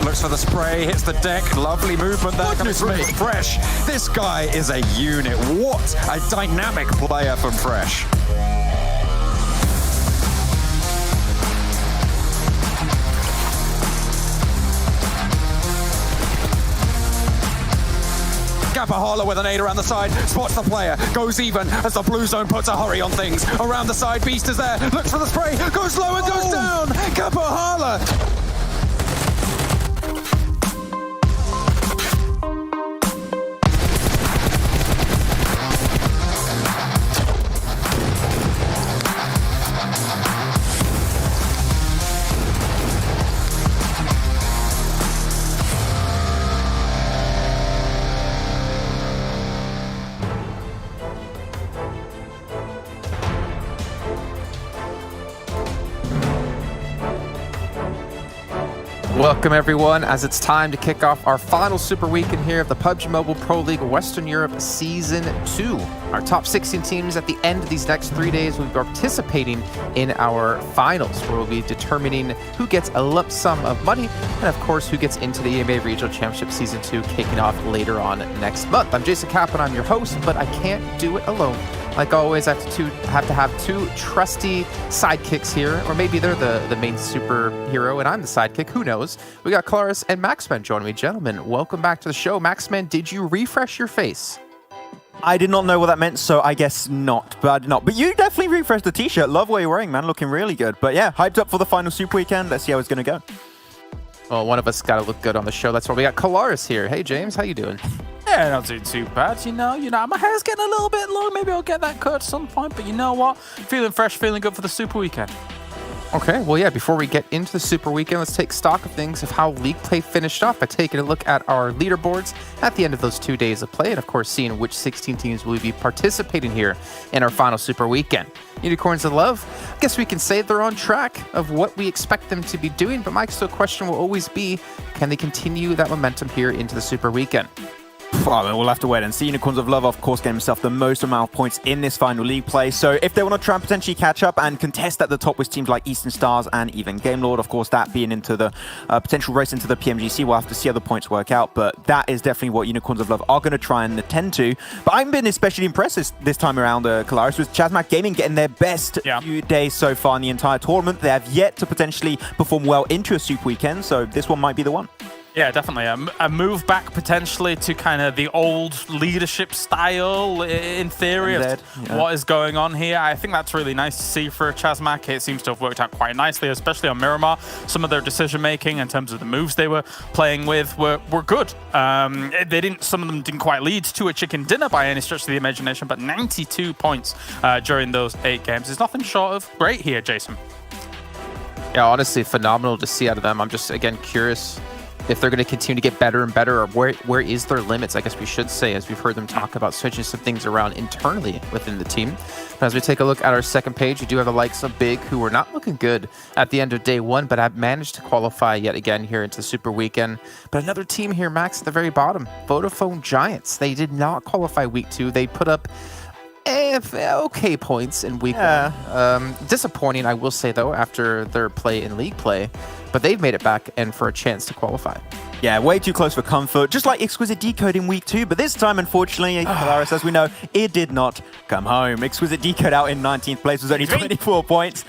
looks for the spray, hits the deck. Lovely movement there coming from Fresh. This guy is a unit. What a dynamic player from Fresh. Gapahala with an 8 around the side, spots the player, goes even as the blue zone puts a hurry on things. Around the side, Beast is there, looks for the spray, goes low and goes down. Gapahala. Welcome everyone, as it's time to kick off our final Super Weekend here of the PUBG Mobile Pro League Western Europe Season 2. Our top 16 teams at the end of these next 3 days will be participating in our finals, where we'll be determining who gets a lump sum of money, and of course who gets into the EMEA Regional Championship Season 2 kicking off later on next month. I'm Jason Kaplan, I'm your host, but I can't do it alone. Like always, I have to have two trusty sidekicks here, or maybe they're the main superhero and I'm the sidekick, who knows. We got Claris and Maxman joining me. Gentlemen, welcome back to the show. Maxman, did you refresh your face? I did not know what that meant, so I guess not, but I did not. But you definitely refreshed the t-shirt. Love what you're wearing, man. Looking really good. But yeah, hyped up for the final Super Weekend. Let's see how it's going to go. Well, one of us got to look good on the show. That's why we got Claris here. Hey, James, how you doing? Yeah, not doing too bad, you know, my hair's getting a little bit long, maybe I'll get that cut at some point, but you know what, feeling fresh, feeling good for the Super Weekend. Okay, well, yeah, before we get into the Super Weekend, let's take stock of things of how League play finished off by taking a look at our leaderboards at the end of those 2 days of play, and of course, seeing which 16 teams will be participating here in our final Super Weekend. Unicorns of Love, I guess we can say they're on track of what we expect them to be doing, but my still question will always be, can they continue that momentum here into the Super Weekend? Well, we'll have to wait and see. Unicorns of Love, of course, getting himself the most amount of points in this final league play. So if they want to try and potentially catch up and contest at the top with teams like Eastern Stars and even Game Lord, of course, that being into the potential race into the PMGC, we'll have to see how the points work out. But that is definitely what Unicorns of Love are going to try and attend to. But I've been especially impressed this time around, Claris, with Chazmac Gaming getting their best few days so far in the entire tournament. They have yet to potentially perform well into a Super Weekend, so this one might be the one. Yeah, definitely. A move back potentially to kind of the old leadership style, in theory, of what is going on here. I think that's really nice to see for Chazmac. It seems to have worked out quite nicely, especially on Miramar. Some of their decision-making in terms of the moves they were playing with were good. Some of them didn't quite lead to a chicken dinner by any stretch of the imagination, but 92 points during those 8 games is nothing short of great here, Jason. Yeah, honestly, phenomenal to see out of them. I'm just, again, curious if they're going to continue to get better and better, or where is their limits, I guess we should say, as we've heard them talk about switching some things around internally within the team. But as we take a look at our second page, you do have the likes of Big, who were not looking good at the end of day 1, but have managed to qualify yet again here into the Super Weekend. But another team here, Max, at the very bottom, Vodafone Giants. They did not qualify week 2. They put up okay points in week 1. Disappointing, I will say, though, after their play in league play. But they've made it back and for a chance to qualify. Yeah, way too close for comfort, just like Exquisite Decode in week 2. But this time, unfortunately, Claris, as we know, it did not come home. Exquisite Decode out in 19th place was only 24 points.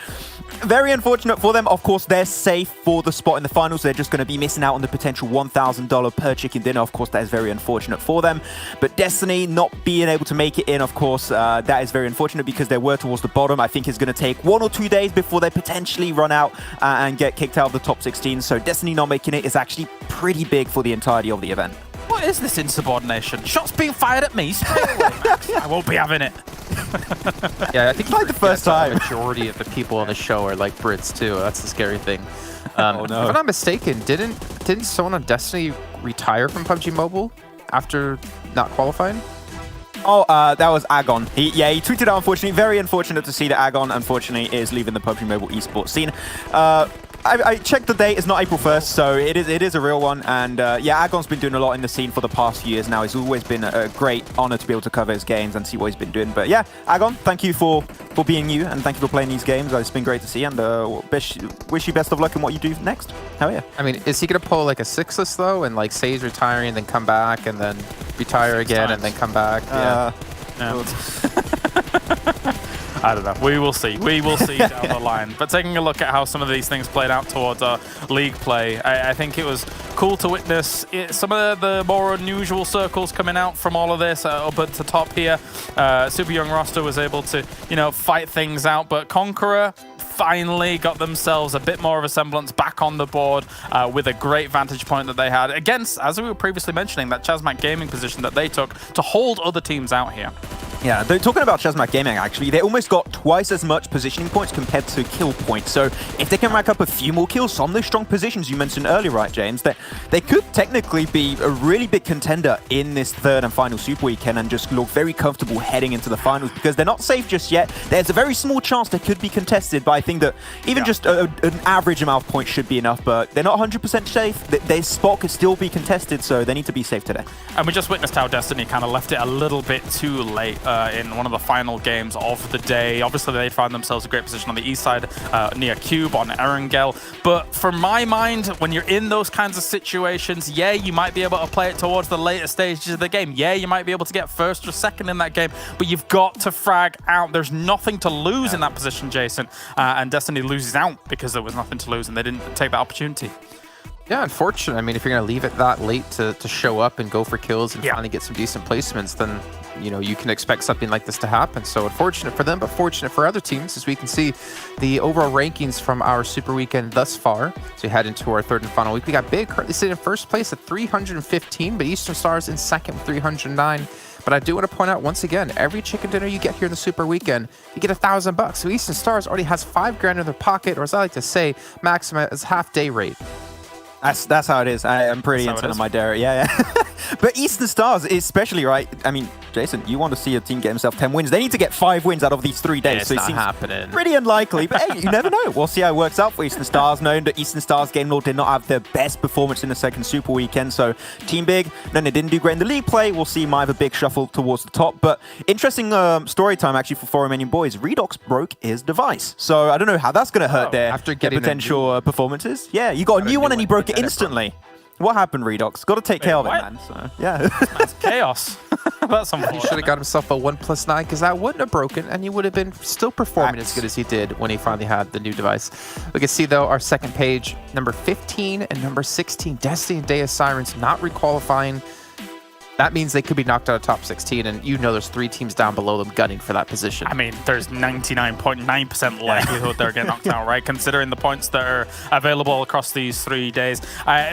Very unfortunate for them. Of course, they're safe for the spot in the finals. They're just going to be missing out on the potential $1,000 per chicken dinner. Of course, that is very unfortunate for them. But Destiny not being able to make it in, of course, that is very unfortunate because they were towards the bottom. I think it's going to take 1 or 2 days before they potentially run out and get kicked out of the top 16. So Destiny not making it is actually pretty big for the entirety of the event. What is this insubordination? Shots being fired at me straight away, Max. I won't be having it. Yeah, I think like the first time. The majority of the people on the show are like Brits too. That's the scary thing. Oh, no. If I'm not mistaken, didn't someone on Destiny retire from PUBG Mobile after not qualifying? Oh, that was Agon. He tweeted out, unfortunately. Very unfortunate to see that Agon, unfortunately, is leaving the PUBG Mobile esports scene. I checked the date. It's not April 1st, so it is a real one. And yeah, Agon's been doing a lot in the scene for the past few years now. It's always been a great honor to be able to cover his games and see what he's been doing. But yeah, Agon, thank you for for being you, and thank you for playing these games. It's been great to see, and wish you best of luck in what you do next. Hell yeah. I mean, is he going to pull like a 6-less though, and like say he's retiring and then come back and then retire again and then come back? Yeah. I don't know. We will see. We will see down the line. But taking a look at how some of these things played out towards league play, I think it was cool to witness some of the more unusual circles coming out from all of this up at the top here. Super young roster was able to, fight things out, but Conqueror finally got themselves a bit more of a semblance back on the board with a great vantage point that they had against, as we were previously mentioning, that Chazmak Gaming position that they took to hold other teams out here. Yeah, talking about Chazmak Gaming, actually, they almost got twice as much positioning points compared to kill points. So if they can rack up a few more kills on those strong positions you mentioned earlier, right, James, that they could technically be a really big contender in this third and final Super Weekend and just look very comfortable heading into the finals because they're not safe just yet. There's a very small chance they could be contested, but I think that even just an average amount of points should be enough, but they're not 100% safe. Their spot could still be contested, so they need to be safe today. And we just witnessed how Destiny kind of left it a little bit too late in one of the final games of the day. Obviously, they found themselves a great position on the east side near Cube on Erangel. But for my mind, when you're in those kinds of situations, yeah, you might be able to play it towards the later stages of the game. Yeah, you might be able to get first or second in that game, but you've got to frag out. There's nothing to lose in that position, Jason. And Destiny loses out because there was nothing to lose and they didn't take that opportunity. Yeah, unfortunate. I mean, if you're going to leave it that late to show up and go for kills and finally get some decent placements, then, you can expect something like this to happen. So unfortunate for them, but fortunate for other teams, as we can see the overall rankings from our Super Weekend thus far. So we head into our third and final week. We got Big currently sitting in first place at 315, but Eastern Stars in second with 309. But I do want to point out once again, every chicken dinner you get here in the Super Weekend, you get $1,000. So Eastern Stars already has $5,000 in their pocket, or as I like to say, maximum is half day rate. That's how it is. I'm pretty into my dairy. Yeah. But Eastern Stars, especially, right? I mean, Jason, you want to see a team get himself 10 wins. They need to get 5 wins out of these 3 days. Yeah, it's so not happening. Pretty unlikely. But hey, you never know. We'll see how it works out for Eastern Stars. Knowing that Eastern Stars Game Lord did not have their best performance in the second Super Weekend. So Team Big, then they didn't do great in the league play. We'll see might have a big shuffle towards the top. But interesting story time actually for Romanian Boys. Redox broke his device. So I don't know how that's going to hurt their potential performances. Yeah, you got a new one and he broke it instantly. What happened, Redox? Got to take care of it, man. So, yeah. That's chaos. That's he should have got himself a 1+9 because that wouldn't have broken and he would have been still performing as good as he did when he finally had the new device. We can see, though, our second page, number 15 and number 16, Destiny and Day of Sirens not requalifying. That means they could be knocked out of top 16, and there's 3 teams down below them gunning for that position. I mean, there's 99.9% likelihood they're getting knocked out, right? Considering the points that are available across these 3 days.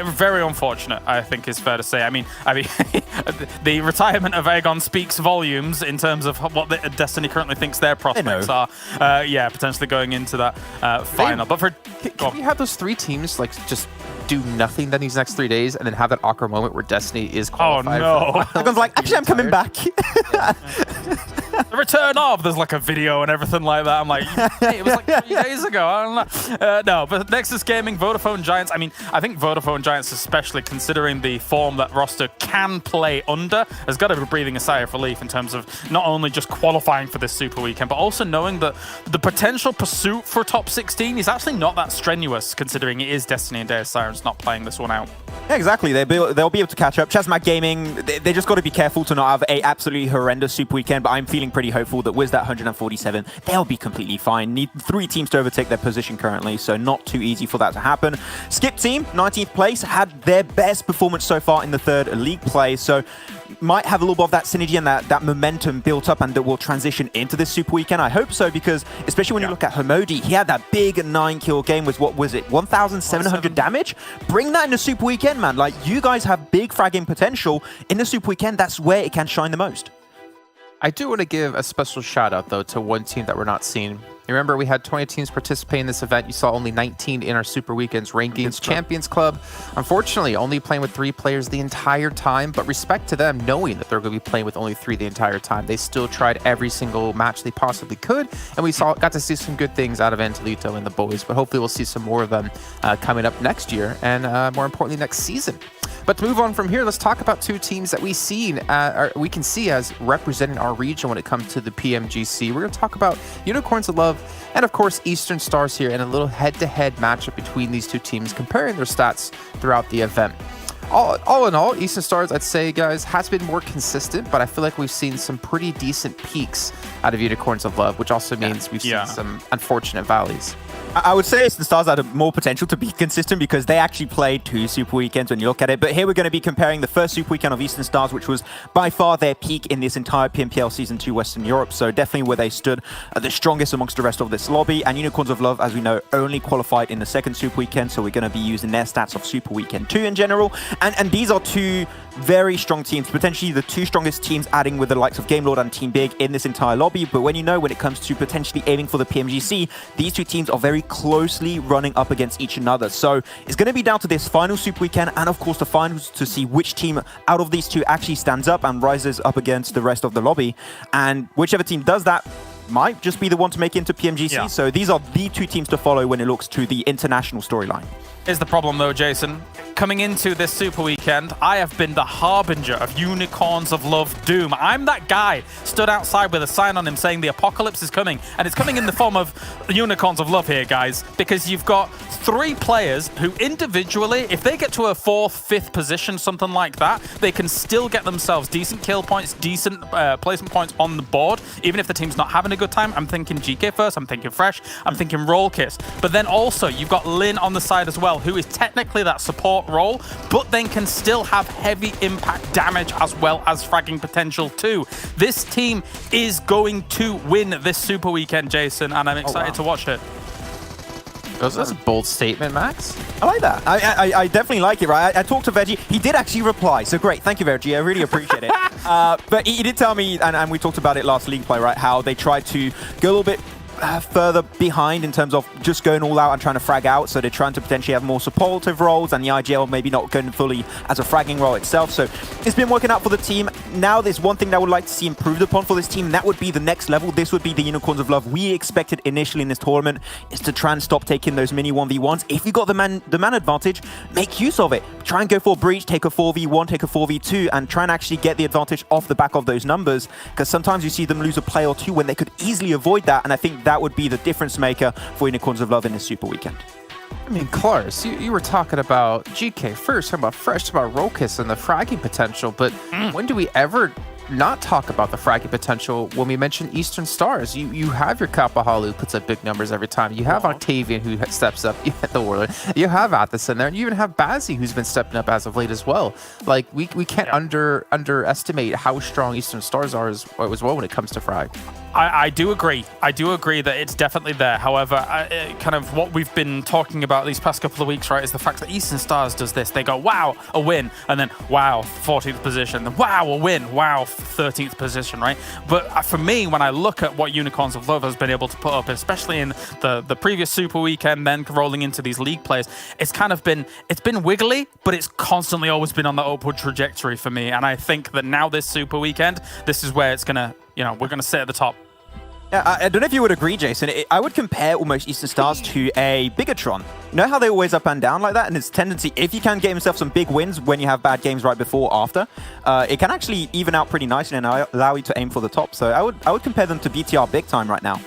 Very unfortunate, I think is fair to say. I mean, the retirement of Aegon speaks volumes in terms of what Destiny currently thinks their prospects are. Yeah, potentially going into that final. But can we have those 3 teams just do nothing then these next 3 days and then have that awkward moment where Destiny is qualified? Oh, no. Aegon's like, actually, I'm coming back. The return of, there's like a video and everything like that. I'm like, hey, it was like 3 days ago. I don't know. No, but Nexus Gaming, Vodafone Giants. I mean, I think Vodafone Giants, especially considering the form that roster can play under, has got to be breathing a sigh of relief in terms of not only just qualifying for this Super Weekend, but also knowing that the potential pursuit for top 16 is actually not that strenuous, considering it is Destiny and Day of Sirens not playing this one out. Yeah, exactly. They'll be able to catch up. Chazmak Gaming, they just got to be careful to not have a absolutely horrendous Super Weekend, but I'm feeling pretty hopeful that with that 147, they'll be completely fine. Need 3 teams to overtake their position currently, so not too easy for that to happen. Skip team, 19th place, had their best performance so far in the third league play, so might have a little bit of that synergy and that momentum built up and that will transition into this Super Weekend. I hope so, because especially when you look at Homodi, he had that big 9-kill game with, what was it, 1,700 damage? Bring that in the Super Weekend, man. Like, you guys have big fragging potential in the Super Weekend. That's where it can shine the most. I do want to give a special shout out, though, to one team that we're not seeing. You remember we had 20 teams participate in this event. You saw only 19 in our Super Weekends rankings. Champions Club, unfortunately, only playing with 3 players the entire time, but respect to them knowing that they're going to be playing with only 3 the entire time. They still tried every single match they possibly could, and we got to see some good things out of Angelito and the boys, but hopefully we'll see some more of them coming up next year and more importantly next season. But to move on from here, let's talk about two teams that we can see as representing our region when it comes to the PMGC. We're going to talk about Unicorns of Love and, of course, Eastern Stars here, and a little head-to-head matchup between these two teams, comparing their stats throughout the event. All in all, Eastern Stars, I'd say, guys, has been more consistent, but I feel like we've seen some pretty decent peaks out of Unicorns of Love, which also means we've seen some unfortunate valleys. I would say Eastern Stars had more potential to be consistent because they actually played 2 Super Weekends when you look at it. But here we're going to be comparing the first Super Weekend of Eastern Stars, which was by far their peak in this entire PMPL Season 2 Western Europe. So definitely where they stood the strongest amongst the rest of this lobby. And Unicorns of Love, as we know, only qualified in the second Super Weekend. So we're going to be using their stats of Super Weekend 2 in general. And these are two very strong teams, potentially the 2 strongest teams, adding with the likes of Game Lord and Team Big in this entire lobby. But when it comes to potentially aiming for the PMGC, these 2 teams are very closely running up against each another. So it's going to be down to this final Super Weekend and, of course, the finals to see which team out of these 2 actually stands up and rises up against the rest of the lobby. And whichever team does that might just be the one to make it into PMGC. Yeah. So these are the 2 teams to follow when it looks to the international storyline. Here's the problem, though, Jason. Coming into this Super Weekend, I have been the harbinger of Unicorns of Love doom. I'm that guy stood outside with a sign on him saying the apocalypse is coming, and it's coming in the form of Unicorns of Love here, guys, because you've got 3 players who individually, if they get to a 4th, 5th position, something like that, they can still get themselves decent kill points, decent placement points on the board, even if the team's not having a good time. I'm thinking GK first, I'm thinking Fresh, I'm thinking Roll Kiss. But then also, you've got Lin on the side as well, who is technically that support role, but then can still have heavy impact damage as well as fragging potential too. This team is going to win this Super Weekend, Jason, and I'm excited to watch it. That's a bold statement, Max. I like that. I definitely like it, right? I talked to Veggie. He did actually reply, so great. Thank you, Veggie. I really appreciate it. But he did tell me, and we talked about it last League Play, right, how they tried to go a little bit further behind in terms of just going all out and trying to frag out. So they're trying to potentially have more supportive roles, and the IGL maybe not going fully as a fragging role itself. So it's been working out for the team. Now there's one thing that I would like to see improved upon for this team, and that would be the next level. This would be the Unicorns of Love we expected initially in this tournament, is to try and stop taking those mini 1v1s. If you got the man advantage, make use of it. Try and go for a breach, take a 4v1, take a 4v2, and try and actually get the advantage off the back of those numbers, because sometimes you see them lose a play or 2 when they could easily avoid that, and I think that would be the difference maker for Unicorns of Love in this Super Weekend. I mean, Clars, you were talking about GK first, talking about Fresh, talking about Rokiss and the fragging potential, but when do we ever not talk about the fragging potential when we mention Eastern Stars? You have your Kapahalu who puts up big numbers every time. You have Octavian who steps up. You have the Warlord. You have Athos in there, and you even have Bazzi who's been stepping up as of late as well. Like we can't underestimate how strong Eastern Stars are as well when it comes to frag. I do agree. I do agree that it's definitely there. However, kind of what we've been talking about these past couple of weeks, right, is the fact that Eastern Stars does this. They go, wow, a win, and then, wow, 14th position, then, wow, a win, wow, 13th position, right? But for me, when I look at what Unicorns of Love has been able to put up, especially in the previous Super Weekend, then rolling into these league plays, it's been wiggly, but it's constantly always been on the upward trajectory for me. And I think that now this Super Weekend, this is where it's going to, we're going to sit at the top. Yeah, I don't know if you would agree, Jason. I would compare almost Eastern Stars to a Bigatron. You know how they're always up and down like that? And its tendency, if you can get yourself some big wins when you have bad games right before or after, it can actually even out pretty nicely and allow you to aim for the top. So I would compare them to BTR big time right now.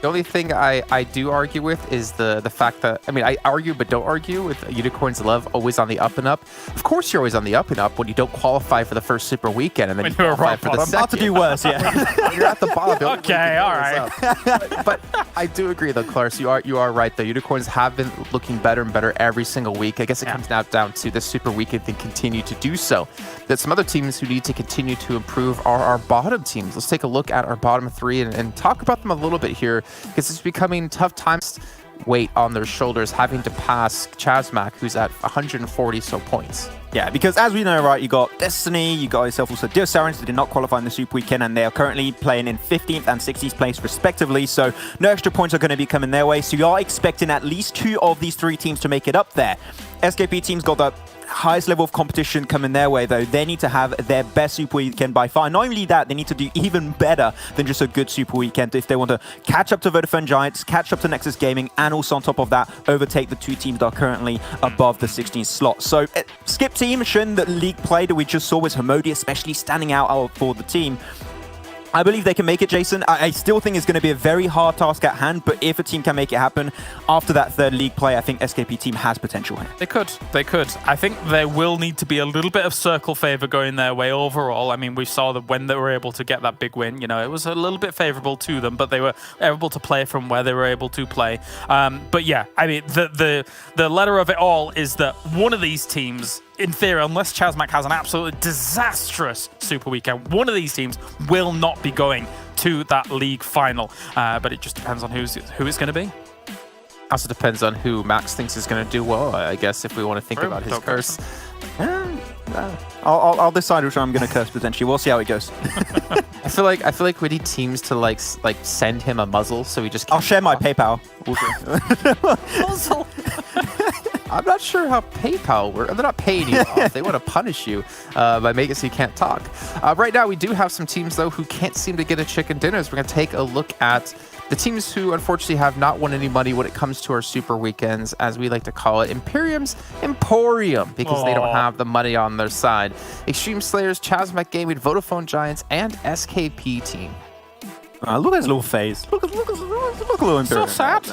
The only thing I do argue with is the fact that, I mean, I argue but don't argue with Unicorns of Love always on the up and up. Of course you're always on the up and up when you don't qualify for the first Super Weekend, and then you qualify for the second. About to do worse, yeah. You're at the bottom. Okay, all right. But I do agree though, Clars, you are right though. Unicorns have been looking better and better every single week. I guess it comes now down to the Super Weekend and continue to do so. There's some other teams who need to continue to improve are our bottom teams. Let's take a look at our bottom 3 and talk about them a little bit here, because it's becoming tough times weight on their shoulders having to pass Chazmac, who's at 140 so points. Yeah, because as we know, right, you got Destiny, you got yourself also Diosarans that did not qualify in the Super Weekend, and they are currently playing in 15th and 16th place respectively, so no extra points are going to be coming their way, so you are expecting at least 2 of these 3 teams to make it up there. SKP team's got that highest level of competition coming their way, though, they need to have their best Super Weekend by far. Not only that, they need to do even better than just a good Super Weekend if they want to catch up to Vodafone Giants, catch up to Nexus Gaming, and also on top of that, overtake the 2 teams that are currently above the 16th slot. So Skip team showing that league play that we just saw was Homodi, especially standing out for the team. I believe they can make it, Jason. I still think it's going to be a very hard task at hand, but if a team can make it happen, after that third league play, I think SKP team has potential here. They could. I think there will need to be a little bit of circle favor going their way overall. I mean, we saw that when they were able to get that big win, you know, it was a little bit favorable to them, but they were able to play from where they were able to play. But yeah, I mean, the letter of it all is that one of these teams, in theory, unless Chazmak has an absolutely disastrous Super Weekend, one of these teams will not be going to that league final. But it just depends on who it's going to be. Also depends on who Max thinks is going to do well, I guess, if we want to think about his curse. I'll decide which one I'm going to curse potentially. We'll see how it goes. I feel like we need teams to like send him a muzzle, so we just. I'll share my PayPal. Muzzle. I'm not sure how PayPal works. They're not paying you off. They want to punish you by making it so you can't talk. Right now, we do have some teams, though, who can't seem to get a chicken dinner. So we're going to take a look at the teams who, unfortunately, have not won any money when it comes to our Super Weekends, as we like to call it, Imperium's Emporium, because they don't have the money on their side. Xtreme Slayers, Chazmak Gaming, Vodafone Giants, and SKP team. Look at his little face. Look at little Imperium. So sad.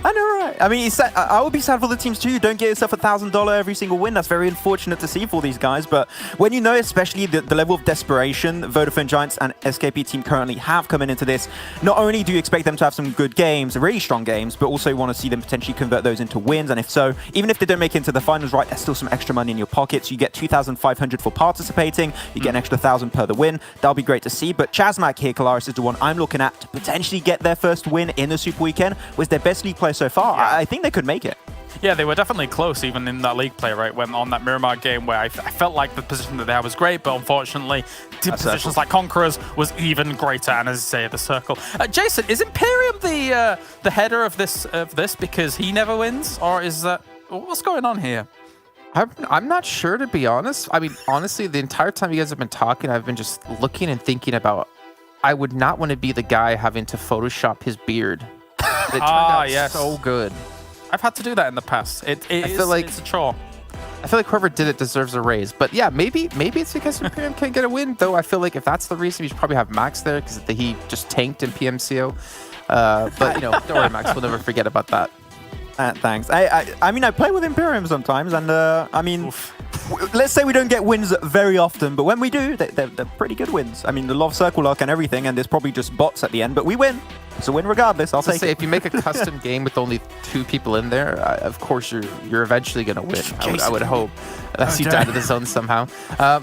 I know, right? I mean, I would be sad for the teams too. Don't get yourself $1,000 every single win. That's very unfortunate to see for these guys. But when you know, especially the level of desperation Vodafone Giants and SKP team currently have coming into this, not only do you expect them to have some good games, really strong games, but also you want to see them potentially convert those into wins. And if so, even if they don't make it into the finals, right, there's still some extra money in your pockets. You get 2,500 for participating. You get an extra 1,000 per the win. That'll be great to see. But Chazmak here, Kalaris, is the one I'm looking at to potentially get their first win in the Super Weekend. Was their best league player so far. Yeah. I think they could make it. Yeah, they were definitely close even in that league play, right? When on that Miramar game where I felt like the position that they had was great, but unfortunately, positions like Conquerors was even greater. And as I say, the circle. Jason, is Imperium the header of this because he never wins, or is that what's going on here? I'm not sure, to be honest. I mean, honestly, the entire time you guys have been talking, I've been just looking and thinking about. I would not want to be the guy having to Photoshop his beard. It turned out so good. I've had to do that in the past. I feel like it's a chore. I feel like whoever did it deserves a raise. But yeah, maybe it's because Imperium can't get a win, though. I feel like if that's the reason, you should probably have Max there because he just tanked in PMCO. But, you know, don't worry, Max. We'll never forget about that. Thanks. I mean, I play with Imperium sometimes, and I mean, let's say we don't get wins very often, but when we do, they're pretty good wins. I mean, the Love Circle Lock and everything, and there's probably just bots at the end, but we win. It's a win regardless. I'll take it. If you make a custom game with only 2 people in there, of course you're eventually going to win. I would hope, unless you die to the zone somehow.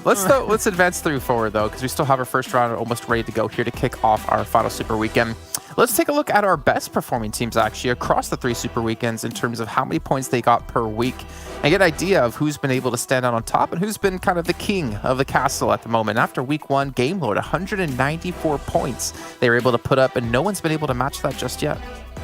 Let's advance forward though, because we still have our first round almost ready to go here to kick off our final Super Weekend. Let's take a look at our best performing teams actually across the 3 Super Weekends in terms of how many points they got per week and get an idea of who's been able to stand out on top and who's been kind of the king of the castle at the moment. After week 1, Game Lord, 194 points they were able to put up, and no one's been able to match that just yet.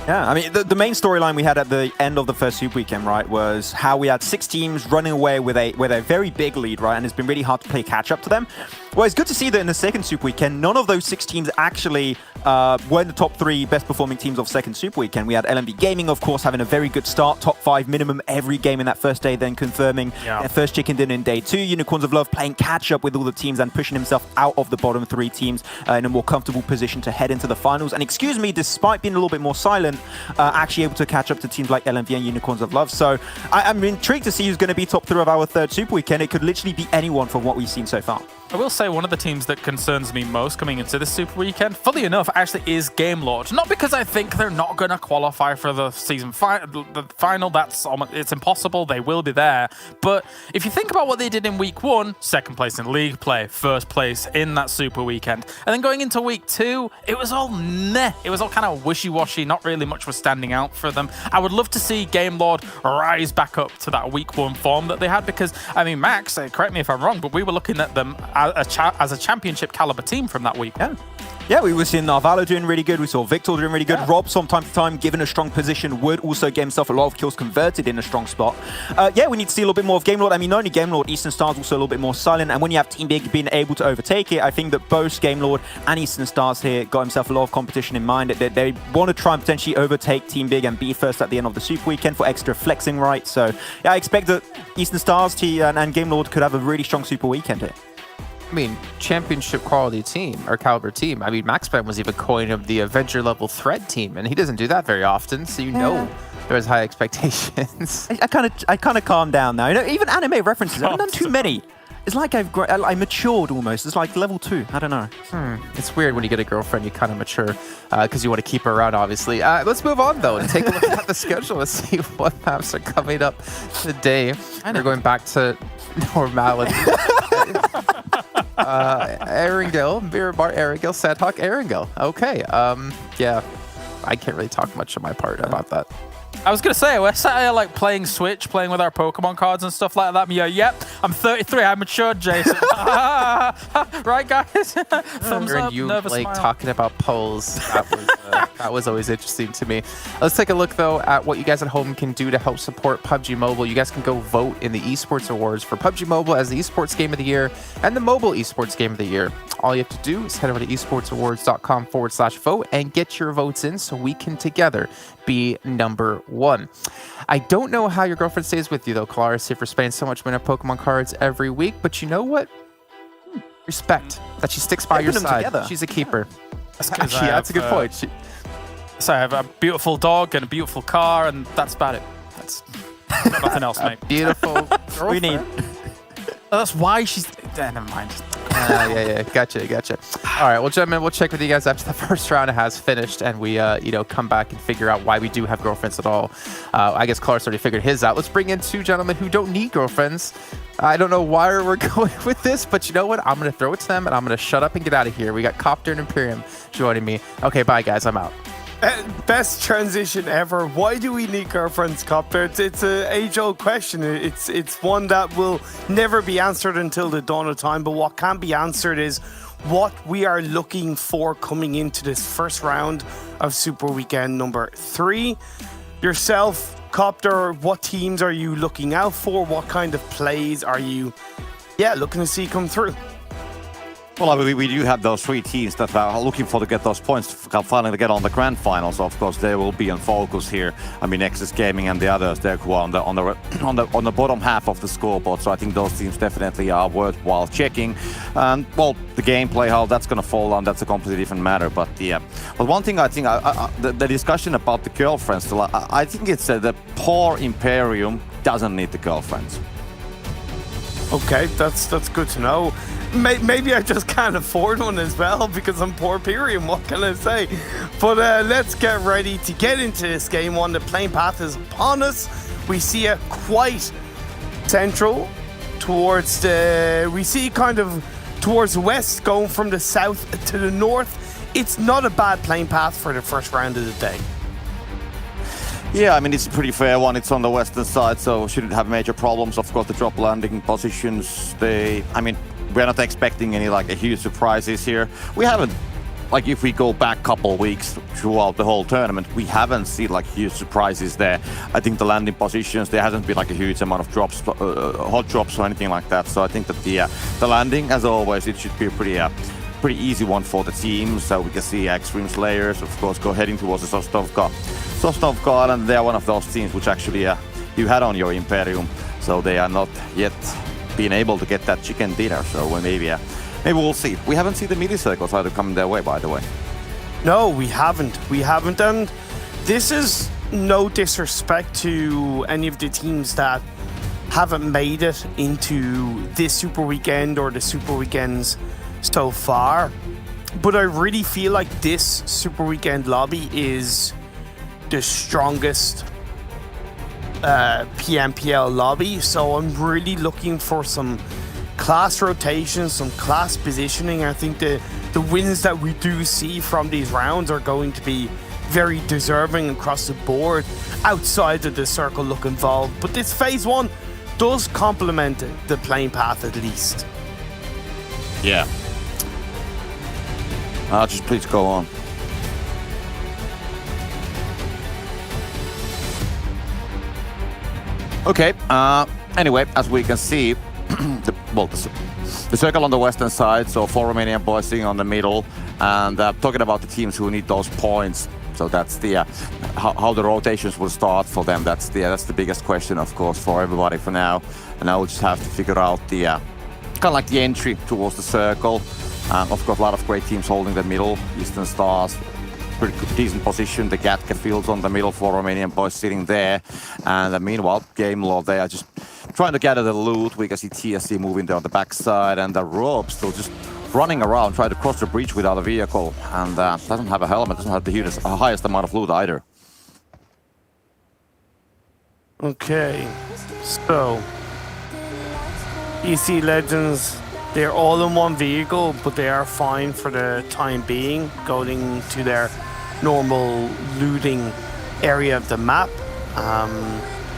Yeah, I mean, the main storyline we had at the end of the first Super Weekend, right, was how we had 6 teams running away with a very big lead, right, and it's been really hard to play catch up to them. Well, it's good to see that in the second Super Weekend, none of those 6 teams actually were in the top 3 best performing teams of second Super Weekend. We had LMV Gaming, of course, having a very good start, top 5 minimum every game in that first day, then confirming their first chicken dinner in day 2. Unicorns of Love playing catch up with all the teams and pushing himself out of the bottom 3 teams in a more comfortable position to head into the finals. And excuse me, despite being a little bit more silent, actually able to catch up to teams like LMV and Unicorns of Love. So I'm intrigued to see who's going to be top 3 of our third Super Weekend. It could literally be anyone from what we've seen so far. I will say one of the teams that concerns me most coming into this Super Weekend, fully enough, actually is Game Lord. Not because I think they're not going to qualify for the season the final. It's impossible. They will be there. But if you think about what they did in week 1, 2nd place in league play, 1st place in that Super Weekend, and then going into week 2, it was all meh. It was all kind of wishy-washy. Not really much was standing out for them. I would love to see Game Lord rise back up to that week 1 form that they had, because, I mean, Max, correct me if I'm wrong, but we were looking at them as a championship caliber team from that week. Yeah. Yeah, we were seeing Narvalo doing really good. We saw Victor doing really good. Rob, from time to time, given a strong position, would also get himself a lot of kills converted in a strong spot. Yeah, we need to see a little bit more of Gamelord. I mean, not only Gamelord, Eastern Stars also a little bit more silent. And when you have Team Big being able to overtake it, I think that both Gamelord and Eastern Stars here got himself a lot of competition in mind. They want to try and potentially overtake Team Big and be first at the end of the Super Weekend for extra flexing rights. So yeah, I expect that Eastern Stars and Gamelord could have a really strong Super Weekend here. I mean, championship quality team or caliber team. I mean, MaxBam was even coined of the Avenger level threat team, and he doesn't do that very often. So you know there's high expectations. I kind of calmed down now. You know, even anime references. I haven't done too many. It's like I matured almost. It's like level 2. I don't know. It's weird when you get a girlfriend, you kind of mature because you want to keep her around, obviously. Let's move on, though, and take a look at the schedule and see what maps are coming up today. We're going back to normality. Erangel, Miramar, Erangel, Sanhok, Erangel. Okay. Yeah, I can't really talk much on my part about that. I was going to say, we're sat here like playing Switch, playing with our Pokemon cards and stuff like that. Yep, I'm 33, I matured, Jason. Right, guys? Thumbs up, you nervous like smile. talking about polls. That was always interesting to me. Let's take a look, though, at what you guys at home can do to help support PUBG Mobile. You guys can go vote in the Esports Awards for PUBG Mobile as the Esports Game of the Year and the Mobile Esports Game of the Year. All you have to do is head over to esportsawards.com/vote and get your votes in so we can together be number 1. I don't know how your girlfriend stays with you, though, Claris, if you're spending so much money on Pokemon cards every week, but you know what? Respect that she sticks by your side. Together. She's a keeper. Actually, That's a good point. So I have a beautiful dog and a beautiful car, and that's about it. That's nothing else, mate. Beautiful girlfriend. We need. That's why she's... never mind. Yeah. Gotcha. All right, well, gentlemen, we'll check with you guys after the first round has finished and we, come back and figure out why we do have girlfriends at all. I guess Clark's already figured his out. Let's bring in 2 gentlemen who don't need girlfriends. I don't know why we're going with this, but you know what? I'm going to throw it to them and I'm going to shut up and get out of here. We got Copter and Imperium joining me. Okay, bye, guys. I'm out. Best transition ever. Why do we need girlfriends, Copter? It's an age-old question. It's one that will never be answered until the dawn of time. But what can be answered is what we are looking for coming into this first round of Super Weekend number 3. Yourself, Copter, what teams are you looking out for? What kind of plays are you, looking to see come through? Well, I mean, we do have those 3 teams that are looking for to get those points to finally get on the grand final. So of course they will be on focus here. I mean, Nexus Gaming and the others there who are on the bottom half of the scoreboard. So I think those teams definitely are worthwhile checking. And well, the gameplay, how that's going to fall on, that's a completely different matter. But yeah, but one thing I think the discussion about the girlfriends, I think it's the poor Imperium doesn't need the girlfriends. Okay, that's good to know. Maybe I just can't afford one as well because I'm poor Imperium, what can I say? But let's get ready to get into this game one. The playing path is upon us. We see it quite central towards we see kind of towards the west, going from the south to the north. It's not a bad playing path for the first round of the day. Yeah, I mean, it's a pretty fair one. It's on the western side, so shouldn't have major problems. Of course, the drop landing positions, we're not expecting any like a huge surprises here. We haven't, like if we go back a couple weeks throughout the whole tournament, we haven't seen like huge surprises there. I think the landing positions, there hasn't been like a huge amount of drops, hot drops or anything like that. So I think that the landing, as always, it should be a pretty easy one for the team. So we can see Xtreme Slayers, of course, go heading towards the Sosnovka, and they're one of those teams which actually you had on your Imperium. So they are not yet being able to get that chicken dinner. So maybe we'll see. We haven't seen the mini-circles either coming their way, by the way. No, we haven't. And this is no disrespect to any of the teams that haven't made it into this Super Weekend or the Super Weekends so far. But I really feel like this Super Weekend lobby is the strongest PMPL lobby, so I'm really looking for some class rotation, some class positioning. I think the wins that we do see from these rounds are going to be very deserving across the board outside of the circle look involved. But this phase 1 does complement the playing path at least. Yeah. Just please go on. Okay, anyway, as we can see, the circle on the western side, so 4 Romanian boys sitting on the middle, and talking about the teams who need those points. So that's the how the rotations will start for them. That's the biggest question, of course, for everybody for now. And now we'll just have to figure out the kind of like the entry towards the circle. Of course, a lot of great teams holding the middle. Eastern Stars, pretty good, decent position. The Gatka fields on the middle, 4 Romanian boys sitting there. And meanwhile, Game Law, they are just trying to gather the loot. We can see TSC moving there on the backside, and the Rope still just running around, trying to cross the breach without a vehicle, and doesn't have a helmet, doesn't have the highest amount of loot either. Okay, so TSC Legends, they're all in one vehicle, but they are fine for the time being, going to their normal looting area of the map.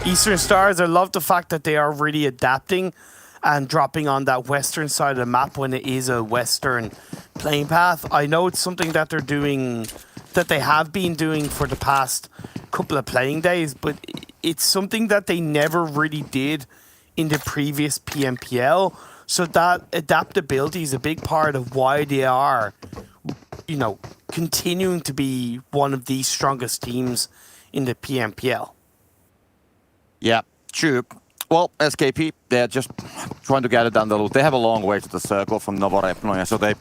Eastern Stars, I love the fact that they are really adapting and dropping on that western side of the map when it is a western playing path. I know it's something that they're doing, that they have been doing for the past couple of playing days, but it's something that they never really did in the previous PMPL. So that adaptability is a big part of why they are, you know, continuing to be one of the strongest teams in the PMPL. Yeah, true. Well, SKP, they're just trying to gather down the loot. They have a long way to the circle from Novorepnoye, so they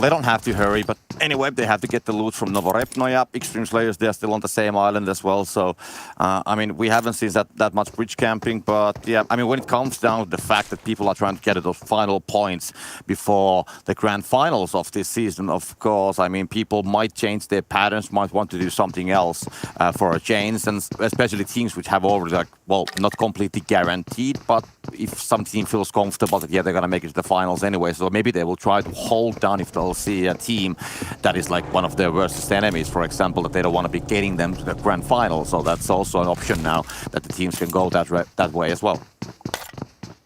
don't have to hurry, but anyway, they have to get the loot from Novorepnoye. Xtreme Slayers, they're still on the same island as well, so, I mean, we haven't seen that much bridge camping, but yeah, I mean, when it comes down to the fact that people are trying to get those final points before the grand finals of this season, of course, I mean, people might change their patterns, might want to do something else for a change, and especially teams which have already, like, well, not completely guaranteed, but if some team feels comfortable that, yeah, they're going to make it to the finals anyway, so maybe they will try to hold down if they'll see a team that is like one of their worst enemies, for example, that they don't want to be getting them to the grand final. So that's also an option now that the teams can go that way as well.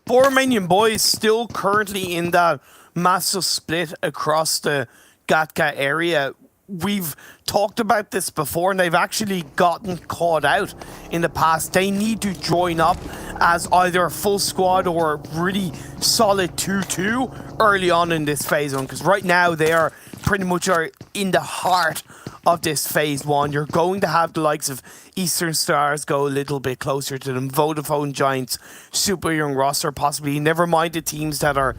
4 Romanian boys still currently in that massive split across the Gatka area. We've talked about this before, and they've actually gotten caught out in the past. They need to join up as either a full squad or a really solid 2-2 early on in this phase one, because right now they are pretty much in the heart of this phase one. You're going to have the likes of Eastern Stars go a little bit closer to them, Vodafone Giants, super young roster possibly, never mind the teams that are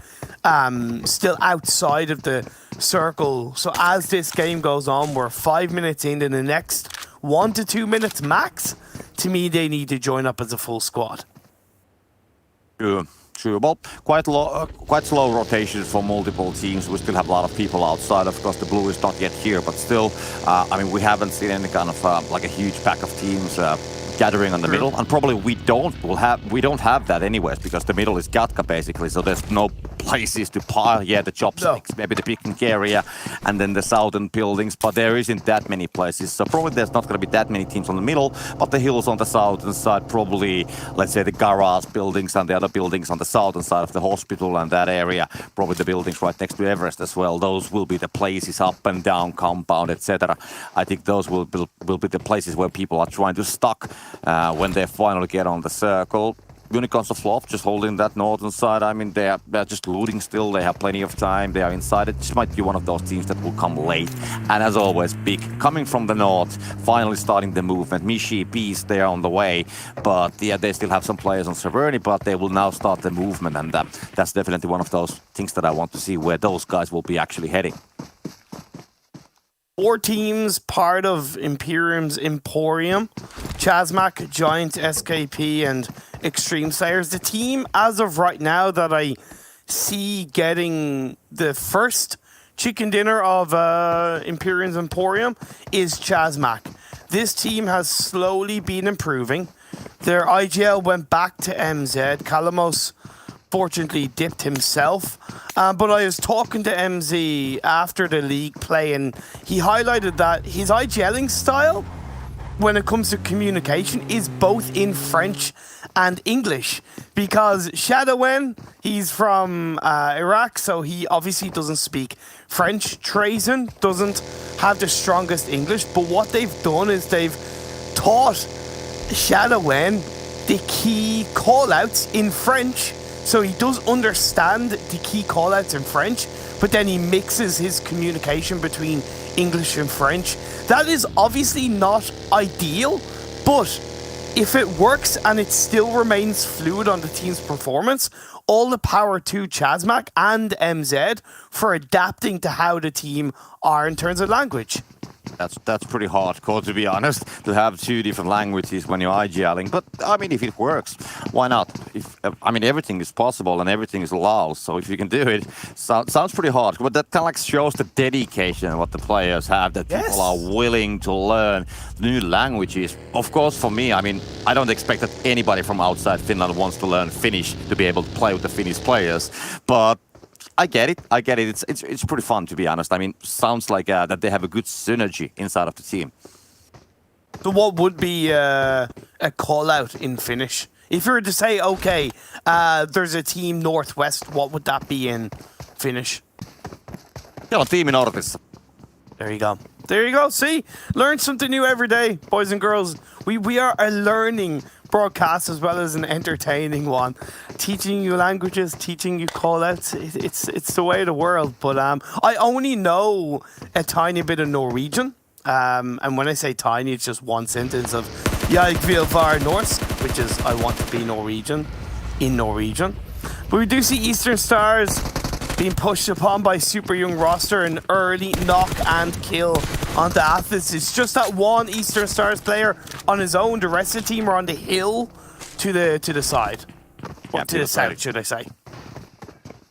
still outside of the circle. So as this game goes on, we're 5 minutes in the next 1 to 2 minutes max. To me, they need to join up as a full squad. True. Well, quite slow rotations for multiple teams. We still have a lot of people outside. Of course, the blue is not yet here, but still, I mean, we haven't seen any kind of like a huge pack of teams gathering on the middle, and probably we don't have that anyways, because the middle is Gatka basically, so there's no places to pile. Yeah, the chopsticks, maybe the picnic area, and then the southern buildings, but there isn't that many places, so probably there's not going to be that many teams on the middle, but the hills on the southern side, probably, let's say the garage buildings and the other buildings on the southern side of the hospital and that area, probably the buildings right next to Everest as well, those will be the places, up and down compound, etc. I think those will be the places where people are trying to stock when they finally get on the circle. Unicorns of Fluff just holding that northern side. I mean, they're just looting still. They have plenty of time. They are inside. It just might be one of those teams that will come late. And as always, big coming from the north, finally starting the movement. Mishi, Beast, they are on the way. But yeah, they still have some players on Severny, but they will now start the movement. And that's definitely one of those things that I want to see where those guys will be actually heading. 4 teams part of Imperium's Emporium, Chazmak, Giants, SKP, and Xtreme Slayers. The team, as of right now, that I see getting the first chicken dinner of Imperium's Emporium is Chazmak. This team has slowly been improving. Their IGL went back to MZ. Kalamos fortunately dipped himself. But I was talking to MZ after the league play, and he highlighted that his IGLing style when it comes to communication is both in French and English, because Shadowen, he's from Iraq, so he obviously doesn't speak French. Trazen doesn't have the strongest English, but what they've done is they've taught Shadowen the key callouts in French, so he does understand the key callouts in French, but then he mixes his communication between English and French. That is obviously not ideal, but if it works and it still remains fluid on the team's performance, all the power to Chazmak and MZ for adapting to how the team are in terms of language. That's pretty hardcore, to be honest, to have two different languages when you're IGLing. But I mean, if it works, why not? I mean, everything is possible and everything is allowed. So if you can do it, sounds pretty hard. But that kind of like shows the dedication what the players have, that people are willing to learn new languages. Of course, for me, I mean, I don't expect that anybody from outside Finland wants to learn Finnish to be able to play with the Finnish players. But I get it. It's pretty fun, to be honest. I mean, sounds like that they have a good synergy inside of the team. So what would be a call-out in Finnish? If you were to say, okay, there's a team Northwest, what would that be in Finnish? Siellä on tiimi Nortissa. There you go. There you go. See? Learn something new every day, boys and girls. We are a learning broadcast as well as an entertaining one. Teaching you languages, teaching you call-outs. It's the way of the world. But I only know a tiny bit of Norwegian. And when I say tiny, it's just one sentence of Jeg vil være norsk, which is I want to be Norwegian in Norwegian. But we do see Eastern Stars being pushed upon by super young roster, an early knock and kill onto Athens. It's just that one Eastern Stars player on his own. The rest of the team are on the hill to the side. Or to the south, should I say.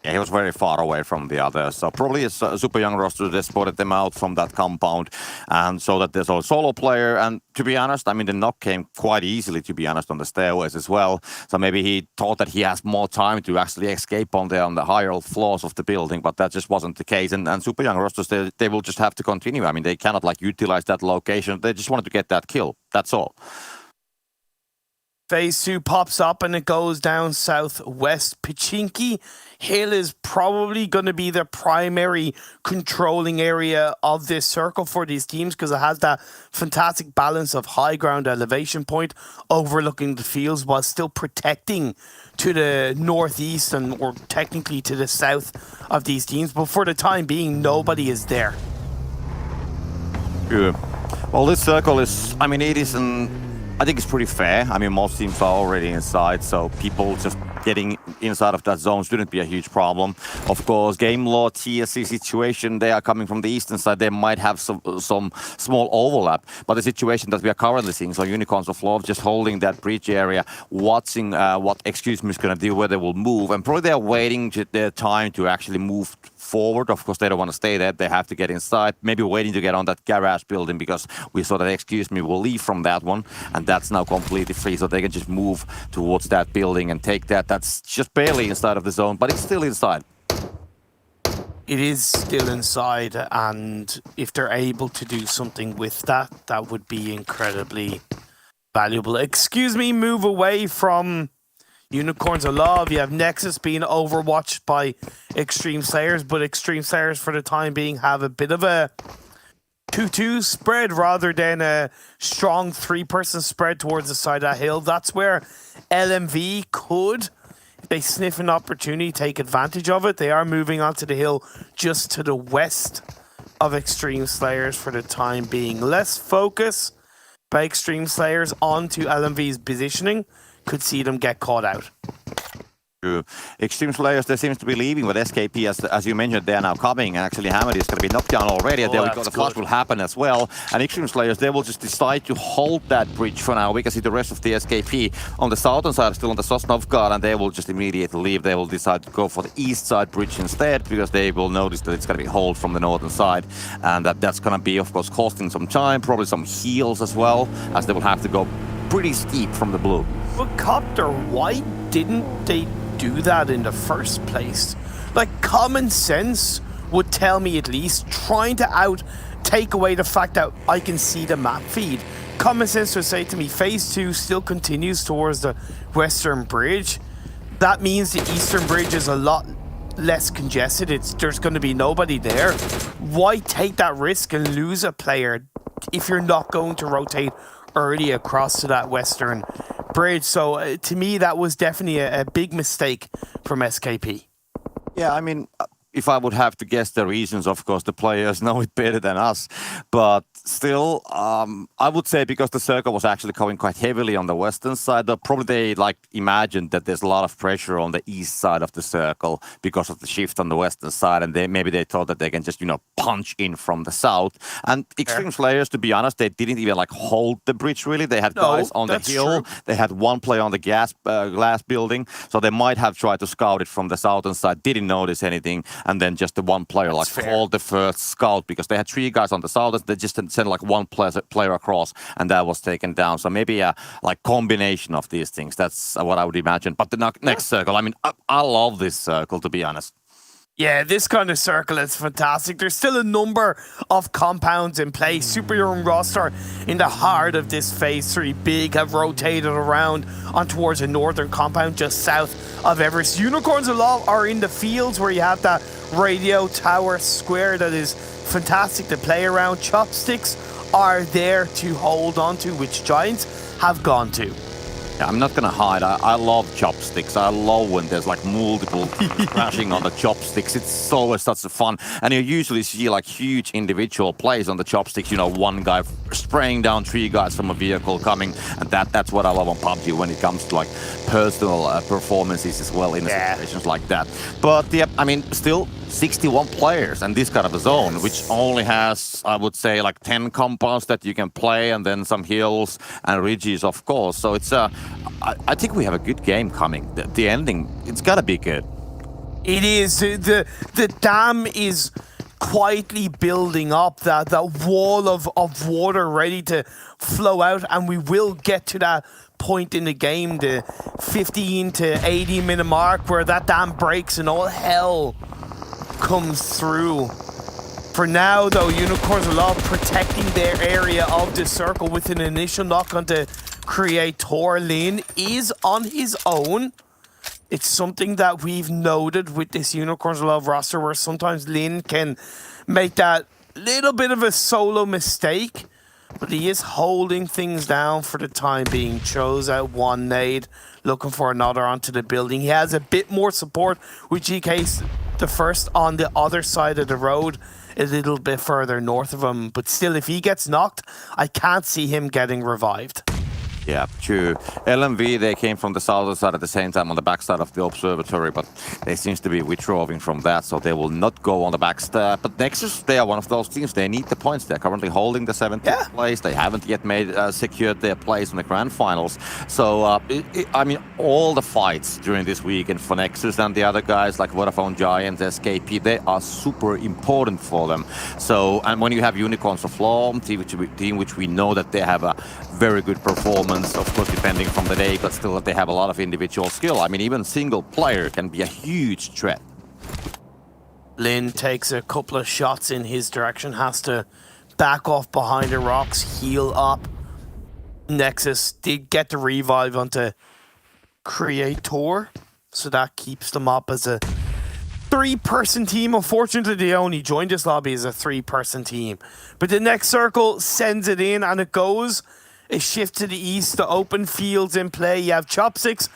Yeah, he was very far away from the others. So probably a super young roster, they spotted them out from that compound. And so that there's a solo player. And to be honest, I mean, the knock came quite easily, to be honest, on the stairways as well. So maybe he thought that he has more time to actually escape on the higher floors of the building, but that just wasn't the case. And super young rosters, they will just have to continue. I mean, they cannot like utilize that location. They just wanted to get that kill. That's all. Phase 2 pops up and it goes down southwest. Pachinki Hill is probably going to be the primary controlling area of this circle for these teams because it has that fantastic balance of high ground elevation point overlooking the fields while still protecting to the northeast and or technically to the south of these teams. But for the time being, nobody is there. Yeah. Well, this circle is, I mean, it isn't. I think it's pretty fair. I mean, most teams are already inside, so people just getting inside of that zone shouldn't be a huge problem. Of course, game law, TSC situation, they are coming from the eastern side. They might have some small overlap, but the situation that we are currently seeing, so Unicorns of Love just holding that breach area, watching what Xtreme is going to do, where they will move, and probably they are waiting their time to actually move forward. Of course, they don't want to stay there. They have to get inside, maybe waiting to get on that garage building because we saw that Xtreme will leave from that one, and that's now completely free, so they can just move towards that building and take that. That's just barely inside of the zone, but it's still inside. It is still inside, and if they're able to do something with that, that would be incredibly valuable. Excuse me, move away from Unicorns of Love. You have Nexus being overwatched by Xtreme Slayers, but Xtreme Slayers for the time being have a bit of a 2-2 spread rather than a strong 3-person spread towards the side of that hill. That's where LMV could, if they sniff an opportunity, take advantage of it. They are moving onto the hill just to the west of Xtreme Slayers for the time being. Less focus by Xtreme Slayers onto LMV's positioning could see them get caught out. True. Xtreme Slayers, they seems to be leaving, but SKP, as you mentioned, they are now coming, and actually Hamid is going to be knocked down already. There we go, the flash will happen as well, and Xtreme Slayers, they will just decide to hold that bridge for now. We can see the rest of the SKP on the southern side, still on the Sosnovgard, and they will just immediately leave. They will decide to go for the east side bridge instead, because they will notice that it's going to be held from the northern side, and that's going to be, of course, costing some time, probably some heals as well, as they will have to go pretty steep from the blue. But Copter, why didn't they do that in the first place? Like, common sense would tell me, at least, trying to take away the fact that I can see the map feed. Common sense would say to me, phase 2 still continues towards the western bridge. That means the eastern bridge is a lot less congested. There's going to be nobody there. Why take that risk and lose a player if you're not going to rotate early across to that western bridge? So to me, that was definitely a big mistake from SKP. Yeah, I mean, if I would have to guess the reasons, of course, the players know it better than us. But still, I would say because the circle was actually coming quite heavily on the western side, probably they imagined that there's a lot of pressure on the east side of the circle because of the shift on the western side, and maybe they thought that they can just punch in from the south. And Xtreme Slayers, to be honest, they didn't even hold the bridge really. They had guys on the hill. True. They had one player on the glass building, so they might have tried to scout it from the southern side. Didn't notice anything. And then just the one player called the first scout because they had 3 guys on the south. They just sent one player across, and that was taken down. So maybe a combination of these things. That's what I would imagine. But the next circle, I mean, I love this circle, to be honest. Yeah, this kind of circle is fantastic. There's still a number of compounds in play. Super Young roster in the heart of this phase 3 big have rotated around on towards a northern compound just south of Everest. Unicorns a lot are in the fields where you have that radio tower square that is fantastic to play around. Chopsticks are there to hold on to, which Giants have gone to. Yeah, I'm not gonna hide. I love chopsticks. I love when there's multiple crashing on the chopsticks. It's always such a fun. And you usually see huge individual plays on the chopsticks. One guy spraying down 3 guys from a vehicle coming, and that's what I love on PUBG when it comes to personal performances as well in situations like that. But yeah, I mean, still 61 players and this kind of a zone, which only has, I would say, 10 compounds that you can play, and then some hills and ridges, of course. So it's I think we have a good game coming. The ending, it's gotta be good. It is. The dam is quietly building up, that wall of water ready to flow out, and we will get to that point in the game, the 15 to 80 minute mark, where that dam breaks and all hell comes through. For now, though, Unicorns are love protecting their area of the circle with an initial knock onto Creator. Lin is on his own. It's something that we've noted with this Unicorns Love roster, where sometimes Lin can make that little bit of a solo mistake, but he is holding things down for the time being. Chose out one nade, looking for another onto the building. He has a bit more support with GK, the first on the other side of the road, a little bit further north of him. But still, if he gets knocked, I can't see him getting revived. Yeah, true. LMV, they came from the southern side at the same time on the backside of the observatory, but they seems to be withdrawing from that, so they will not go on the backside. But Nexus, they are one of those teams. They need the points. They're currently holding the 17th place. They haven't yet secured their place in the grand finals. So, I mean, all the fights during this weekend for Nexus and the other guys like Vodafone Giants, SKP, they are super important for them. So, and when you have Unicorns of Law, team which we know that they have a very good performance, of course, depending from the day, but still that they have a lot of individual skill. I mean, even single player can be a huge threat. Lin takes a couple of shots in his direction, has to back off behind the rocks, heal up. Nexus did get the revive onto Creator, so that keeps them up as a 3-person team. Unfortunately, they only joined this lobby as a 3-person team. But the next circle sends it in, and it goes a shift to the east, the open fields in play. You have Chopsticks,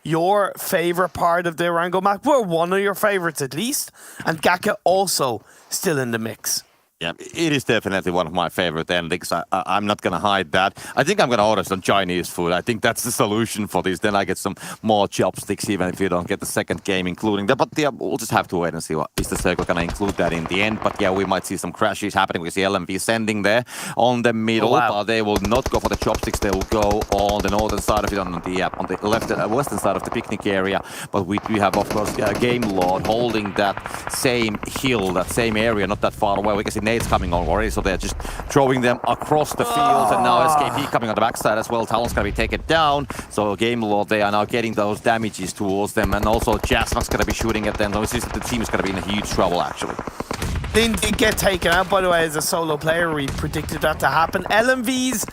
your favorite part of the Erangel map. Well, one of your favorites at least. And Gaka also still in the mix. Yeah, it is definitely one of my favorite endings. I'm not going to hide that. I think I'm going to order some Chinese food. I think that's the solution for this. Then I get some more chopsticks, even if you don't get the second game including that. But yeah, we'll just have to wait and see what is the circle going to include that in the end. But yeah, we might see some crashes happening. We see LMV sending there on the middle. But they will not go for the chopsticks. They will go on the northern side of it, on the left, western side of the picnic area. But we have, of course, Game Lord holding that same hill, that same area, not that far away. We can see nades coming on already, so they're just throwing them across the field, and now SKP coming on the backside as well. Talon's gonna be taken down, so Game Lord, they are now getting those damages towards them, and also Jasmok's gonna be shooting at them, so it seems that the team is gonna be in huge trouble, actually. They did get taken out, by the way, as a solo player. We predicted that to happen. LMV's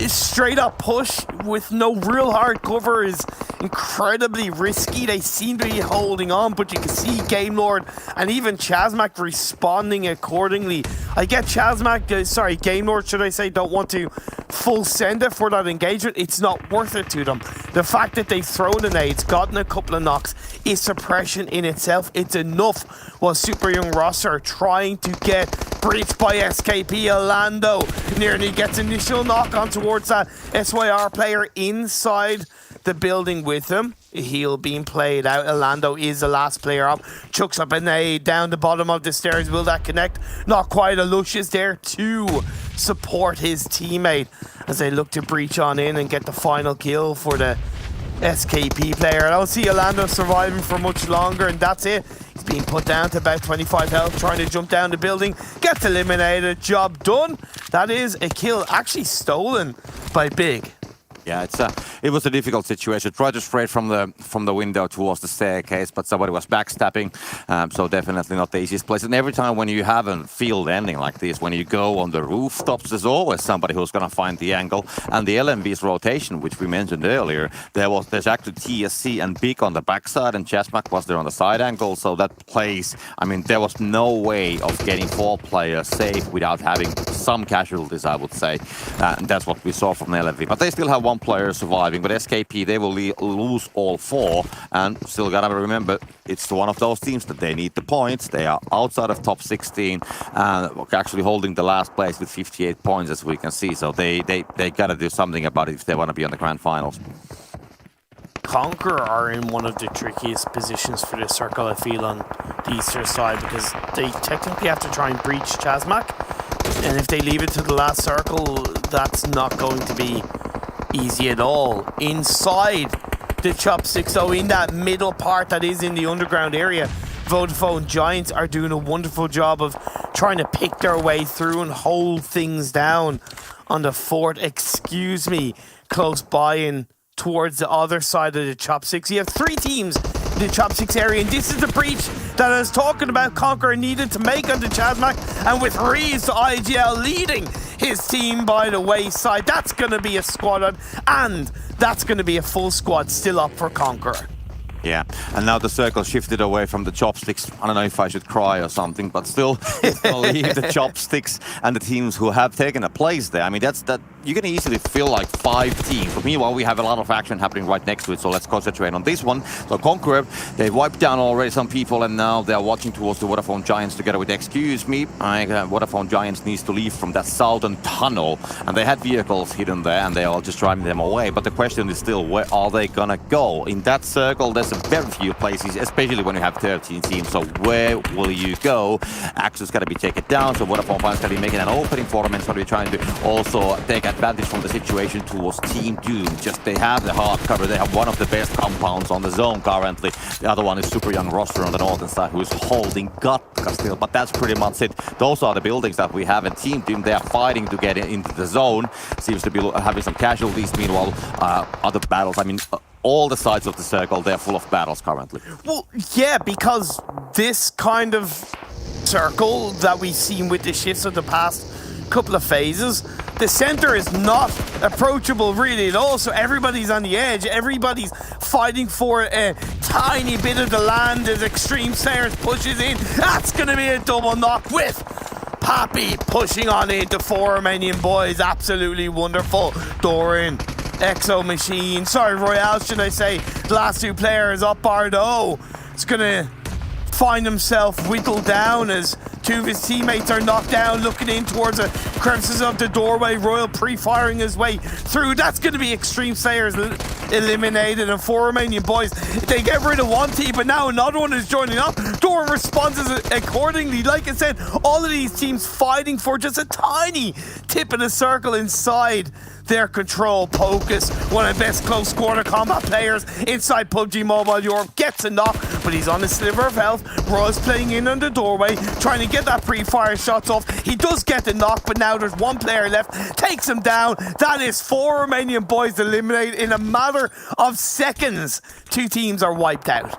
straight up push with no real hard cover is incredibly risky. They seem to be holding on, but you can see Game Lord and even Chazmak responding accordingly. I get Chazmak, Game Lord, should I say, don't want to full send it for that engagement. It's not worth it to them. The fact that they've thrown the nades, gotten a couple of knocks, is suppression in itself. It's enough. While Super Young Roster are trying to get breached by SKP. Orlando nearly gets initial knock on towards that SYR player inside the building with him. A heal being played out. Orlando is the last player up. Chucks up a nade down the bottom of the stairs. Will that connect? Not quite. Alush is there to support his teammate as they look to breach on in and get the final kill for the SKP player. I don't see Orlando surviving for much longer, and that's it. He's being put down to about 25 health, trying to jump down the building. Gets eliminated. Job done. That is a kill actually stolen by Big. Yeah, it was a difficult situation. Tried to spray from the window towards the staircase, but somebody was backstabbing, so definitely not the easiest place. And every time when you have a field ending like this, when you go on the rooftops, there's always somebody who's going to find the angle. And the LMV's rotation, which we mentioned earlier, there's actually TSC and Big on the backside, and Chazmak was there on the side angle. So that place, I mean, there was no way of getting 4 players safe without having some casualties, I would say. And that's what we saw from LMV. But they still have 1 player surviving, but SKP, they will lose all 4, and still gotta remember, it's one of those teams that they need the points. They are outside of top 16 and actually holding the last place with 58 points, as we can see, so they gotta do something about it if they want to be on the grand finals. Conqueror are in one of the trickiest positions for this circle, I feel, on the eastern side, because they technically have to try and breach Chazmak, and if they leave it to the last circle, that's not going to be easy at all. Inside the chopsticks, though, in that middle part that is in the underground area, Vodafone Giants are doing a wonderful job of trying to pick their way through and hold things down on the fort, close by and towards the other side of the chopsticks. You have 3 teams in the chopsticks area, and this is the breach that I was talking about Conqueror needed to make onto Chazmak, and with Reeves to IGL leading his team by the wayside. That's going to be a squad up, and that's going to be a full squad still up for Conqueror. Yeah, and now the circle shifted away from the chopsticks. I don't know if I should cry or something, but still, it's going to leave the chopsticks and the teams who have taken a place there. I mean, that you can easily feel like 5 teams. But meanwhile, we have a lot of action happening right next to it, so let's concentrate on this one. So Conqueror, they wiped down already some people, and now they're watching towards the Vodafone Giants together with, excuse me, Vodafone Giants needs to leave from that southern tunnel, and they had vehicles hidden there, and they are just driving them away. But the question is still, where are they going to go? In that circle, there's very few places, especially when you have 13 teams. So where will you go? Axel's got to be taken down, so Vodafone Giants got to be making an opening for them, and so they're trying to also take advantage from the situation towards Team Doom. Just they have the hard cover. They have one of the best compounds on the zone currently. The other one is Super Young Roster on the northern side, who is holding Gatka still, but that's pretty much it. Those are the buildings that we have, and Team Doom, they are fighting to get into the zone. Seems to be having some casualties. Meanwhile, other battles, I mean, all the sides of the circle, they're full of battles currently. Well, yeah, because this kind of circle that we've seen with the shifts of the past couple of phases, the center is not approachable really at all, so everybody's on the edge. Everybody's fighting for a tiny bit of the land as Xtreme Slayers pushes in. That's going to be a double knock with Pappy pushing on into 4 Romanian Boys. Absolutely wonderful. Doran, Exo Machine, Royale, should I say. The last 2 players up. Bardo is going to find himself whittled down as 2 of his teammates are knocked down, looking in towards the crevices of the doorway. Royal pre-firing his way through. That's going to be Xtreme Slayers eliminated, and 4 Romanian Boys. They get rid of 1 team, but now another one is joining up. Doran responds accordingly. Like I said, all of these teams fighting for just a tiny tip of the circle inside their control. Pocus, one of the best close quarter combat players inside PUBG Mobile Europe, gets a knock, but he's on a sliver of health. Roy's playing in on the doorway, trying to get that pre-fire shots off. He does get the knock, but now there's one player left. Takes him down. That is 4 Romanian boys eliminated in a matter of seconds. 2 teams are wiped out.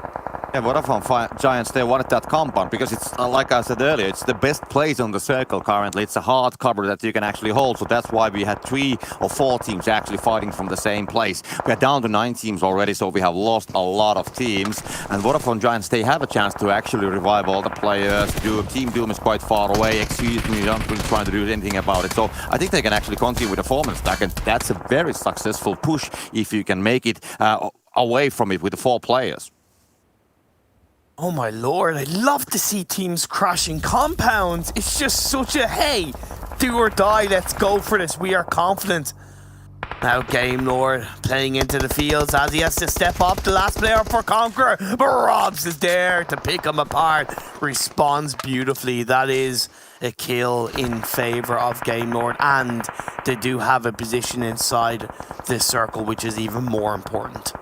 Yeah, Vodafone Giants, they wanted that compound because it's, like I said earlier, it's the best place on the circle currently. It's a hard cover that you can actually hold, so that's why we had 3 or 4 teams actually fighting from the same place. We are down to 9 teams already, so we have lost a lot of teams. And Vodafone Giants, they have a chance to actually revive all the players. Team Doom is quite far away. Excuse me, I'm really trying to do anything about it. So I think they can actually continue with the performance stack, and that's a very successful push if you can make it away from it with the 4 players. Oh my lord, I love to see teams crashing compounds. It's just such a, hey, do or die, let's go for this. We are confident. Now Game Lord playing into the fields as he has to step up. The last player for Conqueror, but Robs is there to pick him apart. Responds beautifully. That is a kill in favor of Game Lord, and they do have a position inside this circle, which is even more important.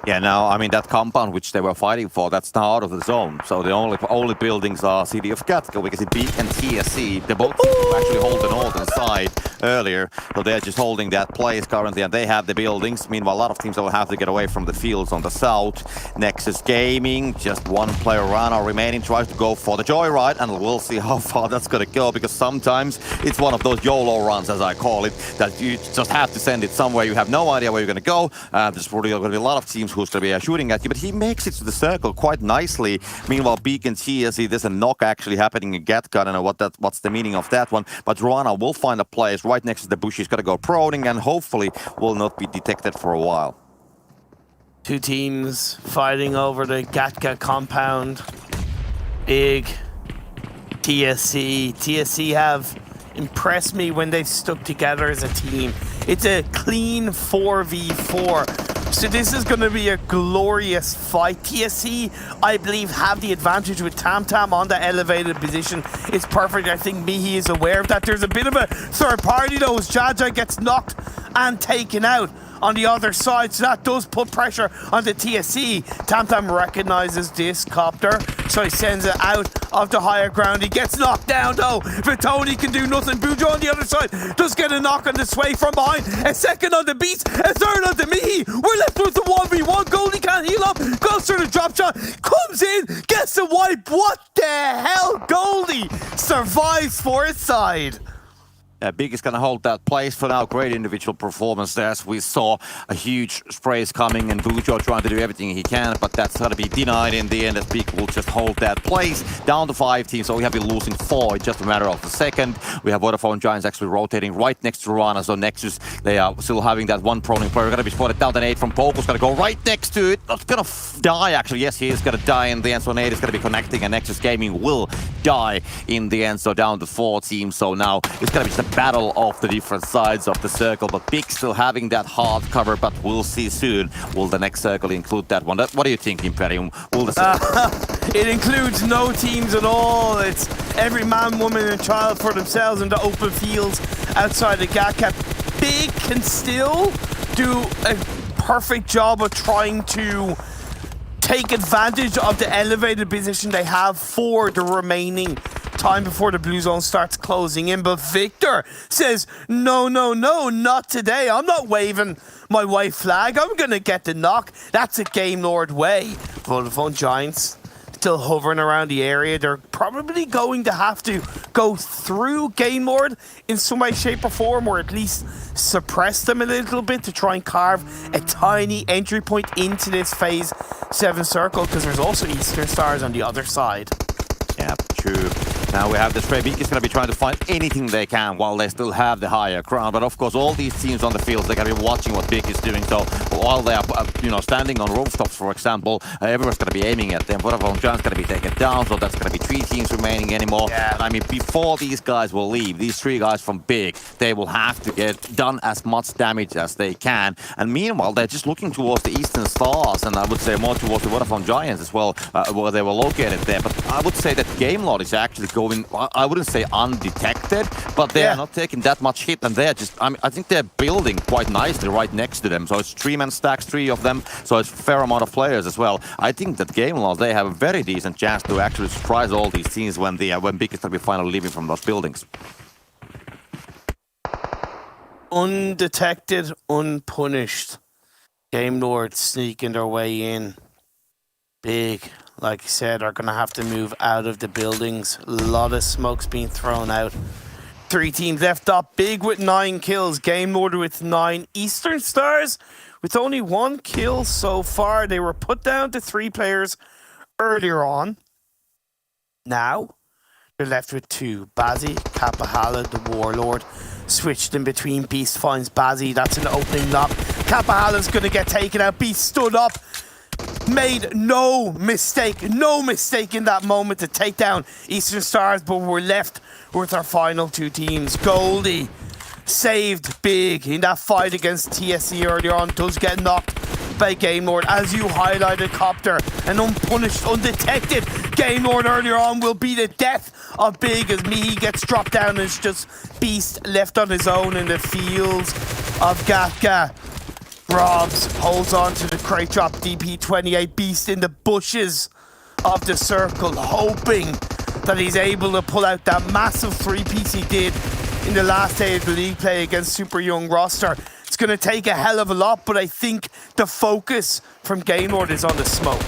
Yeah, now, I mean, that compound which they were fighting for, that's now out of the zone. So the only buildings are City of Katko, because it beat and TSC, they both actually hold the northern side earlier. So they're just holding that place currently, and they have the buildings. Meanwhile, a lot of teams will have to get away from the fields on the south. Nexus Gaming, just 1 player around or remaining, tries to go for the joyride, and we'll see how far that's going to go, because sometimes it's one of those YOLO runs, as I call it, that you just have to send it somewhere. You have no idea where you're going to go. There's probably going to be a lot of teams who's going to be shooting at you, but he makes it to the circle quite nicely. Meanwhile, Beacon TSC, there's a knock actually happening in Gatka. I don't know what's the meaning of that one, but Rana will find a place right next to the bush. He's got to go proning and hopefully will not be detected for a while. 2 teams fighting over the Gatka compound. Big TSC. TSC have impressed me when they've stuck together as a team. It's a clean 4v4. So this is going to be a glorious fight. TSC, I believe, have the advantage with Tam on the elevated position. It's perfect. I think Mihi is aware of that. There's a bit of a third party, though, as Jaja gets knocked and taken out on the other side, so that does put pressure on the TSC. Tam recognizes this copter, so he sends it out of the higher ground. He gets knocked down, though. Vitoni can do nothing. Bujo on the other side does get a knock on the sway from behind. A second on the beats, a third on the Mihi. We're left with the 1v1. Goldie can't heal up, goes through the drop shot, comes in, gets the wipe. What the hell? Goldie survives for his side. Big is going to hold that place for now. Great individual performance there, as we saw a huge sprays coming and Bujo trying to do everything he can, but that's going to be denied in the end, as Big will just hold that place. Down to 5 teams, so we have been losing 4 in just a matter of a second. We have Vodafone Giants actually rotating right next to Rana, so Nexus, they are still having that 1 proning player. Going to be spotted down, the nade from Poko's going to go right next to it. Not going to die, actually. Yes, he is going to die in the end, so nade is going to be connecting, and Nexus Gaming will die in the end, so down to 4 teams. So now it's going to be just a battle of the different sides of the circle, but Big still having that hard cover, but we'll see soon. Will the next circle include that one? What do you think, Imperium? Will the it includes no teams at all. It's every man, woman and child for themselves in the open fields outside the Gatka. Big can still do a perfect job of trying to take advantage of the elevated position they have for the remaining time before the blue zone starts closing in. But Victor says, no, not today. I'm not waving my white flag. I'm going to get the knock. That's a Game Lord way. Vodafone Giants still hovering around the area. They're probably going to have to go through Game Lord in some way, shape or form, or at least suppress them a little bit to try and carve a tiny entry point into this phase 7 circle, because there's also Eastern Stars on the other side. Yeah, true. Now we have the Stray. Beak is going to be trying to find anything they can while they still have the higher ground. But of course, all these teams on the fields, they're going to be watching what Beak is doing. So while they are, standing on rooftops, for example, everyone's going to be aiming at them. Vodafone Giants going to be taken down, so that's going to be 3 teams remaining anymore. Yeah. And I mean, before these guys will leave, these 3 guys from Big, they will have to get done as much damage as they can. And meanwhile, they're just looking towards the Eastern Stars, and I would say more towards the Vodafone Giants as well, where they were located there. But I would say that that Gamelord is actually going, I wouldn't say undetected, but they are not taking that much hit, and they're just, I think they're building quite nicely right next to them. So it's 3-man stacks, 3 of them, so it's a fair amount of players as well. I think that Gamelord, they have a very decent chance to actually surprise all these teams when Big is going to be finally leaving from those buildings. Undetected, unpunished. Gamelord sneaking their way in. Big, like I said, are going to have to move out of the buildings. A lot of smoke's being thrown out. 3 teams left up. Big with 9 kills. Gamelord with 9. Eastern Stars with only 1 kill so far. They were put down to 3 players earlier on. Now, they're left with 2. Bazzi, Kapahala, the Warlord. Switched in between. Beast finds Bazzi. That's an opening knock. Kapahala's going to get taken out. Beast stood up. Made no mistake in that moment to take down Eastern Stars, but we're left with our final 2 teams. Goldie saved Big in that fight against TSC earlier on. Does get knocked by Gamelord. As you highlighted, Copter, an unpunished, undetected Gamelord earlier on will be the death of Big as Mihi gets dropped down and it's just Beast left on his own in the fields of Gatka. Robs holds on to the crate drop. DP28 Beast in the bushes of the circle, hoping that he's able to pull out that massive 3-piece he did in the last day of the league play against Super Young roster. It's going to take a hell of a lot, but I think the focus from Gamelord is on the smoke.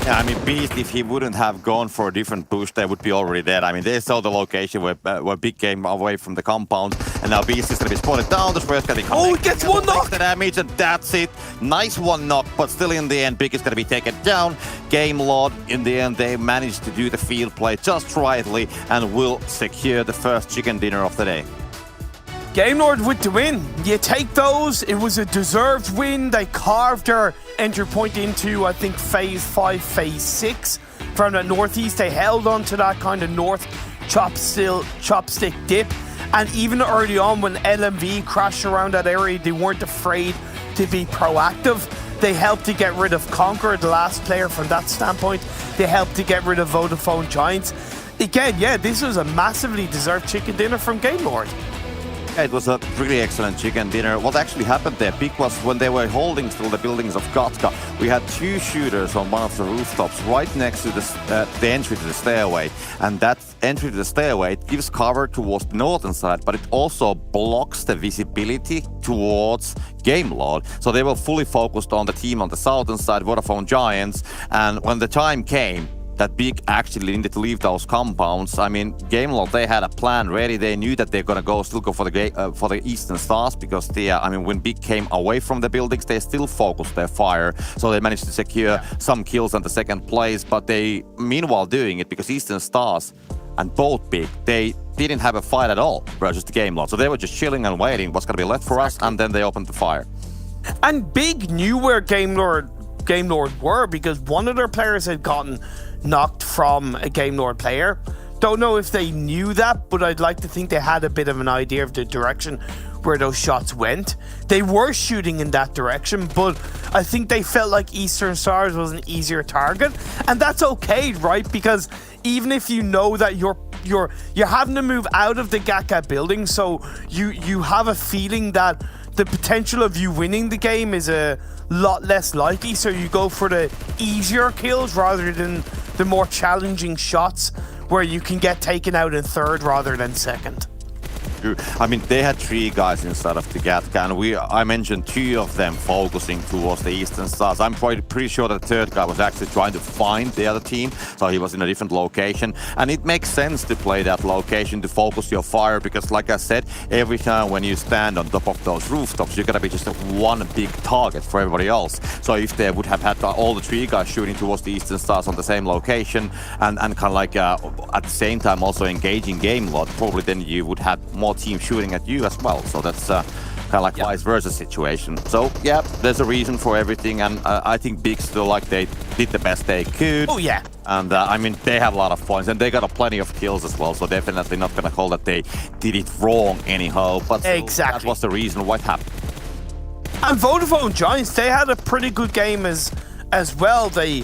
Yeah, I mean, Beast, if he wouldn't have gone for a different push, they would be already dead. I mean, they saw the location where Big came away from the compound, and now Beast is going to be spotted down. The Spurs going to be he gets 1 knock! The damage, and that's it. Nice 1 knock, but still in the end, Big is going to be taken down. Gamelord, in the end, they managed to do the field play just rightly and will secure the first chicken dinner of the day. Gamelord with the win. You take those. It was a deserved win. They carved their entry point into, I think, phase 5, phase 6. From the northeast, they held on to that kind of north chopstick dip. And even early on, when LMV crashed around that area, they weren't afraid to be proactive. They helped to get rid of Conqueror, the last player from that standpoint. They helped to get rid of Vodafone Giants. Again, yeah, this was a massively deserved chicken dinner from Gamelord. It was a really excellent chicken dinner. What actually happened there, Big, was when they were holding still the buildings of Gatka, we had 2 shooters on one of the rooftops right next to the entry to the stairway. And that entry to the stairway, it gives cover towards the northern side, but it also blocks the visibility towards Gamelord. So they were fully focused on the team on the southern side, Vodafone Giants. And when the time came, that Big actually needed to leave those compounds. I mean, Gamelord, they had a plan ready. They knew that they're gonna still go for the Eastern Stars because when Big came away from the buildings, they still focused their fire. So they managed to secure some kills on the second place. But they, meanwhile, doing it because Eastern Stars and both Big, they didn't have a fight at all versus the Gamelord. So they were just chilling and waiting what's gonna be left for us, and then they opened the fire. And Big knew where Gamelord were because one of their players had gotten knocked from a Gamelord player. Don't know if they knew that, but I'd like to think they had a bit of an idea of the direction where those shots went. They were shooting in that direction, but I think they felt like Eastern Stars was an easier target, and that's okay, right? Because even if you know that you're having to move out of the Gatka building, so you have a feeling that the potential of you winning the game is a lot less likely, so you go for the easier kills rather than the more challenging shots where you can get taken out in third rather than second. I mean, they had 3 guys inside of the Gatka, and I mentioned 2 of them focusing towards the Eastern Stars. I'm pretty sure the 3rd guy was actually trying to find the other team, so he was in a different location. And it makes sense to play that location to focus your fire, because like I said, every time when you stand on top of those rooftops, you're gonna be just one big target for everybody else. So if they would have had all the 3 guys shooting towards the Eastern Stars on the same location, and kind of like at the same time also engaging Gamelord, probably then you would have more team shooting at you as well. So that's kind of like vice versa situation. So yeah, there's a reason for everything, and I think Big still like they did the best they could. Oh yeah. And I mean, they have a lot of points, and they got plenty of kills as well, so definitely not gonna call that they did it wrong anyhow, but exactly. That was the reason what happened. And Vodafone Giants, they had a pretty good game as well. They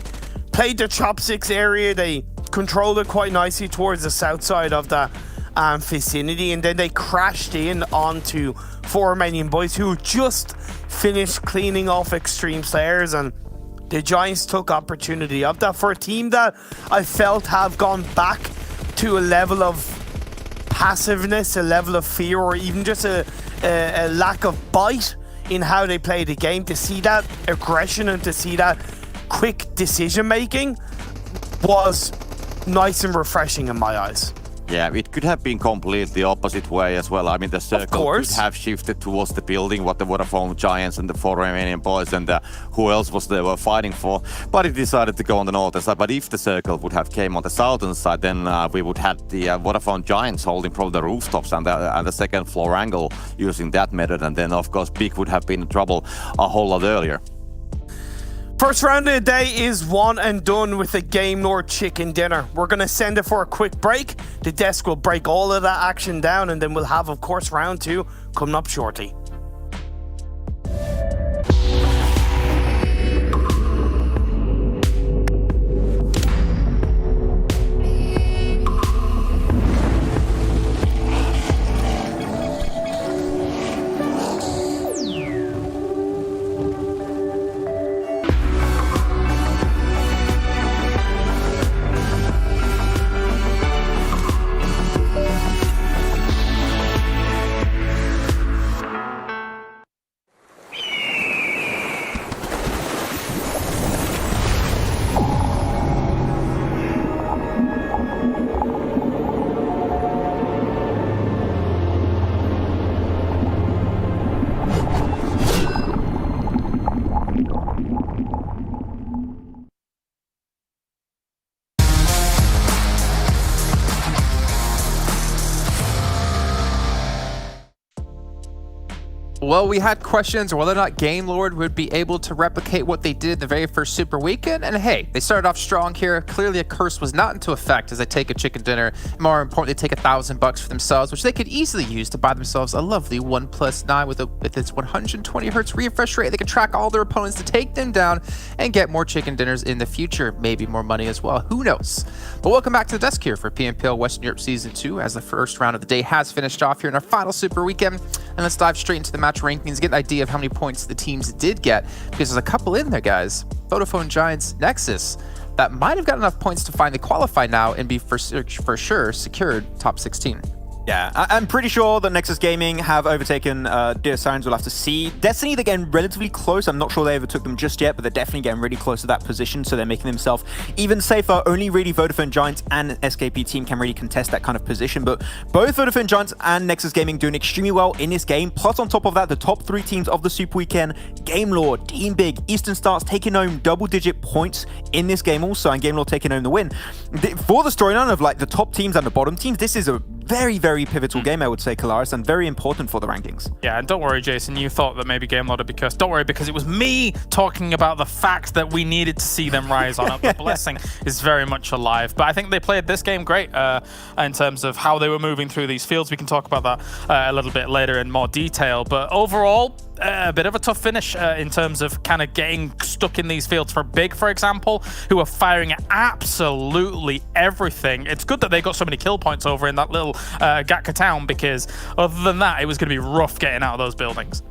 played their chopsticks area, they controlled it quite nicely towards the south side of the vicinity, and then they crashed in onto 4 Romanian Boys, who just finished cleaning off Xtreme Slayers, and the Giants took opportunity of that for a team that I felt have gone back to a level of passiveness, a level of fear, or even just a lack of bite in how they play the game. To see that aggression and to see that quick decision making was nice and refreshing in my eyes. Yeah, it could have been completely opposite way as well. I mean, the circle could have shifted towards the building, what the Vodafone Giants and the 4 Romanian Boys and who else was they were fighting for. But it decided to go on the northern side. But if the circle would have came on the southern side, then we would have the Vodafone Giants holding probably the rooftops and the second floor angle using that method. And then, of course, Big would have been in trouble a whole lot earlier. First round of the day is one and done with a Game Lord chicken dinner. We're going to send it for a quick break. The desk will break all of that action down, and then we'll have, of course, round 2 coming up shortly. Well, we had questions whether or not Game Lord would be able to replicate what they did in the very first Super Weekend, and hey, they started off strong here. Clearly a curse was not into effect as they take a chicken dinner. More importantly, take $1,000 for themselves, which they could easily use to buy themselves a lovely OnePlus 9 with its 120 Hz refresh rate. They can track all their opponents to take them down and get more chicken dinners in the future, maybe more money as well, who knows. But welcome back to the desk here for PMPL Western Europe Season 2 as the first round of the day has finished off here in our final Super Weekend. And let's dive straight into the match rankings, get an idea of how many points the teams did get, because there's a couple in there, guys. Vodafone Giants, Nexus, that might have got enough points to finally qualify now and be for sure secured top 16. Yeah, I'm pretty sure that Nexus Gaming have overtaken Dear Sirens. We'll have to see. Destiny, they're getting relatively close. I'm not sure they overtook them just yet, but they're definitely getting really close to that position, so they're making themselves even safer. Only really Vodafone Giants and SKP team can really contest that kind of position, but both Vodafone Giants and Nexus Gaming doing extremely well in this game. Plus, on top of that, the top 3 teams of the Super Weekend, Game Lord, Team Big, Eastern Stars taking home double-digit points in this game also, and Game Lord taking home the win. For the storyline of like the top teams and the bottom teams, this is a very, very pivotal game, I would say, Kalaris, and very important for the rankings. Yeah, and don't worry, Jason, you thought that maybe Game Lord would be cursed. Don't worry, because it was me talking about the fact that we needed to see them rise on up. The blessing is very much alive. But I think they played this game great in terms of how they were moving through these fields. We can talk about that a little bit later in more detail. But overall, a bit of a tough finish in terms of kind of getting stuck in these fields for Big, for example, who are firing at absolutely everything. It's good that they got so many kill points over in that little Gatka town, because other than that, it was going to be rough getting out of those buildings.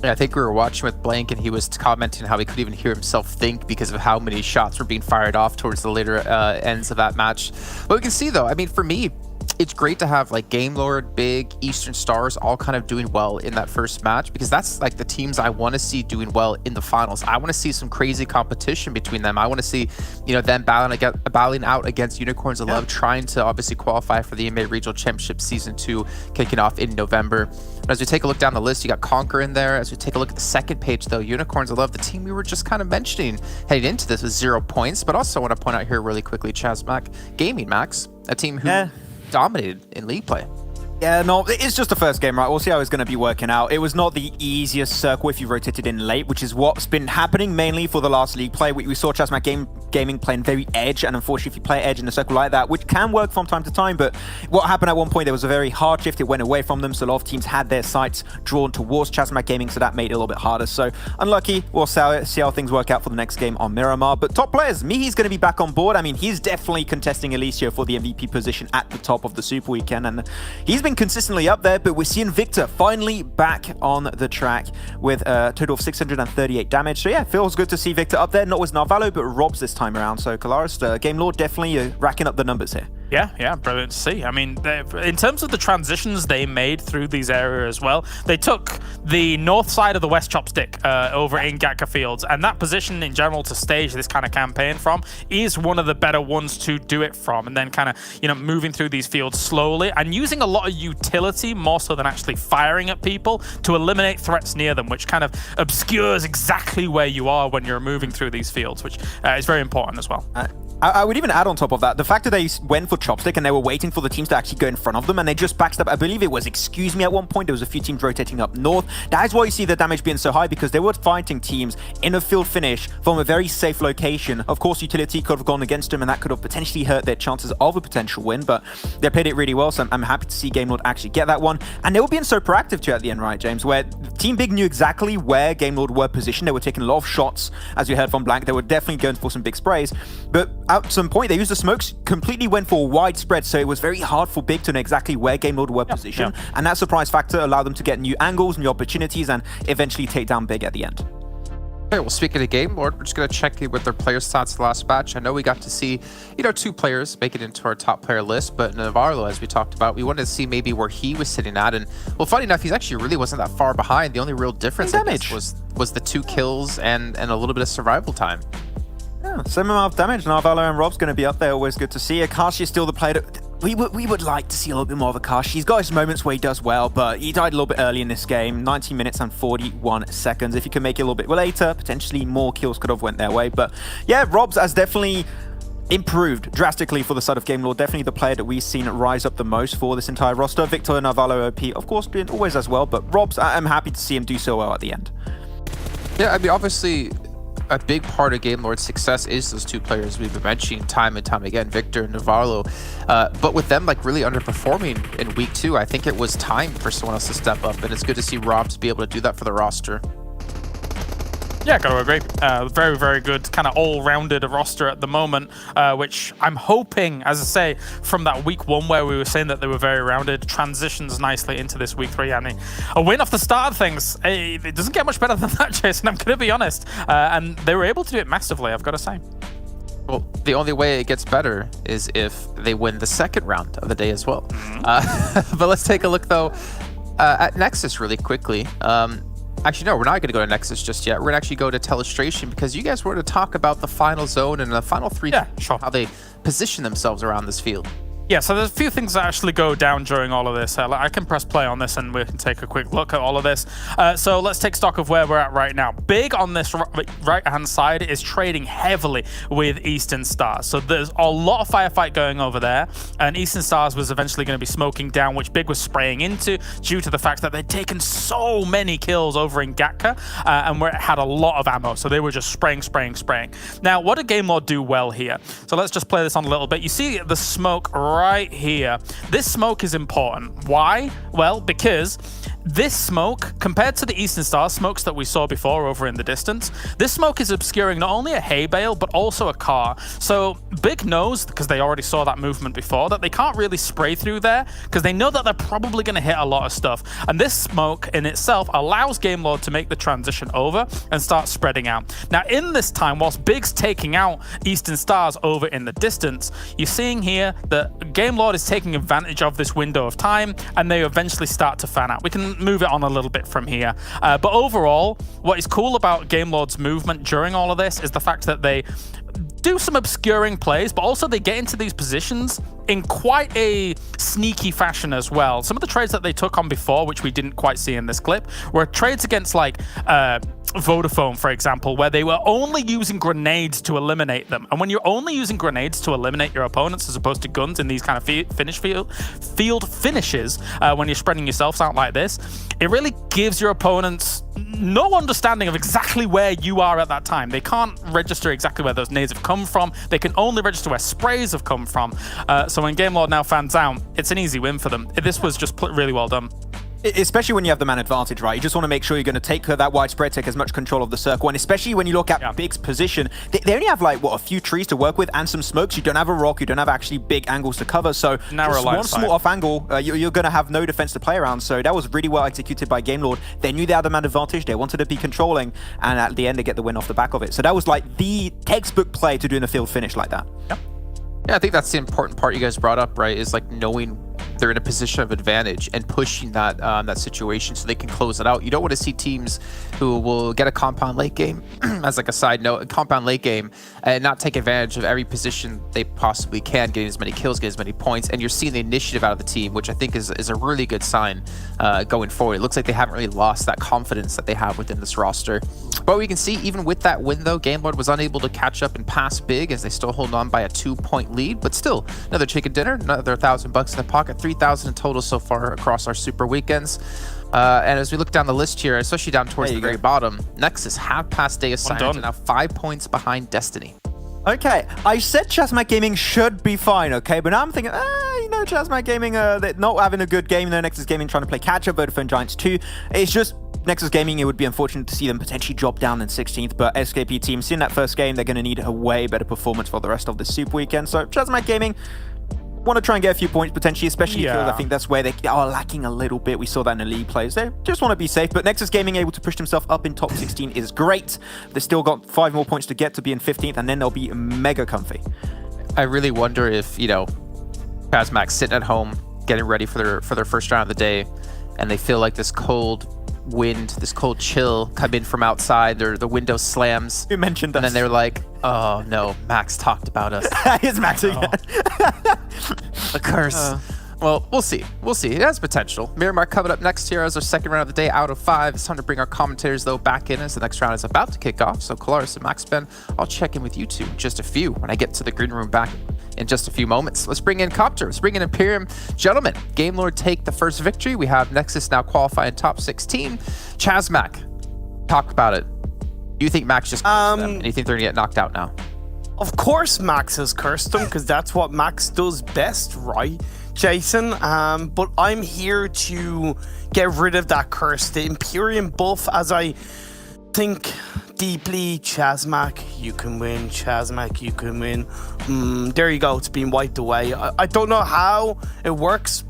Yeah, I think we were watching with Blank, and he was commenting how he couldn't even hear himself think because of how many shots were being fired off towards the later ends of that match. But we can see, though, I mean, for me, it's great to have like Game Lord, Big, Eastern Stars all kind of doing well in that first match, because that's like the teams I want to see doing well in the finals. I want to see some crazy competition between them. I want to see, you know, them battling out against Unicorns of Love, trying to obviously qualify for the EMEA Regional Championship Season 2 kicking off in November. And as we take a look down the list, you got Conqueror in there. As we take a look at the second page, though, Unicorns of Love, the team we were just kind of mentioning heading into this, with 0 points. But also I want to point out here really quickly, Chazmac Gaming, Max, a team who dominated in league play. Yeah, no, it's just the first game, right? We'll see how it's going to be working out. It was not the easiest circle if you rotated in late, which is what's been happening mainly for the last league play. We saw Chasmac Gaming playing very edge, and unfortunately, if you play edge in a circle like that, which can work from time to time, but what happened at one point, there was a very hard shift. It went away from them, so a lot of teams had their sights drawn towards Chasmac Gaming, so that made it a little bit harder. So unlucky. We'll see how things work out for the next game on Miramar. But top players, Mihi's going to be back on board. I mean, he's definitely contesting Alicio for the MVP position at the top of the Super Weekend, and he's been consistently up there, but we're seeing Victor finally back on the track with a total of 638 damage. So yeah, feels good to see Victor up there, not with Narvalo, but Robs this time around. So Kalaris, Game Lord definitely racking up the numbers here. Yeah, brilliant to see. I mean, in terms of the transitions they made through these areas as well, they took the north side of the West Chopstick over in Gatka Fields, and that position in general to stage this kind of campaign from is one of the better ones to do it from, and then kind of, you know, moving through these fields slowly and using a lot of utility more so than actually firing at people to eliminate threats near them, which kind of obscures exactly where you are when you're moving through these fields, which is very important as well. I would even add on top of that, the fact that they went for Chopstick and they were waiting for the teams to actually go in front of them, and they just backstep. I believe it was Excuse Me at one point. There was a few teams rotating up north. That is why you see the damage being so high, because they were fighting teams in a field finish from a very safe location. Of course, utility could have gone against them, and that could have potentially hurt their chances of a potential win, but they played it really well, so I'm happy to see Game Lord actually get that one. And they were being so proactive too at the end, right, James, where Team Big knew exactly where Game Lord were positioned. They were taking a lot of shots, as we heard from Blank. They were definitely going for some big sprays, but at some point, they used the smokes, completely went for widespread, so it was very hard for Big to know exactly where Game Lord were positioned, and that surprise factor allowed them to get new angles, new opportunities, and eventually take down Big at the end. Okay, well, speaking of Game Lord, we're just going to check in with their player stats the last batch. I know we got to see, you know, 2 players make it into our top player list, but Navarro, as we talked about, we wanted to see maybe where he was sitting at, and well, funny enough, he's actually really wasn't that far behind. The only real difference I guess, was the 2 kills and a little bit of survival time. Yeah, same amount of damage. Narvalo and Rob's going to be up there. Always good to see. Akashi is still the player that we would like to see a little bit more of Akashi. He's got his moments where he does well, but he died a little bit early in this game. 19 minutes and 41 seconds. If he can make it a little bit later, potentially more kills could have went their way. But yeah, Rob's has definitely improved drastically for the side of Game Lord. Definitely the player that we've seen rise up the most for this entire roster. Victor Narvalo OP, of course, doing always as well, but Rob's, I'm happy to see him do so well at the end. Yeah, I mean, obviously, a big part of Game Lord's success is those 2 players we've been mentioning time and time again, Victor and Navarro. But with them like really underperforming in week 2, I think it was time for someone else to step up, and it's good to see Rob to be able to do that for the roster. Yeah, gotta agree. Very, very good, kind of all-rounded roster at the moment, which I'm hoping, as I say, from that week 1 where we were saying that they were very rounded, transitions nicely into this week 3. I mean, a win off the start of things, it doesn't get much better than that, Jason, I'm gonna be honest. And they were able to do it massively, I've got to say. Well, the only way it gets better is if they win the 2nd round of the day as well. But let's take a look, though, at Nexus really quickly. Actually, no, we're not going to go to Nexus just yet. We're going to actually go to Telestration, because you guys were to talk about the final zone and the final 3, how they position themselves around this field. Yeah, so there's a few things that actually go down during all of this. I can press play on this and we can take a quick look at all of this. So let's take stock of where we're at right now. Big on this right-hand side is trading heavily with Eastern Stars. So there's a lot of firefight going over there, and Eastern Stars was eventually going to be smoking down, which Big was spraying into due to the fact that they'd taken so many kills over in Gatka, and where it had a lot of ammo. So they were just spraying. Now, what did Game Lord do well here? So let's just play this on a little bit. You see the smoke right here. This smoke is important. Why? Well, because this smoke, compared to the Eastern Star smokes that we saw before over in the distance, this smoke is obscuring not only a hay bale, but also a car. So Big knows, because they already saw that movement before, that they can't really spray through there, because they know that they're probably going to hit a lot of stuff. And this smoke in itself allows Game Lord to make the transition over and start spreading out. Now, in this time, whilst Big's taking out Eastern Stars over in the distance, you're seeing here that Game Lord is taking advantage of this window of time, and they eventually start to fan out. We can move it on a little bit from here. But overall, what is cool about Game Lord's movement during all of this is the fact that they do some obscuring plays, but also they get into these positions in quite a sneaky fashion as well. Some of the trades that they took on before, which we didn't quite see in this clip, were trades against like Vodafone, for example, where they were only using grenades to eliminate them. And when you're only using grenades to eliminate your opponents as opposed to guns in these kind of field finishes, when you're spreading yourselves out like this, it really gives your opponents no understanding of exactly where you are at that time. They can't register exactly where those nades have come from. They can only register where sprays have come from. So when Game Lord now fans out, it's an easy win for them. This was just really well done. Especially when you have the man advantage, right? You just want to make sure you're going to take that wide spread, take as much control of the circle, and especially when you look at Big's position, they only have like, what, a few trees to work with and some smokes. You don't have a rock, you don't have actually big angles to cover, so just one small off angle, you're going to have no defense to play around. So that was really well executed by Game Lord. They knew they had the man advantage, they wanted to be controlling, and at the end they get the win off the back of it. So that was like the textbook play to do in a field finish like that. Yep. Yeah, I think that's the important part you guys brought up, right? Is like knowing they're in a position of advantage and pushing that that situation so they can close it out. You don't want to see teams who will get a compound late game, as like a side note, a compound late game, and not take advantage of every position they possibly can, getting as many kills, get as many points, and you're seeing the initiative out of the team, which I think is a really good sign going forward. It looks like they haven't really lost that confidence that they have within this roster. But we can see, even with that win, though, Game Lord was unable to catch up and pass big as they still hold on by a 2-point lead. But still, another chicken dinner, another $1,000 in the pocket, 3,000 in total so far across our super weekends. And as we look down the list here, especially down towards the very bottom, Nexus have passed Day of Silence and now 5 points behind Destiny. Okay, I said Chasmac Gaming should be fine, okay? But now I'm thinking, you know, Chasmac Gaming, they're not having a good game. Nexus Gaming trying to play catch-up, Vodafone Giants too. It's just Nexus Gaming, it would be unfortunate to see them potentially drop down in 16th, but SKP team, seeing that first game, they're going to need a way better performance for the rest of the Super Weekend. So Chasmac Gaming want to try and get a few points potentially, especially because I think that's where they are lacking a little bit. We saw that in the league plays. They just want to be safe, but Nexus Gaming able to push themselves up in top 16 is great. They've still got 5 more points to get to be in 15th, and then they'll be mega comfy. I really wonder if, you know, Chasmac sitting at home, getting ready for their first round of the day, and they feel like this cold wind, this cold chill come in from outside, the window slams. You mentioned us. And then they're like, oh no, Max talked about us. It's Max again. The curse. Well, we'll see. We'll see. It has potential. Miramar coming up next here as our second round of the day out of 5. It's time to bring our commentators, though, back in as the next round is about to kick off. So, Kolaris and Max Ben, I'll check in with you two in just a few when I get to the green room back in just a few moments. Let's bring in Copter. Let's bring in Imperium. Gentlemen, Game Lord take the first victory. We have Nexus now qualifying top 16. Chasmac, talk about it. Do you think Max just cursed them? And you think they're going to get knocked out now? Of course Max has cursed them, because that's what Max does best, right, Jason? But I'm here to get rid of that curse. The Imperium buff, as I think deeply, Chasmac, you can win. Chasmac, you can win. There you go. It's been wiped away. I don't know how it works,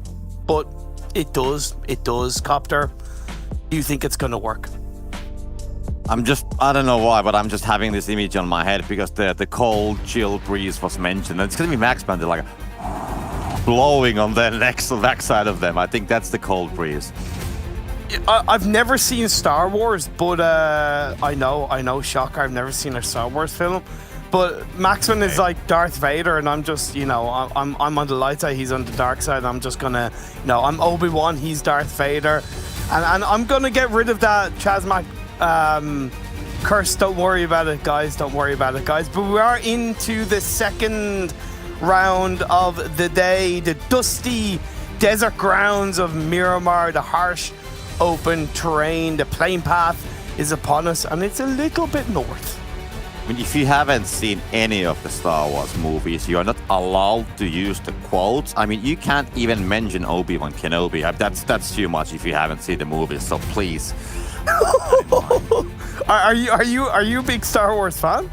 but it does. It does, Copter. Do you think it's going to work? I don't know why, but I'm just having this image on my head because the cold, chill breeze was mentioned. And it's going to be Max Band, like blowing on the backside of them. I think that's the cold breeze. I've never seen Star Wars, but I know, shocker, I've never seen a Star Wars film. But Maxman is like Darth Vader, and I'm just, you know, I'm on the light side, he's on the dark side. I'm just gonna, you know, I'm Obi-Wan, he's Darth Vader, and I'm gonna get rid of that Chasmac curse. Don't worry about it, guys. Don't worry about it, guys. But we are into the second round of the day, the dusty desert grounds of Miramar, the harsh open terrain. The plane path is upon us, and it's a little bit north. I mean, if you haven't seen any of the Star Wars movies, you're not allowed to use the quotes. I mean, you can't even mention Obi-Wan Kenobi. That's too much if you haven't seen the movies, so please. Are you a big Star Wars fan?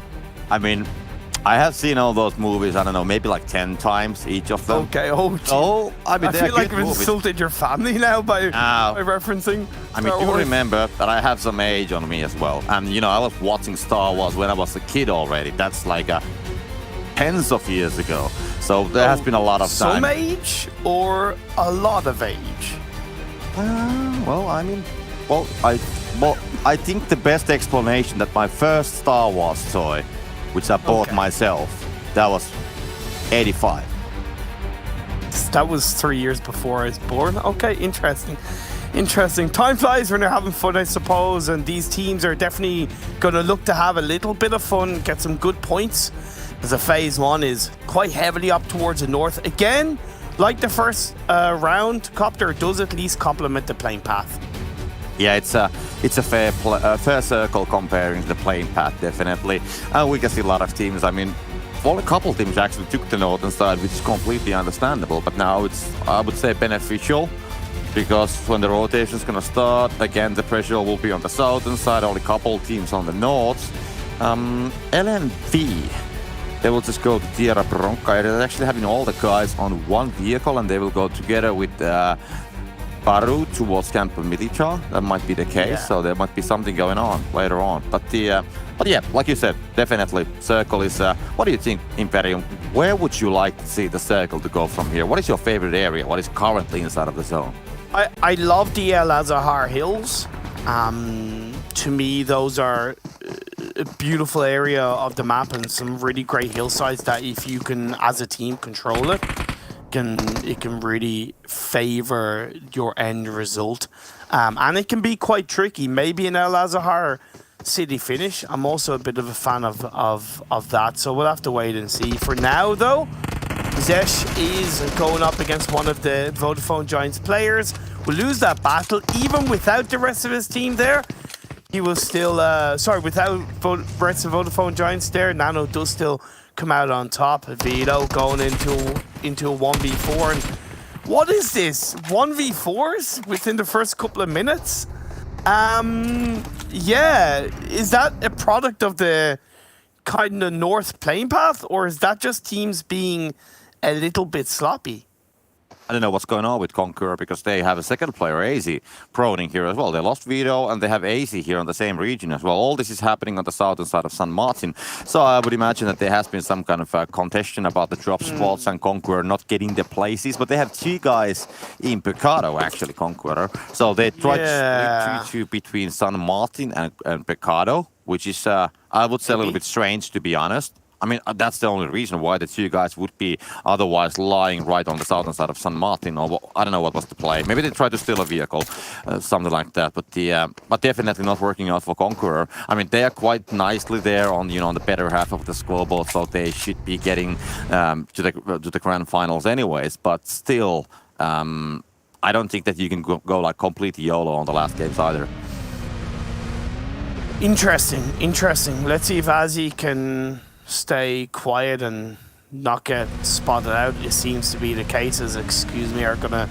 I mean, I have seen all those movies, I don't know, maybe like 10 times each of them. Okay, I mean, I feel like I've insulted your family now by referencing I mean, you remember that I have some age on me as well. And, you know, I was watching Star Wars when I was a kid already. That's like tens of years ago. So there has been a lot of time. Some age or a lot of age? I think the best explanation that my first Star Wars toy which I bought myself, that was 85. That was 3 years before I was born. Okay, interesting. Interesting. Time flies when you're having fun, I suppose, and these teams are definitely going to look to have a little bit of fun, get some good points, as a phase one is quite heavily up towards the north. Again, like the first round, Copter does at least complement the playing path. Yeah, it's a fair circle comparing to the playing path, definitely. And we can see a lot of teams. I mean, well, a couple teams actually took the northern side, which is completely understandable. But now it's, I would say, beneficial, because when the rotation is going to start, again, the pressure will be on the southern side. Only a couple teams on the north. LMV, they will just go to Tierra Bronca. They're actually having all the guys on one vehicle, and they will go together with Baru towards Camp Militar. That might be the case, so there might be something going on later on. But yeah, like you said, definitely Circle is. What do you think, Imperium? Where would you like to see the Circle to go from here? What is your favorite area? What is currently inside of the zone? I love the El Azahar Hills. To me, those are a beautiful area of the map and some really great hillsides that, if you can, as a team, control it, it can really favor your end result. And it can be quite tricky. Maybe an El Azahar city finish. I'm also a bit of a fan of that, so we'll have to wait and see. For now, though, Zesh is going up against one of the Vodafone Giants players. Will lose that battle, even without the rest of his team there. He will still, without rest of Vodafone Giants there, Nano does still come out on top. Vito going into a 1v4. And what is this? 1v4s within the first couple of minutes? Yeah, is that a product of the kind of north playing path, or is that just teams being a little bit sloppy? I don't know what's going on with Conqueror, because they have a second player, AZ, proning here as well. They lost Vito and they have AZ here on the same region as well. All this is happening on the southern side of San Martin. So I would imagine that there has been some kind of contention about the drop spots and Conqueror not getting the places. But they have two guys in Pecado, actually, Conqueror. So they tried to split 2-2 between San Martin and Pecado, which is, I would say, a little bit strange, to be honest. I mean, that's the only reason why the two guys would be otherwise lying right on the southern side of San Martin, or I don't know what was the play. Maybe they tried to steal a vehicle, something like that. But definitely not working out for Conqueror. I mean, they are quite nicely there on on the better half of the scoreboard, so they should be getting to the grand finals anyways. But still, I don't think that you can go like complete YOLO on the last games either. Interesting. Let's see if Azzy can stay quiet and not get spotted out. It seems to be the case, as are going to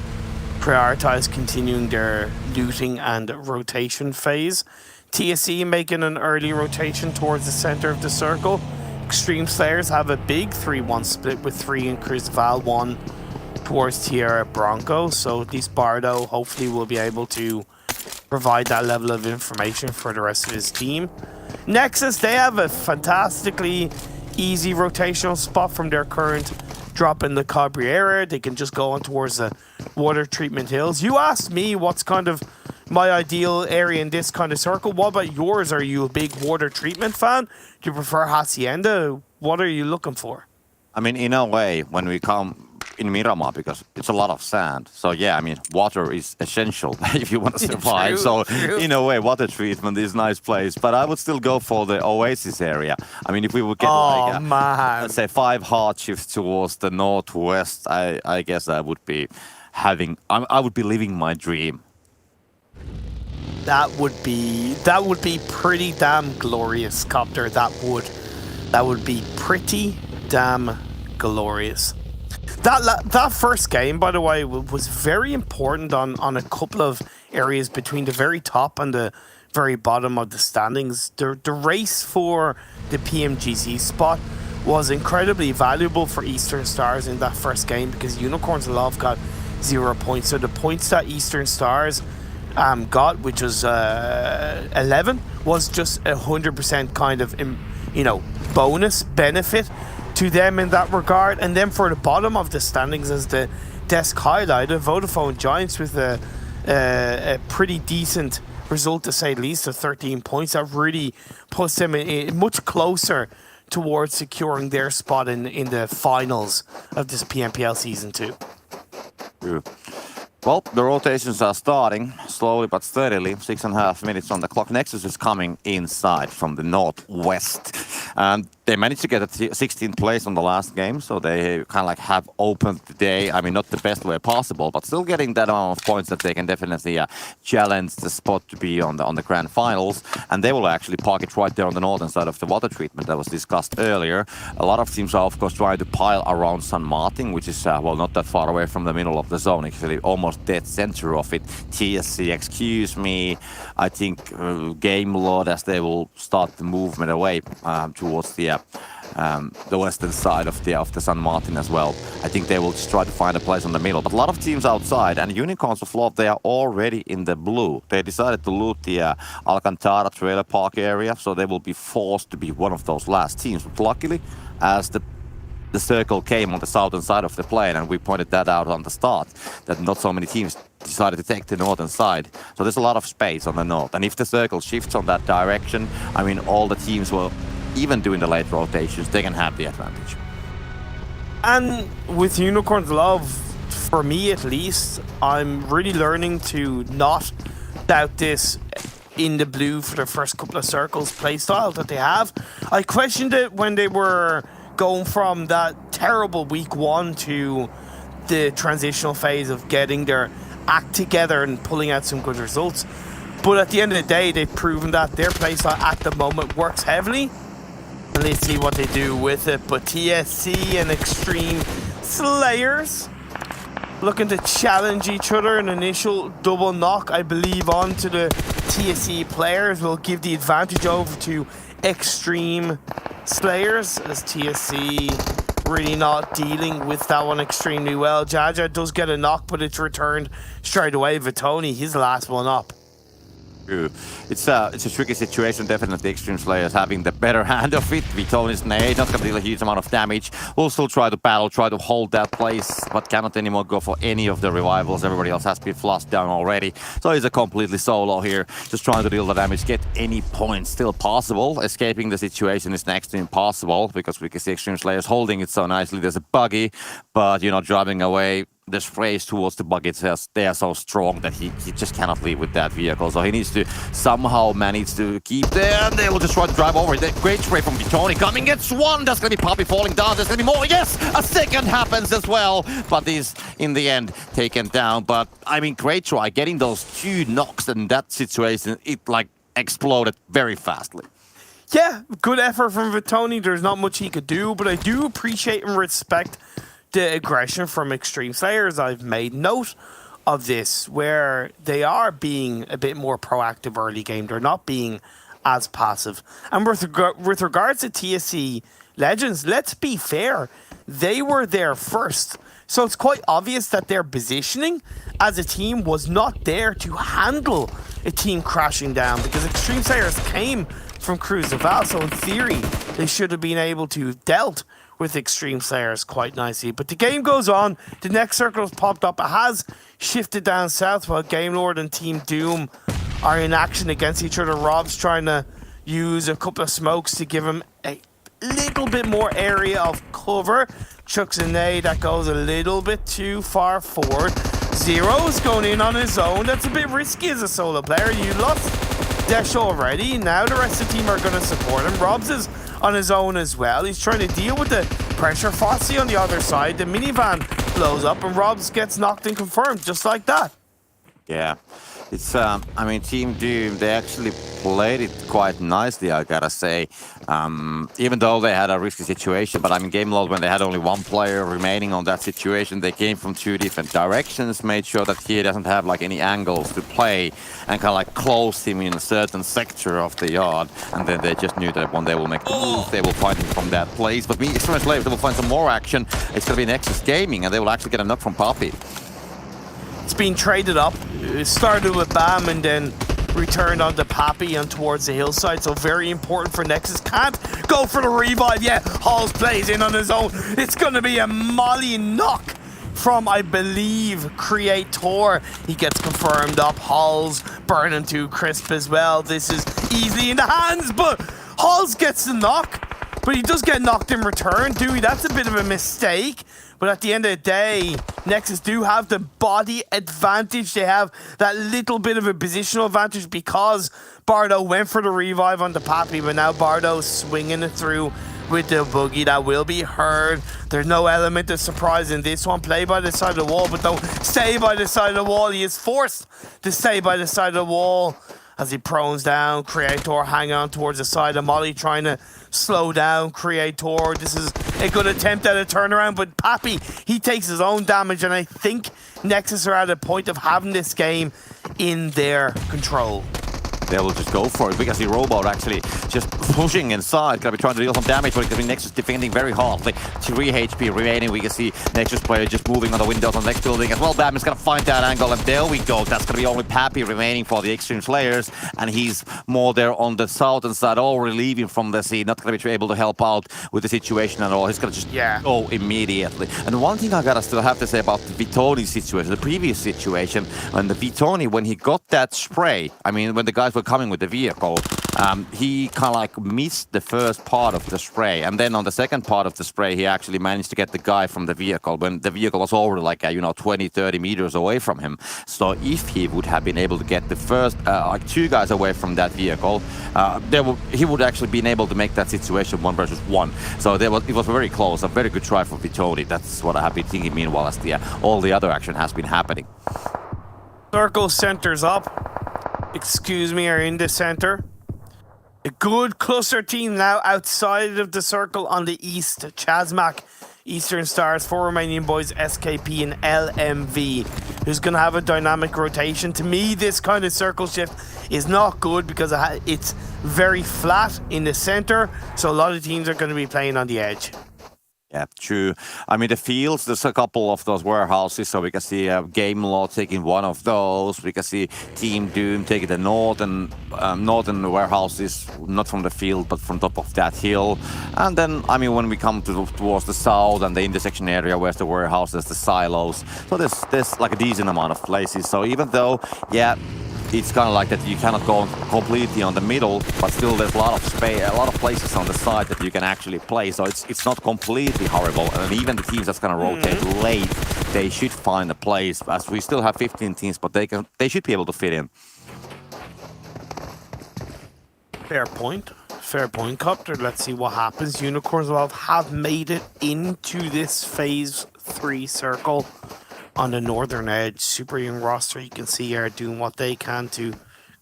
prioritize continuing their looting and rotation phase. TSC making an early rotation towards the center of the circle. Xtreme Slayers have a big 3-1 split with 3 in Chris Val, 1 towards Tierra Bronco. So at least Bardo hopefully will be able to provide that level of information for the rest of his team. Nexus, they have a fantastically easy rotational spot from their current drop in the Cabrera. They can just go on towards the water treatment hills. You asked me what's kind of my ideal area in this kind of circle. What about yours? Are you a big water treatment fan? Do you prefer Hacienda? What are you looking for? I mean, in a way, when we come in Miramar, because it's a lot of sand. So yeah, I mean, water is essential if you want to survive. True. In a way, water treatment is a nice place. But I would still go for the Oasis area. I mean, if we would get let's say 5 hard shifts towards the northwest, I guess I would be I would be living my dream. That would be pretty damn glorious, Copter. That would be pretty damn glorious. That first game, by the way, was very important on a couple of areas between the very top and the very bottom of the standings. The race for the PMGZ spot was incredibly valuable for Eastern Stars in that first game, because Unicorns Love got 0 points. So the points that Eastern Stars got, which was 11, was just 100% kind of bonus benefit to them in that regard. And then for the bottom of the standings, as the desk highlighted, Vodafone Giants with a pretty decent result, to say the least, of 13 points. That really puts them much closer towards securing their spot in the finals of this PMPL Season 2. True. Well, the rotations are starting slowly but steadily. 6.5 minutes on the clock. Nexus is coming inside from the northwest. And they managed to get a 16th place on the last game, so they kind of like have opened the day. I mean, not the best way possible, but still getting that amount of points that they can definitely challenge the spot to be on the grand finals. And they will actually park it right there on the northern side of the water treatment that was discussed earlier. A lot of teams are, of course, trying to pile around San Martin, which is, well, not that far away from the middle of the zone, actually almost dead center of it. TSC, excuse me, I think Game Lord, as they will start the movement away towards the western side of the San Martin as well. I think they will just try to find a place on the middle. But a lot of teams outside, and Unicorns of Love, they are already in the blue. They decided to loot the Alcantara trailer park area, so they will be forced to be one of those last teams. But luckily, as the circle came on the southern side of the plane, and we pointed that out on the start, that not so many teams decided to take the northern side. So there's a lot of space on the north. And if the circle shifts on that direction, I mean, all the teams will, even doing the late rotations, they can have the advantage. And with Unicorns Love, for me at least, I'm really learning to not doubt this in the blue for the first couple of circles playstyle that they have. I questioned it when they were going from that terrible week 1 to the transitional phase of getting their act together and pulling out some good results. But at the end of the day, they've proven that their playstyle at the moment works heavily. And let's see what they do with it. But TSC and Xtreme Slayers looking to challenge each other. An initial double knock, I believe, onto the TSC players will give the advantage over to Xtreme Slayers, as TSC really not dealing with that one extremely well. Jaja does get a knock, but it's returned straight away. Vitoni, his last one up. It's a tricky situation, definitely. Xtreme Slayers having the better hand of it. Vitoni's nade, not gonna deal a huge amount of damage. Will still try to battle, try to hold that place, but cannot anymore go for any of the revivals. Everybody else has been flushed down already. So he's a completely solo here, just trying to deal the damage, get any points still possible. Escaping the situation is next to impossible, because we can see Xtreme Slayers holding it so nicely. There's a buggy, but you're not driving away. This phrase towards the buggy says they are so strong that he just cannot leave with that vehicle. So he needs to somehow manage to keep there, and they will just try to drive over it. Great spray from Vitoni coming. Gets one. There's going to be Puppy falling down. There's going to be more. Yes, a second happens as well. But he's, in the end, taken down. But, I mean, great try. Getting those 2 knocks in that situation, it, like, exploded very fastly. Yeah, good effort from Vitoni. There's not much he could do, but I do appreciate and respect the aggression from Xtreme Slayers. I've made note of this, where they are being a bit more proactive early game. They're not being as passive. And with regards to TSC Legends, let's be fair, they were there first. So it's quite obvious that their positioning as a team was not there to handle a team crashing down, because Xtreme Slayers came from Cruzaval, so in theory, they should have been able to have dealt with Xtreme Slayers quite nicely. But the game goes on. The next circle has popped up. It has shifted down south while Game Lord and Team Doom are in action against each other. Rob's trying to use a couple of smokes to give him a little bit more area of cover. Chucks a nade that goes a little bit too far forward. Zero's going in on his own. That's a bit risky as a solo player. You lost Desh already. Now the rest of the team are going to support him. Rob's is on his own as well. He's trying to deal with the pressure. Fossey on the other side. The minivan blows up and Robs gets knocked and confirmed just like that. Yeah. It's, I mean, Team Doom, they actually played it quite nicely, I gotta say. Even though they had a risky situation, but I mean, Game Lord, when they had only 1 player remaining on that situation, they came from 2 different directions, made sure that he doesn't have like any angles to play, and kind of like closed him in a certain sector of the yard. And then they just knew that when they will make the move, they will find him from that place. But being Xtreme Slayers, they will find some more action. It's gonna be Nexus Gaming, and they will actually get a knock from Puppy. It's been traded up. It started with Bam and then returned onto Pappy and towards the hillside. So very important for Nexus. Can't go for the revive yet. Halls plays in on his own. It's going to be a molly knock from, I believe, Creator. He gets confirmed up. Halls burning to crisp as well. This is easily in the hands, but Halls gets the knock. but he does get knocked in return. Dewey, that's a bit of a mistake. But at the end of the day, Nexus do have the body advantage. They have that little bit of a positional advantage because Bardo went for the revive on the Pappy, but now Bardo's swinging it through with the boogie. That will be heard. There's no element of surprise in this one. Play by the side of the wall, but don't stay by the side of the wall. He is forced to stay by the side of the wall as he prones down. Creator hanging on towards the side of Molly, trying to slow down Creator. This is a good attempt at a turnaround, but Pappy, he takes his own damage, and I think Nexus are at a point of having this game in their control. They will just go for it because the robot actually just pushing inside, gonna be trying to deal some damage, but Nexus defending very hard. Like 3 HP remaining. We can see Nexus player just moving on the windows on the next building as well. Batman's gonna find that angle, and there we go. That's gonna be only Pappy remaining for the Xtreme Slayers, and he's more there on the southern side, already leaving from the sea, not gonna be able to help out with the situation at all. He's gonna just go immediately. And one thing I gotta still have to say about the Vitoni situation, the previous situation, when the Vitoni, when he got that spray, I mean, when the guys were coming with the vehicle, he kind of like missed the first part of the spray, and then on the second part of the spray he actually managed to get the guy from the vehicle when the vehicle was already like 20-30 meters away from him. So if he would have been able to get the first like 2 guys away from that vehicle, he would actually been able to make that situation 1 versus 1. So it was very close, a very good try for Vitoni. That's what I have been thinking meanwhile as all the other action has been happening. Circle centers up. Excuse me, are in the center. A good cluster team now outside of the circle on the east. Chazmak, Eastern Stars, 4 Romanian Boys, SKP, and LMV, who's going to have a dynamic rotation. To me, this kind of circle shift is not good because it's very flat in the center, so a lot of teams are going to be playing on the edge. Yeah, true. I mean, the fields, there's a couple of those warehouses, so we can see Game Law taking one of those. We can see Team Doom taking the northern warehouses, not from the field, but from top of that hill. And then, I mean, when we come towards the south and the intersection area, where's the warehouses, the silos. So there's like a decent amount of places. So even though, yeah, it's kind of like that you cannot go completely on the middle, but still there's a lot of space, a lot of places on the side that you can actually play. So it's not completely horrible. And even the teams that's gonna rotate late, they should find a place. As we still have 15 teams, but they should be able to fit in. Fair point. Fair point, Copter. Let's see what happens. Unicorns have made it into this phase 3 circle. On the northern edge, Super Young roster, you can see are doing what they can to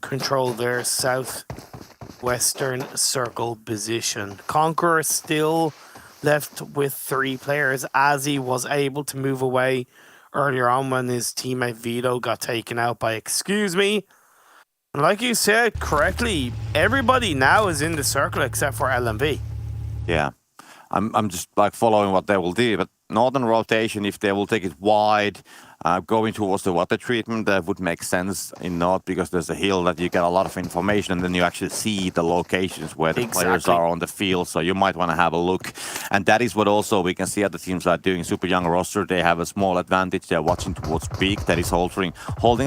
control their southwestern circle position. Conqueror still left with 3 players as he was able to move away earlier on when his teammate Vito got taken out by Excuse Me. Like you said correctly, everybody now is in the circle except for LMV. Yeah, I'm just like following what they will do, but northern rotation, if they will take it wide, going towards the water treatment, that would make sense in north because there's a hill that you get a lot of information and then you actually see the locations where the players are on the field. So you might want to have a look. And that is what also we can see other teams are doing. Super Young roster, they have a small advantage. They're watching towards Peak that is holding,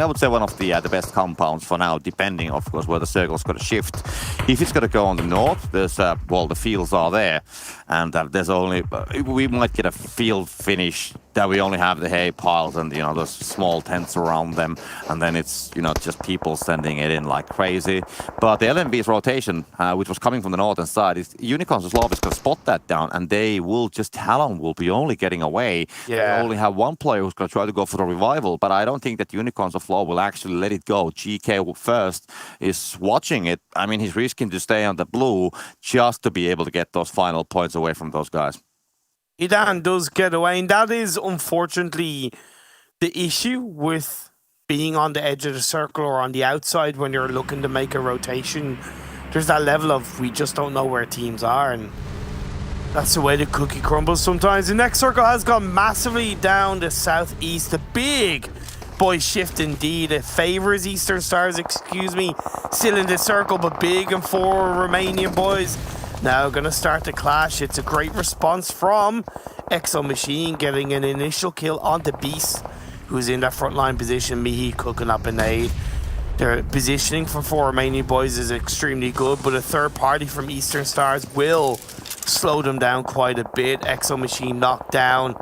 I would say, one of the best compounds for now, depending, of course, where the circle's going to shift. If it's going to go on the north, there's, well, the fields are there. And there's only, we might get a field finish that we only have the hay piles and, those small tents around them. And then it's, just people sending it in like crazy. But the LMV's rotation, which was coming from the northern side, is Unicorns of Love is going to spot that down. And they will just, Talon will be only getting away. Yeah. They only have one player who's going to try to go for the revival. But I don't think that Unicorns of Love will actually let it go. GK first is watching it. I mean, he's risking to stay on the blue just to be able to get those final points away from those guys. Idan does get away, and that is unfortunately the issue with being on the edge of the circle or on the outside when you're looking to make a rotation. There's that level of we just don't know where teams are, and that's the way the cookie crumbles sometimes. The next circle has gone massively down the southeast. A big boy shift indeed. It favors Eastern Stars, still in the circle, but big and 4 Romanian Boys. Now going to start the clash. It's a great response from Exo Machine, getting an initial kill on the Beast, who's in that frontline position. Mihi cooking up a nade. Their positioning for 4 Romanian Boys is extremely good, but a third party from Eastern Stars will slowed him down quite a bit. Exo Machine knocked down.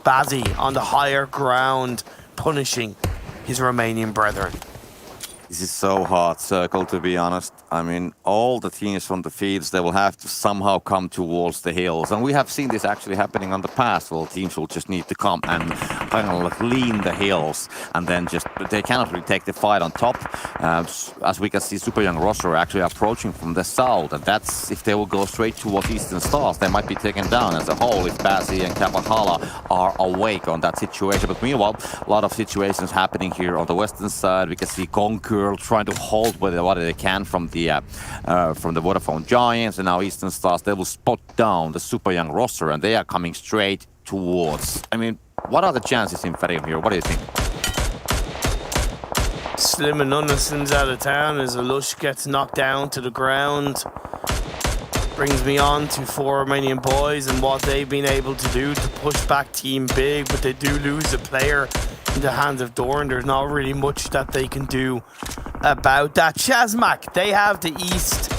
Bazzi on the higher ground, punishing his Romanian brethren. This is so hard circle, to be honest. I mean, all the teams from the fields, they will have to somehow come towards the hills. And we have seen this actually happening in the past. Well, teams will just need to come and kind of like lean the hills. And then just, they cannot really take the fight on top. As we can see, Super Young roster are actually approaching from the south. And that's, if they will go straight towards Eastern Stars, they might be taken down as a whole if Bazzi and Kapahala are awake on that situation. But meanwhile, a lot of situations happening here on the western side. We can see Conqueror trying to hold what they can from the Vodafone Giants, and now Eastern Stars, they will spot down the Super Young roster, and they are coming straight towards. I mean, what are the chances in Ferium here? What do you think? Slim and Unnison's out of town as Lush gets knocked down to the ground. Brings me on to 4 Romanian Boys and what they've been able to do to push back Team Big, but they do lose a player in the hands of Dorn. There's not really much that they can do about that. Chazmak, they have the East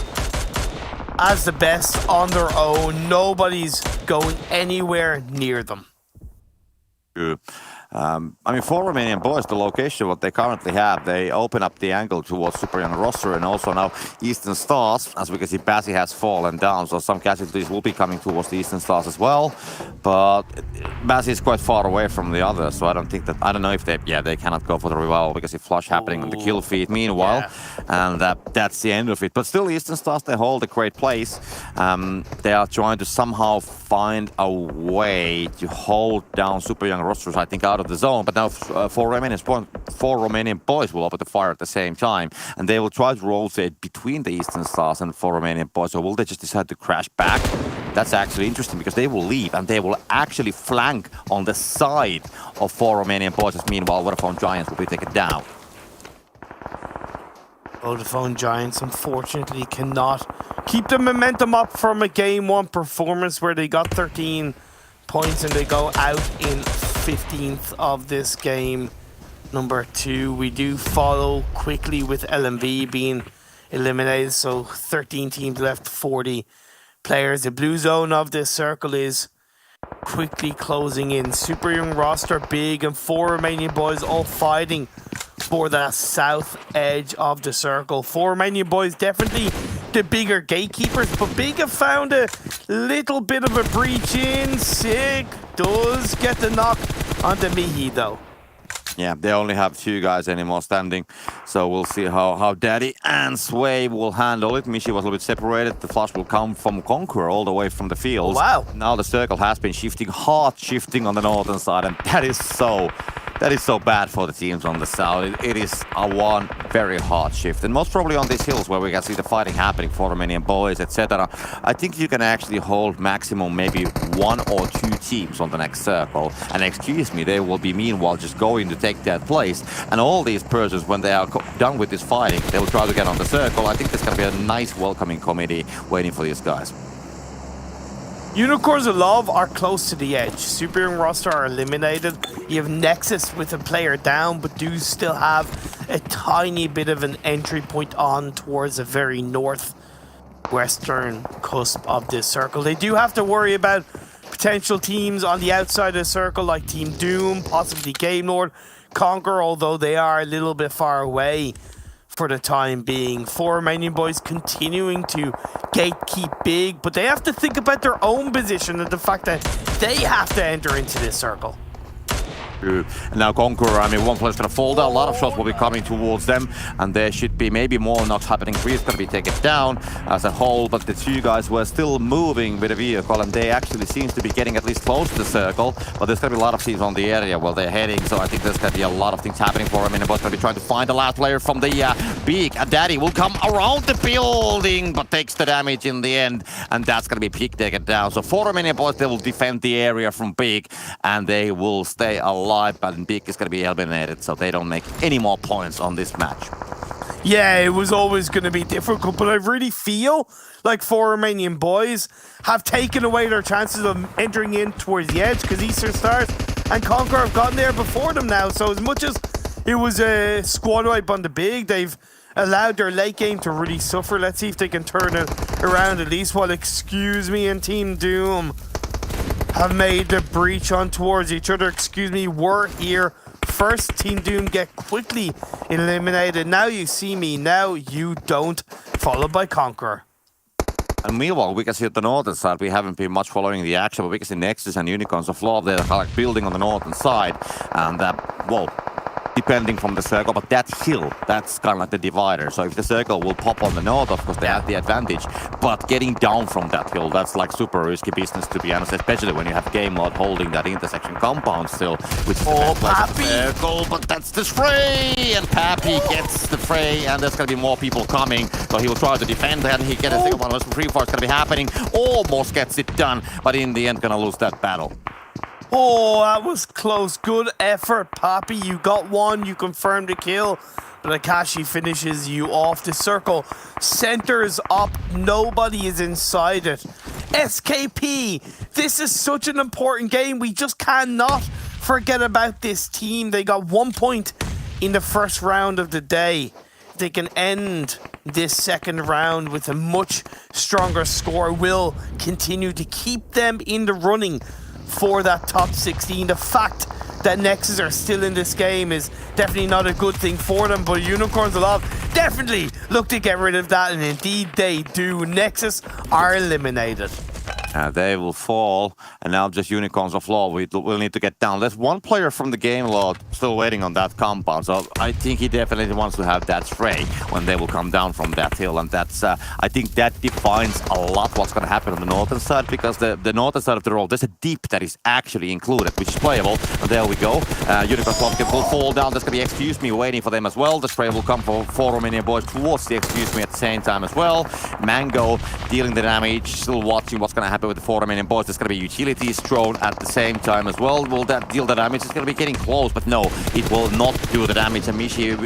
as the best on their own. Nobody's going anywhere near them. Good. I mean, for Romanian Boys, the location, what they currently have, they open up the angle towards Super Young roster, and also now Eastern Stars, as we can see, Bazzi has fallen down, so some casualties will be coming towards the Eastern Stars as well. But Bazzi is quite far away from the others, so I don't think that, I don't know if they cannot go for the revival because of flush happening on the kill feed meanwhile, and that's the end of it. But still, Eastern Stars, they hold a great place. They are trying to somehow find a way to hold down Super Young rosters, I think, out of the zone. But now 4 Romanian Boys will open the fire at the same time, and they will try to rotate between the Eastern Stars and 4 Romanian Boys. Or will they just decide to crash back? That's actually interesting because they will leave and they will actually flank on the side of 4 Romanian Boys. Meanwhile, Vodafone Giants will be taken down. Vodafone Giants unfortunately cannot keep the momentum up from a Game 1 performance where they got 13 points and they go out in 15th of this game. Number 2, we do follow quickly with LMV being eliminated, so 13 teams left, 40 players. The blue zone of this circle is quickly closing in. Super Young roster, Big and 4 Romanian Boys all fighting for that south edge of the circle. 4 Romanian Boys definitely the bigger gatekeepers, but Big have found a little bit of a breach in. Sig does get the knock onto Mihi though. Yeah, they only have 2 guys anymore standing, so we'll see how Daddy and Sway will handle it. Mishi was a little bit separated. The flash will come from Conqueror all the way from the fields. Wow. Now the circle has been shifting, hard shifting on the northern side, and that is so bad for the teams on the south. It is one very hard shift, and most probably on these hills where we can see the fighting happening for Romanian Boys, etc. I think you can actually hold maximum maybe 1 or 2 teams on the next circle, and excuse me, they will be meanwhile just going to take that place, and all these persons, when they are done with this fighting, they will try to get on the circle. I think there's going to be a nice welcoming committee waiting for these guys. Unicorns of Love are close to the edge. Super Young roster are eliminated. You have Nexus with a player down, but do still have a tiny bit of an entry point on towards the very northwestern cusp of this circle. They do have to worry about potential teams on the outside of the circle like Team Doom, possibly Game Lord, Conqueror, although they are a little bit far away for the time being. 4 Romanian Boys continuing to gatekeep Big, but they have to think about their own position and the fact that they have to enter into this circle. And now Conqueror, I mean, one player's going to fall down. A lot of shots will be coming towards them, and there should be maybe more knocks happening. 3 is going to be taken down as a whole, but the 2 guys were still moving with a vehicle, and they actually seems to be getting at least close to the circle, but there's going to be a lot of teams on the area where they're heading, so I think there's going to be a lot of things happening for them, and both going to be trying to find the last player from the Big. Daddy will come around the building, but takes the damage in the end, and that's going to be Big taken down. So 4 Romanian Boys, they will defend the area from Big, and they will stay alive. But Big is going to be eliminated, so they don't make any more points on this match. Yeah, it was always going to be difficult, but I really feel like 4 Romanian Boys have taken away their chances of entering in towards the edge because Eastern Stars and Conqueror have gotten there before them now. So as much as it was a squad wipe on the Big, they've allowed their late game to really suffer. Let's see if they can turn it around at least while Excuse Me and Team Doom have made the breach on towards each other. Excuse Me were here first. Team Doom get quickly eliminated. Now you see me, now you don't. Followed by Conqueror. And meanwhile, we can see at the northern side, we haven't been much following the action, but we can see Nexus and Unicorns of Love, they're like building on the northern side. And well, depending from the circle, but that hill, that's kind of like the divider. So if the circle will pop on the north, of course, they have the advantage. But getting down from that hill, that's like super risky business, to be honest, especially when you have Game Lord holding that intersection compound still, which is the best circle, but that's the spray! And Pappy gets the fray, and there's going to be more people coming. So he will try to defend, and he gets a single one. Free fire is going to be happening. Almost gets it done, but in the end, going to lose that battle. Oh, that was close. Good effort, Pappy. You got one. You confirmed the kill. But Akashi finishes you off. The circle centers up. Nobody is inside it. SKP, this is such an important game. We just cannot forget about this team. They got 1 point in the first round of the day. They can end this second round with a much stronger score. Will continue to keep them in the running for that top 16. The fact that Nexus are still in this game is definitely not a good thing for them, but Unicorns of Love definitely look to get rid of that, and indeed they do. Nexus are eliminated. They will fall, and now just Unicorns of Law will need to get down. There's one player from the game lord still waiting on that compound, so I think he definitely wants to have that spray when they will come down from that hill, and that's I think that defines a lot what's going to happen on the northern side, because the northern side of the road, there's a deep that is actually included, which is playable, and there we go. Unicorns of Love will fall down. There's going to be Excuse Me waiting for them as well. The spray will come for Romanian Boys towards the Excuse Me at the same time as well. Mango dealing the damage, still watching what's going to happen with the 4 Romanian Boys. There's going to be utilities thrown at the same time as well. Will that deal the damage? It's going to be getting close, but no, it will not do the damage. And Mishi,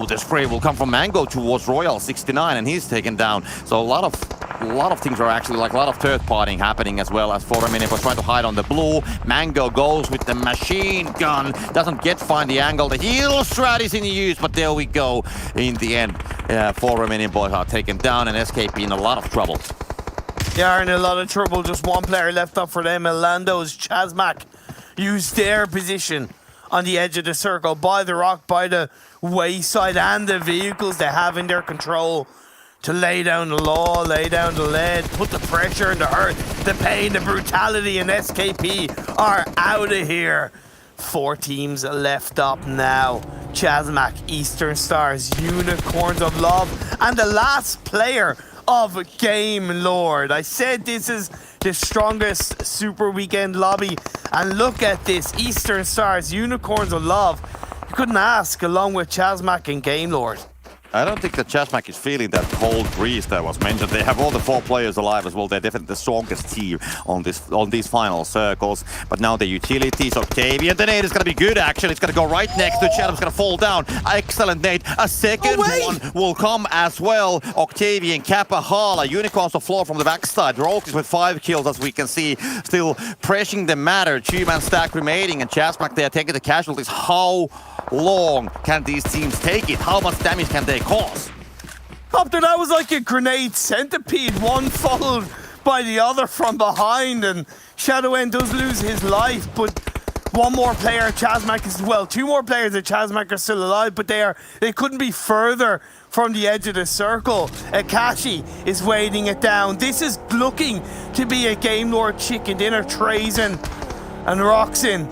the spray will come from Mango towards Royal 69, and he's taken down. So a lot of things are actually like a lot of third partying happening as well, as 4 Romanian Boys trying to hide on the blue. Mango goes with the machine gun, doesn't find the angle. The heal strat is in use, but there we go. In the end, 4 Romanian Boys are taken down, and SKP in a lot of trouble. They are in a lot of trouble. Just one player left up for them. Elando's Chazmak used their position on the edge of the circle by the rock, by the wayside, and the vehicles they have in their control to lay down the law, lay down the lead, put the pressure and the hurt, the pain, the brutality, and SKP are out of here. 4 teams left up now. Chazmak, Eastern Stars, Unicorns of Love, and the last player of Game Lord. I said this is the strongest Super Weekend lobby, and look at this. Eastern Stars, Unicorns of Love. You couldn't ask, along with Chazmak and Game Lord. I don't think that Chazmak is feeling that cold breeze that was mentioned. They have all the 4 players alive as well. They're definitely the strongest team on these final circles. But now the utilities, Octavian, the nade is going to be good actually. It's going to go right next to Chadham's going to fall down. Excellent nade. A second one will come as well. Octavian, Kappa, Hala, Unicorns of Floor from the backside. Rogue is with 5 kills, as we can see. Still pressing the matter. 2-man stack remaining, and Chazmak, they are taking the casualties. How long can these teams take it? How much damage can they cause? After that was like a grenade centipede, one followed by the other from behind, and SW3D1 does lose his life, but one more player, Chazmak, as well. 2 more players at Chazmak are still alive, but they couldn't be further from the edge of the circle. Akashi is weighting it down. This is looking to be a Game Lord chicken dinner. Trazen and Roxin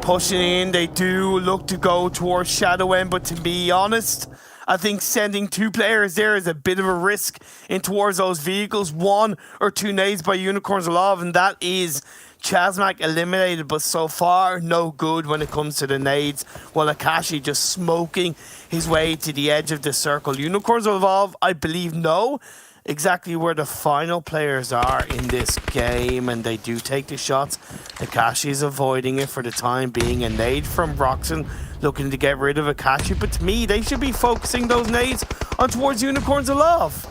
pushing in. They do look to go towards SW3D1, but to be honest, I think sending 2 players there is a bit of a risk in towards those vehicles. 1 or 2 nades by Unicorns of Love, and that is Chazmak eliminated, but so far no good when it comes to the nades, while Akashi just smoking his way to the edge of the circle. Unicorns of Love, I believe, know exactly where the final players are in this game, and they do take the shots. Akashi is avoiding it for the time being. A nade from Roxon looking to get rid of Akashi, but to me, they should be focusing those nades on towards Unicorns of Love.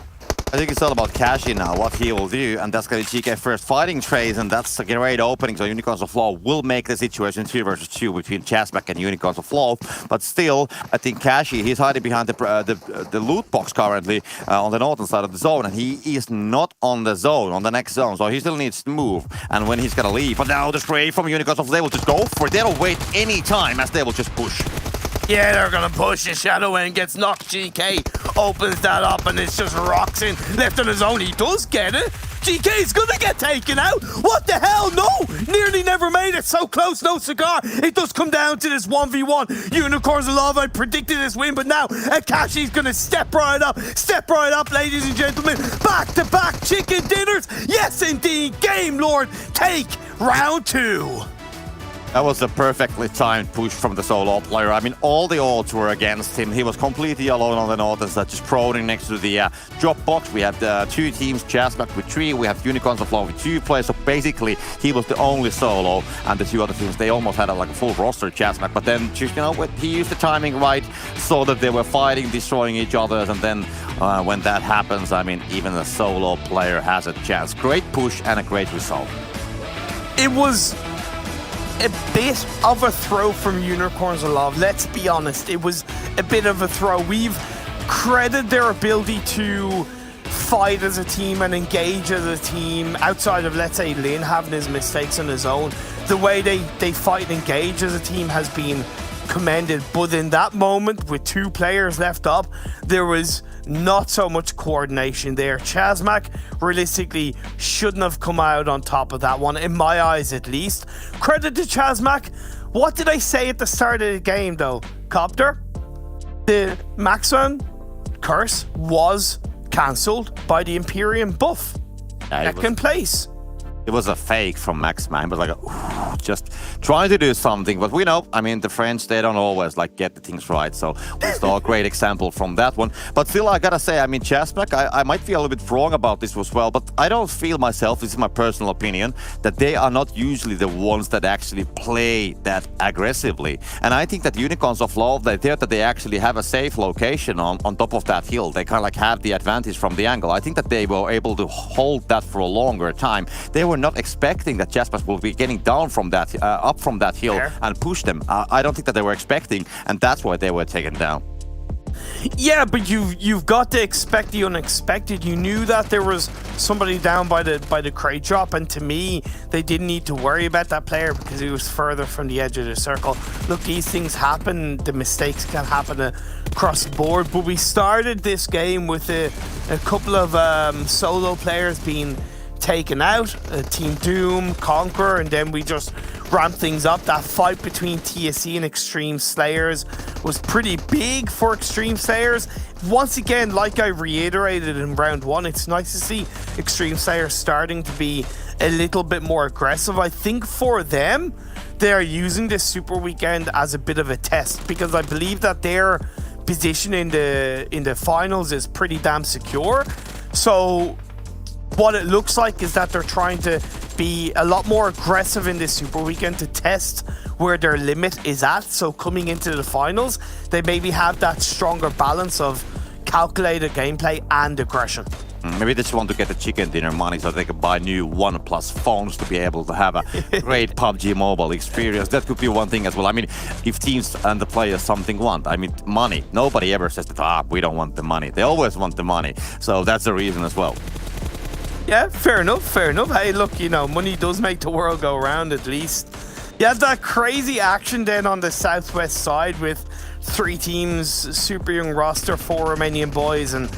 I think it's all about Kashi now, what he will do, and that's going to be GK first fighting trays, and that's a great opening, so Unicorns of Flow will make the situation 2 versus 2 between Chazmak and Unicorns of Flow, but still, I think Kashi, he's hiding behind the loot box currently on the northern side of the zone, and he is not on the zone, on the next zone, so he still needs to move, and when he's going to leave, but now the stray from Unicorns of Flow, they will just go for it, they don't wait any time, as they will just push. Yeah, they're gonna push the Shadow in, gets knocked. GK opens that up and it's just rocks in, left on his own. He does get it. GK's gonna get taken out. What the hell? No! Nearly never made it. So close, no cigar. It does come down to this 1v1. Unicorns of Love, I predicted this win, but now Akashi's gonna step right up, ladies and gentlemen. Back-to-back chicken dinners. Yes, indeed. Game Lord, take round 2. That was a perfectly timed push from the solo player. I mean, all the odds were against him. He was completely alone on the northern side, just proning next to the drop box. We had 2 teams, Chazmak with 3. We have Unicorns of Flow with 2 players. So basically, he was the only solo, and the 2 other teams, they almost had a full roster, Chazmak. But then, just, you know, he used the timing right, so that they were fighting, destroying each other, and then when that happens, I mean, even the solo player has a chance. Great push and a great result. It was a bit of a throw from Unicorns of Love, let's be honest. It was a bit of a throw. We've credited their ability to fight as a team and engage as a team outside of, let's say, Lin having his mistakes on his own. The way they fight and engage as a team has been commended, but in that moment with 2 players left up, there was not so much coordination there. Chazmak realistically shouldn't have come out on top of that one, in my eyes at least. Credit to Chazmak. What did I say at the start of the game though? Copter, the Maxon curse was cancelled by the Imperium buff. Second place. It was a fake from Maxman, but just trying to do something. But we know, I mean, the French, they don't always get the things right. So we saw a great example from that one. But still, I gotta say, I mean, Chazmak, I might feel a little bit wrong about this as well, but I don't feel myself, this is my personal opinion, that they are not usually the ones that actually play that aggressively. And I think that Unicorns of Love, they thought that they actually have a safe location on top of that hill. They kind of have the advantage from the angle. I think that they were able to hold that for a longer time. They were not expecting that Chazmak will be getting down from that, up from that hill and push them. I don't think that they were expecting, and that's why they were taken down. Yeah, but you've got to expect the unexpected. You knew that there was somebody down by the crate drop, and to me, they didn't need to worry about that player because he was further from the edge of the circle. Look, these things happen. The mistakes can happen across the board, but we started this game with a couple of solo players being taken out, Team Doom, Conqueror, and then we just ramped things up. That fight between TSC and Xtreme Slayers was pretty big for Xtreme Slayers. Once again, like I reiterated in round 1, it's nice to see Xtreme Slayers starting to be a little bit more aggressive. I think for them, they are using this Super Weekend as a bit of a test, because I believe that their position in the finals is pretty damn secure. So what it looks like is that they're trying to be a lot more aggressive in this Super Weekend to test where their limit is at. So coming into the finals, they maybe have that stronger balance of calculated gameplay and aggression. Maybe they just want to get the chicken dinner money so they can buy new OnePlus phones to be able to have a great PUBG Mobile experience. That could be one thing as well. I mean, if teams and the players something want, I mean, money. Nobody ever says that, we don't want the money. They always want the money. So that's the reason as well. Yeah, fair enough, fair enough. Hey, look, you know, money does make the world go round at least. You have that crazy action then on the southwest side with 3 teams, super young roster, 4 Romanian boys, and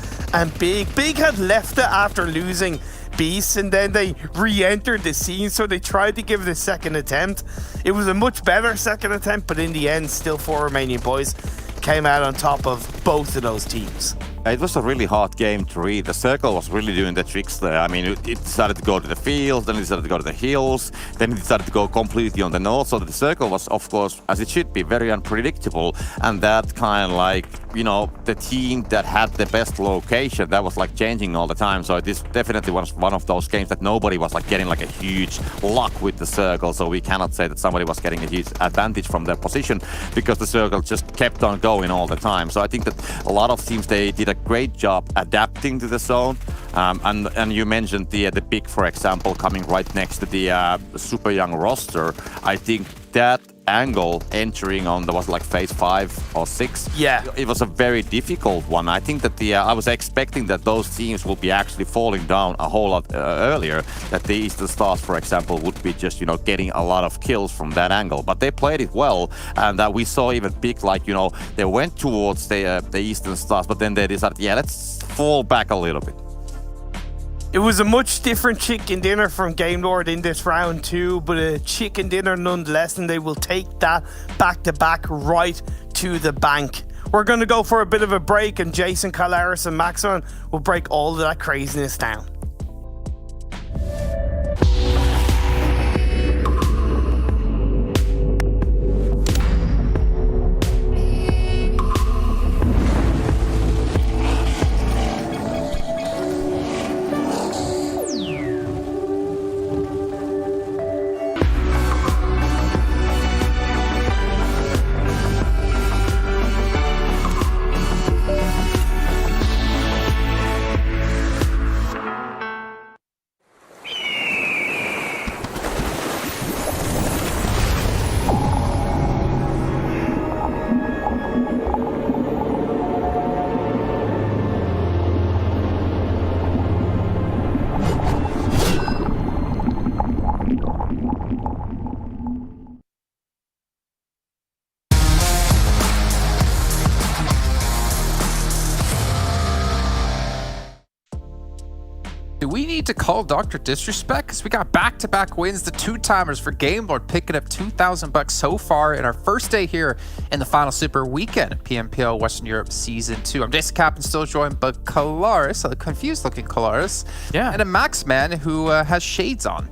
Big. Big had left it after losing Beast, and then they re-entered the scene, so they tried to give it a second attempt. It was a much better second attempt, but in the end, still 4 Romanian boys came out on top of both of those teams. It was a really hard game to read. The circle was really doing the tricks there. I mean, it decided to go to the fields, then it decided to go to the hills, then it decided to go completely on the north. So the circle was, of course, as it should be, very unpredictable. And that kind of the team that had the best location, that was changing all the time. So this definitely was one of those games that nobody was getting a huge luck with the circle. So we cannot say that somebody was getting a huge advantage from their position because the circle just kept on going all the time. So I think that a lot of teams, they did a great job adapting to the zone. And you mentioned the pick, for example, coming right next to the super young roster. I think that angle entering on the was like phase 5 or 6. Yeah, it was a very difficult one. I think that I was expecting that those teams will be actually falling down a whole lot earlier. That the Eastern Stars, for example, would be just getting a lot of kills from that angle. But they played it well, and we saw even big like they went towards the Eastern Stars, but then they decided, yeah, let's fall back a little bit. it was a much different chicken dinner from Game Lord in this round too, but a chicken dinner nonetheless, and they will take that back-to-back right to the bank. We're going to go for a bit of a break, and Jason, Calaris and Maxon will break all of that craziness down. Do we need to call Dr. Disrespect? Because we got back-to-back wins, the two-timers for Game Lord, picking up $2,000 so far in our first day here in the final Super Weekend, PMPL Western Europe Season 2. I'm Jason Captain, still joined by Calaris, a confused-looking Calaris, and a Max man who has shades on.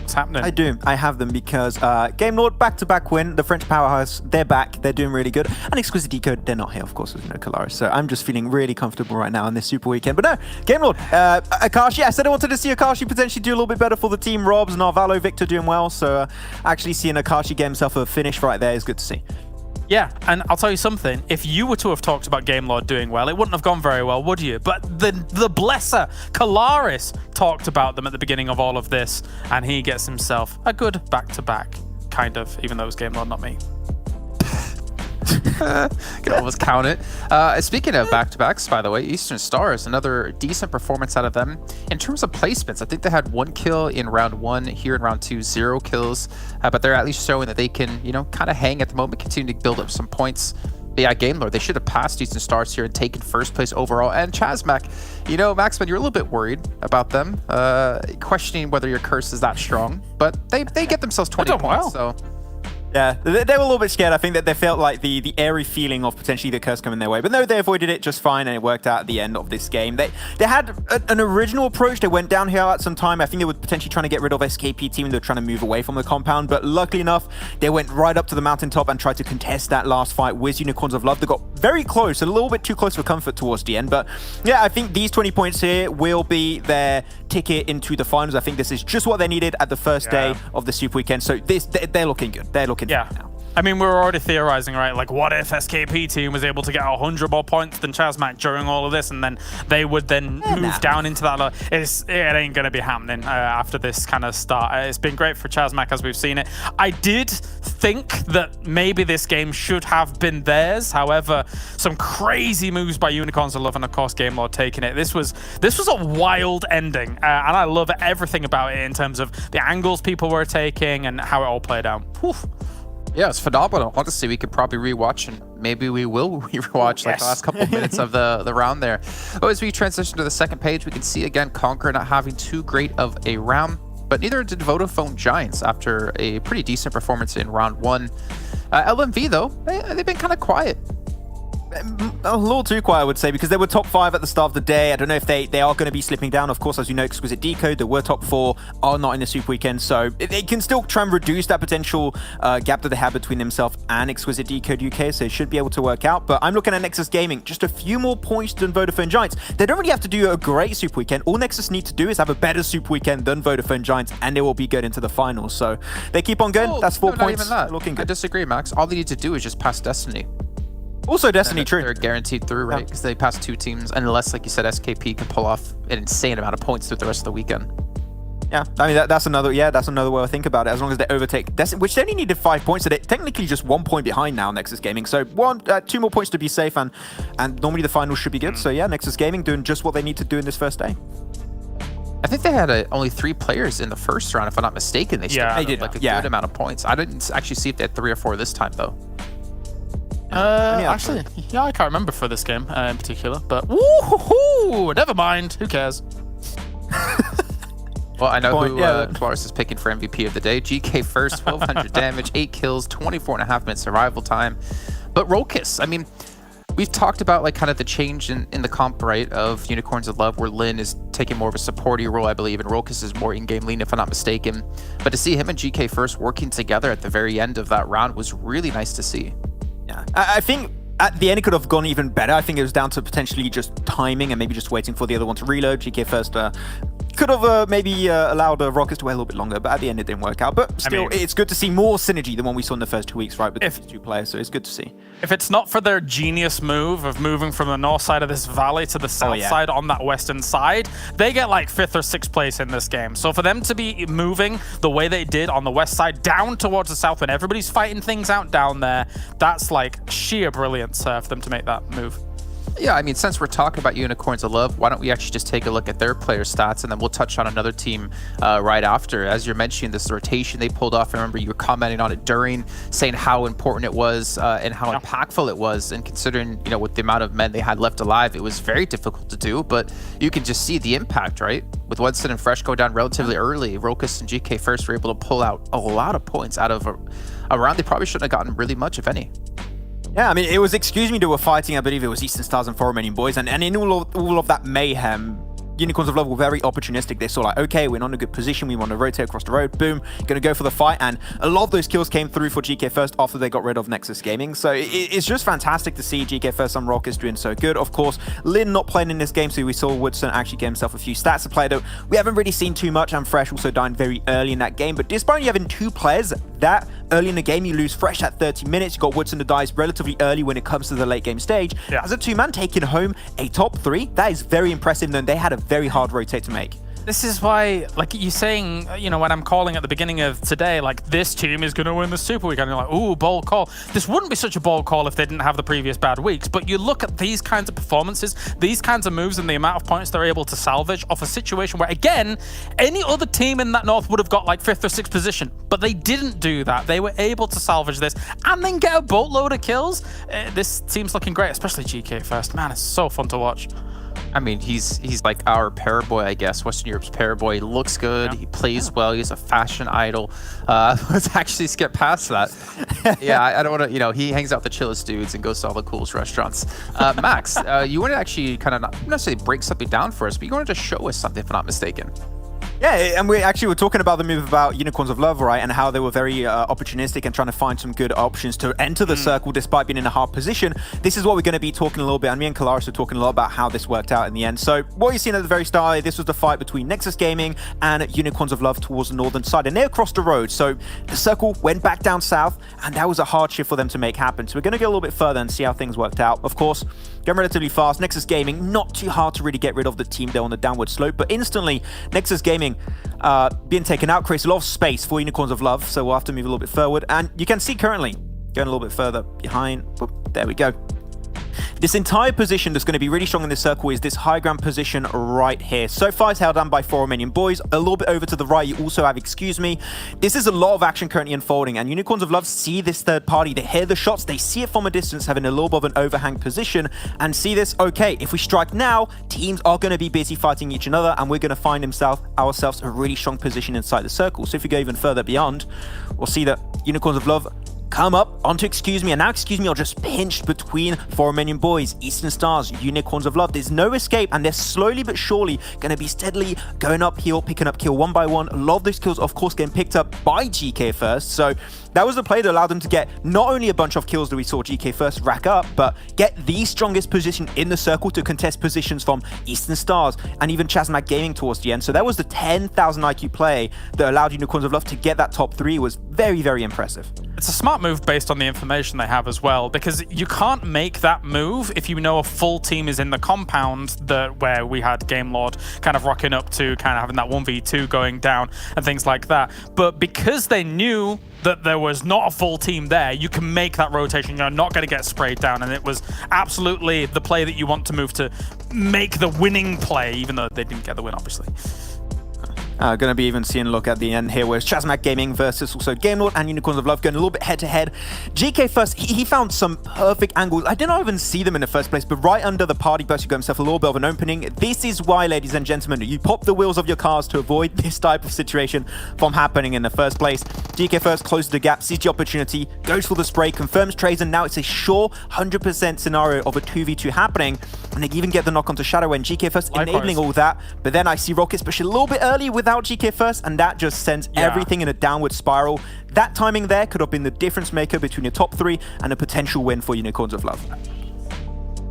What's happening? I do. I have them because Game Lord, back-to-back win. The French powerhouse, they're back. They're doing really good. And Exquisite Decode, they're not here, of course, with no Calaris. So I'm just feeling really comfortable right now in this Super Weekend. But no, Game Lord, Akashi, I said I wanted to see Akashi potentially do a little bit better for the team. Robs, Narvalo, Victor doing well. So actually seeing Akashi get himself a finish right there is good to see. Yeah, and I'll tell you something. If you were to have talked about Game Lord doing well, it wouldn't have gone very well, would you? But the blesser, Calaris, talked about them at the beginning of all of this, and he gets himself a good back-to-back, kind of, even though it was Game Lord, not me. Can almost count it. Speaking of back-to-backs, by the way, Eastern Stars, another decent performance out of them. In terms of placements, I think they had 1 kill in round 1, here in round 2, 0 kills. But they're at least showing that they can, kind of hang at the moment, continue to build up some points. But yeah, Game Lord, they should have passed Eastern Stars here and taken first place overall. And Chazmac, Maxman, you're a little bit worried about them, questioning whether your curse is that strong. But they get themselves 20 points, so... Yeah, they were a little bit scared. I think that they felt like the airy feeling of potentially the curse coming their way. But no, they avoided it just fine, and it worked out at the end of this game. They had an original approach. They went downhill at some time. I think they were potentially trying to get rid of SKP team. They were trying to move away from the compound. But luckily enough, they went right up to the mountaintop and tried to contest that last fight with Unicorns of Love. They got very close, a little bit too close for comfort towards the end. But yeah, I think these 20 points here will be their ticket into the finals. I think this is just what they needed at the first day of the Super Weekend. So they're looking good. They're looking good now. I mean, we were already theorizing, right? Like, what if SKP team was able to get 100 more points than Chazmac during all of this, and then they would then move down into that? It ain't going to be happening after this kind of start. It's been great for Chazmac as we've seen it. I did think that maybe this game should have been theirs. However, some crazy moves by Unicorns of Love and, of course, Game Lord taking it. This was a wild ending, and I love everything about it in terms of the angles people were taking and how it all played out. Whew. Yeah, it's phenomenal. Honestly, we could probably rewatch, and maybe we will rewatch like the last couple of minutes of the round there. But as we transition to the second page, we can see again Conqueror not having too great of a round, but neither did Vodafone Giants after a pretty decent performance in round 1. LMV though, they've been kind of quiet. A little too quiet, I would say, because they were top 5 at the start of the day. I don't know if they are going to be slipping down. Of course, as you know, Exquisite Decode, they were top 4, are not in the Super Weekend, so they can still try and reduce that potential gap that they have between themselves and Exquisite Decode UK, so it should be able to work out. But I'm looking at Nexus Gaming, just a few more points than Vodafone Giants. They don't really have to do a great Super Weekend. All Nexus need to do is have a better Super Weekend than Vodafone Giants, and they will be good into the finals. So they keep on going. That's 4 points. Not even that. Looking good. I disagree, Max. All they need to do is just pass Destiny. Also, Destiny, true. They're guaranteed through, right? Because they pass 2 teams, unless, like you said, SKP can pull off an insane amount of points through the rest of the weekend. Yeah, I mean, that's another way to think about it. As long as they overtake Destiny, which they only needed 5 points, so they're technically just 1 point behind now, Nexus Gaming. So 2 more points to be safe, and normally the finals should be good. So yeah, Nexus Gaming doing just what they need to do in this first day. I think they had only 3 players in the first round, if I'm not mistaken. They did like a good amount of points. I didn't actually see if they had 3 or 4 this time, though. Actually, yeah, I can't remember for this game in particular, but woo-hoo-hoo, never mind. Who cares? Well, I know who Claris is picking for MVP of the day. GK first, 1,200 damage, 8 kills, 24.5-minute survival time. But Rokiss, I mean, we've talked about like kind of the change in the comp, right, of Unicorns of Love, where Lin is taking more of a supporty role, I believe, and Rokiss is more in-game lean, if I'm not mistaken. But to see him and GK first working together at the very end of that round was really nice to see. Yeah, I think at the end it could have gone even better. I think it was down to potentially just timing and maybe just waiting for the other one to reload. GK first could have maybe allowed Rockets to wait a little bit longer, but at the end it didn't work out. But still, it's good to see more synergy than what we saw in the first 2 weeks, right, with these 2 players, so it's good to see. If it's not for their genius move of moving from the north side of this valley to the south side on that western side, they get like 5th or 6th place in this game. So for them to be moving the way they did on the west side down towards the south when everybody's fighting things out down there, that's like sheer brilliance for them to make that move. Yeah, I mean, since we're talking about Unicorns of Love, why don't we actually just take a look at their player stats, and then we'll touch on another team right after. As you're mentioning, this rotation they pulled off, I remember you were commenting on it during, saying how important it was and how impactful it was, and considering, you know, with the amount of men they had left alive, it was very difficult to do, but you can just see the impact, right? With Winston and Fresh go down relatively early, Rokus and GK first were able to pull out a lot of points out of a round they probably shouldn't have gotten really much, if any. Yeah, I mean, it was, excuse me, they were fighting, I believe it was Eastern Stars and Romanian Boys, and in all of that mayhem, Unicorns of Love were very opportunistic. They saw like, okay, we're not in a good position, we want to rotate across the road, boom, gonna go for the fight, and a lot of those kills came through for GK First after they got rid of Nexus Gaming, so it's just fantastic to see GK First and Rockets doing so good. Of course, Lin not playing in this game, so we saw Woodson actually get himself a few stats to play, though we haven't really seen too much, and Fresh also dying very early in that game, but despite you having 2 players that early in the game, you lose Fresh at 30 minutes, you got Woodson that dies relatively early when it comes to the late game stage. As a 2-man taking home a top 3, that is very impressive, and they had a very hard rotate to make. This is why, like you're saying, you know, when I'm calling at the beginning of today, like, this team is going to win the Super Week, and you're like, ooh, bold call. This wouldn't be such a bold call if they didn't have the previous bad weeks, but you look at these kinds of performances, these kinds of moves, and the amount of points they're able to salvage off a situation where, again, any other team in that north would have got like 5th or 6th position, but they didn't do that. They were able to salvage this and then get a boatload of kills. This team's looking great, especially GK First. Man, it's so fun to watch. I mean, he's like our Paraboy, I guess, Western Europe's Paraboy. He looks good, he plays well, he's a fashion idol. Let's actually skip past that. Yeah, I don't want to, you know, he hangs out with the chillest dudes and goes to all the coolest restaurants. Max, you want to actually kind of not necessarily break something down for us, but you wanted to show us something, if I'm not mistaken. Yeah, and we actually were talking about the move about Unicorns of Love, right? And how they were very opportunistic and trying to find some good options to enter the circle despite being in a hard position. This is what we're going to be talking a little bit, and me and Kalaris are talking a lot about how this worked out in the end. So what you've seen at the very start, this was the fight between Nexus Gaming and Unicorns of Love towards the northern side, and they crossed the road. So the circle went back down south, and that was a hard shift for them to make happen. So we're going to go a little bit further and see how things worked out. Of course, going relatively fast. Nexus Gaming, not too hard to really get rid of the team there on the downward slope, but instantly Nexus Gaming being taken out creates a lot of space for Unicorns of Love, so we'll have to move a little bit forward. And you can see currently, going a little bit further behind, whoop, there we go. This entire position that's going to be really strong in this circle is this high ground position right here. So far it's held down by 4 Romanian Boys. A little bit over to the right, you also have Excuse Me. This is a lot of action currently unfolding, and Unicorns of Love see this third party. They hear the shots, they see it from a distance, having a little bit of an overhang position, and see this, okay, if we strike now, teams are going to be busy fighting each other, and we're going to find ourselves a really strong position inside the circle. So if we go even further beyond, we'll see that Unicorns of Love come up onto Excuse Me, and now Excuse Me are just pinched between 4 Romanian Boys, Eastern Stars, Unicorns of Love. There's no escape, and they're slowly but surely going to be steadily going uphill, picking up kill one by one. A lot of those kills, of course, getting picked up by GK First. So that was the play that allowed them to get not only a bunch of kills that we saw GK First rack up, but get the strongest position in the circle to contest positions from Eastern Stars and even Chasmac Gaming towards the end. So that was the 10,000 IQ play that allowed Unicorns of Love to get that top 3. It was very, very impressive. It's a smart move based on the information they have as well, because you can't make that move if you know a full team is in the compound where we had Game Lord kind of rocking up to kind of having that 1v2 going down and things like that. But because they knew that there was not a full team there, you can make that rotation. You're not going to get sprayed down, and it was absolutely the play that you want to move to make the winning play, even though they didn't get the win, obviously. Going to be even seeing a look at the end here, where it's Chazmac Gaming versus also Game Lord and Unicorns of Love going a little bit head-to-head. GK first, he found some perfect angles. I did not even see them in the first place, but right under the party bus, you got himself a little bit of an opening. This is why, ladies and gentlemen, you pop the wheels of your cars to avoid this type of situation from happening in the first place. GK first closes the gap, sees the opportunity, goes for the spray, confirms trades, and now it's a sure 100% scenario of a 2v2 happening. And they even get the knock onto Shadow and GK first enabling all that. But then I see Rockets push a little bit early without GK first, and that just sends everything in a downward spiral. That timing there could have been the difference maker between your top 3 and a potential win for Unicorns of Love.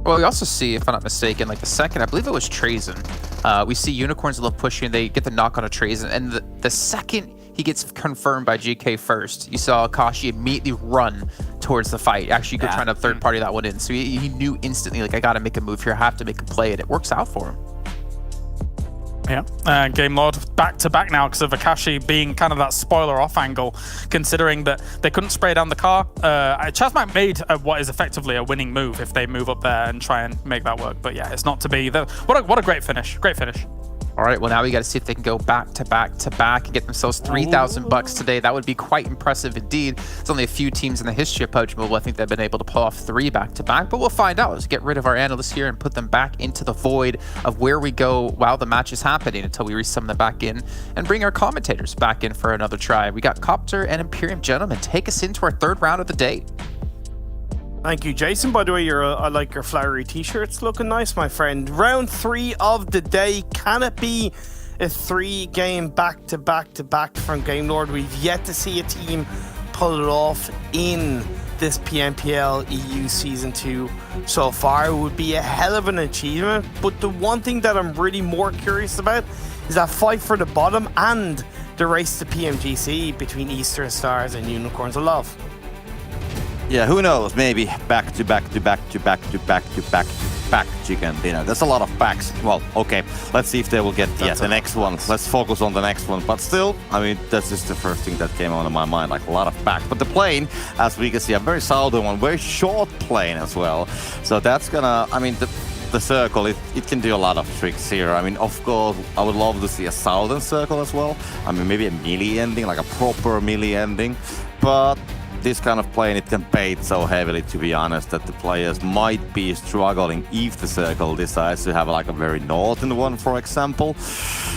Well, we also see, if I'm not mistaken, like the second, I believe it was Trazen. We see Unicorns of Love pushing, they get the knock on a Trazen, and the second he gets confirmed by GK first, you saw Akashi immediately run towards the fight, actually trying to third party that one in. So he knew instantly, like, I gotta make a move here, I have to make a play, and it works out for him. Yeah, Game Lord back-to-back now because of Akashi being kind of that spoiler off angle, considering that they couldn't spray down the car. Chazmac made what is effectively a winning move if they move up there and try and make that work. But yeah, it's not to be. What a great finish. Great finish. All right, well, now we got to see if they can go back to back to back and get themselves 3,000 bucks today. That would be quite impressive indeed. There's only a few teams in the history of PUBG Mobile I think they've been able to pull off 3 back to back, but we'll find out. Let's get rid of our analysts here and put them back into the void of where we go while the match is happening until we resummon them back in and bring our commentators back in for another try. We got Copter and Imperium. Gentlemen, take us into our 3rd round of the day. Thank you, Jason. By the way, I like your flowery t-shirts. Looking nice, my friend. Round 3 of the day. Can it be a 3-game back-to-back from Game Lord? We've yet to see a team pull it off in this PMPL EU Season 2 so far. It would be a hell of an achievement, but the one thing that I'm really more curious about is that fight for the bottom and the race to PMGC between Eastern Stars and Unicorns of Love. Yeah, who knows? Maybe back to back chicken dinner. There's a lot of backs. Well, okay, let's see if they will get the next one. Let's focus on the next one. But still, I mean, that's just the first thing that came onto my mind, like a lot of backs. But the plane, as we can see, a very southern one, very short plane as well. So that's gonna, I mean, the circle, it can do a lot of tricks here. I mean, of course, I would love to see a southern circle as well. I mean, maybe a melee ending, like a proper melee ending. But this kind of plane, it can bait so heavily, to be honest, that the players might be struggling if the circle decides to have like a very northern one, for example.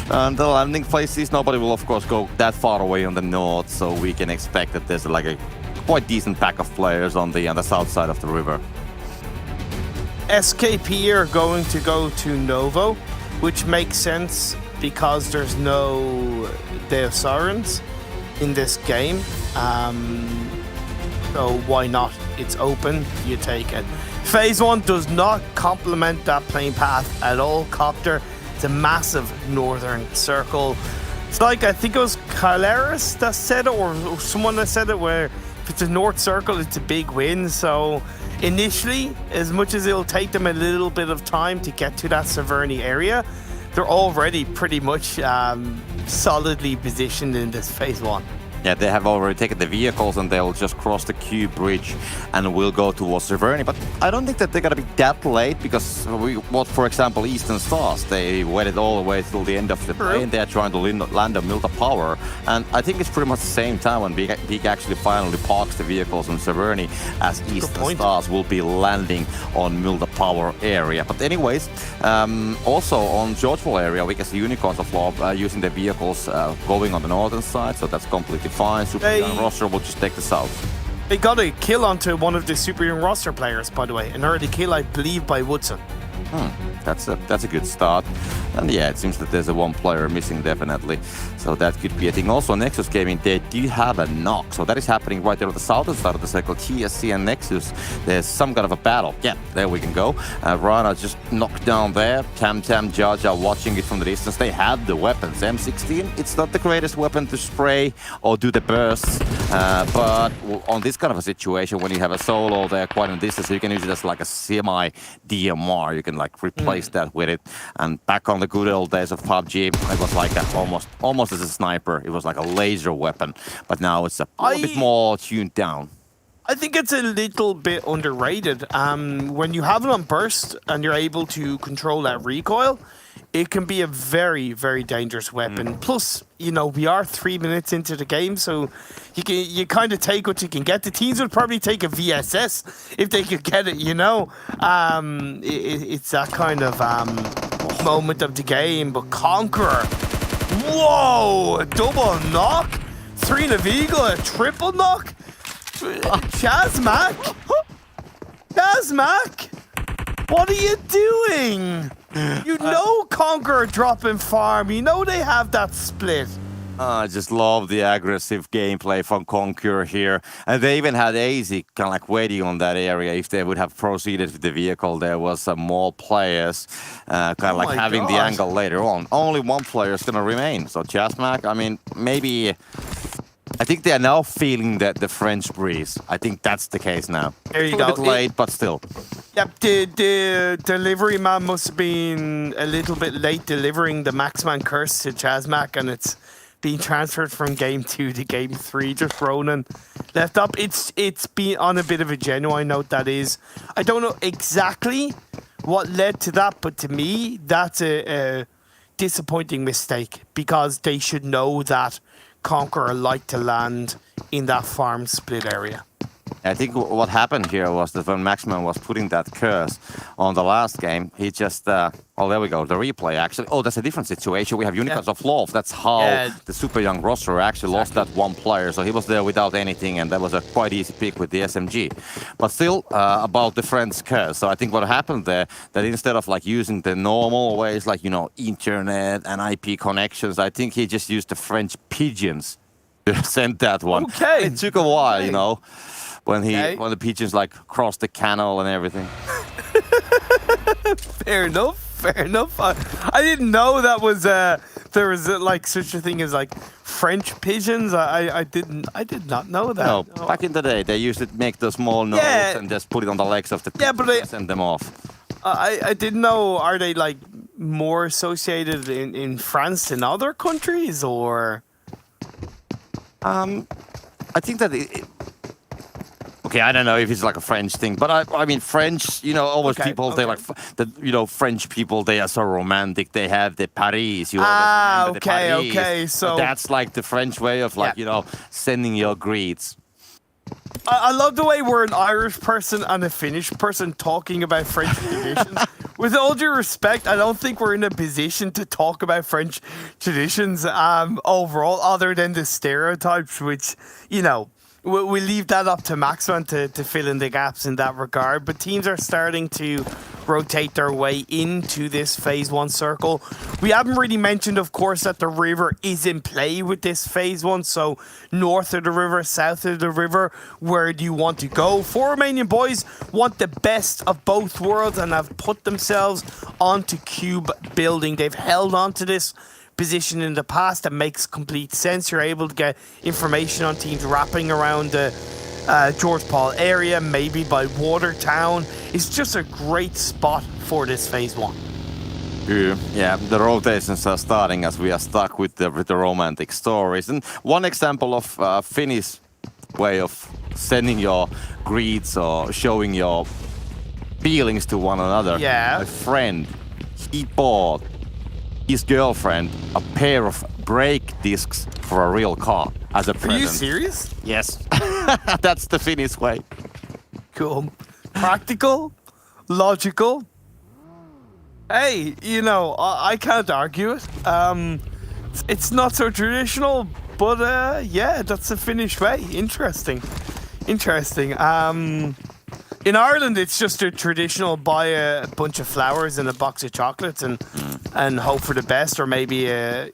And the landing places, nobody will of course go that far away on the north, so we can expect that there's like a quite decent pack of players on the south side of the river. SKP are going to go to Novo, which makes sense because there's no Day of Sirens in this game. So why not? It's open, you take it. Phase 1 does not complement that plane path at all, Copter. It's a massive northern circle. It's like, I think it was Caleris that said it, or someone that said it, where if it's a north circle, it's a big win. So initially, as much as it'll take them a little bit of time to get to that Severny area, they're already pretty much solidly positioned in this phase 1. Yeah, they have already taken the vehicles and they'll just cross the Q bridge and will go towards Severny. But I don't think that they're gonna be that late because for example, Eastern Stars, they waited all the way till the end of the plane. They're trying to land a Milta Power. And I think it's pretty much the same time when Big actually finally parks the vehicles on Severny as Eastern Stars will be landing on Milta Power area. But anyways, also on Georgeville area, we can see Unicorns of Love using their vehicles going on the northern side, so that's completely fine. Super Young roster will just take the south. They got a kill onto one of the Super Young roster players, by the way. An early kill, I believe, by Woodson. That's a good start. And yeah, it seems that there's a one player missing definitely. So that could be a thing. Also, Nexus Gaming, they do have a knock. So that is happening right there on the southern side of the circle. TSC and Nexus, there's some kind of a battle. Yeah, there we can go. Rana just knocked down there. Tam, Jaja watching it from the distance. They have the weapons. M16, it's not the greatest weapon to spray or do the bursts. But on this kind of a situation, when you have a solo there quite in distance, you can use it as like a semi-DMR. You can like replace that with it. And back on the good old days of PUBG, it was like almost as a sniper. It was like a laser weapon. But now it's a little bit more tuned down. I think it's a little bit underrated. When you have it on burst and you're able to control that recoil, it can be a very, very dangerous weapon. Plus, you know, we are 3 minutes into the game, so you kind of take what you can get. The teams would probably take a VSS if they could get it, you know. It's that kind of moment of the game. But Conqueror, whoa, a double knock, 3 in a Eagle, a triple knock. Chazmak, what are you doing? You know Conqueror dropping farm. You know they have that split. I just love the aggressive gameplay from Conqueror here. And they even had AZ kind of like waiting on that area. If they would have proceeded with the vehicle, there was some more players kind of like having the angle later on. Only one player is going to remain. So Chazmak, I mean, maybe... I think they are now feeling the French breeze. I think that's the case now. There you go. go. A bit late, but still. Yep, the delivery man must have been a little bit late delivering the Maxman curse to Chazmak, and it's being transferred from game 2 to game 3. Just Ronan left up. It's been on a bit of a genuine note, that is. I don't know exactly what led to that, but to me, that's a disappointing mistake, because they should know that Conqueror like to land in that farm split area. I think what happened here was that when Maxman was putting that curse on the last game, he just... oh, there we go, the replay actually. Oh, that's a different situation. We have Unicorns of Love. That's how the super young roster actually lost that one player. So he was there without anything, and that was a quite easy pick with the SMG. But still, about the French curse. So I think what happened there, that instead of like using the normal ways, like, you know, internet and IP connections, I think he just used the French pigeons to send that one. Okay. It took a while, you know. When the pigeons like crossed the canal and everything. Fair enough. I didn't know that was there was like such a thing as like French pigeons. I did not know that. No, back in the day they used to make the small notes and just put it on the legs of the pigeons and send them off. I didn't know. Are they like more associated in France than other countries, or? I think that okay, I don't know if it's like a French thing, but I mean, French, you know, always people, they like, you know, French people, they are so romantic. They have the Paris, you always remember the Paris. Okay, so... That's like the French way of like, you know, sending your greets. I love the way we're an Irish person and a Finnish person talking about French traditions. With all due respect, I don't think we're in a position to talk about French traditions overall, other than the stereotypes, which, you know, we leave that up to Maxman to fill in the gaps in that regard. But teams are starting to rotate their way into this Phase 1 circle. We haven't really mentioned, of course, that the river is in play with this Phase 1. So north of the river, south of the river, where do you want to go? 4 Romanian boys want the best of both worlds and have put themselves onto cube building. They've held on to this position in the past. That makes complete sense. You're able to get information on teams wrapping around the George Paul area, maybe by Watertown. It's just a great spot for this Phase 1. Yeah, the rotations are starting as we are stuck with the romantic stories. And one example of Finnish way of sending your greets or showing your feelings to one another. Yeah. A friend, he bought his girlfriend a pair of brake discs for a real car as a present. Are you serious? Yes. That's the Finnish way. Cool. Practical, logical. Hey, you know, I can't argue it. It's not so traditional, but yeah, that's the Finnish way. Interesting. In Ireland, it's just a traditional buy a bunch of flowers and a box of chocolates and hope for the best, or maybe a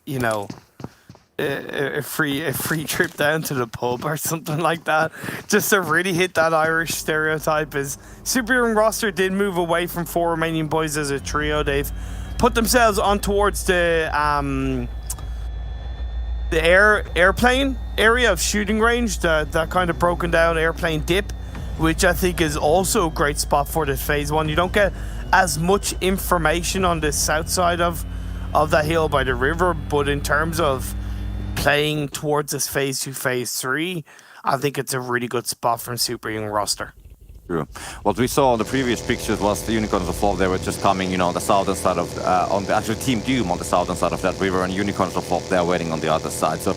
free trip down to the pub or something like that, just to really hit that Irish stereotype. As Super Young roster did move away from 4 Romanian boys as a trio, they've put themselves on towards the airplane area of shooting range, that kind of broken down airplane dip, which I think is also a great spot for this phase 1. You don't get as much information on the south side of that hill by the river, but in terms of playing towards this phase 2, phase 3, I think it's a really good spot from Super Young roster. True. What we saw on the previous pictures was the Unicorns of Love. They were just coming, on the southern side of, on the actual Team Doom on the southern side of that river, and Unicorns of Love, they're waiting on the other side. So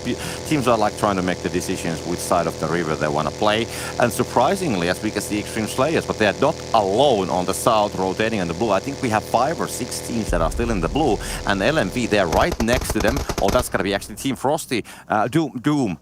teams are like trying to make the decisions which side of the river they want to play. And surprisingly, as we can see, Xtreme Slayers, but they are not alone on the south, rotating in the blue. I think we have 5 or 6 teams that are still in the blue, and LMV, they're right next to them. Oh, that's going to be actually Team Frosty, Doom.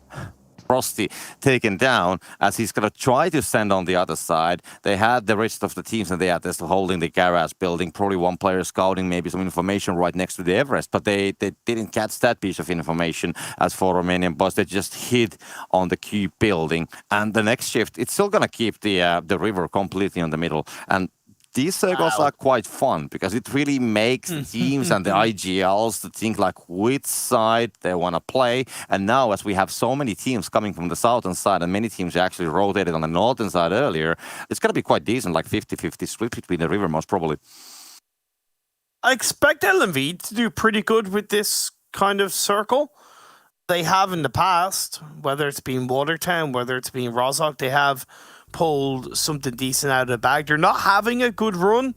Frosty taken down as he's going to try to send on the other side. They had the rest of the teams and they are just holding the garage building. Probably one player scouting maybe some information right next to the Everest, but they didn't catch that piece of information. As for Romanian Boys, they just hid on the key building. And the next shift, it's still going to keep the river completely in the middle. And these circles are quite fun because it really makes the teams and the IGLs to think like which side they want to play. And now, as we have so many teams coming from the southern side and many teams actually rotated on the northern side earlier, it's going to be quite decent, like 50-50 split between the river most probably. I expect LMV to do pretty good with this kind of circle. They have in the past, whether it's been Watertown, whether it's been Rozhok, they have pulled something decent out of the bag. They're not having a good run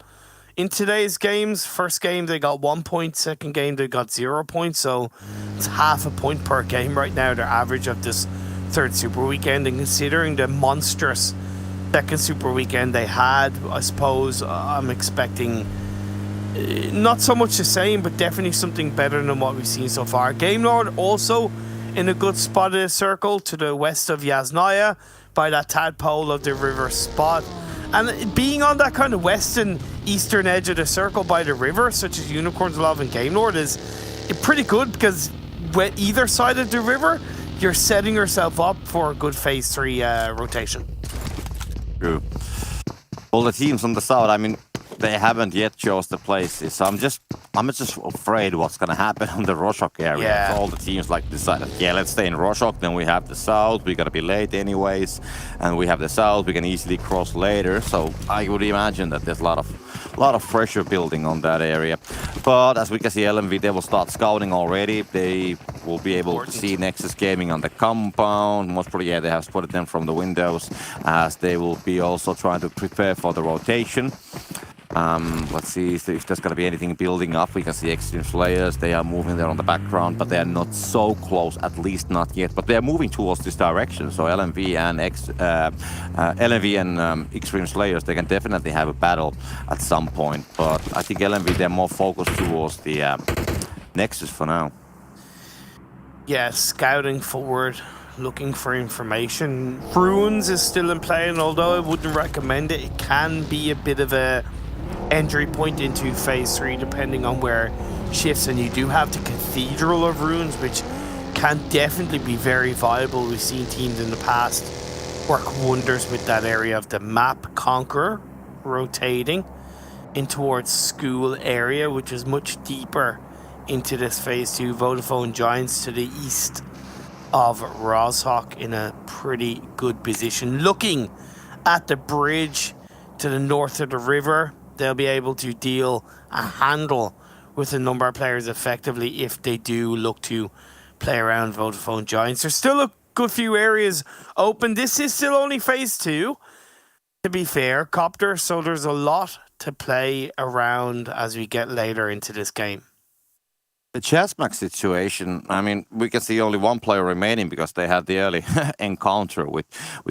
in today's games. First game they got 1 point, second game they got 0 points, so it's half a point per game right now, their average of this third Super Weekend. And considering the monstrous second Super Weekend they had, I suppose I'm expecting not so much the same, but definitely something better than what we've seen so far. Game Lord also in a good spot in the circle to the west of Yasnaya, by that tadpole of the river spot. And being on that kind of western eastern edge of the circle by the river, such as Unicorns Love and Game Lord, is pretty good because with either side of the river, you're setting yourself up for a good phase 3 rotation. True. All the teams on the south, I mean, they haven't yet chose the places. So I'm just afraid what's going to happen on the Rozhok area. Yeah. So all the teams like decided, yeah, let's stay in Rozhok. Then we have the south. We're going to be late anyways. And we have the south. We can easily cross later. So I would imagine that there's a lot of pressure building on that area. But as we can see, LMV, they will start scouting already. They will be able to see Nexus Gaming on the compound. Most probably, yeah, they have spotted them from the windows as they will be also trying to prepare for the rotation. Let's see if there's going to be anything building up. We can see Xtreme Slayers. They are moving there on the background, but they are not so close, at least not yet. But they are moving towards this direction. So LMV and Xtreme Slayers, they can definitely have a battle at some point. But I think LMV, they're more focused towards the Nexus for now. Yeah, scouting forward, looking for information. Ruins is still in play, and although I wouldn't recommend it, it can be a bit of a entry point into phase 3 depending on where shifts, and you do have the Cathedral of Ruins, which can definitely be very viable. We've seen teams in the past work wonders with that area of the map. Conqueror rotating in towards School area, which is much deeper into this phase 2. Vodafone Giants to the east of Rozhok in a pretty good position. Looking at the bridge to the north of the river, they'll be able to deal a handle with a number of players effectively if they do look to play around Vodafone Giants. There's still a good few areas open. This is still only phase 2, to be fair, Copter, so there's a lot to play around as we get later into this game. The Chasmax situation, I mean, we can see only one player remaining because they had the early encounter with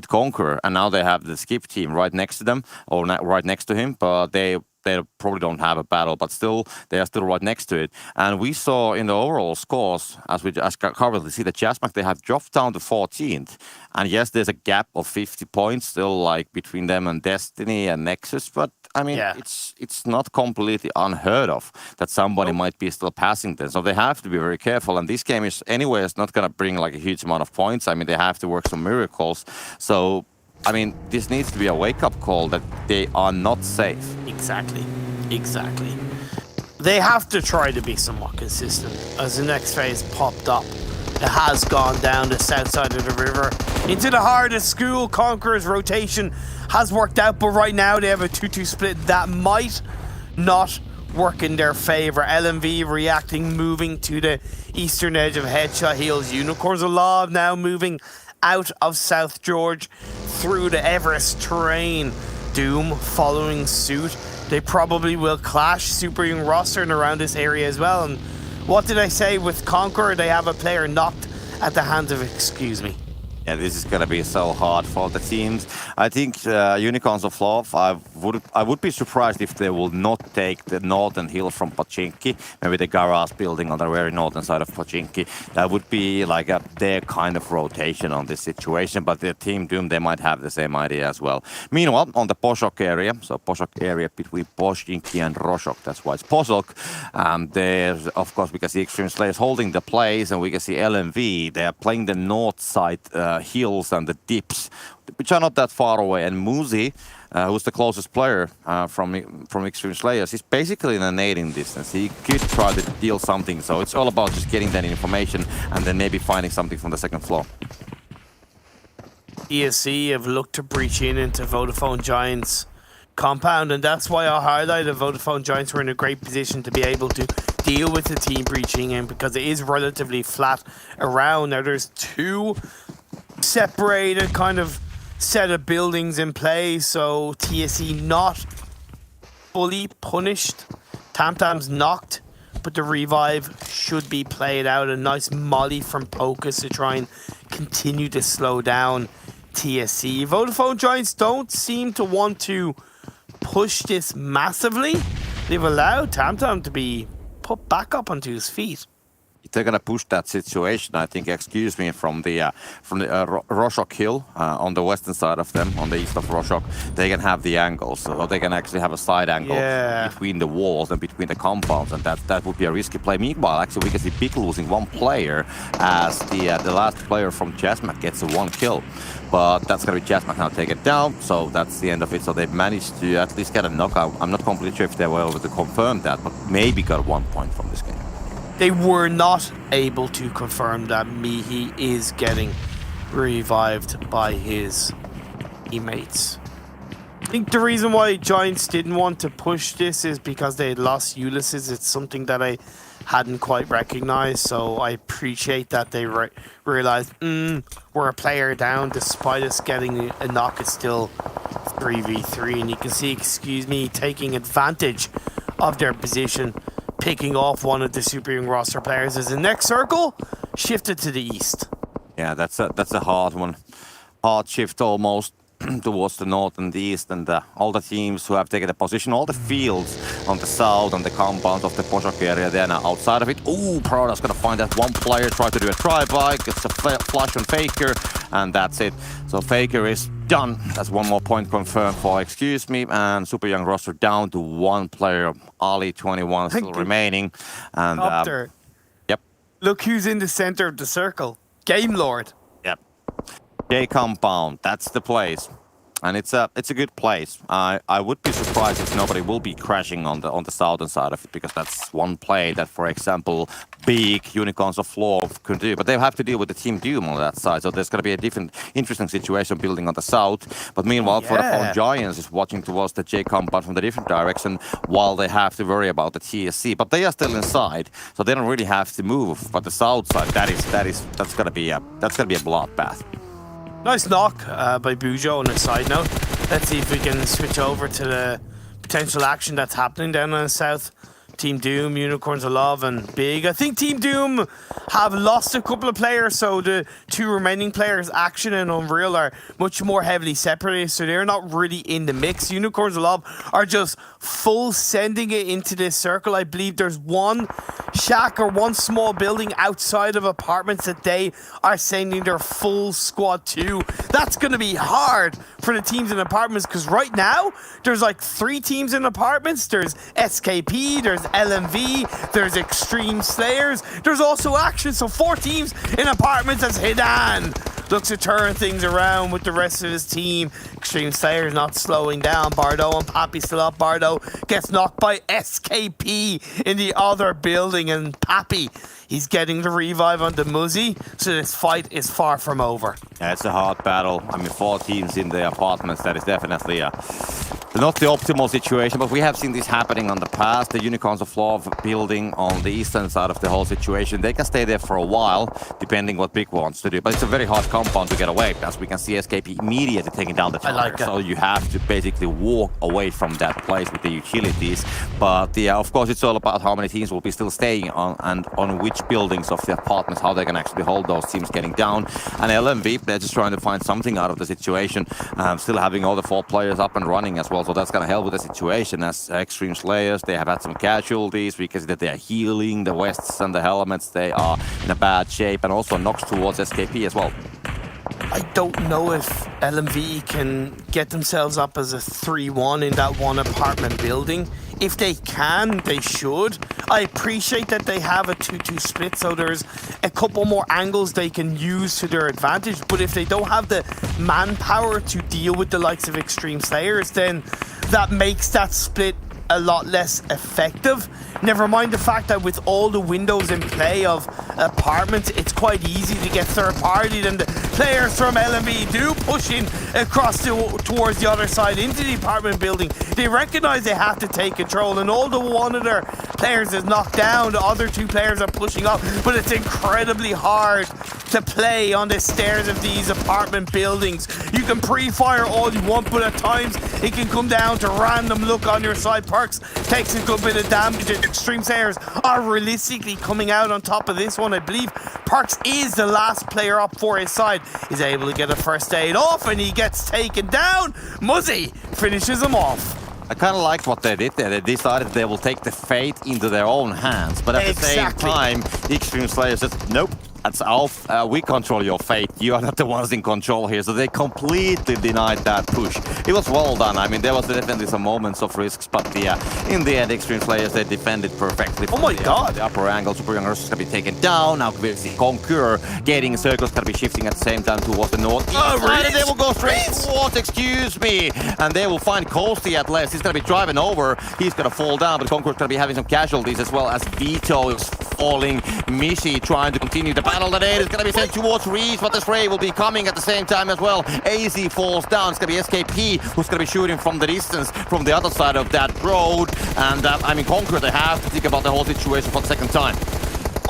Conqueror, and now they have the skip team right next to them, or right next to him, but they they probably don't have a battle, but still, they are still right next to it. And we saw in the overall scores, as covered, see the Jasmine, they have dropped down to 14th. And yes, there's a gap of 50 points still, like between them and Destiny and Nexus. But I mean, it's not completely unheard of that somebody might be still passing them. So they have to be very careful. And this game is anyway, it's not going to bring like a huge amount of points. I mean, they have to work some miracles. So I mean, this needs to be a wake-up call that they are not safe. Exactly. They have to try to be somewhat consistent. As the next phase popped up, it has gone down the south side of the river into the heart of school. Conqueror's rotation has worked out, but right now they have a 2-2 split that might not work in their favor. LMV reacting, moving to the eastern edge of Headshot Hills. Unicorns of Law now moving out of South George through the Everest terrain. Doom following suit. They probably will clash. Super Young roster and around this area as well. And what did I say with Conqueror? They have a player knocked at the hands of Excuse Me. Yeah, this is gonna be so hard for the teams. I think Unicorns of Love, I would be surprised if they will not take the northern hill from Pochinki, maybe the garage building on the very northern side of Pochinki. That would be like their kind of rotation on this situation, but the Team Doom, they might have the same idea as well. Meanwhile, on the Poshok area, so Poshok area between Pochinki and Roshok, that's why it's Poshok, there's, of course, we can see Xtreme Slayers holding the place, and we can see LMV, they are playing the north side hills and the dips, which are not that far away. And Muzi, who's the closest player from Xtreme Slayers, is basically in a nading distance. He could try to deal something, so it's all about just getting that information and then maybe finding something from the second floor. TSC have looked to breach into Vodafone Giants compound, and that's why I highlighted Vodafone Giants were in a great position to be able to deal with the team breaching in, because it is relatively flat around. Now there's two separated kind of set of buildings in play, so TSC not fully punished. Tamtam's knocked, but the revive should be played out. A nice molly from Pocus to try and continue to slow down TSC. Vodafone Giants don't seem to want to push this massively. They've allowed Tamtam to be put back up onto his feet. If they're gonna push that situation, I think, excuse me, from the Roshok Hill on the western side of them, on the east of Roshok, they can have the angles, so they can actually have a side angle between the walls and between the compounds, and that would be a risky play. Meanwhile, actually, we can see Big losing one player as the last player from Jasmine gets a 1 kill. But that's gonna be Jasmine now take it down, so that's the end of it. So they've managed to at least get a knockout. I'm not completely sure if they were able to confirm that, but maybe got 1 point from this game. They were not able to confirm that Mihi is getting revived by his teammates. I think the reason why Giants didn't want to push this is because they had lost Ulysses. It's something that I hadn't quite recognized, so I appreciate that they realized we're a player down. Despite us getting a knock, it's still 3v3, and you can see, excuse me, taking advantage of their position, picking off one of the Super Young roster players as the next circle shifted to the east. Yeah, that's a hard one. Hard shift almost towards the north and the east, and all the teams who have taken the position, all the fields on the south and the compound of the Poshok area, they're now outside of it. Ooh, Parada's gonna find that one player, try to do a try-by, gets a flash on Faker, and that's it. So Faker is done. That's 1 more point confirmed for Excuse Me, and Super Young roster down to 1 player, Ali 21 still remaining. And yep. Look who's in the center of the circle. Game Lord. Yep. J Compound, that's the place. And it's a good place. I would be surprised if nobody will be crashing on the southern side of it, because that's one play that, for example, big Unicorns of Law could do. But they have to deal with the Team Doom on that side, so there's going to be a different, interesting situation building on the south. But meanwhile, Vodafone Giants is watching towards the J Compound from the different direction, while they have to worry about the TSC. But they are still inside, so they don't really have to move. But the south side, that's going to be a bloodbath. Nice knock by Bujo on a side note. Let's see if we can switch over to the potential action that's happening down on the south. Team Doom, Unicorns of Love, and Big. I think Team Doom have lost a couple of players, so the two remaining players, Action and Unreal, are much more heavily separated, so they're not really in the mix. Unicorns of Love are just full sending it into this circle. I believe there's one shack or one small building outside of apartments that they are sending their full squad to. That's going to be hard for the teams in apartments, because right now there's like 3 teams in apartments. There's SKP, there's LMV, there's Xtreme Slayers, there's also Action. So 4 teams in apartments as Hidan looks to turn things around with the rest of his team. Xtreme Slayers not slowing down. Bardo and Pappy still up. Bardo gets knocked by SKP in the other building, and Pappy, he's getting the revive on the Muzzy, so this fight is far from over. Yeah, it's a hard battle. I mean, 4 teams in the apartments, that is definitely not the optimal situation, but we have seen this happening on the past. The Unicorns of Love building on the eastern side of the whole situation. They can stay there for a while, depending what Big wants to do. But it's a very hard compound to get away, as we can see SKP immediately taking down the tower. like that. So you have to basically walk away from that place with the utilities. But yeah, of course, it's all about how many teams will be still staying on, and on which buildings of the apartments, how they can actually hold those teams getting down. And LMV, they're just trying to find something out of the situation. Still having all the 4 players up and running as well. So that's going to help with the situation. As Xtreme Slayers, they have had some casualties because that they are healing. The Wests and the Helmets, they are in a bad shape, and also knocks towards SKP as well. I don't know if LMV can get themselves up as a 3-1 in that one apartment building. If they can, they should. I appreciate that they have a 2-2 split, so there's a couple more angles they can use to their advantage. But if they don't have the manpower to deal with the likes of Xtreme Slayers, then that makes that split a lot less effective. Never mind the fact that with all the windows in play of apartments, it's quite easy to get third party, and the players from LMV do push in across towards the other side into the apartment building. They recognize they have to take control, and although one of their players is knocked down, the other 2 players are pushing up, but it's incredibly hard to play on the stairs of these apartment buildings. You can pre-fire all you want, but at times it can come down to random look on your side. Perks takes a good bit of damage. Xtreme Slayers are realistically coming out on top of this one. I believe Perks is the last player up for his side. He's able to get a first aid off, and he gets taken down. Muzzy finishes him off. I kind of like what they did there. They decided they will take the fate into their own hands, but at the same time, Xtreme Slayers says, nope. That's Alf, we control your fate. You are not the ones in control here. So they completely denied that push. It was well done. I mean, there was definitely some moments of risks, but in the end, Xtreme Slayers, they defended perfectly. Oh my god! The upper angle, Super Young Rush is going to be taken down. Now we see Conqueror getting circles, going to be shifting at the same time towards the north. Really? They will go straight towards, excuse me. And they will find Coasty at last. He's going to be driving over. He's going to fall down, but Conqueror's going to be having some casualties as well, as Vito is falling. Mishi trying to continue the battle. The nade is going to be sent towards Reese, but the spray will be coming at the same time as well. AZ falls down. It's going to be SKP who's going to be shooting from the distance from the other side of that road. And I mean, Conqueror, they have to think about the whole situation for the second time.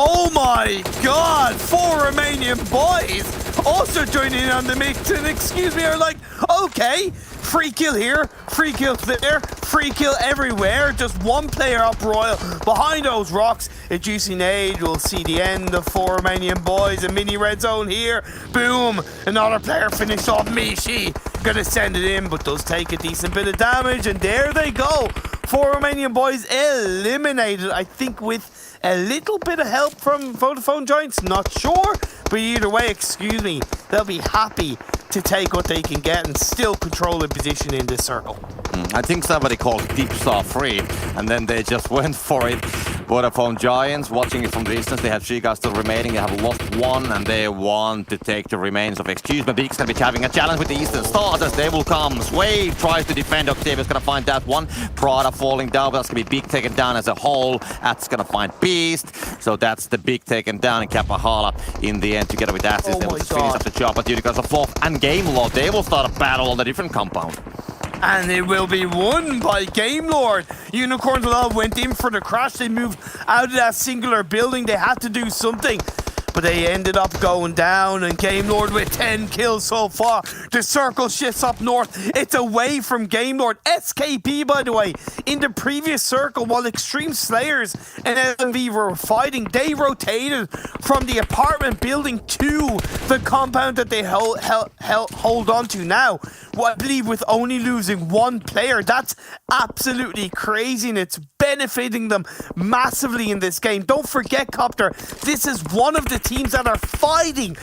Oh my god! 4 Romanian boys also joining in on the mix, and excuse me, are like, okay, free kill here, free kill there, free kill everywhere. Just one player up Royal behind those rocks. A juicy nade will see the end of 4 Romanian boys. A mini red zone here. Boom! Another player finished off Mishi. Gonna send it in, but does take a decent bit of damage, and there they go. 4 Romanian boys eliminated, I think with a little bit of help from Vodafone Giants, not sure, but either way, excuse me, they'll be happy to take what they can get and still control the position in this circle. I think somebody called Deepstar free, and then they just went for it. Vodafone Giants, watching it from the distance, they have 3 guys still remaining. They have lost 1, and they want to take the remains of Excuse Me. Big's going to be having a challenge with the Eastern Stars as they will come. Sway tries to defend. Octavia's going to find that one. Prada falling down, but that's going to be Big taken down as a whole. That's going to find Beast. So that's the Big taken down, and Kapahala in the end, together with Assis, they will just finish up the job. But Unicorns of Love and Game Lord, they will start a battle on a different compound. And it will be won by Game Lord. Unicorns of Love went in for the crash. They moved out of that singular building. They had to do something. but they ended up going down, and Game Lord with 10 kills so far. The circle shifts up north. It's away from Game Lord. SKP, by the way, in the previous circle, while Xtreme Slayers and LMV were fighting, they rotated from the apartment building to the compound that they hold on to now. Well, I believe with only losing one player. That's absolutely crazy, and it's benefiting them massively in this game. Don't forget, Copter, this is one of the teams that are fighting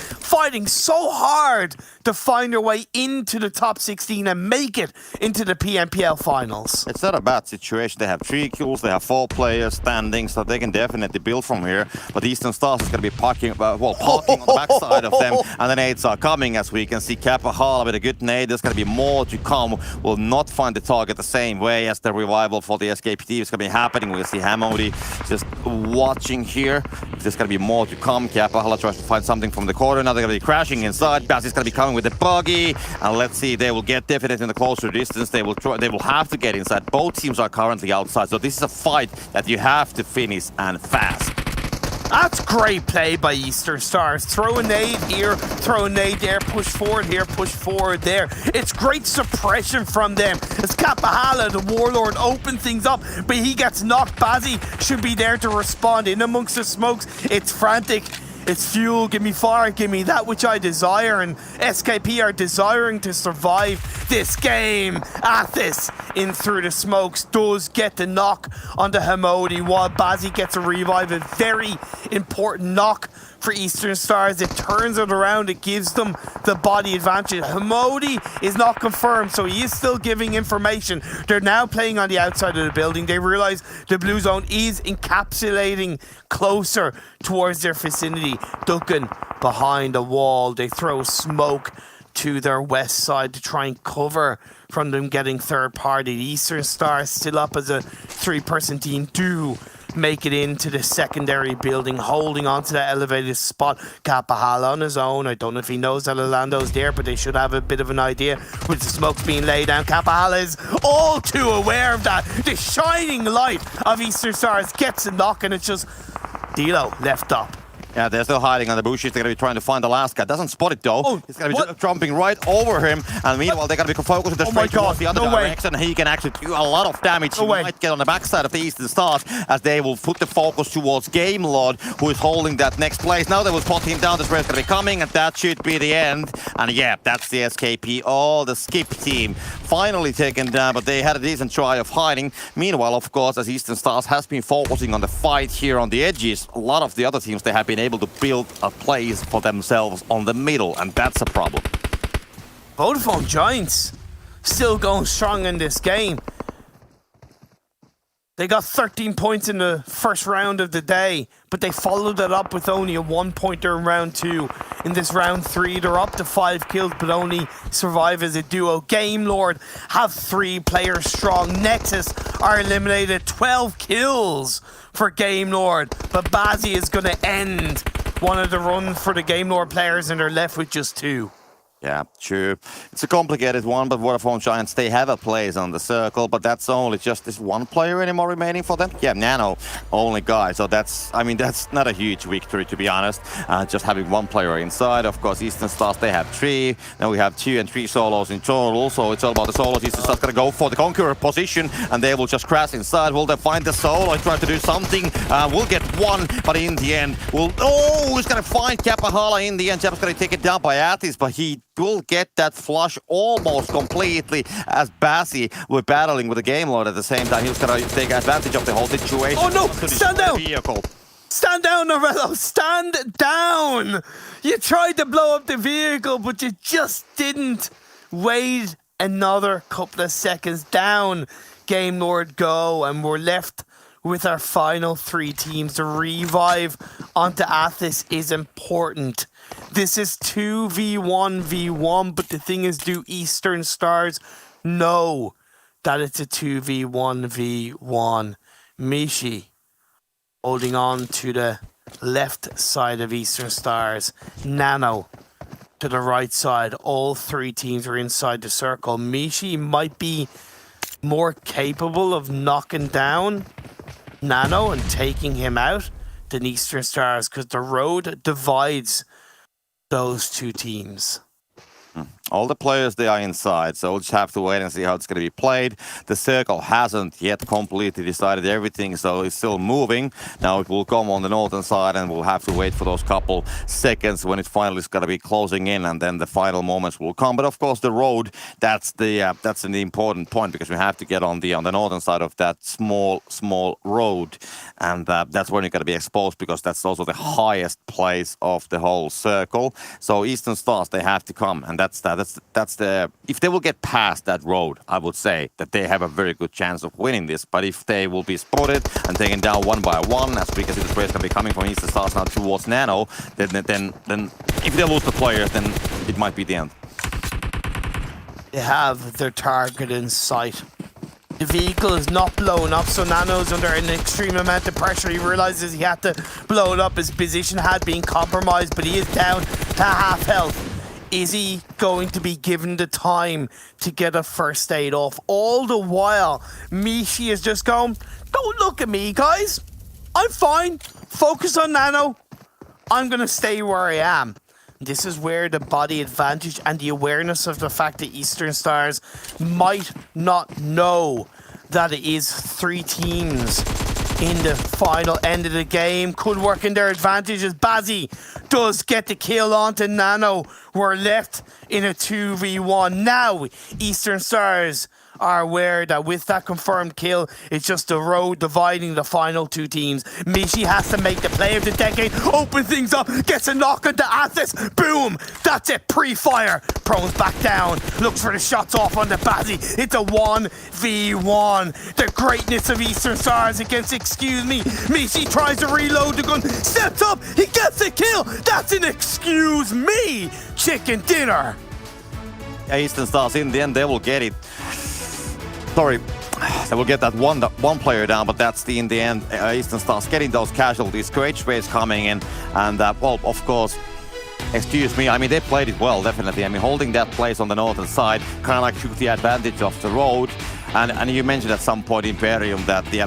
so hard to find their way into the top 16 and make it into the PMPL finals. It's not a bad situation. They have 3 kills, they have 4 players standing, so they can definitely build from here. But Eastern Stars is going to be parking on the backside of them, and the nades are coming, as we can see. Kapahala with a good nade. There's going to be more to come. Will not find the target the same way as the revival for the SKP team is going to be happening. We'll see Hamodi just watching here. There's going to be more to come. Kapahala tries to find something from the corner. Now they're going to be crashing inside. Bass is going to be coming with the buggy, and let's see. They will get definitely in the closer distance. They will have to get inside. Both teams are currently outside, so this is a fight that you have to finish, and fast. That's great play by Eastern Stars. Throw a nade here, throw a nade there, push forward here, push forward there. It's great suppression from them. As Kapahala, the Warlord, open things up, but he gets knocked. Bazzi should be there to respond in amongst the smokes. It's frantic. It's fuel, give me fire, give me that which I desire, and SKP are desiring to survive this game. Athis in through the smokes does get the knock onto Hamodi, while Bazzi gets a revive. A very important knock for Eastern Stars. It turns it around, it gives them the body advantage. Hamodi is not confirmed, so he is still giving information. They're now playing on the outside of the building. They realize the blue zone is encapsulating closer towards their vicinity. Ducking behind a wall. They throw smoke to their west side to try and cover from them getting third party. The Eastern Stars still up as a 3-person team do make it into the secondary building, holding on to that elevated spot. Kapahala on his own. I don't know if he knows that Orlando's there, but they should have a bit of an idea with the smoke being laid down. Kapahala is all too aware of that. The shining light of Eastern Stars gets a knock, and it's just Dilo left up. Yeah, they're still hiding on the bushes. They're going to be trying to find the last guy. Doesn't spot it though. Oh, he's going to be jumping right over him. And meanwhile, they're going to be focusing straight towards the other direction. He can actually do a lot of damage. He might get on the backside of the Eastern Stars, as they will put the focus towards Game Lord, who is holding that next place. Now they will spot him down. The spray is going to be coming, and that should be the end. And yeah, that's the SKP. Oh, the skip team finally taken down, but they had a decent try of hiding. Meanwhile, of course, as Eastern Stars has been focusing on the fight here on the edges, a lot of the other teams, they have been able to build a place for themselves on the middle, and that's a problem. Vodafone Giants still going strong in this game. They got 13 points in the first round of the day, but they followed it up with only a 1-pointer in round 2. In this round 3, they're up to 5 kills, but only survive as a duo. Game Lord have 3 players strong. Nexus are eliminated. 12 kills for Game Lord, but Bazzi is going to end one of the runs for the Game Lord players, and they're left with just 2. Yeah, true. It's a complicated one, but Vodafone Giants, they have a place on the circle, but that's only just this one player anymore remaining for them. Yeah, Nano, only guy. So that's not a huge victory, to be honest. Just having one player inside. Of course, Eastern Stars, they have 3. Now we have 2 and 3 solos in total. So it's all about the solos. Eastern Stars going to go for the Conqueror position, and they will just crash inside. Will they find the solo? Try to do something. We'll get one, but in the end, he's going to find Kapahala in the end. Jap's going to take it down by Atis, but he will get that flush almost completely, as Bassi were battling with the Game Lord at the same time. He was going to take advantage of the whole situation. Oh no! Stand down! Stand down, Norello! Stand down! You tried to blow up the vehicle, but you just didn't. Wait another couple of seconds. Down, Game Lord go, and we're left with our final 3 teams. The revive onto Athis is important. This is 2v1v1, but the thing is, do Eastern Stars know that it's a 2v1v1? Mishi holding on to the left side of Eastern Stars. Nano to the right side. All 3 teams are inside the circle. Mishi might be more capable of knocking down Nano and taking him out. than Eastern Stars because the road divides those two teams. All the players, they are inside, so we'll just have to wait and see how it's going to be played. The circle hasn't yet completely decided everything, so it's still moving. Now it will come on the northern side, and we'll have to wait for those couple seconds when it finally is going to be closing in, and then the final moments will come. But of course, the road, that's an important point, because we have to get on the northern side of that small road, and that's when you're going to be exposed, because that's also the highest place of the whole circle. So Eastern Stars, they have to come, and that's the if they will get past that road, I would say that they have a very good chance of winning this. But if they will be spotted and taken down one by one, as we can see the spray is going to be coming from Eastern Stars now towards Nano, then if they lose the players, then it might be the end. They have their target in sight. The vehicle is not blown up, so Nano's under an extreme amount of pressure. He realizes he had to blow it up. His position had been compromised, but he is down to half health. Is he going to be given the time to get a first aid off? All the while, Mishi is just going, don't look at me, guys. I'm fine. Focus on Nano. I'm going to stay where I am. This is where the body advantage and the awareness of the fact that Eastern Stars might not know that it is 3 teams in the final end of the game could work in their advantage, as Bazzi does get the kill onto Nano. We're left in a 2v1. Now, Eastern Stars are aware that with that confirmed kill, it's just the road dividing the final 2 teams. Mishi has to make the play of the decade, open things up, gets a knock onto Athos. Boom! That's it, pre-fire. Pro's back down, looks for the shots off on the Bazzi. It's a 1v1. The greatness of Eastern Stars against, excuse me. Mishi tries to reload the gun, steps up, he gets the kill. That's an excuse me chicken dinner. Yeah, Eastern Stars, in the end, they will get it. Sorry, they will get that one player down, but that's in the end, Eastern Stars getting those casualties. Great space coming in, and well, of course, excuse me, I mean, they played it well, definitely. I mean, holding that place on the northern side, kind of like took the advantage of the road. And you mentioned at some point, Imperium, that the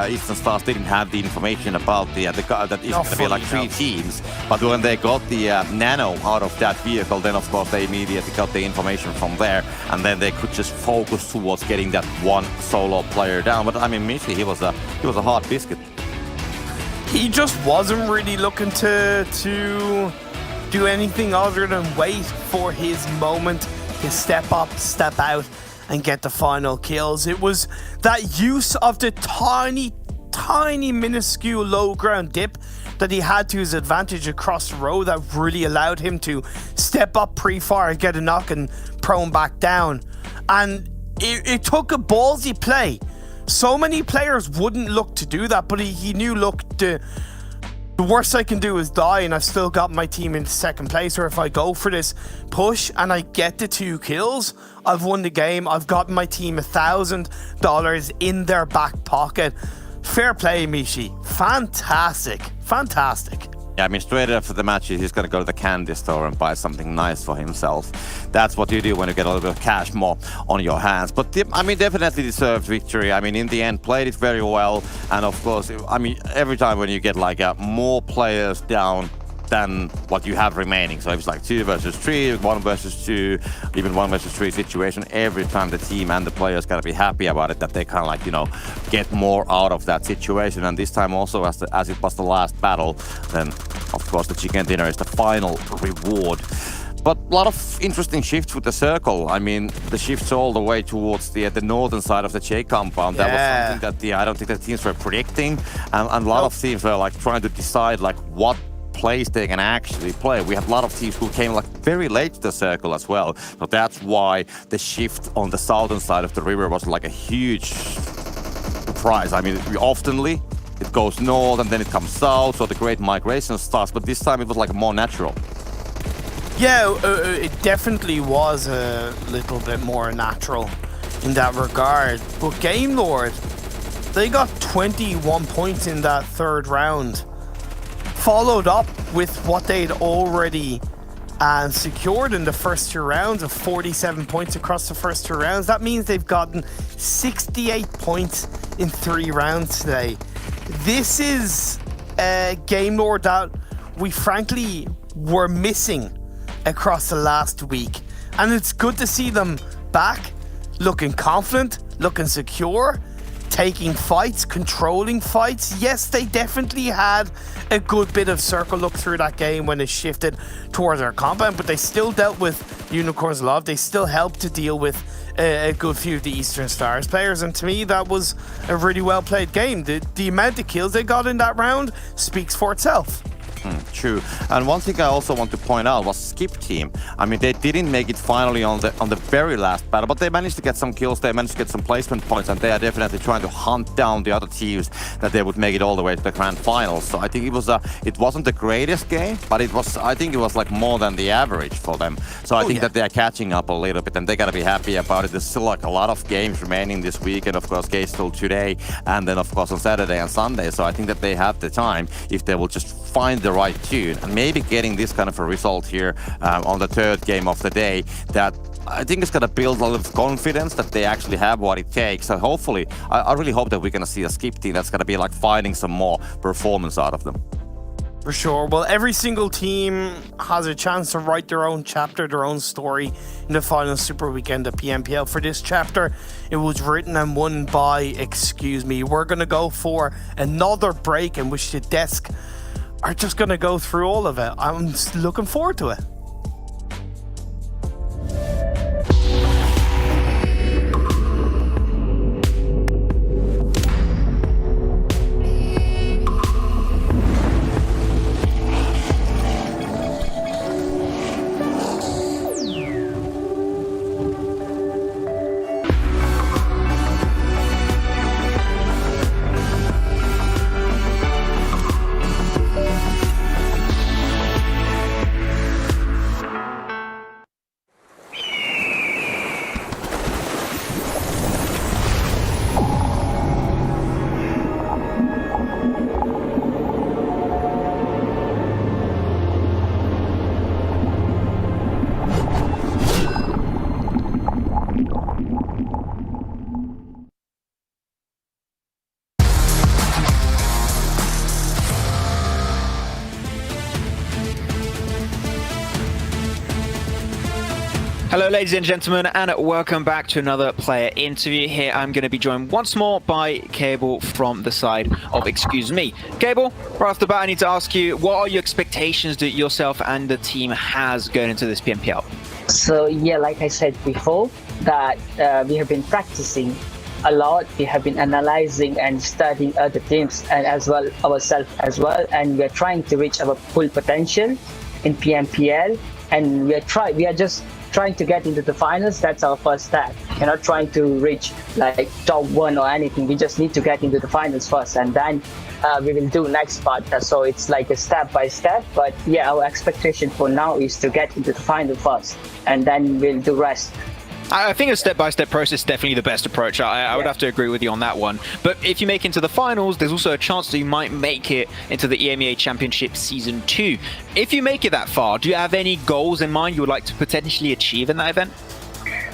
Eastern Stars didn't have the information about that it's going to be like 3 teams. But when they got the Nano out of that vehicle, then of course they immediately got the information from there, and then they could just focus towards getting that one solo player down. But I mean, Mishi, he was a hard biscuit. He just wasn't really looking to do anything other than wait for his moment to step up, step out, and get the final kills. It was that use of the tiny minuscule low ground dip that he had to his advantage across the road that really allowed him to step up pre-fire, get a knock, and prone back down. And it took a ballsy play. So many players wouldn't look to do that, but he knew, look, the worst I can do is die, and I've still got my team in second place. Or if I go for this push and I get the 2 kills, I've won the game. I've gotten my team $1,000 in their back pocket. Fair play, Mishi. Fantastic. Fantastic. Yeah, I mean, straight after the match, he's going to go to the candy store and buy something nice for himself. That's what you do when you get a little bit of cash more on your hands. But, I mean, definitely deserved victory. I mean, in the end, played it very well. And, of course, I mean, every time when you get, like, more players down than what you have remaining. So if it's like 2 versus 3, 1 versus 2, even 1 versus 3 situation, every time the team and the players gotta be happy about it, that they kind of like, you know, get more out of that situation. And this time also, as it was the last battle, then of course the chicken dinner is the final reward. But a lot of interesting shifts with the circle. I mean, the shifts all the way towards the northern side of the J compound. That was something that I don't think the teams were predicting, and a lot of teams were like trying to decide like what plays they can actually play. We have a lot of teams who came like very late to the circle as well. So that's why the shift on the southern side of the river was like a huge surprise. I mean, oftenly it goes north and then it comes south, so the great migration starts, but this time it was like more natural. Yeah, it definitely was a little bit more natural in that regard. But Game Lord, they got 21 points in that 3rd round. Followed up with what they'd already secured in the first 2 rounds of 47 points across the first 2 rounds. That means they've gotten 68 points in 3 rounds today. This is Game Lore that we frankly were missing across the last week. And it's good to see them back, looking confident, looking secure, taking fights, controlling fights. Yes, they definitely had a good bit of circle look through that game when it shifted towards their compound, but they still dealt with Unicorn's Love. They still helped to deal with a good few of the Eastern Stars players, and to me that was a really well played game. The amount of kills they got in that round speaks for itself. True. And one thing I also want to point out was Skip team. I mean, they didn't make it finally on the very last battle, but they managed to get some kills, they managed to get some placement points, and they are definitely trying to hunt down the other teams that they would make it all the way to the grand finals. So I think it wasn't the greatest game, but I think it was like more than the average for them. So I think that they are catching up a little bit, and they gotta be happy about it. There's still like a lot of games remaining this week, and of course Gate still today, and then of course on Saturday and Sunday. So I think that they have the time if they will just find the right tune, and maybe getting this kind of a result here on the third game of the day, that I think it's gonna build a lot of confidence that they actually have what it takes. So hopefully, I really hope that we're gonna see a Skip team that's gonna be like finding some more performance out of them. For sure. Well, every single team has a chance to write their own chapter, their own story in the final Super Weekend of PMPL. For this chapter, it was written and won by Excuse Me. We're gonna go for another break in which the desk are just going to go through all of it. I'm looking forward to it. Hello ladies and gentlemen, and welcome back to another player interview. Here I'm going to be joined once more by Cable from the side of Excuse Me. Cable, right off the bat I need to ask you, what are your expectations that yourself and the team has going into this PMPL? So yeah, like I said before, that we have been practicing a lot. We have been analyzing and studying other teams and as well ourselves as well, and we are trying to reach our full potential in PMPL, and we are just trying to get into the finals. That's our first step. We're not trying to reach like top 1 or anything. We just need to get into the finals first, and then we will do next part. So it's like a step by step. But yeah, our expectation for now is to get into the final first, and then we'll do rest. I think a step-by-step process is definitely the best approach. I would have to agree with you on that one. But if you make it into the finals, there's also a chance that you might make it into the EMEA Championship Season 2. If you make it that far, do you have any goals in mind you would like to potentially achieve in that event?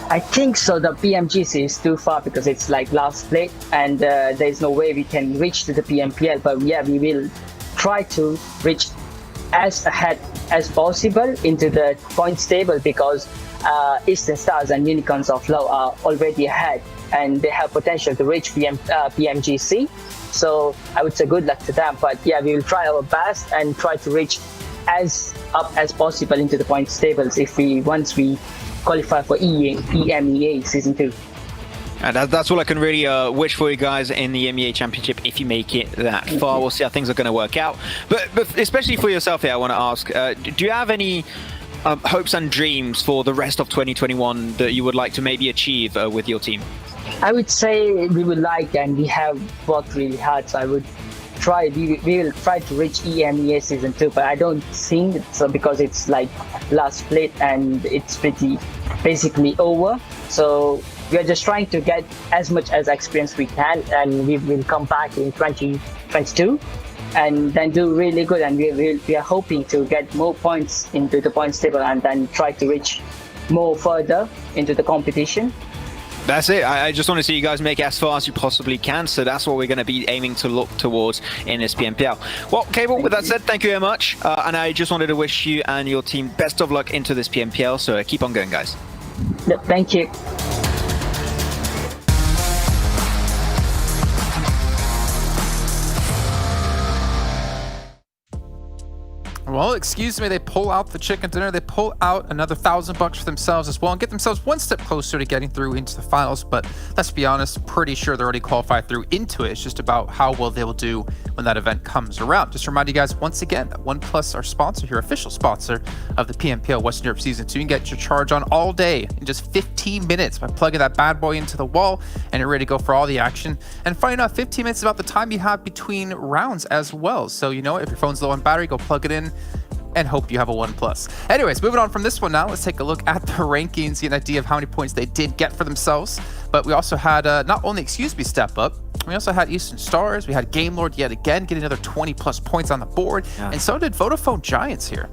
I think so. The PMGC is too far because it's like last place, and there's no way we can reach to the PMPL. But yeah, we will try to reach as ahead as possible into the points table, because Eastern Stars and Unicorns of Love are already ahead and they have potential to reach PMGC. So I would say good luck to them. But yeah, we will try our best and try to reach as up as possible into the points tables once we qualify for EMEA Season 2. And that's all I can really wish for you guys in the EMEA Championship if you make it that far. We'll see how things are going to work out. But especially for yourself here, I want to ask, do you have any hopes and dreams for the rest of 2021 that you would like to maybe achieve with your team? I would say we would like, and we have worked really hard, so I would try, we will try to reach EMEA Season 2, but I don't think so because it's like last split and it's pretty basically over. So we are just trying to get as much as experience we can, and we will come back in 2022 and then do really good, and we are hoping to get more points into the points table and then try to reach more further into the competition. That's it. I just want to see you guys make it as far as you possibly can. So that's what we're going to be aiming to look towards in this PMPL. Well, Cable, with that said, thank you very much. And I just wanted to wish you and your team best of luck into this PMPL. So keep on going, guys. Thank you. Well, excuse me, they pull out the chicken dinner. They pull out another $1,000 for themselves as well and get themselves one step closer to getting through into the finals. But let's be honest, pretty sure they're already qualified through into it. It's just about how well they will do when that event comes around. Just to remind you guys once again that OnePlus, our sponsor here, official sponsor of the PMPL Western Europe Season 2. You can get your charge on all day in just 15 minutes by plugging that bad boy into the wall and you're ready to go for all the action. And funny enough, 15 minutes is about the time you have between rounds as well. So, you know, if your phone's low on battery, go plug it in and hope you have a OnePlus. Anyways, moving on from this one now, let's take a look at the rankings, get an idea of how many points they did get for themselves. But we also had not only Excuse Me step up, we also had Eastern Stars, we had Game Lord yet again, getting another 20 plus points on the board, and so did Vodafone Giants here.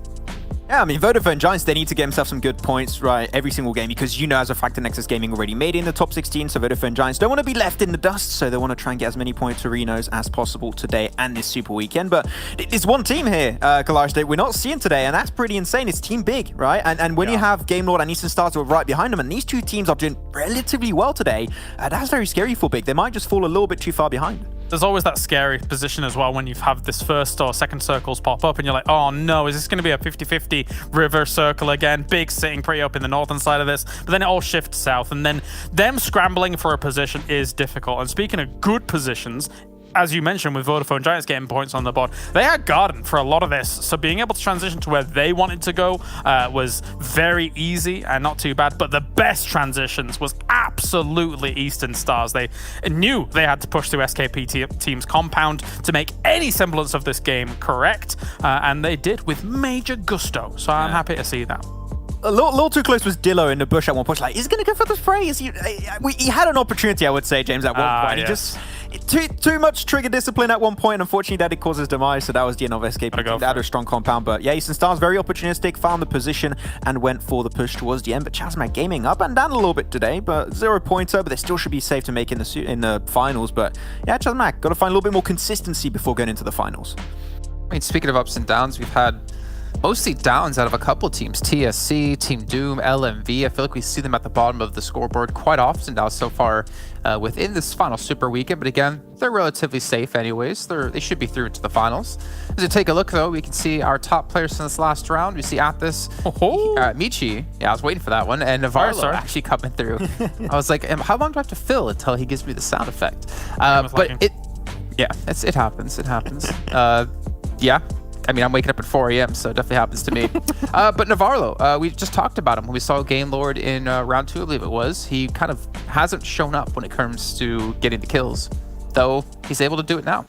Yeah, I mean, Vodafone Giants, they need to get themselves some good points, right, every single game, because you know as a fact that Nexus Gaming already made it in the top 16, so Vodafone Giants don't want to be left in the dust, so they want to try and get as many points to Renos as possible today and this Super Weekend. But it's one team here, Kalash, that we're not seeing today, and that's pretty insane. It's Team Big, right? And when you have Game Lord and Eastern Stars who are right behind them, and these two teams are doing relatively well today, that's very scary for Big. They might just fall a little bit too far behind. There's always that scary position as well when you have this first or second circles pop up and you're like, oh no, is this going to be a 50-50 river circle again? Big sitting pretty up in the northern side of this, but then it all shifts south, and then them scrambling for a position is difficult. And speaking of good positions, as you mentioned, with Vodafone Giants getting points on the board, they had Garden for a lot of this. So being able to transition to where they wanted to go was very easy and not too bad. But the best transitions was absolutely Eastern Stars. They knew they had to push through SKP Team's compound to make any semblance of this game correct. And they did with major gusto. So I'm happy to see that. A little too close was Dillo in the bush at one point. Like, is he going to go for the spray? He had an opportunity, I would say, James, at one point. Yes. He just too much trigger discipline at one point. Unfortunately, that did cause his demise, so that was the end of escape. They had a strong compound, but yeah, Eastern Stars very opportunistic, found the position and went for the push towards the end. But Chazmac Gaming up and down a little bit today, but 0-pointer, but they still should be safe to make in the finals. But yeah, Chazmac got to find a little bit more consistency before going into the finals. I mean, speaking of ups and downs, we've had mostly downs out of a couple of teams. TSC, Team Doom, LMV. I feel like we see them at the bottom of the scoreboard quite often now so far within this final Super Weekend. But again, they're relatively safe anyways. They should be through into the finals. As we take a look, though, we can see our top players from this last round. We see Athos, Michi. Yeah, I was waiting for that one. And Navarro actually coming through. I was like, how long do I have to fill until he gives me the sound effect? But it happens. It happens. Yeah. I mean, I'm waking up at 4 a.m., so it definitely happens to me. But Navarro, we just talked about him when we saw Game Lord in round 2, I believe it was. He kind of hasn't shown up when it comes to getting the kills, though he's able to do it now.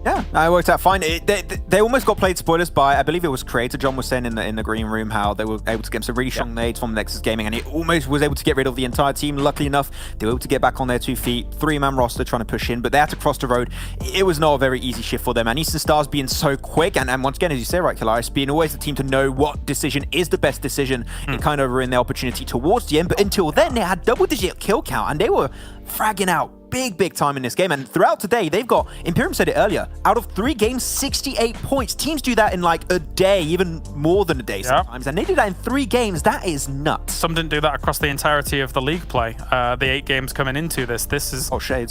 Yeah, it worked out fine. They almost got played spoilers by, I believe it was Creator. John was saying in the green room how they were able to get some really strong nades from Nexus Gaming, and he almost was able to get rid of the entire team. Luckily enough, they were able to get back on their 2 feet. 3-man roster trying to push in, but they had to cross the road. It was not a very easy shift for them. And Eastern Stars being so quick, and once again, as you say, right, Kalaris, being always the team to know what decision is the best decision, it kind of ruined their opportunity towards the end. But until then, they had double-digit kill count, and they were fragging out big time in this game. And throughout today, they've got, Imperium said it earlier, out of 3 games, 68 points. Teams do that in like a day, even more than a day sometimes. And they do that in 3 games. That is nuts. Some didn't do that across the entirety of the league play. The 8 games coming into this. This is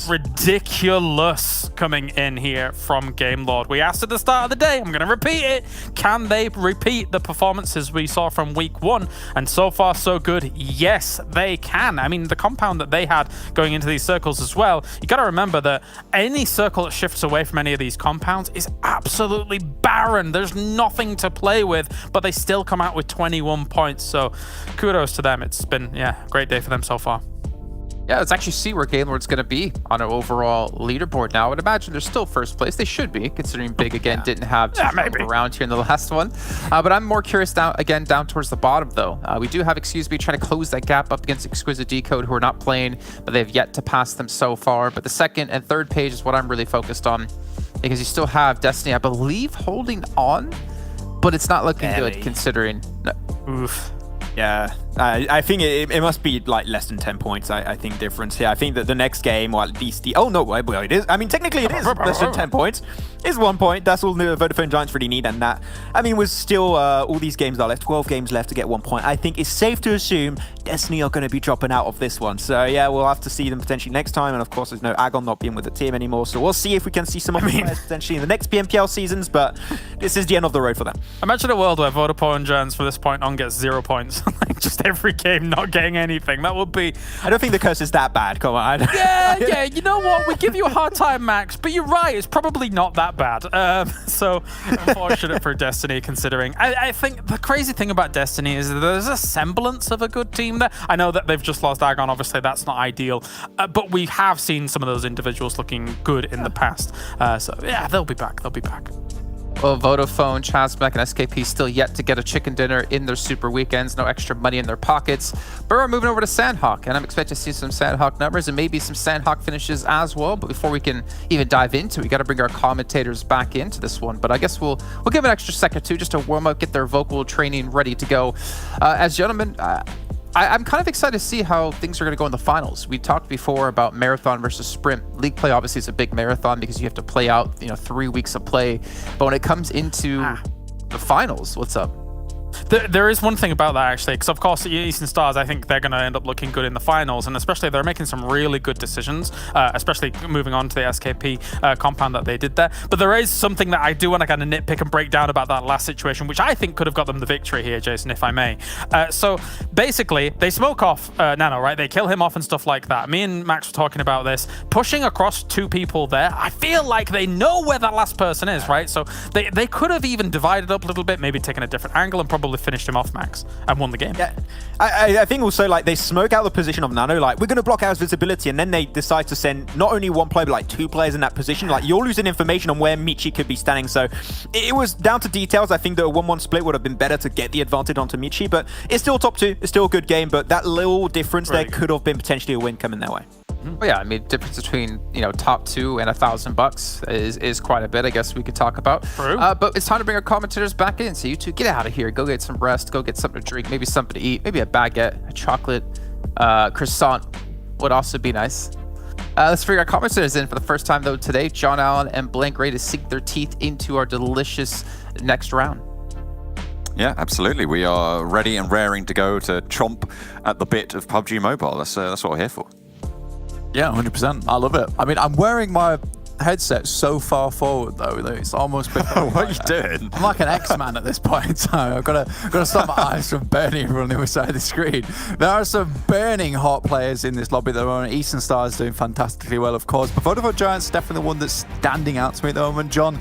ridiculous coming in here from Game Lord. We asked at the start of the day, I'm going to repeat it. Can they repeat the performances we saw from week 1? And so far, so good. Yes, they can. I mean, the compound that they had going into these circles as well, you got to remember that any circle that shifts away from any of these compounds is absolutely barren. There's nothing to play with, but they still come out with 21 points. So kudos to them. It's been, a great day for them so far. Yeah, let's actually see where Game Lord's going to be on an overall leaderboard now. I would imagine they're still first place. They should be, considering Big, again, didn't have too around here in the last one. But I'm more curious down towards the bottom, though. We do have Excuse Me trying to close that gap up against Exquisite Decode, who are not playing, but they've yet to pass them so far. But the second and third page is what I'm really focused on, because you still have Destiny, I believe, holding on, but it's not looking good considering. Oof. Yeah, I think it must be like less than 10 points, I think, difference here. I think that the next game, or at least the... Oh, no, well, it is. I mean, technically it is less than 10 points. It's 1 point. That's all the Vodafone Giants really need. And that, I mean, with still all these games that are left, 12 games left to get 1 point, I think it's safe to assume Destiny are going to be dropping out of this one. So, yeah, we'll have to see them potentially next time. And, of course, there's no Agon not being with the team anymore. So we'll see if we can see some other players potentially in the next PMPL seasons. But this is the end of the road for them. Imagine a world where Vodafone Giants from this point on gets 0 points. Like, just every game not getting anything. That would be... I don't think the curse is that bad. Come on. Yeah, you know what? We give you a hard time, Max, but you're right. It's probably not that bad. So unfortunate for Destiny, considering. I think the crazy thing about Destiny is that there's a semblance of a good team there. I know that they've just lost Agon. Obviously, that's not ideal. But we have seen some of those individuals looking good in the past. So, yeah, they'll be back. They'll be back. Well, Vodafone, Chazmac, and SKP still yet to get a chicken dinner in their super weekends. No extra money in their pockets. But we're moving over to Sanhok, and I'm expecting to see some Sanhok numbers and maybe some Sanhok finishes as well. But before we can even dive into it, we got to bring our commentators back into this one. But I guess we'll give an extra second or two just to warm up, get their vocal training ready to go. As gentlemen, I'm kind of excited to see how things are going to go in the finals. We talked before about marathon versus sprint. League play obviously is a big marathon because you have to play out, 3 weeks of play. But when it comes into the finals, what's up? There is one thing about that, actually, because of course Eastern Stars, I think they're going to end up looking good in the finals, and especially they're making some really good decisions, especially moving on to the SKP compound that they did there. But there is something that I do want to kind of nitpick and break down about that last situation, which I think could have got them the victory here, Jason, if I may. So basically, they smoke off Nano, right? They kill him off and stuff like that. Me and Max were talking about this. Pushing across 2 people there, I feel like they know where that last person is, right? So they could have even divided up a little bit, maybe taken a different angle and probably finished him off, Max, and won the game. Yeah, I think also, like, they smoke out the position of Nano, like, we're going to block out his visibility, and then they decide to send not only 1 player, but like 2 players in that position. Like, you're losing information on where Michi could be standing, so it was down to details. I think that a 1-1 split would have been better to get the advantage onto Michi, but it's still top 2, it's still a good game, but that little difference there could have been potentially a win coming their way. Well, yeah, I mean, difference between top 2 and $1,000 is quite a bit, I guess we could talk about. True. But it's time to bring our commentators back in. So you two, get out of here. Go get some rest. Go get something to drink. Maybe something to eat. Maybe a baguette, a chocolate, croissant would also be nice. Let's bring our commentators in for the first time, though, today. John Allen and Blank ready to sink their teeth into our delicious next round. Yeah, absolutely. We are ready and raring to go to chomp at the bit of PUBG Mobile. That's what we're here for. Yeah, 100%. I love it. I mean, I'm wearing my headset so far forward though that it's almost become what are you doing? I'm like an X-Man at this point in time. I've got to stop my eyes from burning from the other side of the screen. There are some burning hot players in this lobby at the moment. Eastern Stars doing fantastically well, of course, but Vodafone Giants is definitely the one that's standing out to me at the moment. John,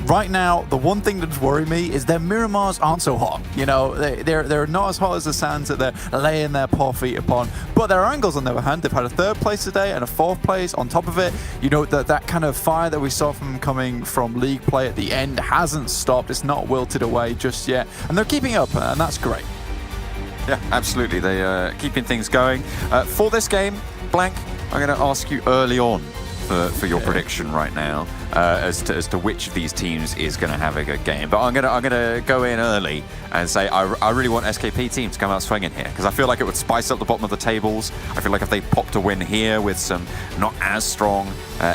right now the one thing that's worrying me is their Miramars aren't so hot. They're not as hot as the sands that they're laying their poor feet upon. But their Erangels, on the other hand, they've had a 3rd place today and a 4th place on top of it. That kind of fire that we saw from them coming from league play at the end hasn't stopped. It's not wilted away just yet, and they're keeping up, and that's great. Yeah, absolutely. They are keeping things going. For this game, Blank, I'm going to ask you early on for your prediction right now as to which of these teams is going to have a good game. But I'm gonna go in early and say I really want SKP team to come out swinging here, because I feel like it would spice up the bottom of the tables. I feel like if they popped a win here with some not as strong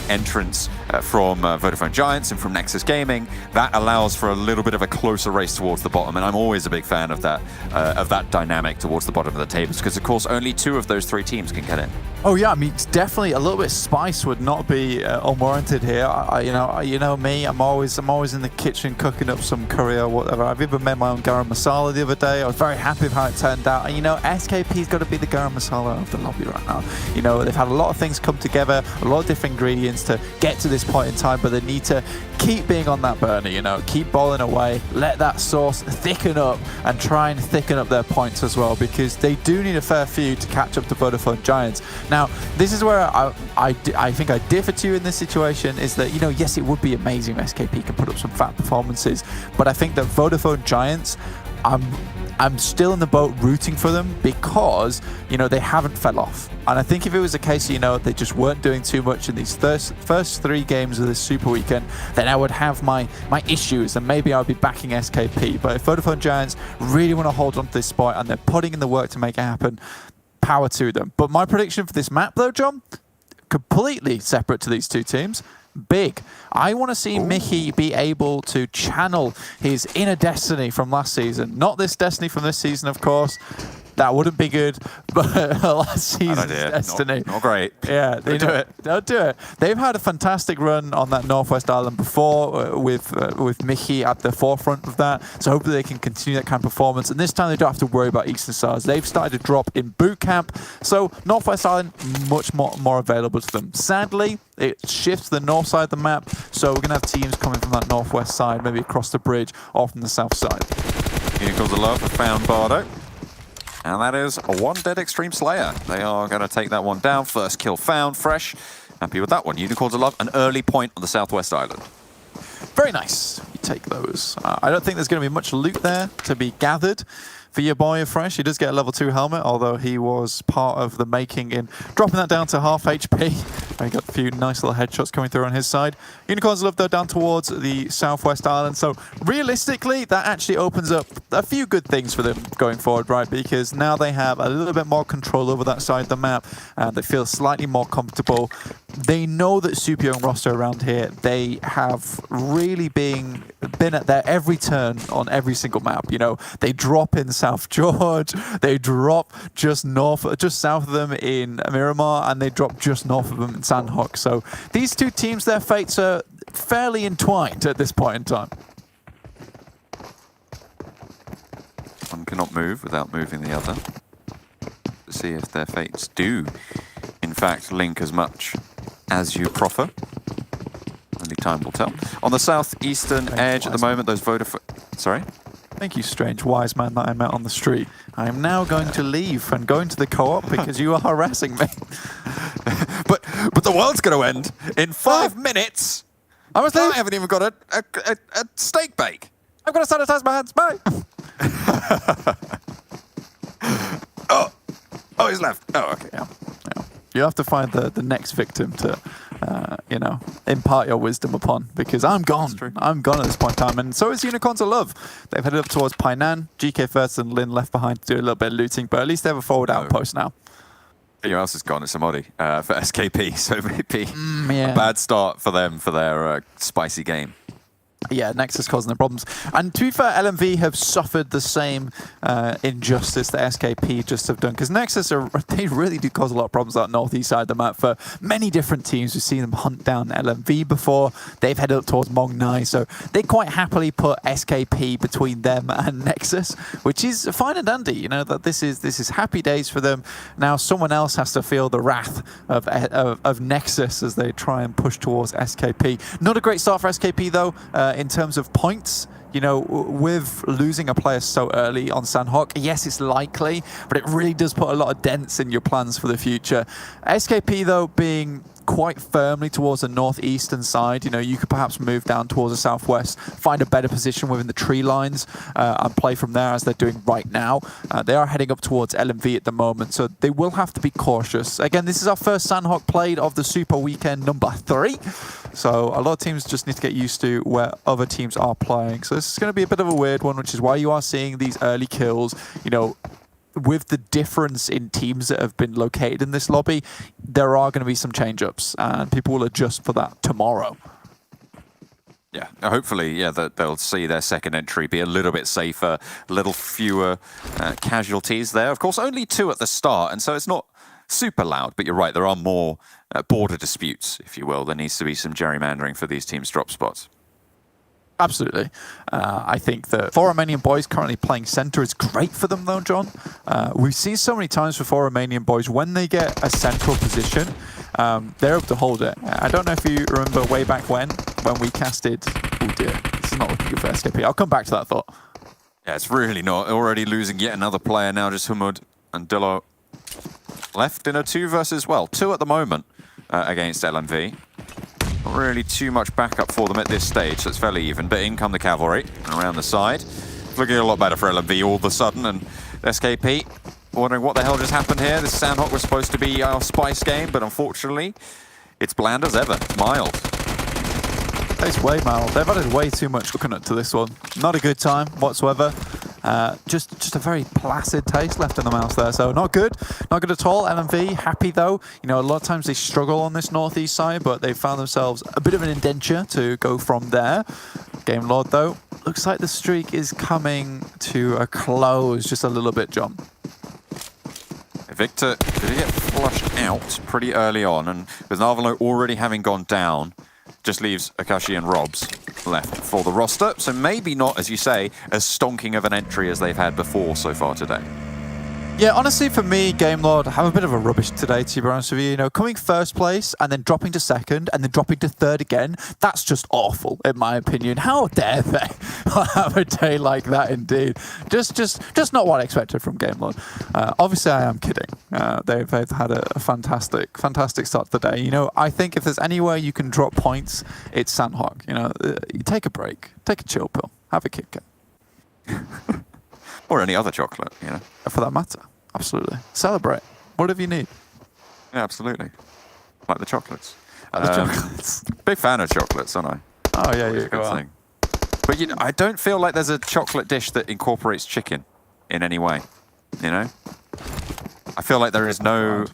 entrance from Vodafone Giants and from Nexus Gaming, that allows for a little bit of a closer race towards the bottom. And I'm always a big fan of that dynamic towards the bottom of the tables, because of course only 2 of those 3 teams can get in. Oh yeah, I mean, it's definitely a little bit of spice would not be unwarranted here. You know me, I'm always in the kitchen cooking up some curry or whatever. I've even made my own garam masala the other day. I was very happy with how it turned out. And SKP's got to be the garam masala of the lobby right now. They've had a lot of things come together, a lot of different ingredients to get to this point in time, but they need to keep being on that burner, keep boiling away, let that sauce thicken up and try and thicken up their points as well, because they do need a fair few to catch up to Vodafone Giants. Now, this is where I think I differ to you in this situation, is that, yes, it would be amazing if SKP can put up some fat performances, but I think that Vodafone Giants I'm still in the boat rooting for them because, you know, they haven't fell off. And I think if it was a case, you know, they just weren't doing too much in these first 3 games of this Super Weekend, then I would have my issues and maybe I would be backing SKP. But if Vodafone Giants really want to hold on to this spot and they're putting in the work to make it happen, power to them. But my prediction for this map, though, John, completely separate to these two teams. Big. I want to see Mickey be able to channel his inner destiny from last season. Not this destiny from this season, of course. That wouldn't be good, but last season's destiny. Not great. Yeah, they do it. They'll do it. They've had a fantastic run on that Northwest Island before with Mickey at the forefront of that. So hopefully they can continue that kind of performance. And this time they don't have to worry about Eastern Stars. They've started to drop in boot camp. So Northwest Island, much more available to them. Sadly, it shifts the north side of the map. So we're going to have teams coming from that northwest side, maybe across the bridge or from the south side. Unicorns of Love have found Bardo. And that is a 1 dead Xtreme Slayer. They are going to take that one down. First kill found, fresh. Happy with that one. Unicorns of Love, an early point on the Southwest Island. Very nice. You take those. I don't think there's going to be much loot there to be gathered for your boy Fresh. He does get a level 2 helmet, although he was part of the making in dropping that down to half HP. He got a few nice little headshots coming through on his side. Unicorns Love, though, down towards the Southwest Island. So realistically, that actually opens up a few good things for them going forward, right? Because now they have a little bit more control over that side of the map, and they feel slightly more comfortable. They know that Super Young roster around here, they have really been at their every turn on every single map. You know, they drop in South George, they drop just south of them in Miramar, and they drop just north of them in Sanhok. So these two teams, their fates are fairly entwined at this point in time. One cannot move without moving the other. To see if their fates do, in fact, link as much as you proffer. Only time will tell. On the southeastern edge at the moment, those Vodafone... Sorry? Thank you, strange wise man that I met on the street. I am now going to leave and go into the co-op because you are harassing me. but the world's going to end in 5 minutes. I haven't even got a steak bake. I'm going to sanitize my hands. Bye. Oh, he's left. Oh, okay. Yeah. You have to find the next victim to, you know, impart your wisdom upon, because I'm gone. I'm gone at this point in time, and so is Unicorns of Love. They've headed up towards Painan. GK first and Lin left behind to do a little bit of looting, but at least they have a forward outpost now. Who else has gone? It's Amodi for SKP, so maybe a bad start for them for their spicy game. Yeah, Nexus causing the problems. And to be fair, LMV have suffered the same injustice that SKP just have done, because Nexus, they really do cause a lot of problems on that northeast side of the map for many different teams. We've seen them hunt down LMV before. They've headed up towards Mong Nai, so they quite happily put SKP between them and Nexus, which is fine and dandy. You know, that this is happy days for them. Now someone else has to feel the wrath of Nexus as they try and push towards SKP. Not a great start for SKP, though. In terms of points, you know, with losing a player so early on Sanhok, yes, it's likely, but it really does put a lot of dents in your plans for the future. SKP, though, being quite firmly towards the northeastern side, you know, you could perhaps move down towards the southwest, find a better position within the tree lines, and play from there as they're doing right now. They are heading up towards LMV at the moment, so they will have to be cautious. Again, this is our first Sanhok played of the Super Weekend number 3, so a lot of teams just need to get used to where other teams are playing. So this is going to be a bit of a weird one, which is why you are seeing these early kills, you know. With the difference in teams that have been located in this lobby, there are going to be some change-ups, and people will adjust for that tomorrow. Yeah, hopefully, yeah, that they'll see their second entry be a little bit safer, a little fewer casualties there. Of course, only 2 at the start, and so it's not super loud, but you're right, there are more border disputes, if you will. There needs to be some gerrymandering for these teams' drop spots. Absolutely. I think that 4 Romanian Boys currently playing center is great for them, though, John. We've seen so many times for 4 Romanian Boys, when they get a central position, they're able to hold it. I don't know if you remember way back when we casted... Oh dear, this is not looking good for SKP. I'll come back to that thought. Yeah, it's really not. Already losing yet another player now, just Humud and Dillo left in a 2 versus, well, 2 at the moment against LMV. Not really too much backup for them at this stage, so it's fairly even, but in come the cavalry around the side. It's looking a lot better for LMV all of a sudden, and SKP wondering what the hell just happened here. This Sanhok was supposed to be our spice game, but unfortunately, it's bland as ever. It's mild. It's way mild. They've added way too much coconut to this one. Not a good time whatsoever. Just a very placid taste left in the mouth there, so not good at all. LMV happy though. You know, a lot of times they struggle on this northeast side, but they found themselves a bit of an indenture to go from there. Game Lord though, looks like the streak is coming to a close just a little bit, John. Victor, did he get flushed out pretty early on, and with Narvalo already having gone down, just leaves Akashi and Robs left for the roster. So maybe not, as you say, as stonking of an entry as they've had before so far today. Yeah, honestly, for me, Game Lord, have a bit of a rubbish today, to be honest with you. You know, coming first place and then dropping to second and then dropping to third again, that's just awful, in my opinion. How dare they have a day like that, indeed. Just not what I expected from Game Lord. Obviously, I am kidding. They've had a fantastic start to the day. You know, I think if there's anywhere you can drop points, it's Sanhok. You know, you take a break, take a chill pill, have a Kit Kat. Or any other chocolate, you know. For that matter. Absolutely. Celebrate. Whatever you need. Yeah, absolutely. Like the chocolates. Like the chocolates. Big fan of chocolates, aren't I? Oh, yeah, Always a good thing. But you know, I don't feel like there's a chocolate dish that incorporates chicken in any way, you know? I feel like there is no...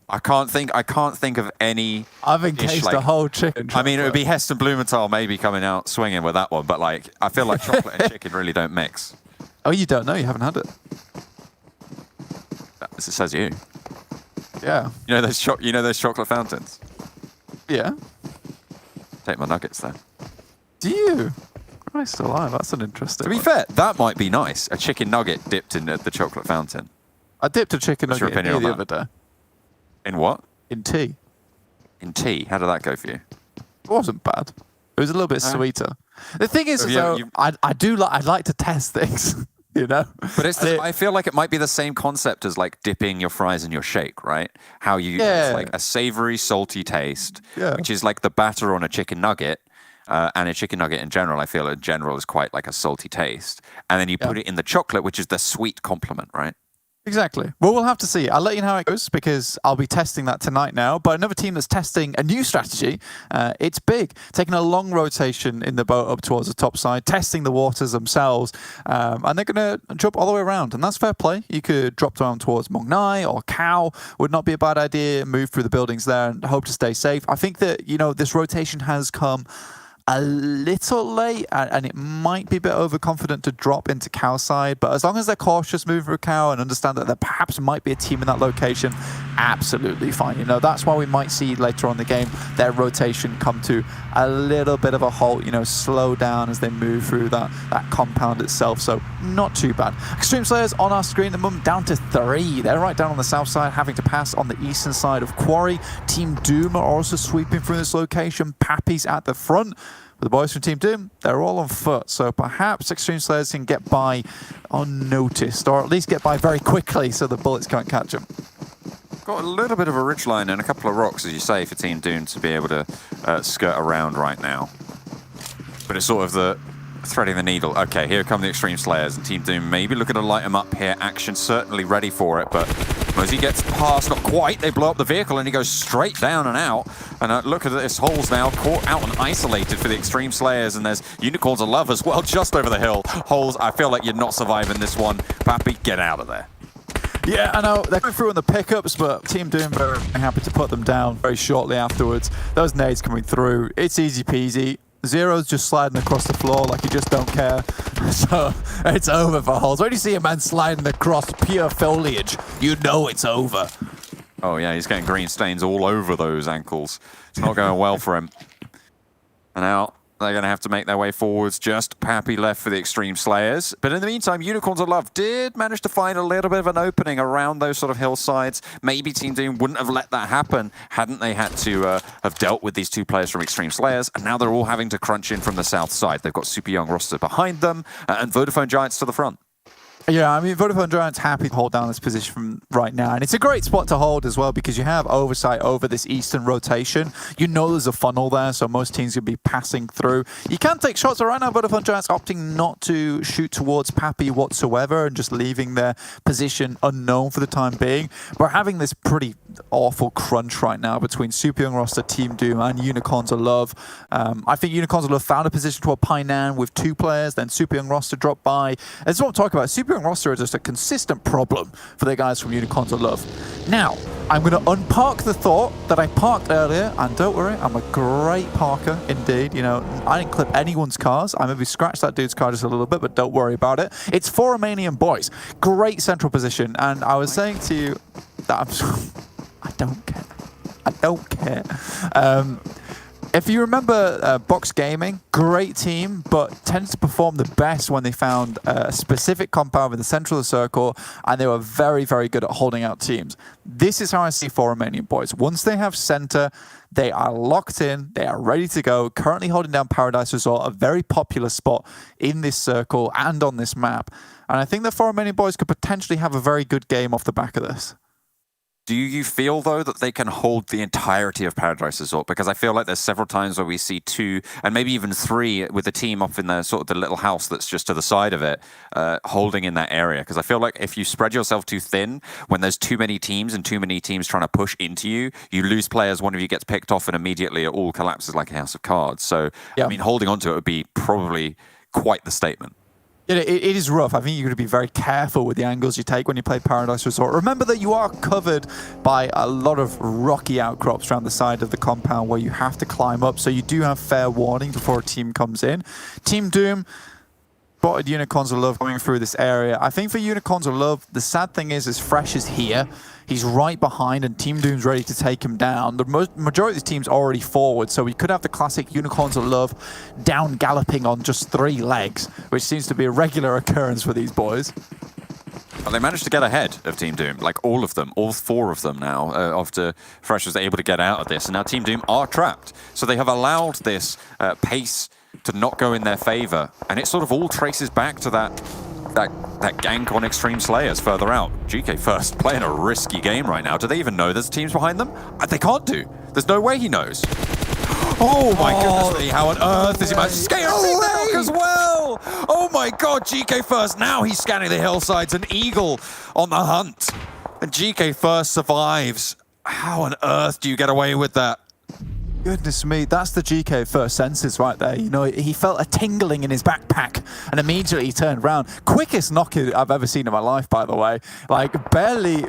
I can't think of any. I've encased like, a whole chicken. I mean, it would be Heston Blumenthal maybe coming out swinging with that one, but like, I feel like chocolate and chicken really don't mix. Oh, you don't know? You haven't had it? It says you. Yeah. You know those chocolate fountains? Yeah. Take my nuggets then. Do you? Christ alive, that's an interesting To be fair, that might be nice. A chicken nugget dipped in the chocolate fountain. I dipped a chicken What's your nugget in opinion tea on the other day. In what? In tea. In tea? How did that go for you? It wasn't bad. It was a little bit sweeter. The thing is, So I'd like to test things, you know? But I feel like it might be the same concept as like dipping your fries in your shake, right? How you use like a savory, salty taste, which is like the batter on a chicken nugget. And a chicken nugget in general, I feel in general is quite like a salty taste. And then you put it in the chocolate, which is the sweet complement, right? Exactly. Well, we'll have to see. I'll let you know how it goes because I'll be testing that tonight now. But another team that's testing a new strategy, it's big. Taking a long rotation in the boat up towards the top side, testing the waters themselves, and they're going to jump all the way around. And that's fair play. You could drop down towards Mongnai or Cow. Would not be a bad idea. Move through the buildings there and hope to stay safe. I think that, you know, this rotation has come a little late, and it might be a bit overconfident to drop into Cow side, but as long as they're cautious moving through Cow and understand that there perhaps might be a team in that location, absolutely fine. You know, that's why we might see later on in the game their rotation come to a little bit of a halt, you know, slow down as they move through that compound itself, so not too bad. Xtreme Slayers on our screen at the moment down to 3. They're right down on the south side, having to pass on the eastern side of Quarry. Team Doom are also sweeping through this location. Pappy's at the front. But the boys from Team Doom, they're all on foot, so perhaps Xtreme Slayers can get by unnoticed, or at least get by very quickly so the bullets can't catch them. Got a little bit of a ridgeline and a couple of rocks, as you say, for Team Doom to be able to skirt around right now. But it's sort of the threading the needle. Okay, here come the Xtreme Slayers, and Team Doom maybe looking to light them up here. Action certainly ready for it, but as he gets past, not quite, they blow up the vehicle and he goes straight down and out. And look at this, Holes now caught out and isolated for the Xtreme Slayers, and there's Unicorns of Love as well, just over the hill. Holes, I feel like you're not surviving this one. Pappy, get out of there. Yeah, I know, they're going through on the pickups, but Team Doom very happy to put them down very shortly afterwards. Those nades coming through, it's easy peasy. Zero's just sliding across the floor like he just don't care. So it's over for Holes. When you see a man sliding across pure foliage, you know it's over. Oh yeah, he's getting green stains all over those ankles. It's not going well for him. And now they're going to have to make their way forwards. Just Pappy left for the Xtreme Slayers. But in the meantime, Unicorns of Love did manage to find a little bit of an opening around those sort of hillsides. Maybe Team Doom wouldn't have let that happen hadn't they had to have dealt with these two players from Xtreme Slayers. And now they're all having to crunch in from the south side. They've got Super Young roster behind them and Vodafone Giants to the front. Yeah, I mean, Vodafone Giants happy to hold down this position from right now. And it's a great spot to hold as well because you have oversight over this eastern rotation. You know there's a funnel there, so most teams will be passing through. You can take shots, but right now Vodafone Giants opting not to shoot towards Pappy whatsoever and just leaving their position unknown for the time being. We're having this pretty awful crunch right now between Super Young Roster, Team Doom, and Unicorns of Love. I think Unicorns of Love found a position toward Painan with 2 players, then Super Young Roster dropped by. That's what I'm talking about. Super Young Roster is just a consistent problem for the guys from Unicorns of Love. Now, I'm going to unpark the thought that I parked earlier, and don't worry, I'm a great parker indeed. You know, I didn't clip anyone's cars. I maybe scratched that dude's car just a little bit, but don't worry about it. It's 4 Romanian boys. Great central position, and I was saying to you that I don't care. I don't care. If you remember Box Gaming, great team, but tends to perform the best when they found a specific compound in the central of the circle, and they were very, very good at holding out teams. This is how I see 4 Romanian boys. Once they have center, they are locked in, they are ready to go, currently holding down Paradise Resort, a very popular spot in this circle and on this map. And I think the 4 Romanian boys could potentially have a very good game off the back of this. Do you feel, though, that they can hold the entirety of Paradise Resort? Because I feel like there's several times where we see 2 and maybe even 3 with the team up in the sort of the little house that's just to the side of it, holding in that area. Because I feel like if you spread yourself too thin, when there's too many teams and too many teams trying to push into you, you lose players, one of you gets picked off, and immediately it all collapses like a house of cards. So, yeah. I mean, holding on to it would be probably quite the statement. It is rough. I think you're going to be very careful with the angles you take when you play Paradise Resort. Remember that you are covered by a lot of rocky outcrops around the side of the compound where you have to climb up, so you do have fair warning before a team comes in. Team Doom spotted Unicorns of Love going through this area. I think for Unicorns of Love, the sad thing is Fresh is here. He's right behind, and Team Doom's ready to take him down. The majority of the team's already forward, so we could have the classic Unicorns of Love down galloping on just 3 legs, which seems to be a regular occurrence for these boys. Well, they managed to get ahead of Team Doom, like all of them, all 4 of them now, after Fresh was able to get out of this. And now Team Doom are trapped. So they have allowed this pace to not go in their favor. And it sort of all traces back to that gank on Xtreme Slayers further out. GK First playing a risky game right now. Do they even know there's teams behind them? They can't do. There's no way he knows. Oh my goodness me, how on earth is he managed to scale as well? Oh my god, GK First, now he's scanning the hillsides, an eagle on the hunt. And GK First survives. How on earth do you get away with that? Goodness me, that's the GK First senses right there. You know, he felt a tingling in his backpack and immediately he turned around. Quickest knock I've ever seen in my life, by the way. Like, barely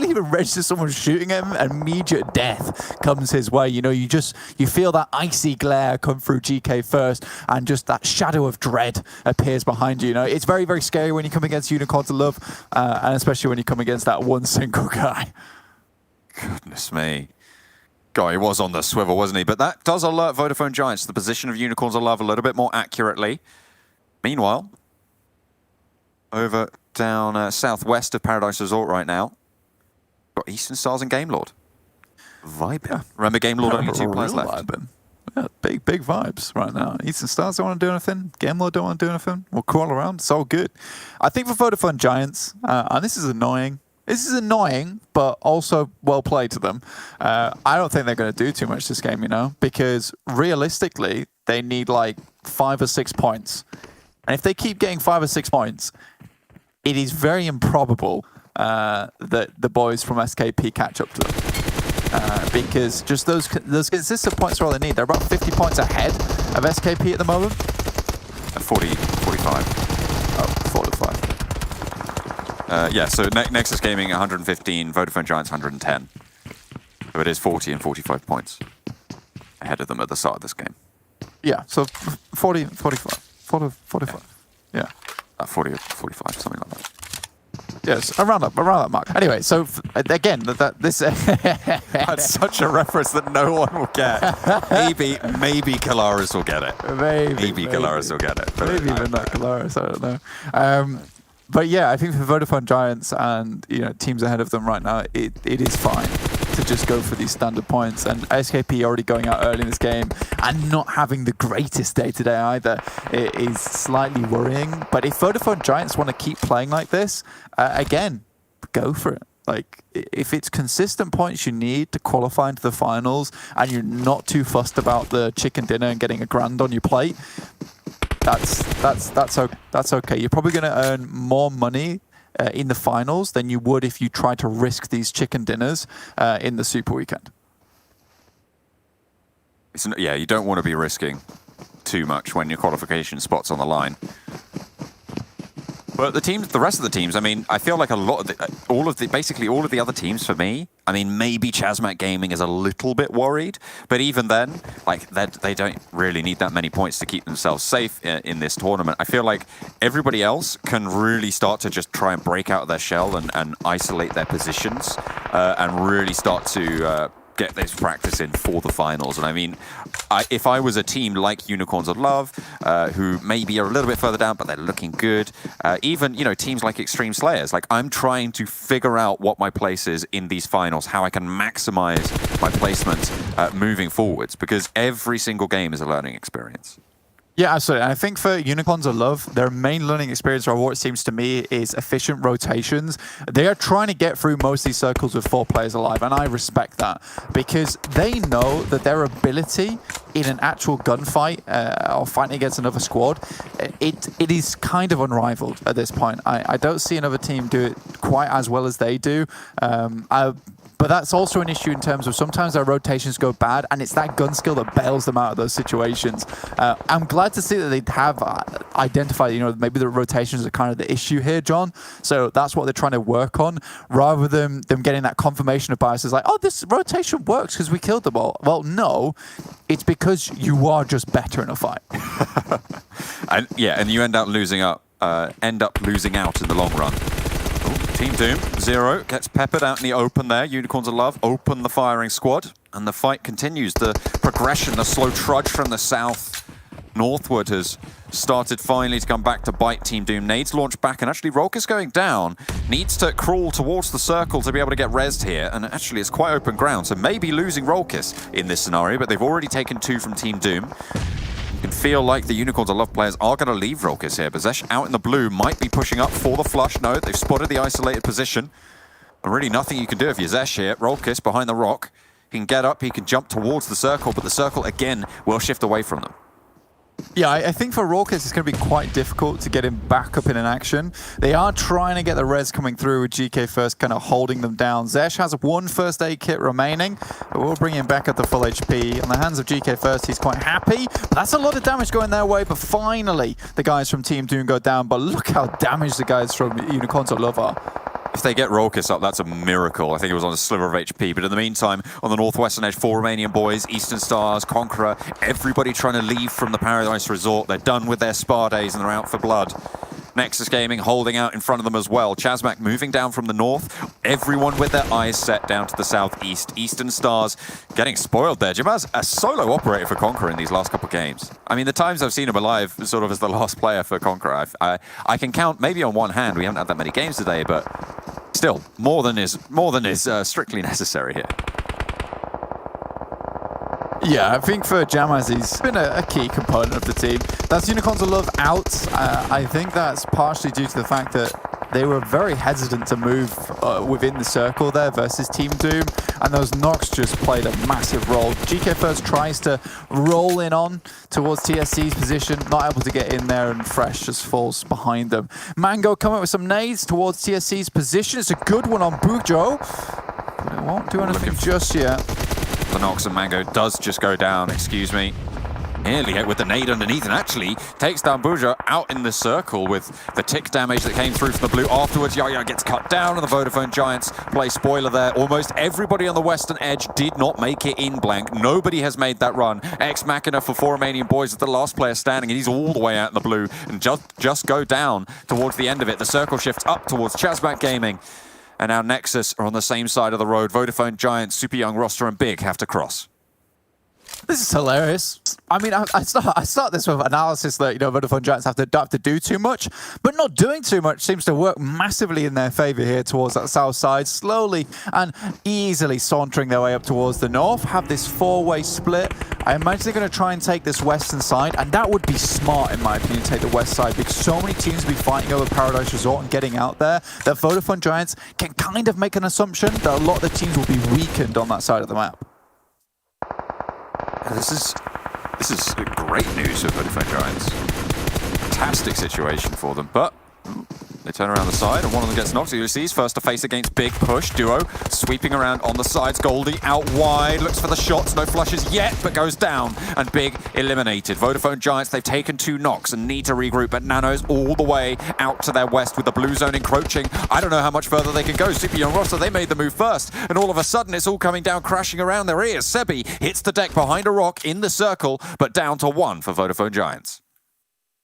even registered someone shooting him, immediate death comes his way. You know, you feel that icy glare come through GK First, and just that shadow of dread appears behind you. You know, it's very, very scary when you come against Unicorns of Love, and especially when you come against that one single guy. Goodness me. God, he was on the swivel, wasn't he? But that does alert Vodafone Giants to the position of Unicorns of Love a little bit more accurately. Meanwhile, over down southwest of Paradise Resort right now, got Eastern Stars and Game Lord. Vibing. Yeah. Remember, Game Lord only 2 players left. Vibing. Yeah, big vibes right now. Eastern Stars don't want to do anything. Game Lord don't want to do anything. We'll crawl around. It's all good. I think for Vodafone Giants, and this is annoying. This is annoying, but also well played to them. I don't think they're going to do too much this game, you know, because realistically, they need like 5 or 6 points. And if they keep getting 5 or 6 points, it is very improbable that the boys from SKP catch up to them. Because just those consistent points are all they need. They're about 50 points ahead of SKP at the moment. 45. Oh, 45. Yeah, so Nexus Gaming 115, Vodafone Giants 110. So it is 40 and 45 points ahead of them at the start of this game. Yeah, so 40, 45. Yeah. 40 or 45, something like that. Yes, around that mark. Anyway, so again, this that's such a reference that no one will get. Maybe Kalaris will get it. Maybe Kalaris will get it. Maybe even not Kalaris, I don't know. But yeah, I think for Vodafone Giants and teams ahead of them right now, it is fine. to just go for these standard points. And SKP already going out early in this game and not having the greatest day today either is slightly worrying. But if Vodafone Giants want to keep playing like this, again, go for it. Like, if it's consistent points you need to qualify into the finals and you're not too fussed about the chicken dinner and getting $1,000 on your plate, that's okay. You're probably going to earn more money in the finals than you would if you try to risk these chicken dinners in the Super Weekend. Yeah, you don't want to be risking too much when your qualification spot's on the line. But the rest of the teams, I mean, I feel like basically all of the other teams for me, I mean, maybe Chazmak Gaming is a little bit worried, but even then, like, they don't really need that many points to keep themselves safe in this tournament. I feel like everybody else can really start to just try and break out of their shell and isolate their positions and really start to get this practice in for the finals. And I mean, if I was a team like Unicorns of Love, who maybe are a little bit further down, but they're looking good, even, you know, teams like Xtreme Slayers, like, I'm trying to figure out what my place is in these finals, how I can maximize my placement moving forwards, because every single game is a learning experience. Yeah, absolutely. I think for Unicorns of Love, their main learning experience, or what it seems to me, is efficient rotations. They are trying to get through most of these circles with 4 players alive, and I respect that, because they know that their ability in an actual gunfight or fighting against another squad, it is kind of unrivaled at this point. I don't see another team do it quite as well as they do. But that's also an issue in terms of sometimes their rotations go bad, and it's that gun skill that bails them out of those situations. I'm glad to see that they have identified, you know, maybe the rotations are kind of the issue here, John. So that's what they're trying to work on, rather than them getting that confirmation of biases like, oh, this rotation works because we killed them all. Well, no, it's because you are just better in a fight. And you end up losing out in the long run. Team Doom, Zero gets peppered out in the open there. Unicorns of Love open the firing squad, and the fight continues. The progression, the slow trudge from the south northward has started finally to come back to bite Team Doom. Nades launch back, and actually Rolkis going down. Needs to crawl towards the circle to be able to get rezzed here, and actually it's quite open ground, so maybe losing Rolkis in this scenario, but they've already taken 2 from Team Doom. Can feel like the Unicorns of Love players are going to leave Rolkis here. Bazesh out in the blue might be pushing up for the flush. No, they've spotted the isolated position. And really nothing you can do if you're Zesh here. Rolkis behind the rock. He can get up, he can jump towards the circle, but the circle again will shift away from them. Yeah, I think for Rolkis it's going to be quite difficult to get him back up in an action. They are trying to get the res coming through with GK First kind of holding them down. Zesh has 1 first aid kit remaining, but we'll bring him back at the full HP. In the hands of GK First, he's quite happy. But that's a lot of damage going their way, but finally the guys from Team Doom go down. But look how damaged the guys from Unicorns of Love are. If they get Rolkis up, that's a miracle. I think it was on a sliver of HP. But in the meantime, on the northwestern edge, 4 Romanian Boys, Eastern Stars, Conqueror, everybody trying to leave from the Paradise Resort. They're done with their spa days and they're out for blood. Nexus Gaming holding out in front of them as well. Chazmak moving down from the north. Everyone with their eyes set down to the southeast. Eastern Stars getting spoiled there. Jamaz, a solo operator for Conqueror in these last couple of games. I mean, the times I've seen him alive sort of as the last player for Conqueror, I can count maybe on one hand. We haven't had that many games today, but still, more than is strictly necessary here. Yeah, I think for Jamaz, he's been a key component of the team. That's Unicorns of Love out. I think that's partially due to the fact that they were very hesitant to move within the circle there versus Team Doom, and those knocks just played a massive role. GK First tries to roll in on towards TSC's position, not able to get in there, and Fresh just falls behind them. Mango coming up with some nades towards TSC's position. It's a good one on Bujo, but it won't do anything just yet. The Nox and Mango does just go down, excuse me. Nearly hit with the nade underneath, and actually takes down Bujo out in the circle with the tick damage that came through from the blue afterwards. Yaya gets cut down, and the Vodafone Giants play spoiler there. Almost everybody on the western edge did not make it in blank. Nobody has made that run. Ex Machina for 4 Romanian Boys is the last player standing, and he's all the way out in the blue and just go down towards the end of it. The circle shifts up towards Chazmak Gaming. And now Nexus are on the same side of the road. Vodafone Giants, Super Young roster, and Big have to cross. This is hilarious. I mean, I start this with analysis that, you know, Vodafone Giants don't have to do too much, but not doing too much seems to work massively in their favor here towards that south side, slowly and easily sauntering their way up towards the north, have this four-way split. I imagine they're going to try and take this western side, and that would be smart, in my opinion, to take the west side, because so many teams will be fighting over Paradise Resort and getting out there that Vodafone Giants can kind of make an assumption that a lot of the teams will be weakened on that side of the map. This is great news for Vodafone Giants. Fantastic situation for them, but they turn around the side and one of them gets knocked. Ulysses first to face against Big Push. Duo sweeping around on the sides. Goldie out wide, looks for the shots. No flushes yet, but goes down. And Big eliminated. Vodafone Giants, they've taken 2 knocks and need to regroup. But Nano's all the way out to their west with the blue zone encroaching. I don't know how much further they can go. Super Young Roster, they made the move first. And all of a sudden, it's all coming down, crashing around their ears. Sebi hits the deck behind a rock in the circle, but down to 1 for Vodafone Giants.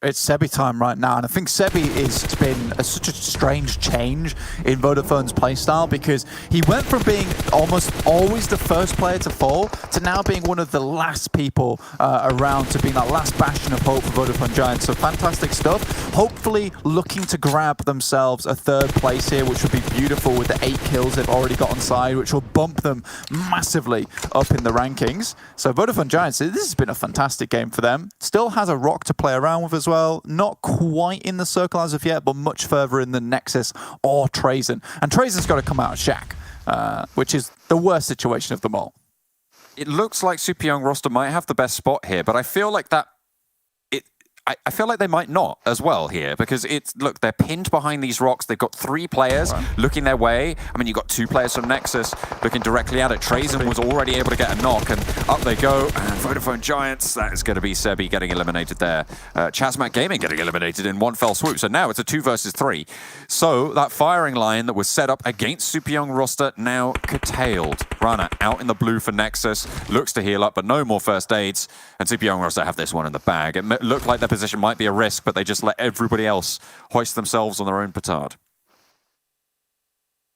It's Sebi time right now, and I think Sebi has been such a strange change in Vodafone's playstyle, because he went from being almost always the first player to fall to now being one of the last people around, to being that last bastion of hope for Vodafone Giants. So fantastic stuff. Hopefully looking to grab themselves a 3rd place here, which would be beautiful with the 8 kills they've already got on side, which will bump them massively up in the rankings. So Vodafone Giants, this has been a fantastic game for them. Still has a rock to play around with as well. Not quite in the circle as of yet, but much further in than Nexus or Trazen. And Trazen's got to come out of Shack, which is the worst situation of them all. It looks like Super Young Roster might have the best spot here, but I feel like that... I feel like they might not as well here, because look, they're pinned behind these rocks. They've got 3 players looking their way. I mean, you've got 2 players from Nexus looking directly at it. Trazen was already able to get a knock, and up they go. And Vodafone Giants, that is going to be Sebi getting eliminated there. Chazmac Gaming getting eliminated in one fell swoop. So now it's a 2 versus 3. So that firing line that was set up against Super Young Roster now curtailed. Rana out in the blue for Nexus. Looks to heal up, but no more first aids. And Super Young Roster have this one in the bag. It looked like their position might be a risk, but they just let everybody else hoist themselves on their own petard.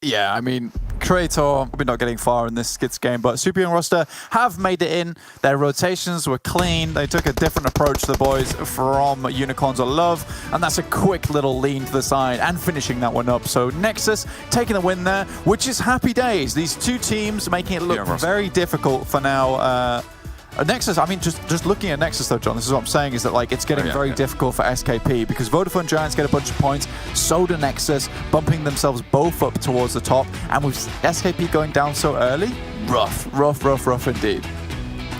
Yeah, I mean, Creator, we're not getting far in this Skids game, but Super Young Roster have made it in. Their rotations were clean. They took a different approach to the boys from Unicorns of Love, and that's a quick little lean to the side and finishing that one up. So Nexus taking the win there, which is happy days. These 2 teams making it look very difficult for now. Nexus, I mean, just looking at Nexus though, John, this is what I'm saying, is that like it's getting very difficult for SKP, because Vodafone Giants get a bunch of points, so do Nexus, bumping themselves both up towards the top, and with SKP going down so early, rough indeed.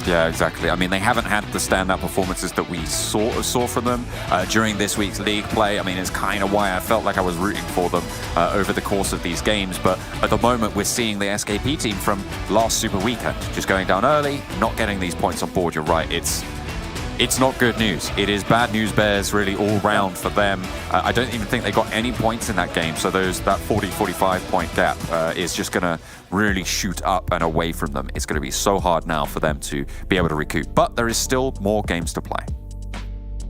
Yeah, exactly. I mean, they haven't had the standout performances that we sort of saw from them during this week's league play. I mean, it's kind of why I felt like I was rooting for them over the course of these games. But at the moment, we're seeing the SKP team from last Super Weekend just going down early, not getting these points on board. You're right. It's not good news. It is bad news bears really all round for them. I don't even think they got any points in that game. So that 40-45 point gap is just going to really shoot up and away from them. It's going to be so hard now for them to be able to recoup. But there is still more games to play.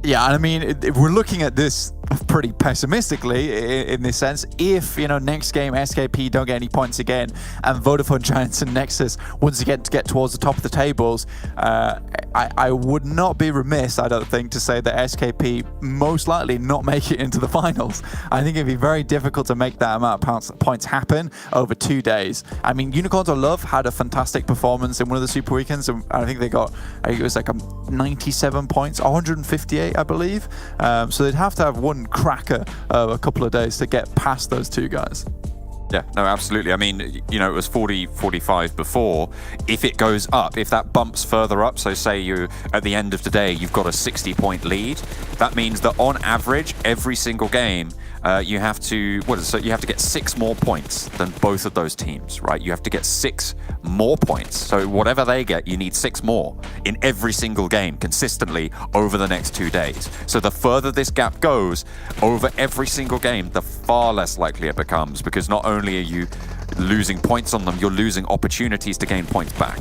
Yeah, I mean, if we're looking at this pretty pessimistically in this sense. If, you know, next game SKP don't get any points again and Vodafone Giants and Nexus once again to get towards the top of the tables, I would not be remiss, I don't think, to say that SKP most likely not make it into the finals. I think it'd be very difficult to make that amount of points happen over 2 days. I mean, Unicorns of Love had a fantastic performance in one of the Super Weekends, and I think they got, it was like 97 points, 158, I believe. So they'd have to have one cracker a couple of days to get past those two guys. Yeah, no, absolutely. I mean, you know, it was 40-45 before. If it goes up, if that bumps further up, so say you, at the end of today, you've got a 60-point lead, that means that on average, every single game, you have to, you have to get 6 more points than both of those teams, right? You have to get 6 more points. So whatever they get, you need 6 more in every single game consistently over the next 2 days. So the further this gap goes over every single game, the far less likely it becomes, because not only are you losing points on them, you're losing opportunities to gain points back.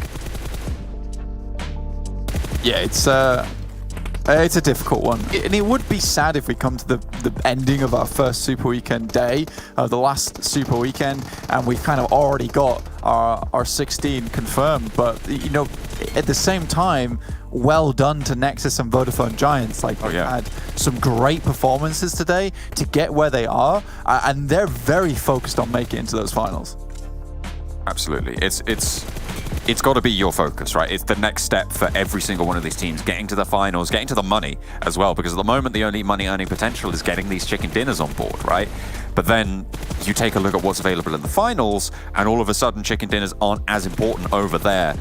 Yeah, it's It's a difficult one. And it would be sad if we come to the ending of our first Super Weekend day, the last Super Weekend, and we've kind of already got our 16 confirmed. But, you know, at the same time, well done to Nexus and Vodafone Giants. Like, they had some great performances today to get where they are, and they're very focused on making it into those finals. Absolutely. It's got to be your focus, right? It's the next step for every single one of these teams, getting to the finals, getting to the money as well, because at the moment the only money earning potential is getting these chicken dinners on board, right? But then you take a look at what's available in the finals, and all of a sudden chicken dinners aren't as important over there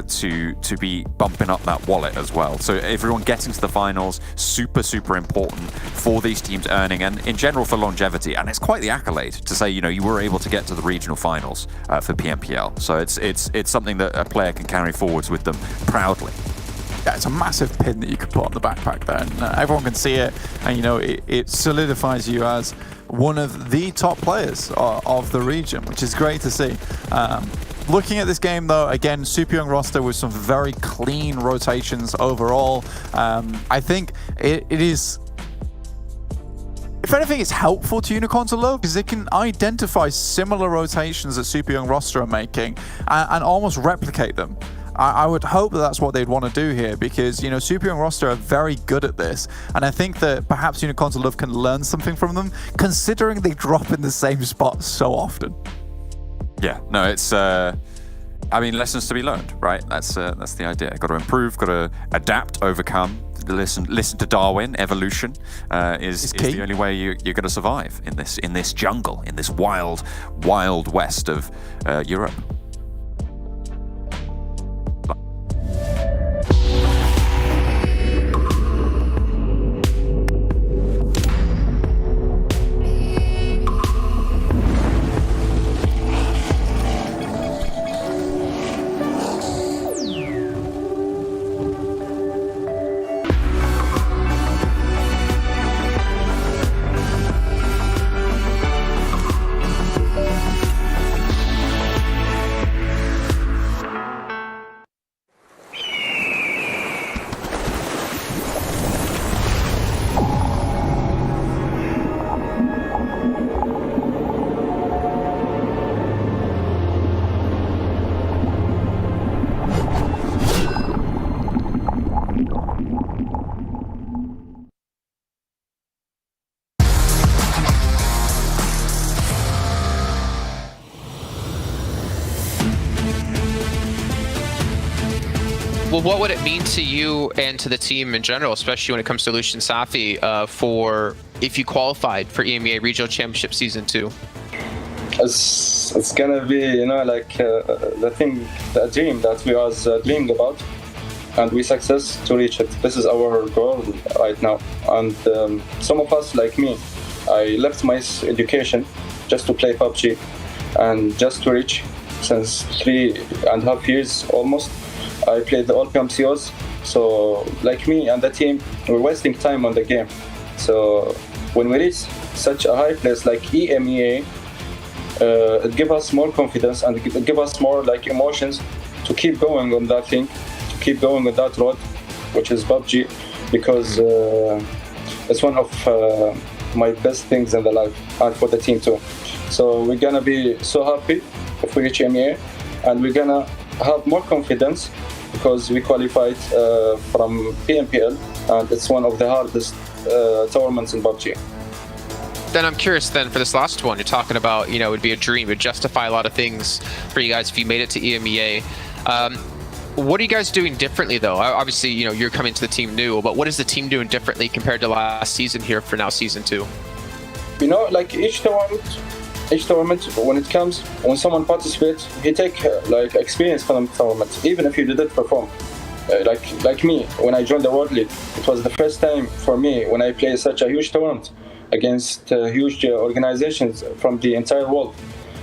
to be bumping up that wallet as well. So everyone getting to the finals, super important for these teams earning, and in general for longevity. And it's quite the accolade to say, you know, you were able to get to the regional finals for PMPL. So it's something that a player can carry forwards with them proudly. Yeah, it's a massive pin that you could put on the backpack there, and everyone can see it, and you know it solidifies you as one of the top players of the region, which is great to see. Looking at this game though, again, super young roster with some very clean rotations overall. I think it is, if anything, it's helpful to Unicorns Alone because they can identify similar rotations that super young roster are making and almost replicate them. I would hope that that's what they'd want to do here because, you know, Super Young roster are very good at this. And I think that perhaps Unicorns of Love can learn something from them, considering they drop in the same spot so often. Yeah, no, it's, I mean, lessons to be learned, right? That's the idea. Got to improve, got to adapt, overcome, listen to Darwin. Evolution is the only way you're going to survive in this jungle, in this wild west of Europe. Well, what would it mean to you and to the team in general, especially when it comes to Lucian Safi, for if you qualified for EMEA Regional Championship Season 2? It's gonna be, you know, like the dream that we was dreaming about, and we success to reach it. This is our goal right now. And some of us, like me, I left my education just to play PUBG and just to reach since 3.5 years almost. I played all PMCOs, so like me and the team, we're wasting time on the game. So when we reach such a high place like EMEA, it gives us more confidence and it gives us more like emotions to keep going on that thing, to keep going on that road, which is PUBG, because it's one of my best things in the life and for the team too. So we're gonna be so happy if we reach EMEA, and we're gonna have more confidence because we qualified from PMPL, and it's one of the hardest tournaments in PUBG. Then I'm curious then for this last one, you're talking about, you know, it would be a dream, it would justify a lot of things for you guys if you made it to EMEA. What are you guys doing differently though? Obviously, you know, you're coming to the team new, but what is the team doing differently compared to last season here for now Season 2? You know, like each tournament, when someone participates, he take like experience from the tournament, even if you didn't perform. Like me, when I joined the World League, it was the first time for me when I played such a huge tournament against huge organizations from the entire world.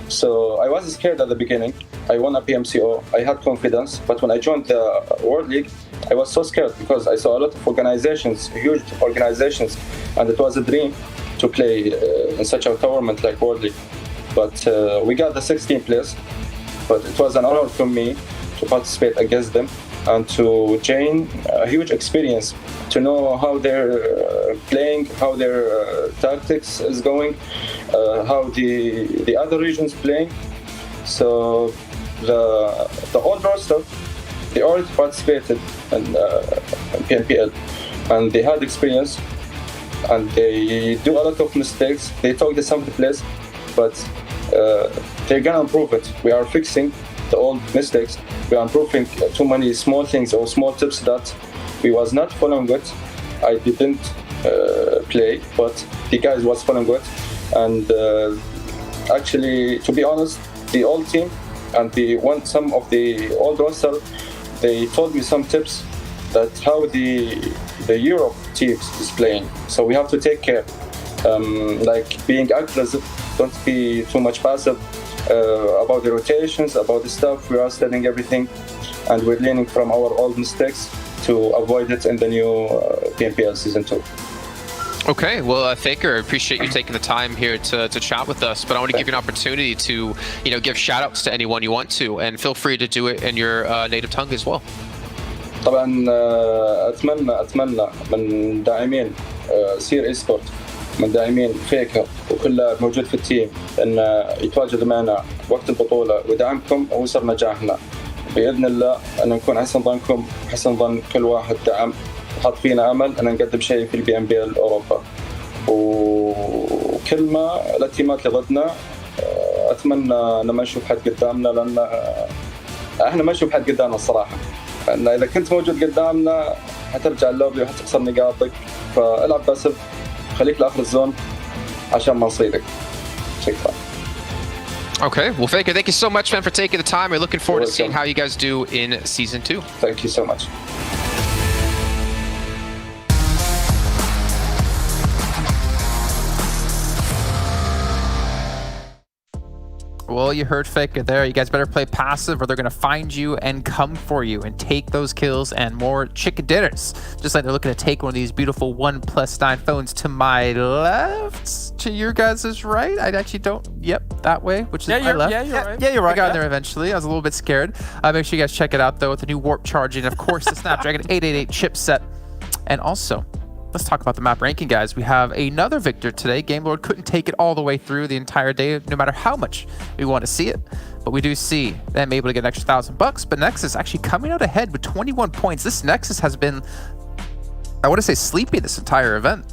So I was scared at the beginning. I won a PMCO, I had confidence, but when I joined the World League, I was so scared because I saw a lot of organizations, huge organizations, and it was a dream to play in such a tournament like World League. But we got the 16th place, but it was an honor for me to participate against them and to gain a huge experience, to know how they're playing, how their tactics is going, how the other regions playing. So the old roster, they already participated in PMPL, and they had experience, and they do a lot of mistakes. They talk to some of the players, but they're gonna improve it. We are fixing the old mistakes. We are improving too many small things or small tips that we was not following with. I didn't play, but the guys was following with. And actually, to be honest, the old team and some of the old roster, they told me some tips that how the Europe teams is playing. So we have to take care, like being aggressive, don't be too much passive, about the rotations, about the stuff. We are studying everything, and we're learning from our old mistakes to avoid it in the new PMPL Season 2. Okay, well, Faker, I appreciate you taking the time here to chat with us, but I want to give you an opportunity to, give shout-outs to anyone you want to, and feel free to do it in your native tongue as well. طبعا اتمنى من داعمين سير اي سبورت، من داعمين فيكر وكل لاعب موجود في التيم ان يتواجدوا معنا وقت البطوله، ودعمكم وصل نجاحنا باذن الله، ان نكون حسن ظنكم، حسن ظن كل واحد دعم وحط فينا امل ان نقدم شيء في البي ام بي ال اوروبا. وكلمه للتيمات اللي ضدنا، اتمنى ان ما نشوف حد قدامنا، لان احنا ما نشوف حد قدامنا الصراحه. لأن إذا كنت موجود قدامنا حترجع اللوبي وحتخسر نقاطك، فالعب باسف، خليك لآخر الزون عشان ما نصيدك. شكرا. Okay, well, Faker, thank you so much, man, for taking the time. We're looking forward to seeing how you guys do in Season 2. Thank you so much. Well, you heard Faker there. You guys better play passive or they're going to find you and come for you and take those kills and more chicken dinners. Just like they're looking to take one of these beautiful 1+9 phones to my left, to your guys' right. I actually don't. Yep, that way, which is my left. Yeah, you're right. Yeah, you're right. I got there eventually. I was a little bit scared. Make sure you guys check it out, though, with the new warp charging. Of course, the Snapdragon 888 chipset. And also, let's talk about the map ranking, guys. We have another victor today. Game Lord couldn't take it all the way through the entire day, no matter how much we want to see it. But we do see them able to get an extra $1,000. But Nexus actually coming out ahead with 21 points. This Nexus has been, I want to say, sleepy this entire event.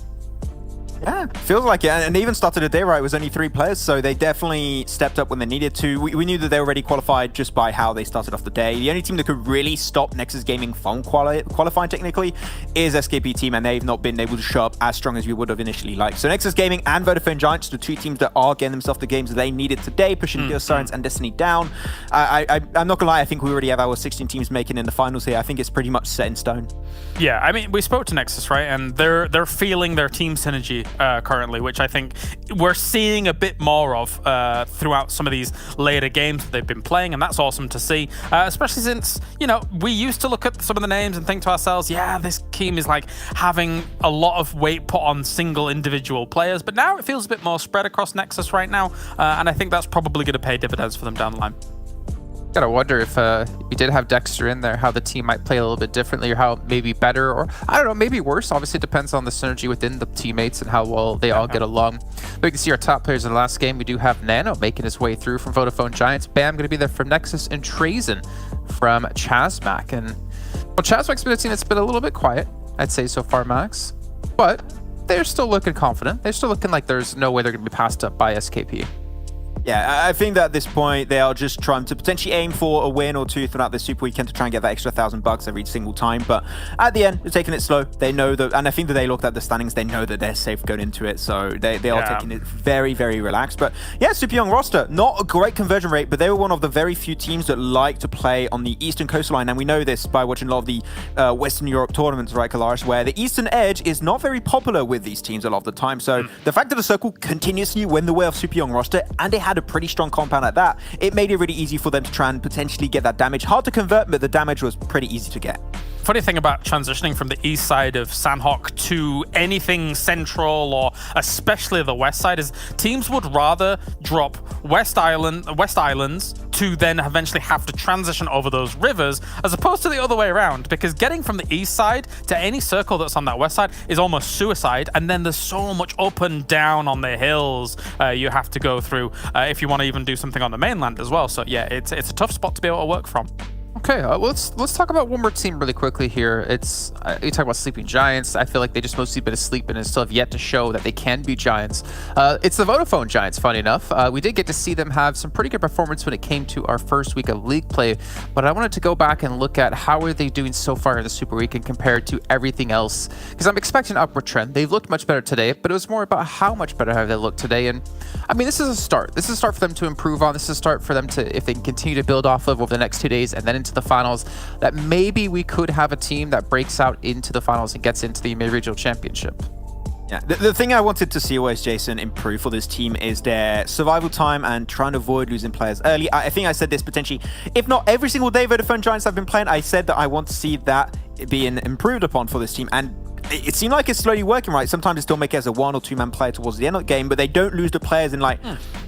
Yeah, feels like it. And they even started the day right. It was only 3 players, so they definitely stepped up when they needed to. We knew that they were already qualified just by how they started off the day. The only team that could really stop Nexus Gaming from qualifying technically is SKP team, and they've not been able to show up as strong as we would have initially liked. So Nexus Gaming and Vodafone Giants, the 2 teams that are getting themselves the games that they needed today, pushing Geo Sirens and Destiny down. I'm not gonna lie, I think we already have our 16 teams making in the finals here. I think it's pretty much set in stone. Yeah, I mean, we spoke to Nexus, right? And they're feeling their team synergy currently, which I think we're seeing a bit more of throughout some of these later games that they've been playing, and that's awesome to see, especially since, we used to look at some of the names and think to ourselves, yeah, this team is like having a lot of weight put on single individual players, but now it feels a bit more spread across Nexus right now, and I think that's probably going to pay dividends for them down the line. Gotta wonder if we did have Dexter in there, how the team might play a little bit differently, or how maybe better, or I don't know, maybe worse. Obviously, it depends on the synergy within the teammates and how well they all get along. But you can see our top players in the last game. We do have Nano making his way through from Vodafone Giants. Bam going to be there from Nexus, and Trazen from Chazmac. And well, Chazmac's been a team that's been a little bit quiet, I'd say so far, Max. But they're still looking confident. They're still looking like there's no way they're going to be passed up by SKP. Yeah, I think that at this point, they are just trying to potentially aim for a win or 2 throughout this Super Weekend to try and get that extra $1,000 every single time. But at the end, they're taking it slow. They know that, and I think that they looked at the standings, they know that they're safe going into it. So they are taking it very, very relaxed. But yeah, super young roster. Not a great conversion rate, but they were one of the very few teams that like to play on the Eastern coastline. And we know this by watching a lot of the Western Europe tournaments, right, Kalaris, where the Eastern edge is not very popular with these teams a lot of the time. So the fact that the Circle continuously win the way of super young roster, and they had a pretty strong compound at that, it made it really easy for them to try and potentially get that damage. Hard to convert, but the damage was pretty easy to get. Funny thing about transitioning from the east side of Sanhok to anything central, or especially the west side, is teams would rather drop West Islands to then eventually have to transition over those rivers, as opposed to the other way around, because getting from the east side to any circle that's on that west side is almost suicide, and then there's so much up and down on the hills you have to go through if you want to even do something on the mainland as well. So yeah, it's a tough spot to be able to work from. Okay, let's talk about one more team really quickly here. It's you talk about sleeping giants. I feel like they just mostly been asleep and still have yet to show that they can be giants. It's the Vodafone Giants, funny enough. We did get to see them have some pretty good performance when it came to our first week of league play, but I wanted to go back and look at how are they doing so far in the Super Weekend compared to everything else, because I'm expecting an upward trend. They've looked much better today, but it was more about how much better have they looked today. And I mean, this is a start. This is a start for them to improve on. This is a start for them to, if they can continue to build off of over the next 2 days and then into the finals, that maybe we could have a team that breaks out into the finals and gets into the regional championship. Yeah, the thing I wanted to see always, Jason, improve for this team is their survival time and trying to avoid losing players early. I think I said this potentially, if not every single day Vodafone Giants have been playing, I said that I want to see that being improved upon for this team. And it seemed like it's slowly working, right? Sometimes they still make it as a 1 or 2 man player towards the end of the game, but they don't lose the players in like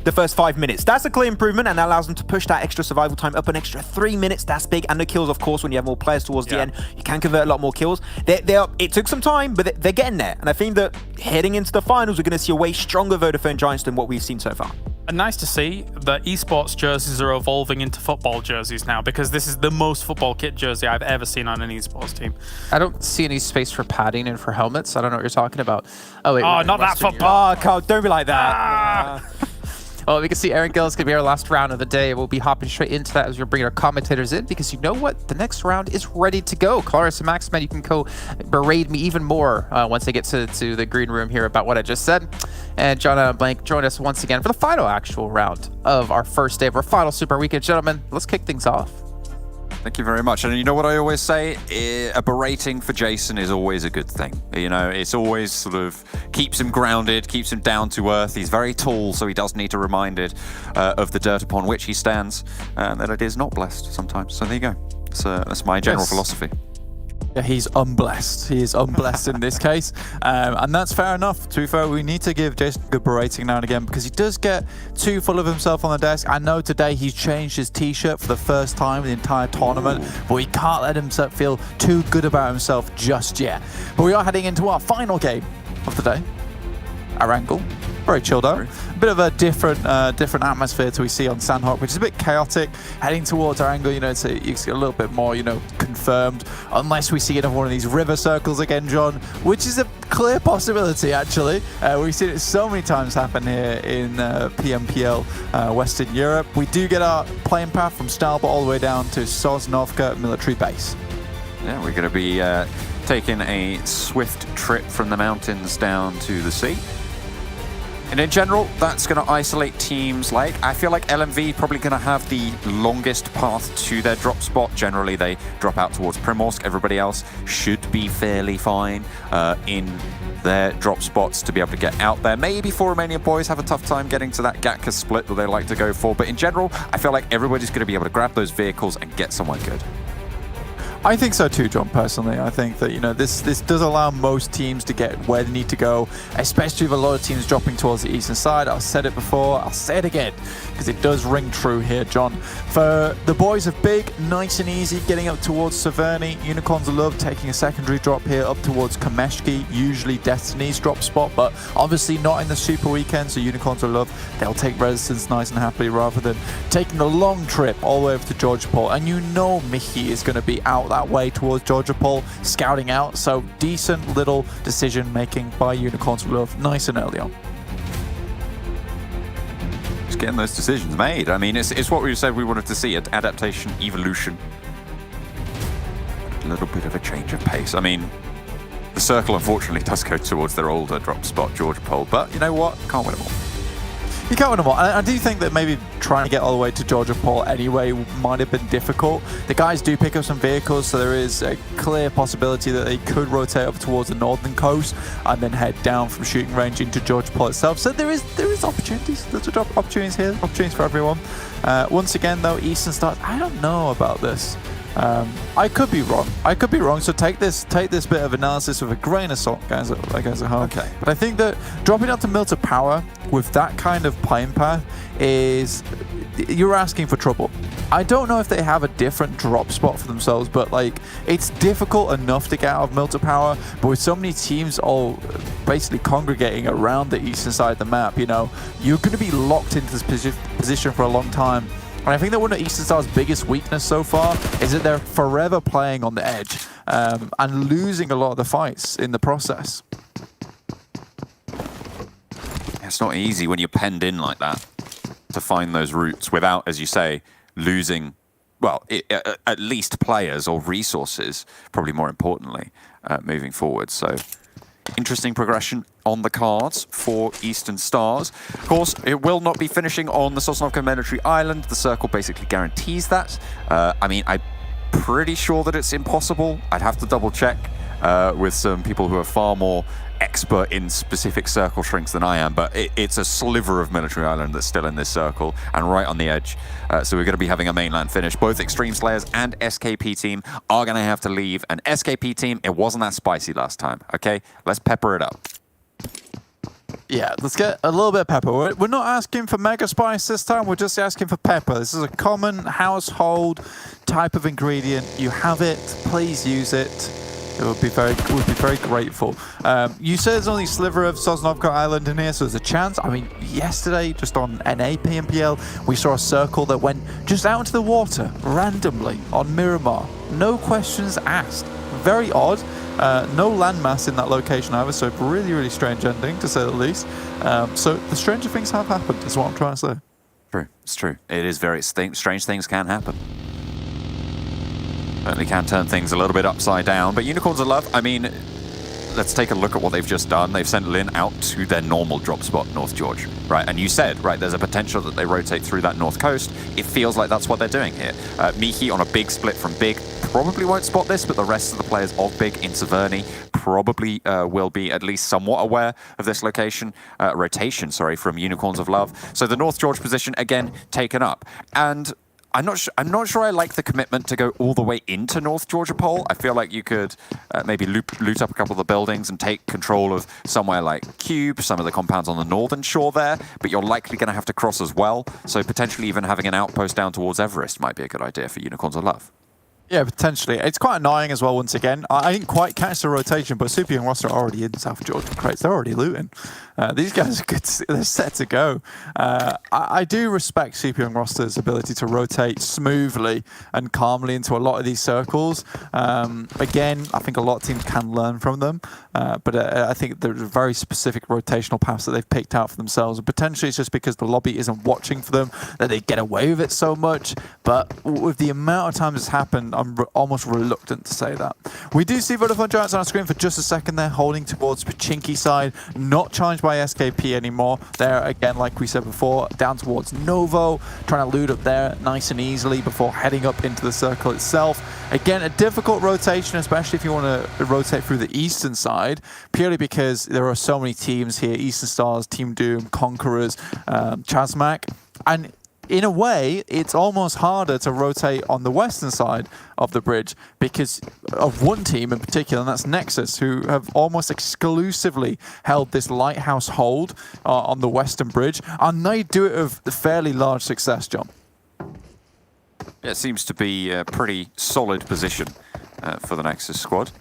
the first 5 minutes. That's a clear improvement, and that allows them to push that extra survival time up an extra 3 minutes. That's big. And the kills, of course, when you have more players towards the end, you can convert a lot more kills. It took some time, but they're getting there. And I think that heading into the finals, we're going to see a way stronger Vodafone Giants than what we've seen so far. And nice to see that esports jerseys are evolving into football jerseys now, because this is the most football kit jersey I've ever seen on an esports team. I don't see any space for padding and for helmets. I don't know what you're talking about. Oh, wait. Oh, not that football. Oh, Carl, don't be like that. Well, we can see Erangel is going to be our last round of the day. We'll be hopping straight into that as we're bringing our commentators in, because you know what? The next round is ready to go. Claris and Maxman, you can go berate me even more once I get to the green room here about what I just said. And John and Blank join us once again for the final actual round of our first day of our final Super Weekend. Gentlemen, let's kick things off. Thank you very much. And you know what I always say? A berating for Jason is always a good thing. You know, it's always sort of keeps him grounded, keeps him down to earth. He's very tall, so he does need to be reminded of the dirt upon which he stands, and that it is not blessed sometimes. So there you go. That's my general philosophy. Yeah, he's unblessed. He is unblessed in this case. And that's fair enough. To be fair, we need to give Jason good berating now and again, because he does get too full of himself on the desk. I know today he's changed his t-shirt for the first time in the entire tournament, but he can't let himself feel too good about himself just yet. But we are heading into our final game of the day. Erangel. Very chilled out. A bit of a different atmosphere to we see on Sanhok, which is a bit chaotic. Heading towards Erangel, you know, it's a little bit more, you know, confirmed. Unless we see another one of these river circles again, John, which is a clear possibility, actually. We've seen it so many times happen here in PMPL Western Europe. We do get our playing path from Stalbot all the way down to Sosnovka military base. Yeah, we're going to be taking a swift trip from the mountains down to the sea. And in general, that's going to isolate teams like, I feel like LMV probably going to have the longest path to their drop spot. Generally, they drop out towards Primorsk. Everybody else should be fairly fine in their drop spots to be able to get out there. Maybe 4 Romanian Boys have a tough time getting to that Gatka split that they like to go for. But in general, I feel like everybody's going to be able to grab those vehicles and get somewhere good. I think so too, John, personally. I think that, you know, this does allow most teams to get where they need to go, especially with a lot of teams dropping towards the eastern side. I've said it before, I'll say it again, because it does ring true here, John. For the boys of Big, nice and easy, getting up towards Severny. Unicorns of Love taking a secondary drop here up towards Kameshki, usually Destiny's drop spot, but obviously not in the Super Weekend, so Unicorns of Love, they'll take Resistance nice and happily rather than taking the long trip all the way over to Georgiapol. And you know Mickey is going to be out that way towards Georgiapol, scouting out, so decent little decision making by Unicorns of Love, nice and early on. Just getting those decisions made. I mean, it's what we said we wanted to see, adaptation, evolution. A little bit of a change of pace. I mean, the circle unfortunately does go towards their older drop spot, Georgiapol, but you know what? Can't win them all. You can't win them all. I do think that maybe trying to get all the way to Georgiapol anyway might have been difficult. The guys do pick up some vehicles, so there is a clear possibility that they could rotate up towards the northern coast and then head down from shooting range into Georgiapol itself. So there is opportunities. There's opportunities here, opportunities for everyone. Once again, though, Eastern Stars, I don't know about this. I could be wrong. So take this bit of analysis with a grain of salt, guys at home. Okay. But I think that dropping out to Milta Power with that kind of playing path is, you're asking for trouble. I don't know if they have a different drop spot for themselves, but like, it's difficult enough to get out of Milta Power, but with so many teams all basically congregating around the eastern side of the map, you know, you're going to be locked into this position for a long time. And I think that one of Eastern Star's biggest weakness so far is that they're forever playing on the edge and losing a lot of the fights in the process. It's not easy when you're penned in like that to find those routes without, as you say, losing, well, at least players or resources, probably more importantly, moving forward. So interesting progression on the cards for Eastern Stars. Of course, it will not be finishing on the Sosnovka Military Island. The circle basically guarantees that. I mean, I'm pretty sure that it's impossible. I'd have to double check with some people who are far more expert in specific circle shrinks than I am, but it's a sliver of Military Island that's still in this circle and right on the edge. So we're going to be having a mainland finish. Both Xtreme Slayers and SKP team are going to have to leave. And SKP team, it wasn't that spicy last time, okay? Let's pepper it up. Yeah, let's get a little bit of pepper. We're not asking for mega spice this time, we're just asking for pepper. This is a common household type of ingredient. You have it, please use it. We'd be very grateful. You said there's only a sliver of Sosnovka Island in here, so there's a chance. I mean, yesterday, just on NA PMPL, we saw a circle that went just out into the water, randomly, on Miramar. No questions asked. Very odd. No landmass in that location either, so really, really strange ending, to say the least. So the stranger things have happened, is what I'm trying to say. True, it's true. It is very strange things can happen. Certainly can turn things a little bit upside down, but Unicorns of Love, I mean, let's take a look at what they've just done. They've sent Lin out to their normal drop spot, North George, right? And you said, right, there's a potential that they rotate through that north coast. It feels like that's what they're doing here. Miki on a big split from Big probably won't spot this, but the rest of the players of Big in Severny probably will be at least somewhat aware of this rotation, from Unicorns of Love. So the North George position, again, taken up. And I'm not sure I like the commitment to go all the way into North Georgia Pole. I feel like you could maybe loot up a couple of the buildings and take control of somewhere like Cube, some of the compounds on the northern shore there, but you're likely going to have to cross as well. So potentially even having an outpost down towards Everest might be a good idea for Unicorns of Love. Yeah, potentially. It's quite annoying as well, once again. I didn't quite catch the rotation, but Super Young Roster are already in South Georgia crates. They're already looting. These guys are good. They're set to go. I do respect Super Young Roster's ability to rotate smoothly and calmly into a lot of these circles. Again, I think a lot of teams can learn from them, but I think there's very specific rotational paths that they've picked out for themselves. And potentially it's just because the lobby isn't watching for them that they get away with it so much. But with the amount of times it's happened, I'm almost reluctant to say that. We do see Vodafone Giants on our screen for just a second there, holding towards Pachinki side, not challenged by SKP anymore. They're, again, like we said before, down towards Novo, trying to loot up there nice and easily before heading up into the circle itself. Again, a difficult rotation, especially if you want to rotate through the eastern side, purely because there are so many teams here, Eastern Stars, Team Doom, Conquerors, Chazmak, and in a way, it's almost harder to rotate on the western side of the bridge because of one team in particular, and that's Nexus, who have almost exclusively held this lighthouse hold on the western bridge, and they do it with fairly large success, John. Yeah, it seems to be a pretty solid position for the Nexus squad.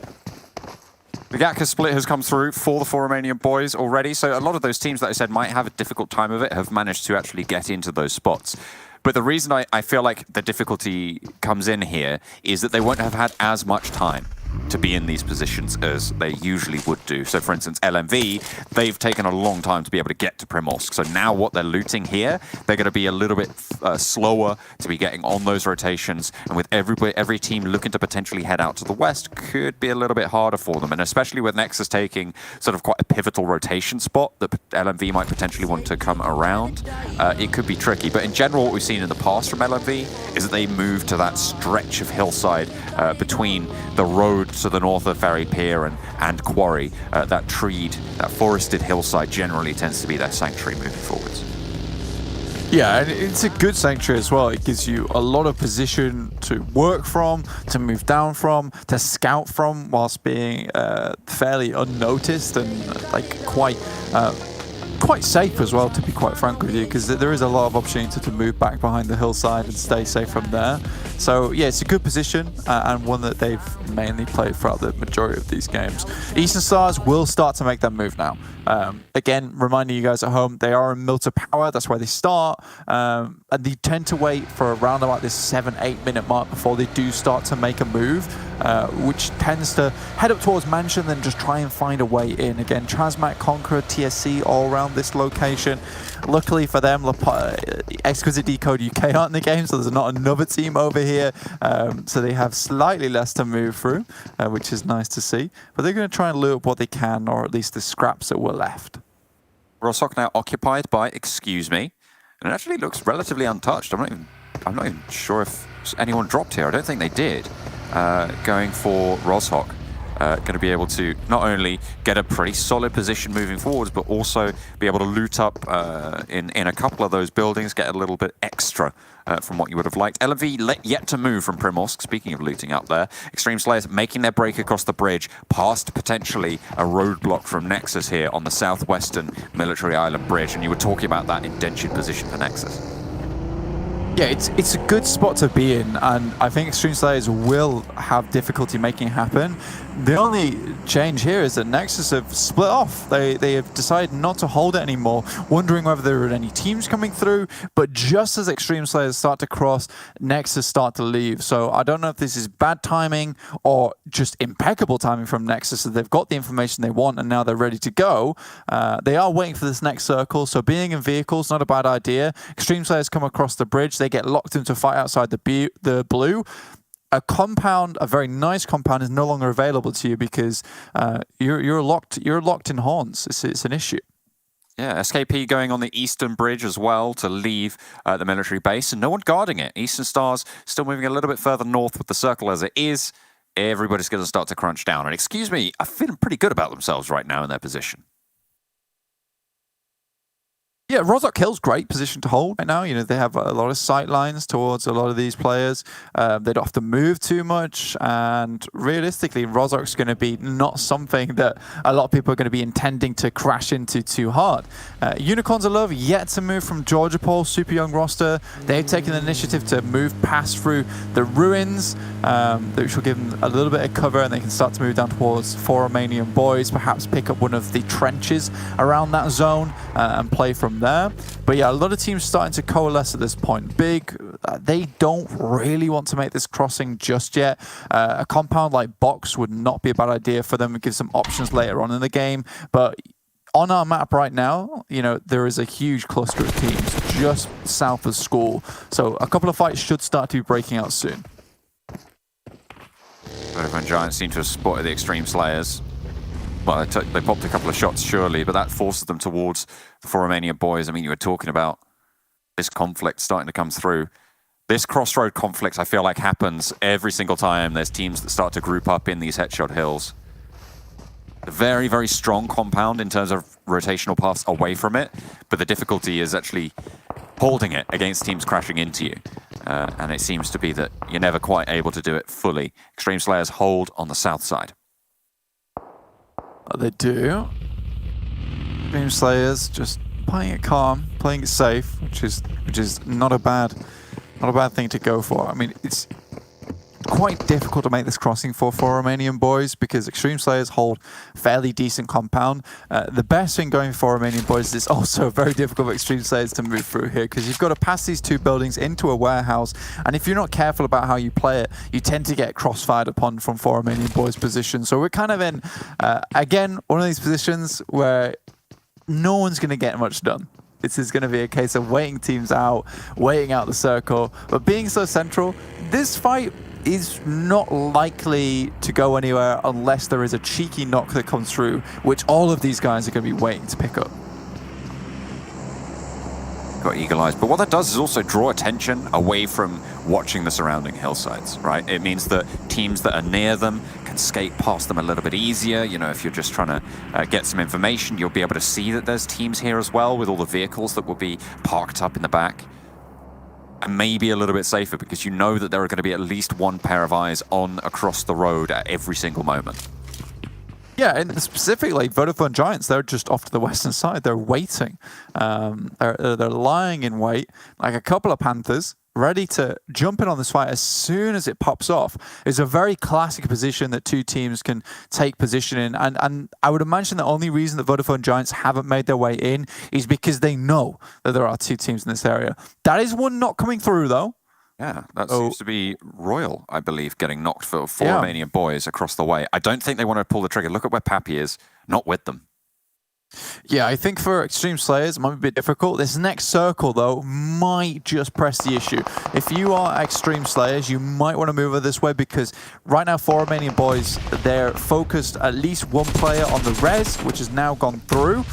The Gatka split has come through for the 4 Romanian boys already, so a lot of those teams that I said might have a difficult time of it have managed to actually get into those spots. But the reason I feel like the difficulty comes in here is that they won't have had as much time to be in these positions as they usually would do. So for instance, LMV, they've taken a long time to be able to get to Primorsk. So now what they're looting here, they're going to be a little bit slower to be getting on those rotations. And with every team looking to potentially head out to the west, could be a little bit harder for them. And especially with Nexus taking sort of quite a pivotal rotation spot that LMV might potentially want to come around, it could be tricky. But in general, what we've seen in the past from LMV is that they move to that stretch of hillside between the road to the north of Ferry Pier and Quarry. That treed, that forested hillside generally tends to be their sanctuary moving forwards. Yeah, and it's a good sanctuary as well. It gives you a lot of position to work from, to move down from, to scout from, whilst being fairly unnoticed and like quite safe as well, to be quite frank with you, because there is a lot of opportunity to move back behind the hillside and stay safe from there. So yeah, it's a good position and one that they've mainly played throughout the majority of these games. Eastern Stars will start to make that move now. Again, reminding you guys at home, they are in Milter Power, that's where they start, and they tend to wait for around about this 7-8 minute mark before they do start to make a move, which tends to head up towards Mansion, then just try and find a way in. Again, Transmat, Conqueror, TSC all around this location. Luckily for them, Exquisite Decode UK aren't in the game, so there's not another team over here, so they have slightly less to move through, which is nice to see. But they're going to try and loot up what they can, or at least the scraps that were left. Rosok now occupied by Excuse Me, and it actually looks relatively untouched. I'm not even sure if anyone dropped here. I don't think they did. Going for Rosok. Going to be able to not only get a pretty solid position moving forwards, but also be able to loot up in a couple of those buildings, get a little bit extra from what you would have liked. LMV yet to move from Primorsk, speaking of looting up there. Xtreme Slayers making their break across the bridge, past potentially a roadblock from Nexus here on the southwestern military island bridge, and you were talking about that indentured position for Nexus. Yeah, it's a good spot to be in, and I think Xtreme Slayers will have difficulty making it happen. The only change here is that Nexus have split off. They have decided not to hold it anymore, wondering whether there are any teams coming through, but just as Xtreme Slayers start to cross, Nexus start to leave. So I don't know if this is bad timing or just impeccable timing from Nexus, that they've got the information they want and now they're ready to go. They are waiting for this next circle, so being in vehicles, not a bad idea. Xtreme Slayers come across the bridge, they get locked into a fight outside the blue. A compound, a very nice compound, is no longer available to you because you're locked in horns. It's an issue. Yeah, SKP going on the eastern bridge as well to leave the military base, and no one guarding it. Eastern Stars still moving a little bit further north with the circle as it is. Everybody's going to start to crunch down. And Excuse Me, are feeling pretty good about themselves right now in their position. Yeah, Rozok Hill's great position to hold right now. You know, they have a lot of sight lines towards a lot of these players. They don't have to move too much, and realistically, Rozok's going to be not something that a lot of people are going to be intending to crash into too hard. Unicorns of Love yet to move from Georgia Pole, super young roster. They've taken the initiative to move past through the ruins, which will give them a little bit of cover, and they can start to move down towards 4 Romanian Boys, perhaps pick up one of the trenches around that zone and play from there. But yeah, a lot of teams starting to coalesce at this point. Big, they don't really want to make this crossing just yet. A compound like Box would not be a bad idea for them. It gives them options later on in the game. But on our map right now, you know, there is a huge cluster of teams just south of school. So a couple of fights should start to be breaking out soon. Vodafone Giants seem to have spotted the Xtreme Slayers. Well, they popped a couple of shots, surely, but that forces them towards the 4 Romanian Boys. I mean, you were talking about this conflict starting to come through. This crossroad conflict, I feel like, happens every single time there's teams that start to group up in these headshot hills. A very, very strong compound in terms of rotational paths away from it, but the difficulty is actually holding it against teams crashing into you. And it seems to be that you're never quite able to do it fully. Xtreme Slayers hold on the south side. They do. Xtreme Slayers just playing it calm, playing it safe, which is not a bad thing to go for. I mean, it's quite difficult to make this crossing for Romanian Boys because Xtreme Slayers hold fairly decent compound. The best thing going for Romanian Boys is it's also very difficult for Xtreme Slayers to move through here because you've got to pass these 2 buildings into a warehouse, and if you're not careful about how you play it, you tend to get crossfired upon from 4 Romanian Boys position. So we're kind of in, again, one of these positions where no one's going to get much done. This is going to be a case of waiting teams out, waiting out the circle, but being so central, this fight is not likely to go anywhere unless there is a cheeky knock that comes through, which all of these guys are going to be waiting to pick up. Got eagle eyes, but what that does is also draw attention away from watching the surrounding hillsides, right? It means that teams that are near them can can skate past them a little bit easier. You know, if you're just trying to get some information, you'll be able to see that there's teams here as well with all the vehicles that will be parked up in the back. And maybe a little bit safer because you know that there are going to be at least one pair of eyes on across the road at every single moment. Yeah, and specifically, Vodafone Giants, they're just off to the western side. They're waiting. They're lying in wait, like a couple of Panthers, ready to jump in on this fight as soon as it pops off. It's a very classic position that two teams can take position in. And I would imagine the only reason that Vodafone Giants haven't made their way in is because they know that there are two teams in this area. That is one not coming through, though. Yeah, that seems to be Royal, I believe, getting knocked for Romanian Boys across the way. I don't think they want to pull the trigger. Look at where Pappy is, not with them. Yeah, I think for Xtreme Slayers, it might be a bit difficult. This next circle, though, might just press the issue. If you are Xtreme Slayers, you might want to move over this way because right now, for Romanian Boys, they're focused at least one player on the res, which has now gone through.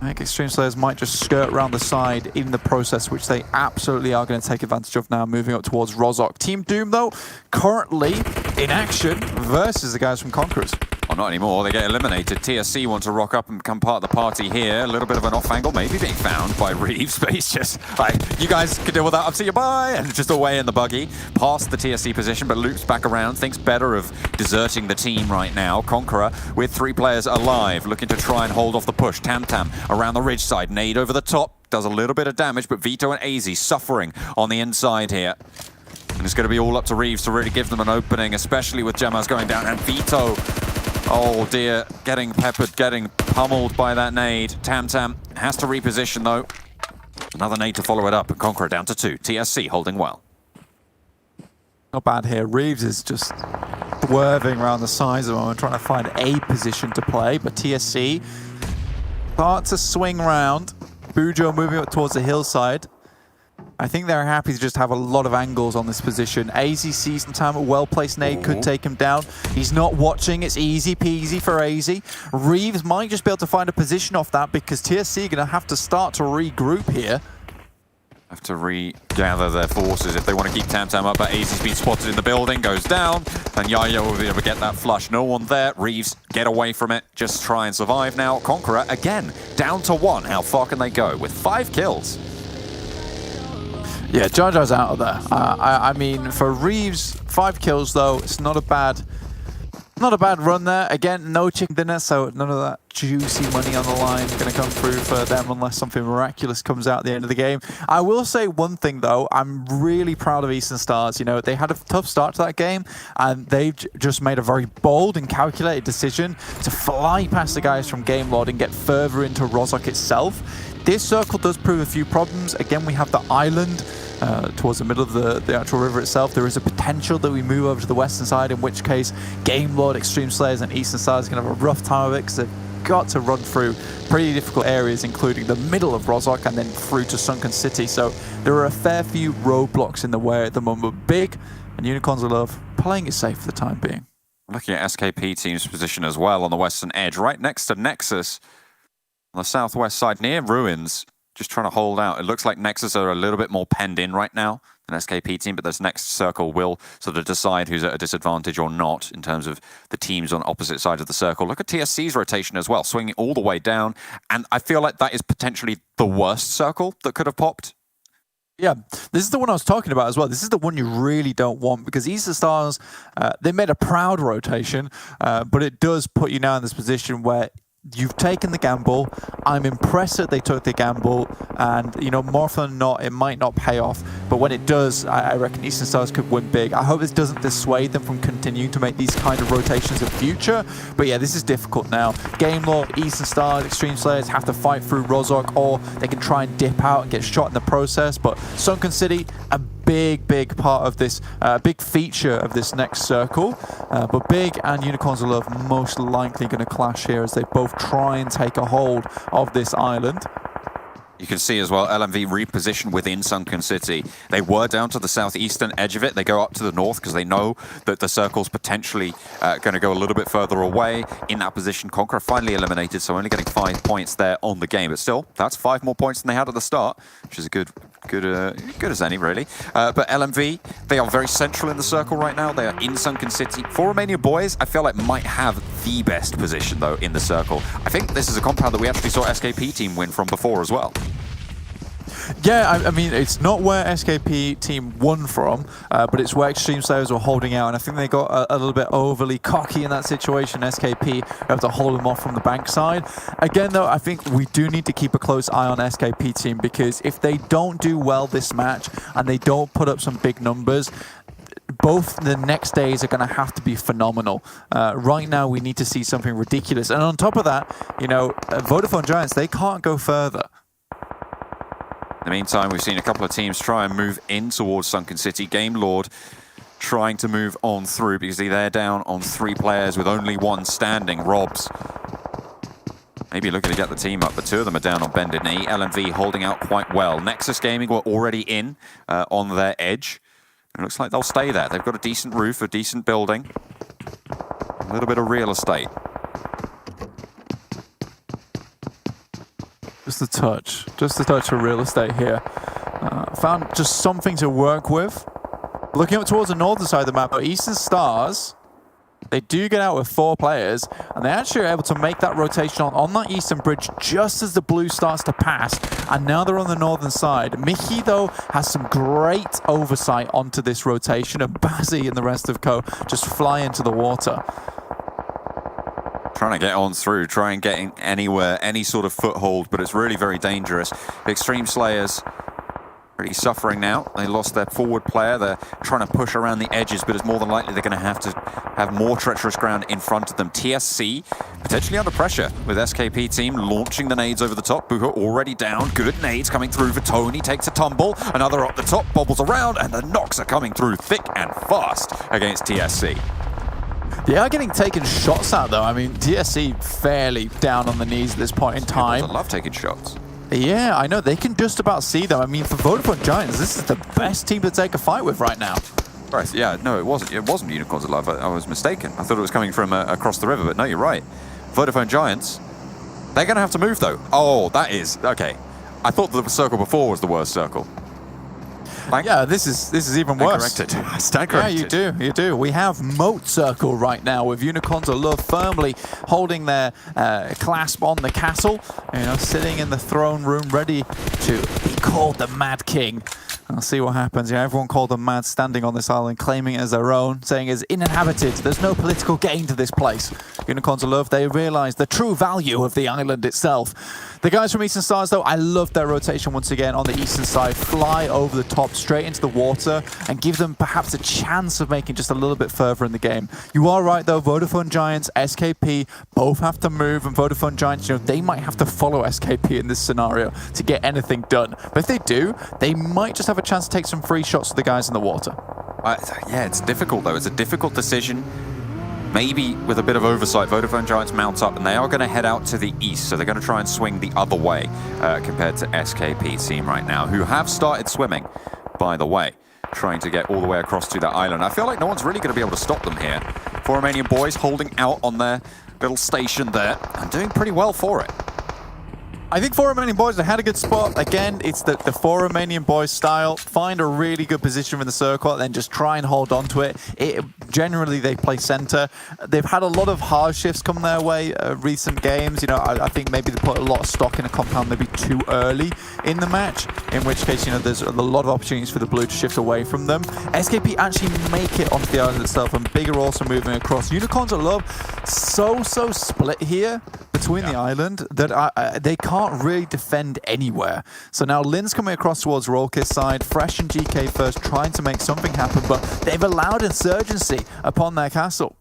I think Xtreme Slayers might just skirt around the side in the process, which they absolutely are going to take advantage of now, moving up towards Rozhok. Team Doom, though, currently in action versus the guys from Conquerors. Well, not anymore. They get eliminated. TSC want to rock up and become part of the party here. A little bit of an off angle, maybe being found by Reeves, but he's just like, you guys can deal with that. I'll see you, bye. And just away in the buggy, past the TSC position, but loops back around, thinks better of deserting the team right now. Conqueror with 3 players alive, looking to try and hold off the push. Tam Tam around the ridge side, nade over the top, does a little bit of damage, but Vito and AZ suffering on the inside here. And it's going to be all up to Reeves to really give them an opening, especially with Gemmas going down. And Vito, oh dear, getting peppered, getting pummeled by that nade. Tam Tam has to reposition though. Another nade to follow it up, and Conqueror down to 2. TSC holding well. Not bad here. Reeves is just swerving around the sides of him and trying to find a position to play, but TSC start to swing round. Bujo moving up towards the hillside. I think they're happy to just have a lot of angles on this position. AZ sees some time, a well-placed nade could take him down. He's not watching, it's easy peasy for AZ. Reeves might just be able to find a position off that because TSC are going to have to start to regroup here. Have to regather their forces if they want to keep Tam Tam up, but AZ's been spotted in the building, goes down, and Yaya will be able to get that flush. No one there. Reeves, get away from it. Just try and survive now. Conqueror, again, down to 1. How far can they go with 5 kills? Yeah, Jar Jar's out of there. I mean, for Reeves, 5 kills though, it's not a bad run there. Again, no chicken dinner, so none of that juicy money on the line going to come through for them unless something miraculous comes out at the end of the game. I will say one thing though, I'm really proud of Eastern Stars. You know, they had a tough start to that game and they've just made a very bold and calculated decision to fly past the guys from Game Lord and get further into Rozhok itself. This circle does prove a few problems. Again, we have the island towards the middle of the actual river itself. There is a potential that we move over to the western side, in which case Game Lord, Xtreme Slayers and Eastern Stars are going to have a rough time of it because they've got to run through pretty difficult areas, including the middle of Rozhok and then through to Sunken City. So there are a fair few roadblocks in the way at the moment. Big and Unicorns of Love playing it safe for the time being. Looking at SKP team's position as well on the western edge, right next to Nexus. On the southwest side, near Ruins, just trying to hold out. It looks like Nexus are a little bit more penned in right now than SKP team, but this next circle will sort of decide who's at a disadvantage or not in terms of the teams on opposite sides of the circle. Look at TSC's rotation as well, swinging all the way down, and I feel like that is potentially the worst circle that could have popped. Yeah, this is the one I was talking about as well. This is the one you really don't want because Eastern Stars, they made a proud rotation, but it does put you now in this position where you've taken the gamble. I'm impressed that they took the gamble, and you know, more often than not, it might not pay off. But when it does, I reckon Eastern Stars could win big. I hope this doesn't dissuade them from continuing to make these kind of rotations in future. But yeah, this is difficult now. Game Lord, Eastern Stars, Xtreme Slayers have to fight through Rozhok, or they can try and dip out and get shot in the process. But Sunken City, a big part of this, big feature of this next circle. But Big and Unicorns of Love most likely going to clash here as they both try and take a hold of this island. You can see as well, LMV repositioned within Sunken City. They were down to the southeastern edge of it. They go up to the north because they know that the circle's potentially going to go a little bit further away. In that position, Conqueror finally eliminated, so only getting 5 points there on the game. But still, that's 5 more points than they had at the start, which is a good as any, really. But LMV, they are very central in the circle right now. They are in Sunken City. For Romanian Boys, I feel like might have the best position, though, in the circle. I think this is a compound that we actually saw SKP team win from before as well. Yeah, I mean, it's not where SKP team won from, but it's where Xtreme Slayers were holding out, and I think they got a little bit overly cocky in that situation. SKP have to hold them off from the bank side. Again, though, I think we do need to keep a close eye on SKP team, because if they don't do well this match, and they don't put up some big numbers, both the next days are going to have to be phenomenal. Right now, we need to see something ridiculous. And on top of that, you know, Vodafone Giants, they can't go further. In the meantime, we've seen a couple of teams try and move in towards Sunken City. Game Lord trying to move on through because they're down on 3 players with only 1 standing. Robs maybe looking to get the team up, but 2 of them are down on bended knee. LMV holding out quite well. Nexus Gaming were already in on their edge. It looks like they'll stay there. They've got a decent roof, a decent building, a little bit of real estate. Just a touch of real estate here. Found just something to work with. Looking up towards the northern side of the map, but Eastern Stars, they do get out with 4 players, and they actually are able to make that rotation on that eastern bridge just as the blue starts to pass, and now they're on the northern side. Mickey, though, has some great oversight onto this rotation, and Bazzi and the rest of Co just fly into the water. Trying to get on through, try and get anywhere, any sort of foothold, but it's really very dangerous. Xtreme Slayers really suffering now. They lost their forward player. They're trying to push around the edges, but it's more than likely they're going to have more treacherous ground in front of them. TSC potentially under pressure with SKP team launching the nades over the top. Buha already down. Good nades coming through for Tony. Takes a tumble. Another up the top, bobbles around, and the knocks are coming through thick and fast against TSC. They are getting taken shots at, though. I mean, TSC fairly down on the knees at this point in time. I love taking shots. Yeah, I know. They can just about see them. I mean, for Vodafone Giants, this is the best team to take a fight with right now. Right, yeah, no, it wasn't. It wasn't Unicorns of Love. I was mistaken. I thought it was coming from across the river, but no, you're right. Vodafone Giants, they're going to have to move, though. Oh, that is... Okay. I thought the circle before was the worst circle. Yeah, this is even worse. Stand corrected. Yeah, you do. We have Moat Circle right now with Unicorns of Love firmly holding their clasp on the castle, you know, sitting in the throne room, ready to be called the Mad King. I'll see what happens. Yeah, everyone called them mad, standing on this island, claiming it as their own, saying it's uninhabited. There's no political gain to this place. Unicorns of Love, they realize the true value of the island itself. The guys from Eastern Stars, though, I love their rotation once again on the eastern side. Fly over the top, straight into the water, and give them perhaps a chance of making just a little bit further in the game. You are right, though. Vodafone Giants, SKP, both have to move, and Vodafone Giants, you know, they might have to follow SKP in this scenario to get anything done. But if they do, they might just have a chance to take some free shots to the guys in the water. Yeah, it's difficult, though. It's a difficult decision. Maybe with a bit of oversight, Vodafone Giants mount up, and they are going to head out to the east, so they're going to try and swing the other way compared to SKP team right now, who have started swimming, by the way, trying to get all the way across to that island. I feel like no one's really going to be able to stop them here. 4 Romanian Boys holding out on their little station there and doing pretty well for it. I think 4 Romanian Boys, they had a good spot. Again, it's the 4 Romanian Boys style. Find a really good position in the circle and then just try and hold on to it. Generally, they play center. They've had a lot of hard shifts come their way recent games. You know, I think maybe they put a lot of stock in a compound maybe too early in the match, in which case, you know, there's a lot of opportunities for the blue to shift away from them. SKP actually make it onto the island itself, and Bigger also moving across. Unicorns of Love, so split here between the island that they can't really defend anywhere. So now Lynn's coming across towards Rolkis' side. Fresh and GK first, trying to make something happen, but they've allowed insurgency upon their castle.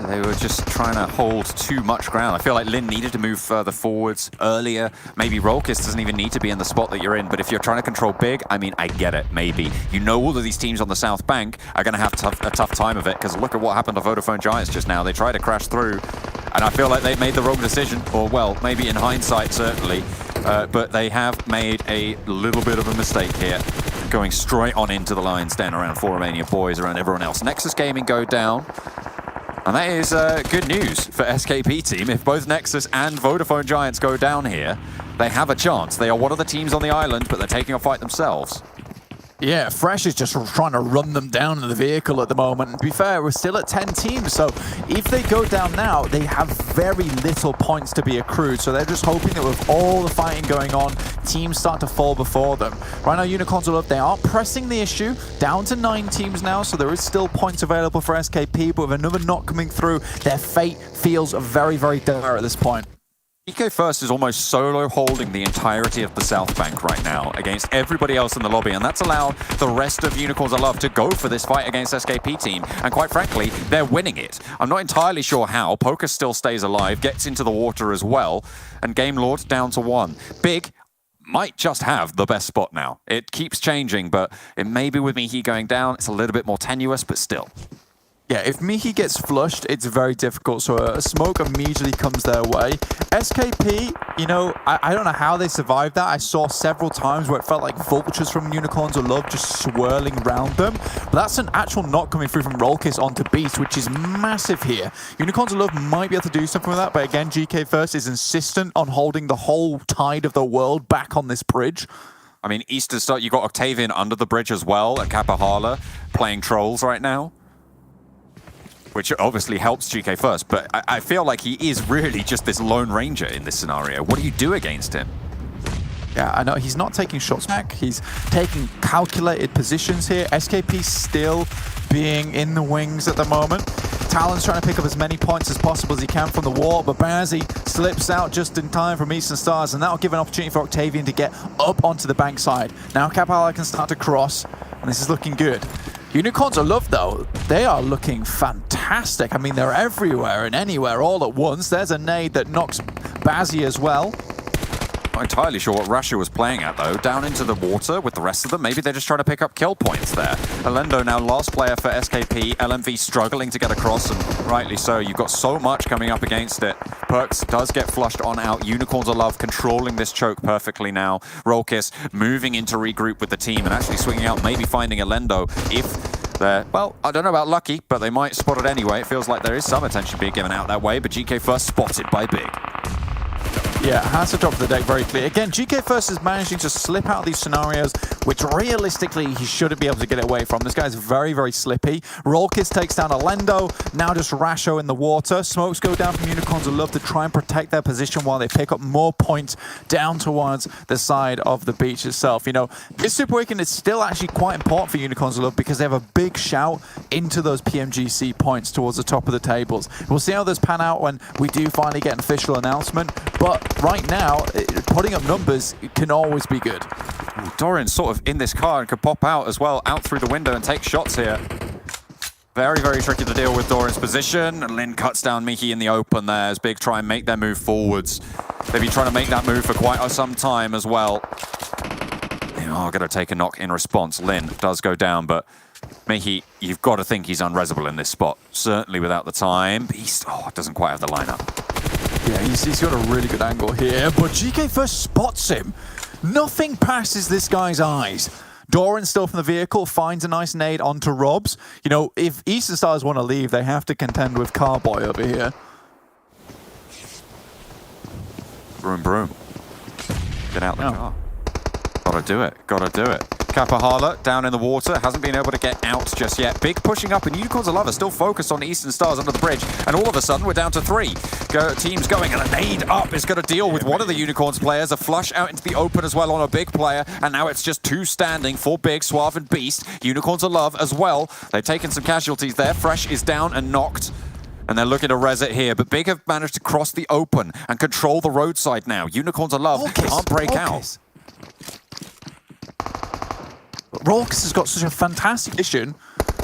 They were just trying to hold too much ground. I feel like Lynn needed to move further forwards earlier. Maybe Rolkis doesn't even need to be in the spot that you're in, but if you're trying to control big, I mean, I get it, maybe. You know all of these teams on the South Bank are going to have a tough time of it, because look at what happened to Vodafone Giants just now. They tried to crash through, and I feel like they made the wrong decision, or, well, maybe in hindsight, certainly. but they have made a little bit of a mistake here, going straight on into the lines down around 4 Romanian Boys, around everyone else. Nexus Gaming go down, and that is good news for SKP team. If both Nexus and Vodafone Giants go down here, they have a chance. They are one of the teams on the island, but they're taking a fight themselves. Yeah, Fresh is just trying to run them down in the vehicle at the moment. And to be fair, we're still at 10 teams, so if they go down now, they have very little points to be accrued. So they're just hoping that with all the fighting going on, teams start to fall before them. Right now, Unicorns are up. They aren't pressing the issue. Down to 9 teams now, so there is still points available for SKP, but with another knock coming through, their fate feels very, very dire at this point. GK First is almost solo holding the entirety of the South Bank right now against everybody else in the lobby, and that's allowed the rest of Unicorns of Love to go for this fight against SKP team, and quite frankly, they're winning it. I'm not entirely sure how. Poker still stays alive, gets into the water as well, and Game Lord down to 1. Big might just have the best spot now. It keeps changing, but it may be with Mihi going down, it's a little bit more tenuous, but still. Yeah, if Mihi gets flushed, it's very difficult, so a smoke immediately comes their way. SKP, you know, I don't know how they survived that. I saw several times where it felt like vultures from Unicorns of Love just swirling around them. But that's an actual knock coming through from Rollkiss onto Beast, which is massive here. Unicorns of Love might be able to do something with that, but again, GK First is insistent on holding the whole tide of the world back on this bridge. I mean, Eastern Star, you got Octavian under the bridge as well at Kapahala playing trolls right now, which obviously helps GK First, but I feel like he is really just this lone ranger in this scenario. What do you do against him? Yeah, I know he's not taking shots back. He's taking calculated positions here. SKP still being in the wings at the moment. Talon's trying to pick up as many points as possible as he can from the wall, but Bazzi slips out just in time from Eastern Stars, and that'll give an opportunity for Octavian to get up onto the bank side. Now Kapala can start to cross, and this is looking good. Unicorns of Love, though, they are looking fantastic. I mean, they're everywhere and anywhere all at once. There's a nade that knocks Bazzi as well. Not entirely sure what Russia was playing at, though. Down into the water with the rest of them. Maybe they're just trying to pick up kill points there. Alendo now last player for SKP. LMV struggling to get across, and rightly so. You've got so much coming up against it. Perks does get flushed on out. Unicorns of Love controlling this choke perfectly now. Rollkiss moving into regroup with the team and actually swinging out, maybe finding Alendo if they're, well, I don't know about lucky, but they might spot it anyway. It feels like there is some attention being given out that way, but GK First spotted by Big. Yeah, has to drop to the deck very clear. Again, GK First is managing to slip out of these scenarios, which realistically he shouldn't be able to get away from. This guy's very, very slippy. Rollkiss takes down Alendo, now just Rasho in the water. Smokes go down from Unicorns of Love to try and protect their position while they pick up more points down towards the side of the beach itself. You know, this Super Weekend is still actually quite important for Unicorns of Love because they have a big shout into those PMGC points towards the top of the tables. We'll see how those pan out when we do finally get an official announcement, but right now, putting up numbers can always be good. Ooh, Doran's sort of in this car and could pop out as well, out through the window and take shots here. Very, very tricky to deal with Doran's position. Lin cuts down Mihi in the open there as Big try and make their move forwards. They've been trying to make that move for quite some time as well. Oh, got to take a knock in response. Lin does go down, but Mihi, you've got to think he's unresable in this spot. Certainly without the time. Beast, doesn't quite have the lineup. Yeah, he's got a really good angle here, but GK First spots him. Nothing passes this guy's eyes. Doran still from the vehicle, finds a nice nade onto Robs. You know, if Eastern Stars want to leave, they have to contend with Carboy over here. Broom, broom. Get out the car. Gotta do it, gotta do it. Kapahala down in the water, hasn't been able to get out just yet. Big pushing up, and Unicorns of Love are still focused on Eastern Stars under the bridge, and all of a sudden we're down to 3. Teams going, and a nade up is going to deal with one of the Unicorns players. A flush out into the open as well on a Big player, and now it's just 2 standing for Big, Suave and Beast. Unicorns of Love as well. They've taken some casualties there. Fresh is down and knocked, and they're looking to res it here, but Big have managed to cross the open and control the roadside now. Unicorns of Love can't break out. Rollkiss has got such a fantastic vision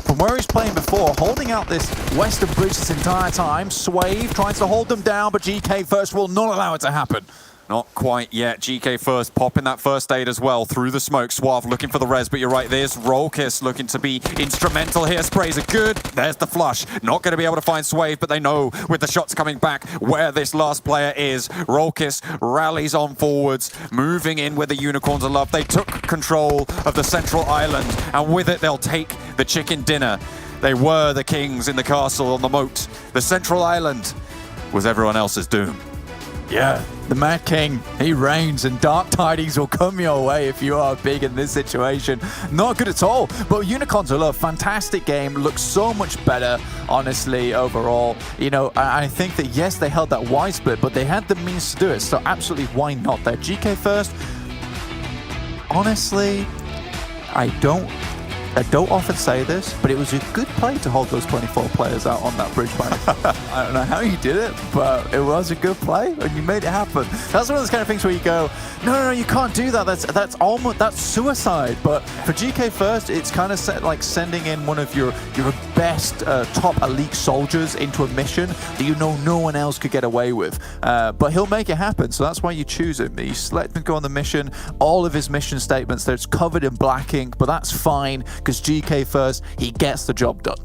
from where he's playing before, holding out this western bridge this entire time. Swave tries to hold them down, but GK First will not allow it to happen. Not quite yet. GK first, popping that first aid as well through the smoke. Suave looking for the res, but you're right, there's Rolkis looking to be instrumental here. Sprays are good. There's the flush. Not going to be able to find Swave, but they know with the shots coming back where this last player is. Rolkis rallies on forwards, moving in with the Unicorns of Love. They took control of the central island, and with it, they'll take the chicken dinner. They were the kings in the castle on the moat. The central island was everyone else's doom. Yeah, the Mad King, he reigns, and dark tidings will come your way if you are big in this situation. Not good at all, but Unicorns of Love, fantastic game, looks so much better, honestly, overall. You know, I think that, yes, they held that Y split, but they had the means to do it, so absolutely, why not? They're GK first. Honestly, I don't often say this, but it was a good play to hold those 24 players out on that bridge bank. I don't know how you did it, but it was a good play, and you made it happen. That's one of those kind of things where you go, no, you can't do that. That's suicide. But for GK first, it's kind of like sending in one of your best top elite soldiers into a mission that you know no one else could get away with. But he'll make it happen, so that's why you choose him. You select him to go on the mission. All of his mission statements, there's covered in black ink, but that's fine, because GK first, he gets the job done.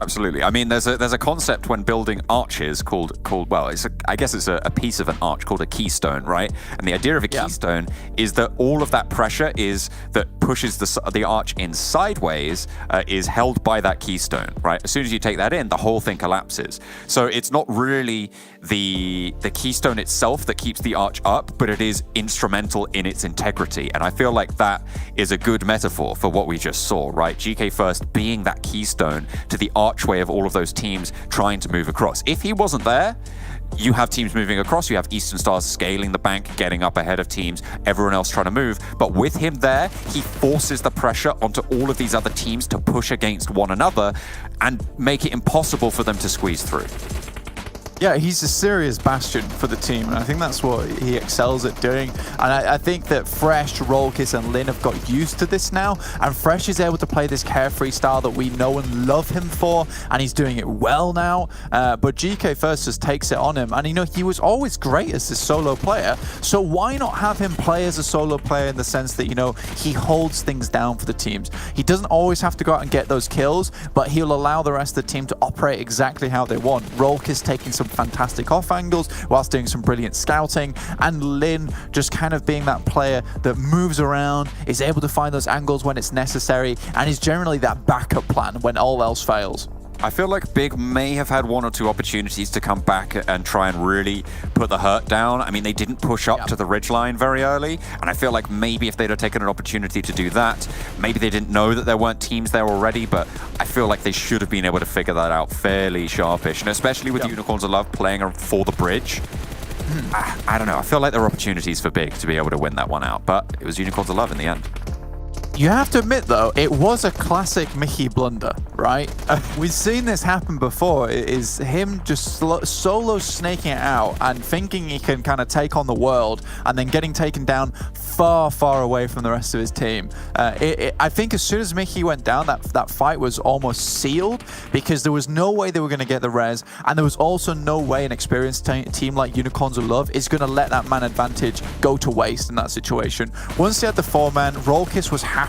Absolutely. I mean, there's a concept when building arches called well, I guess it's a piece of an arch called a keystone, right? And the idea of a keystone is that all of that pressure that pushes the arch in sideways is held by that keystone, right? As soon as you take that in, the whole thing collapses. So it's not really the keystone itself that keeps the arch up, but it is instrumental in its integrity. And I feel like that is a good metaphor for what we just saw, right? GK first being that keystone to the archway of all of those teams trying to move across. If he wasn't there, you have teams moving across, you have Eastern Stars scaling the bank, getting up ahead of teams, everyone else trying to move. But with him there, he forces the pressure onto all of these other teams to push against one another and make it impossible for them to squeeze through. Yeah, he's a serious bastion for the team, and I think that's what he excels at doing. And I think that Fresh, Rolkis, and Lin have got used to this now, and Fresh is able to play this carefree style that we know and love him for, and he's doing it well now. But GK first just takes it on him, and you know, he was always great as a solo player, so why not have him play as a solo player in the sense that, you know, he holds things down for the teams. He doesn't always have to go out and get those kills, but he'll allow the rest of the team to operate exactly how they want. Rolkis taking some fantastic off angles whilst doing some brilliant scouting, and Lin just kind of being that player that moves around, is able to find those angles when it's necessary, and is generally that backup plan when all else fails. I feel like Big may have had one or two opportunities to come back and try and really put the hurt down. I mean, they didn't push up to the ridgeline very early, and I feel like maybe if they'd have taken an opportunity to do that, maybe they didn't know that there weren't teams there already, but I feel like they should have been able to figure that out fairly sharpish, and especially with the Unicorns of Love playing for the bridge. I don't know, I feel like there were opportunities for Big to be able to win that one out, but it was Unicorns of Love in the end. You have to admit, though, it was a classic Mickey blunder, right? We've seen this happen before. It is him just solo snaking it out and thinking he can kind of take on the world and then getting taken down far, far away from the rest of his team. I think as soon as Mickey went down, that fight was almost sealed because there was no way they were going to get the res, and there was also no way an experienced team like Unicorns of Love is going to let that man advantage go to waste in that situation. Once they had the 4-man, Rolkis was happy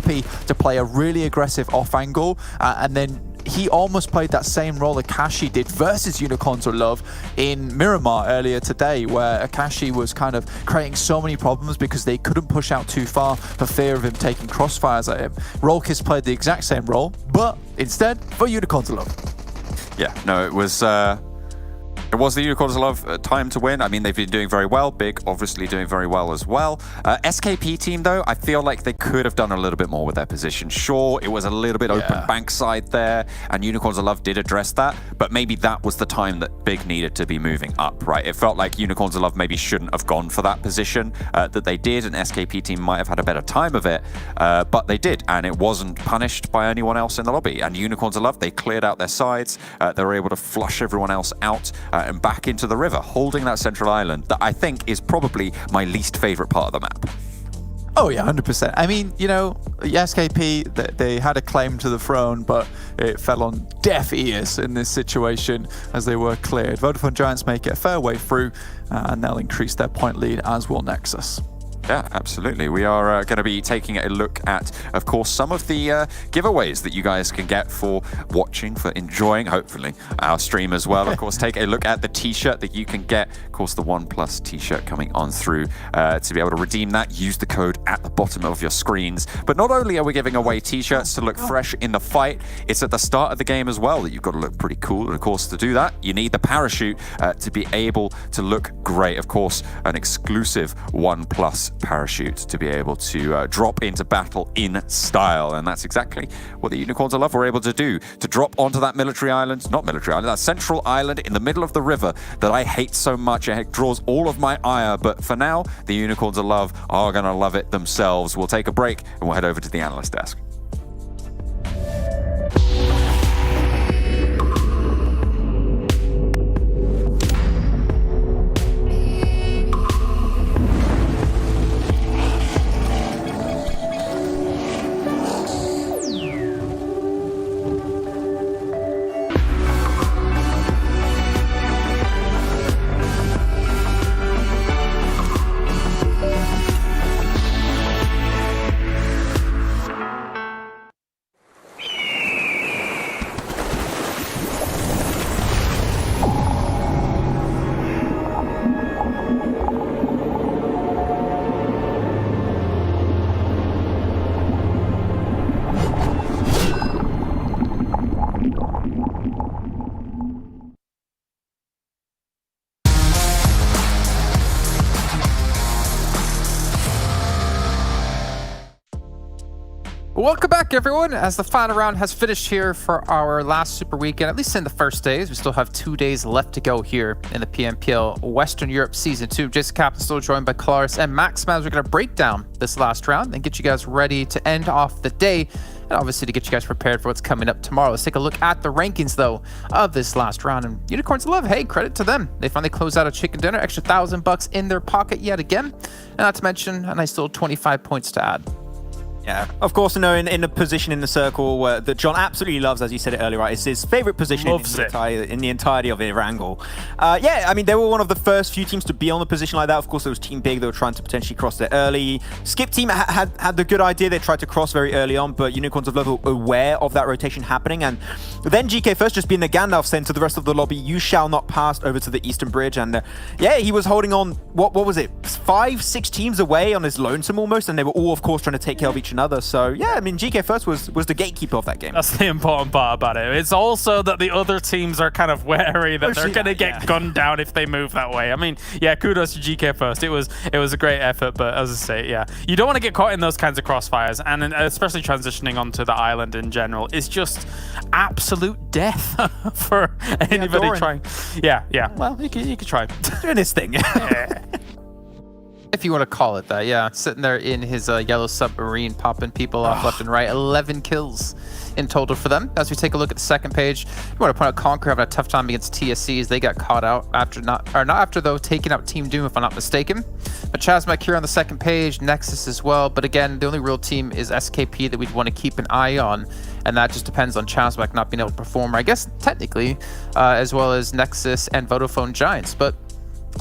to play a really aggressive off angle, and then he almost played that same role Akashi did versus Unicorns of Love in Miramar earlier today, where Akashi was kind of creating so many problems because they couldn't push out too far for fear of him taking crossfires at him. Rolkis played the exact same role, but instead for Unicorns of Love. Yeah, no, it was the Unicorns of Love time to win. I mean, they've been doing very well. Big, obviously, doing very well as well. SKP team, though, I feel like they could have done a little bit more with their position. Sure, it was a little bit open bankside there, and Unicorns of Love did address that, but maybe that was the time that Big needed to be moving up, right? It felt like Unicorns of Love maybe shouldn't have gone for that position that they did, and SKP team might have had a better time of it, but they did, and it wasn't punished by anyone else in the lobby. And Unicorns of Love, they cleared out their sides. They were able to flush everyone else out and back into the river, holding that central island that I think is probably my least favorite part of the map. Oh yeah, 100%. I mean, you know, SKP, they had a claim to the throne, but it fell on deaf ears in this situation as they were cleared. Vodafone Giants make it a fair way through, and they'll increase their point lead, as will Nexus. Yeah, absolutely. We are going to be taking a look at, of course, some of the giveaways that you guys can get for watching, for enjoying, hopefully, our stream as well. Of course, take a look at the t-shirt that you can get. Of course, the OnePlus t-shirt coming on through. To be able to redeem that, use the code at the bottom of your screens. But not only are we giving away t-shirts to look fresh in the fight, it's at the start of the game as well that you've got to look pretty cool. And of course, to do that, you need the parachute to be able to look great. Of course, an exclusive OnePlus parachute to be able to drop into battle in style, and that's exactly what the Unicorns of Love were able to do, to drop onto that military island, not military island, that central island in the middle of the river that I hate so much. It draws all of my ire, but for now, the Unicorns of Love are going to love it themselves. We'll take a break and we'll head over to the analyst desk. Welcome back, everyone, as the final round has finished here for our last Super Weekend, at least in the first days. We still have 2 days left to go here in the PMPL Western Europe Season 2. Jason Captain still joined by Claris and Maxman. We're going to break down this last round and get you guys ready to end off the day, and obviously to get you guys prepared for what's coming up tomorrow. Let's take a look at the rankings, though, of this last round. And Unicorns of Love, hey, credit to them. They finally closed out a chicken dinner, extra $1,000 in their pocket yet again. And not to mention a nice little 25 points to add. Yeah, of course, in a position in the circle that John absolutely loves, as you said it earlier, right? It's his favorite position in the entirety of Erangel. Yeah, I mean, they were one of the first few teams to be on the position like that. Of course, there was Team Big. They were trying to potentially cross there early. Skip Team had the good idea. They tried to cross very early on, but Unicorns of Love were aware of that rotation happening. And then GK First, just being the Gandalf, saying to the rest of the lobby, you shall not pass over to the Eastern Bridge. And yeah, he was holding on, what was it, 5-6 teams away on his lonesome almost, and they were all, of course, trying to take care of each other. So yeah, I mean, GK First was the gatekeeper of that game. That's the important part about it. It's also that the other teams are kind of wary that they're going to get gunned down if they move that way. I mean, yeah, kudos to GK First. It was a great effort, but as I say, yeah, you don't want to get caught in those kinds of crossfires, and especially transitioning onto the island in general is just absolute death for anybody trying. Yeah. Well, you could try doing his thing. Yeah. If you want to call it that, yeah. Sitting there in his yellow submarine, popping people off left and right. 11 kills in total for them. As we take a look at the second page, you want to point out Conqueror having a tough time against TSC as they got caught out after not after though taking out Team Doom, if I'm not mistaken. But Chazmak here on the second page, Nexus as well. But again, the only real team is SKP that we'd want to keep an eye on, and that just depends on Chazmak not being able to perform, I guess technically, as well as Nexus and Vodafone Giants. But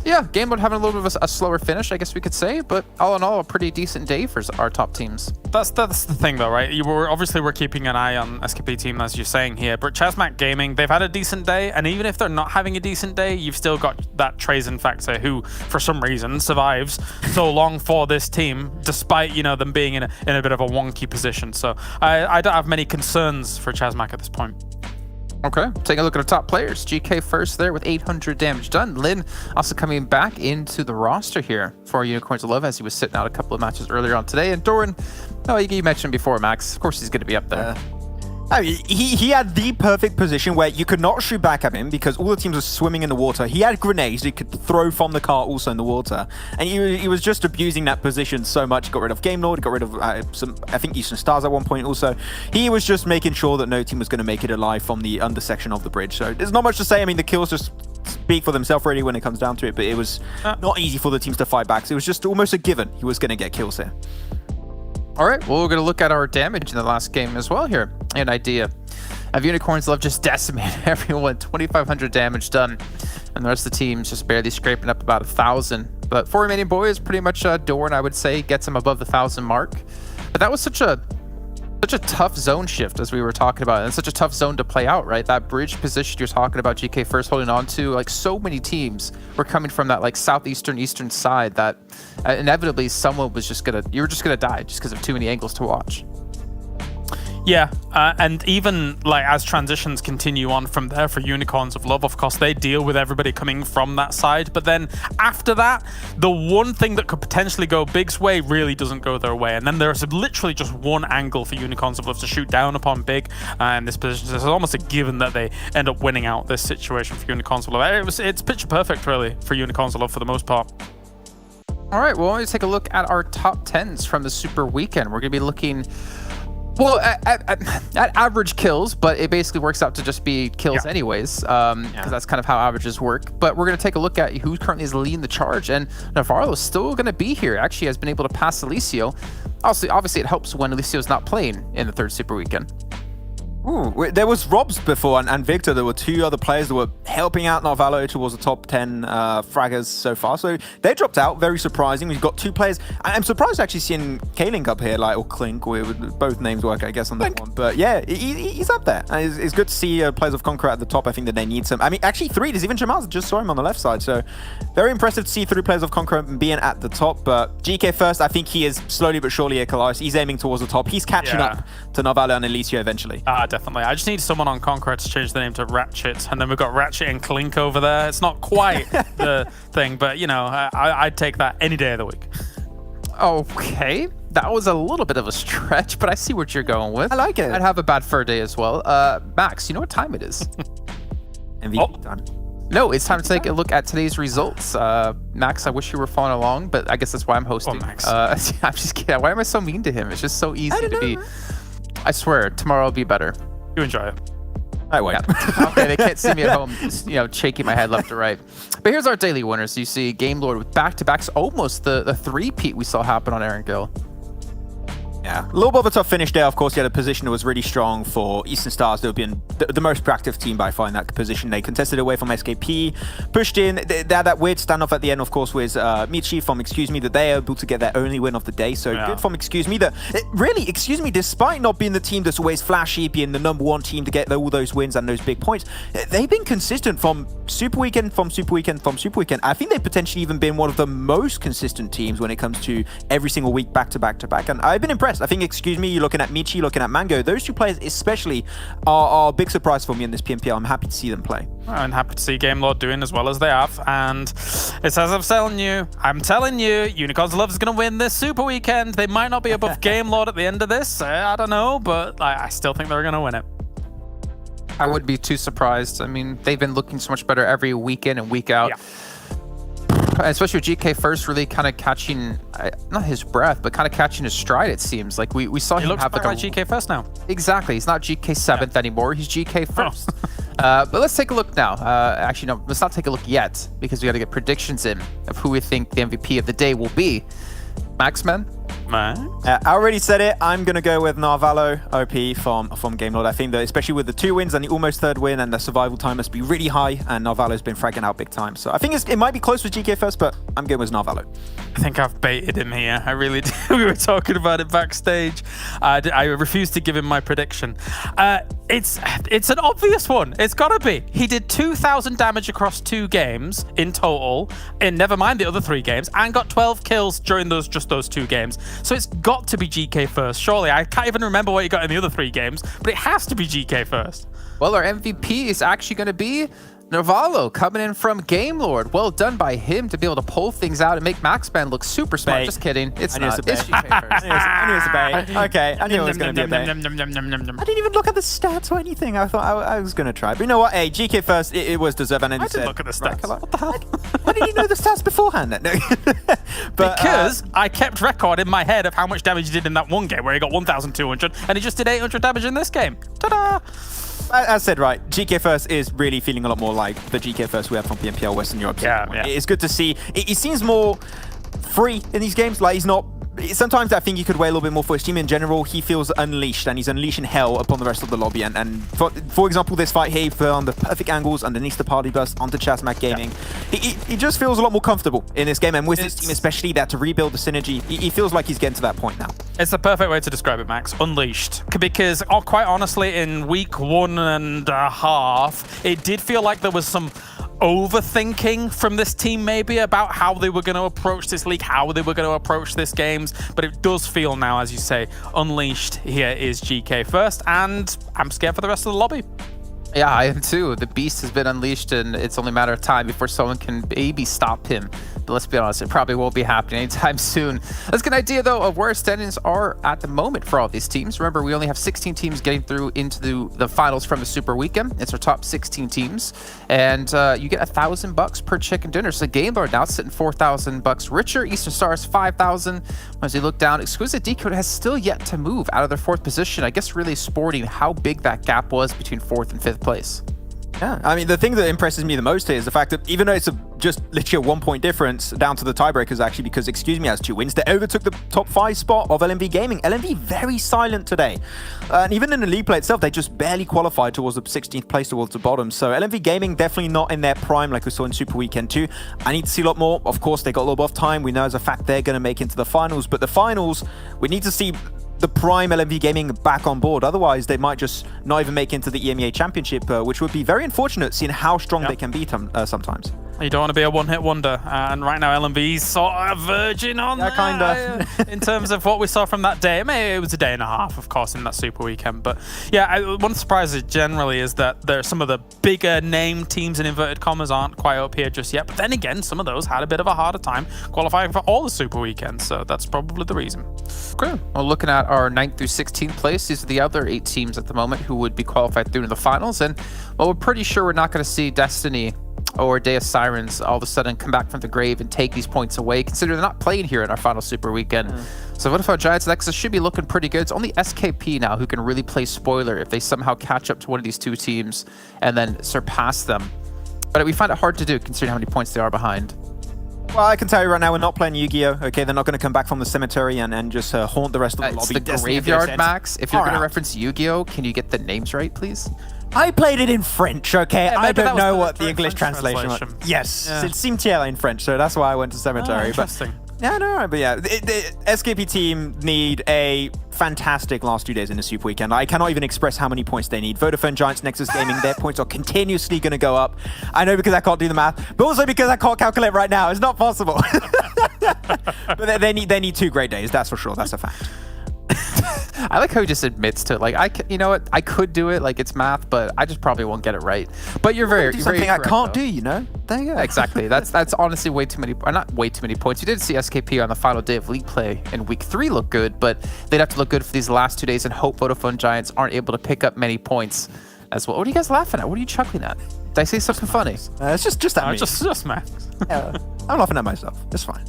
yeah, game mode having a little bit of a slower finish, I guess we could say, but all in all, a pretty decent day for our top teams. That's the thing, though, right? We're keeping an eye on SKP team, as you're saying here, but Chazmak Gaming, they've had a decent day, and even if they're not having a decent day, you've still got that Trazen factor, who, for some reason, survives so long for this team, despite, you know, them being in a bit of a wonky position. So I don't have many concerns for Chazmak at this point. Okay, taking a look at our top players. GK First there with 800 damage done. Lin also coming back into the roster here for Unicorns of Love, as he was sitting out a couple of matches earlier on today. And Doran, you mentioned before, Max, of course he's going to be up there. I mean, he had the perfect position where you could not shoot back at him because all the teams were swimming in the water. He had grenades he could throw from the car also in the water. And he was just abusing that position so much. He got rid of Game Lord, got rid of I think Eastern Stars at one point also. He was just making sure that no team was going to make it alive from the undersection of the bridge. So there's not much to say. I mean, the kills just speak for themselves really when it comes down to it. But it was not easy for the teams to fight back. So it was just almost a given he was going to get kills here. All right, well, we're going to look at our damage in the last game as well here. An idea of Unicorns Love just decimated everyone. 2,500 damage done. And the rest of the team's just barely scraping up about 1,000. But for Romanian Boys, pretty much Dorn, I would say, gets him above the 1,000 mark. But that was such a tough zone shift, as we were talking about, and such a tough zone to play out, right? That bridge position you're talking about, GK first holding on to, like so many teams were coming from that like southeastern, eastern side that inevitably someone was just you were just gonna die just because of too many angles to watch. Yeah, and even like as transitions continue on from there for Unicorns of Love, of course, they deal with everybody coming from that side. But then after that, the one thing that could potentially go Big's way really doesn't go their way. And then there's literally just one angle for Unicorns of Love to shoot down upon Big in this position. So it's almost a given that they end up winning out this situation for Unicorns of Love. It's picture perfect, really, for Unicorns of Love for the most part. All right, well, let's take a look at our top 10s from the Super Weekend. We're going to be looking... well, at average kills, but it basically works out to just be kills anyways, because that's kind of how averages work. But we're going to take a look at who currently is leading the charge, and Navarro's still going to be here. Actually has been able to pass Alicio. Obviously, it helps when Alicio's not playing in the third Super Weekend. Ooh, there was Robs before and Victor. There were two other players that were helping out Narvalo towards the top 10 fraggers so far. So they dropped out. Very surprising. We've got two players. I'm surprised actually seeing K-Link up here, or Clink, with both names work, I guess, on that one. But yeah, he's up there. And it's good to see players of Conqueror at the top. I think that they need some. I mean, actually, three. There's even Jamal. Just saw him on the left side. So very impressive to see three players of Conqueror being at the top. But GK first, I think he is slowly but surely a Colaris. He's aiming towards the top. He's catching up to Narvalo and Alicio eventually. Definitely. I just need someone on Conqueror to change the name to Ratchet, and then we've got Ratchet and Clink over there. It's not quite the thing, but you know, I'd take that any day of the week. Okay, that was a little bit of a stretch, but I see what you're going with. I like it. I'd have a bad fur day as well. Max, you know what time it is? MVP time. No, it's time to take a look at today's results. Max, I wish you were following along, but I guess that's why I'm hosting. Max. I'm just kidding. Why am I so mean to him? It's just so easy to be. I swear, tomorrow will be better. You enjoy it. I wait. Yeah. Okay, they can't see me at home, shaking my head left to right. But here's our daily winners. You see Game Lord with back-to-backs, almost the three-peat we saw happen on Erangel. Yeah, a little bit of a tough finish there. Of course, yeah, the position was really strong for Eastern Stars. They've been the most proactive team by far in that position. They contested away from SKP, pushed in. They had that weird standoff at the end, of course, with Michi from Excuse Me, that they are able to get their only win of the day. So good from Excuse Me. Really, Excuse Me, despite not being the team that's always flashy, being the #1 team to get all those wins and those big points, they've been consistent from Super Weekend, from Super Weekend, from Super Weekend. I think they've potentially even been one of the most consistent teams when it comes to every single week, back to back to back. And I've been impressed. I think, Excuse Me, you're looking at Michi, looking at Mango. Those two players especially are a big surprise for me in this PMPL. I'm happy to see them play. I'm happy to see Game Lord doing as well as they have. And it's as I'm telling you, Unicorns Love is going to win this Super Weekend. They might not be above Game Lord at the end of this. I don't know, but I still think they're going to win it. I wouldn't be too surprised. I mean, they've been looking so much better every week in and week out. Yeah. Especially with GK first really kind of catching, not his breath, but kind of catching his stride, it seems. Like we saw him have like GK first now. Exactly. He's not GK 7th anymore. He's GK first. But let's take a look now. Actually, no, let's not take a look yet, because we got to get predictions in of who we think the MVP of the day will be. Maxman? I already said it. I'm going to go with Narvalo OP from Game Lord. I think that especially with the 2 wins and the almost 3rd win, and the survival time must be really high, and Narvalo's been fragging out big time. So I think it might be close with GK first, but I'm going with Narvalo. I think I've baited him here. I really did. We were talking about it backstage. I refused to give him my prediction. It's an obvious one. It's got to be. He did 2,000 damage across 2 games in total, and never mind the other 3 games, and got 12 kills during those 2 games. So it's got to be GK first, surely. I can't even remember what he got in the other 3 games, but it has to be GK first. Well, our MVP is actually going to be Narvalo, coming in from Game Lord. Well done by him to be able to pull things out and make Maxman look super smart. Bait. Just kidding. It's not. It's GK first. I knew it was a bait. Okay, I knew it was going to be a bait. I didn't even look at the stats or anything. I thought I was going to try. But you know what? Hey, GK first, it was deserved. And then I didn't look at the stats. What the hell? Why didn't you know the stats beforehand then? But, because I kept record in my head of how much damage he did in that one game where he got 1,200 and he just did 800 damage in this game. Ta-da! As I said, right, GK First is really feeling a lot more like the GK First we have from PMPL Western Europe. Yeah. It's good to see. He seems more free in these games. Like, he's not sometimes I think you could weigh a little bit more for his team. In general, he feels unleashed, and he's unleashing hell upon the rest of the lobby. And for example, this fight here, he put on the perfect angles underneath the party bus onto Chazmak Gaming. He just feels a lot more comfortable in this game, and with his team especially, that to rebuild the synergy, he feels like he's getting to that point now. It's the perfect way to describe it, Max. Unleashed. Because quite honestly, in week 1.5, it did feel like there was some overthinking from this team maybe about how they were going to approach this league, how they were going to approach this games, but it does feel now, as you say, unleashed. Here is GK first, and I'm scared for the rest of the lobby. Yeah, I am too. The beast has been unleashed, and it's only a matter of time before someone can maybe stop him. But let's be honest, it probably won't be happening anytime soon. Let's get an idea, though, of where standings are at the moment for all these teams. Remember, we only have 16 teams getting through into the finals from the Super Weekend. It's our top 16 teams, and you get $1,000 per chicken dinner. So Game Lord now sitting $4,000 richer. Eastern Stars 5,000. As you look down, Exquisite Decode has still yet to move out of their 4th position. I guess really sporting how big that gap was between 4th and 5th place. Yeah, I mean, the thing that impresses me the most here is the fact that even though it's just literally a 1-point difference down to the tiebreakers, actually, because Excuse Me has 2 wins, they overtook the top 5 spot of LMV Gaming. LMV very silent today. And even in the league play itself, they just barely qualified towards the 16th place towards the bottom. So LMV Gaming definitely not in their prime like we saw in Super Weekend 2. I need to see a lot more. Of course, they got a little bit of time. We know as a fact they're going to make into the finals. But the finals, we need to see the prime LMV Gaming back on board. Otherwise, they might just not even make into the EMEA Championship, which would be very unfortunate seeing how strong they can be sometimes. You don't want to be a one-hit wonder, and right now LMV's sort of verging on that, kinda. In terms of what we saw from that day. Maybe it was a day and a half, of course, in that Super Weekend, but yeah, one of the surprises generally is that there are some of the bigger name teams in inverted commas aren't quite up here just yet, but then again, some of those had a bit of a harder time qualifying for all the Super Weekends, so that's probably the reason. Okay, well, looking at our 9th through 16th place, these are the other 8 teams at the moment who would be qualified through to the finals, and well, we're pretty sure we're not going to see Destiny or Day of Sirens all of a sudden come back from the grave and take these points away, considering they're not playing here in our final Super Weekend. So Vodafone Giants Nexus should be looking pretty good. It's only SKP now who can really play spoiler if they somehow catch up to one of these 2 teams and then surpass them. But we find it hard to do considering how many points they are behind. Well, I can tell you right now, we're not playing Yu-Gi-Oh! Okay, they're not going to come back from the cemetery and just haunt the rest of the lobby. It's the graveyard, Max. If you're going to reference Yu-Gi-Oh!, can you get the names right, please? I played it in French, okay? Yeah, I don't know what the French English translation was. Yes, Yeah. it's Cimetière in French, so that's why I went to cemetery. Interesting. Yeah, no, but yeah, the SKP team need a fantastic last 2 days in the Super Weekend. I cannot even express how many points they need. Vodafone Giants, Nexus Gaming, their points are continuously going to go up. I know because I can't do the math, but also because I can't calculate right now. It's not possible. But they need 2 great days, that's for sure. That's a fact. I like how he just admits to it. Like, you know what? I could do it. Like, it's math, but I just probably won't get it right. But you're very something I can't though. do, you know? There you go. Exactly. That's honestly way too many, or not way too many points. You did see SKP on the final day of league play in week 3 look good, but they'd have to look good for these last 2 days and hope Vodafone Giants aren't able to pick up many points as well. What are you guys laughing at? What are you chuckling at? Did I say something funny? It's just at me. Just Max. Yeah, I'm laughing at myself. It's fine.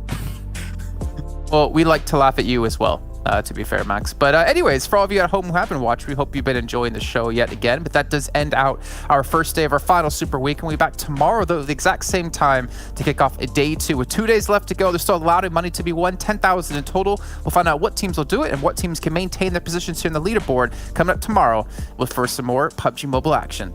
Well, we like to laugh at you as well, to be fair, Max. But anyways, for all of you at home who haven't watched, we hope you've been enjoying the show yet again. But that does end out our first day of our final Super Week. And we'll be back tomorrow, though, at the exact same time to kick off a day 2 with 2 days left to go. There's still a lot of money to be won, 10,000 in total. We'll find out what teams will do it and what teams can maintain their positions here in the leaderboard coming up tomorrow with for some more PUBG Mobile action.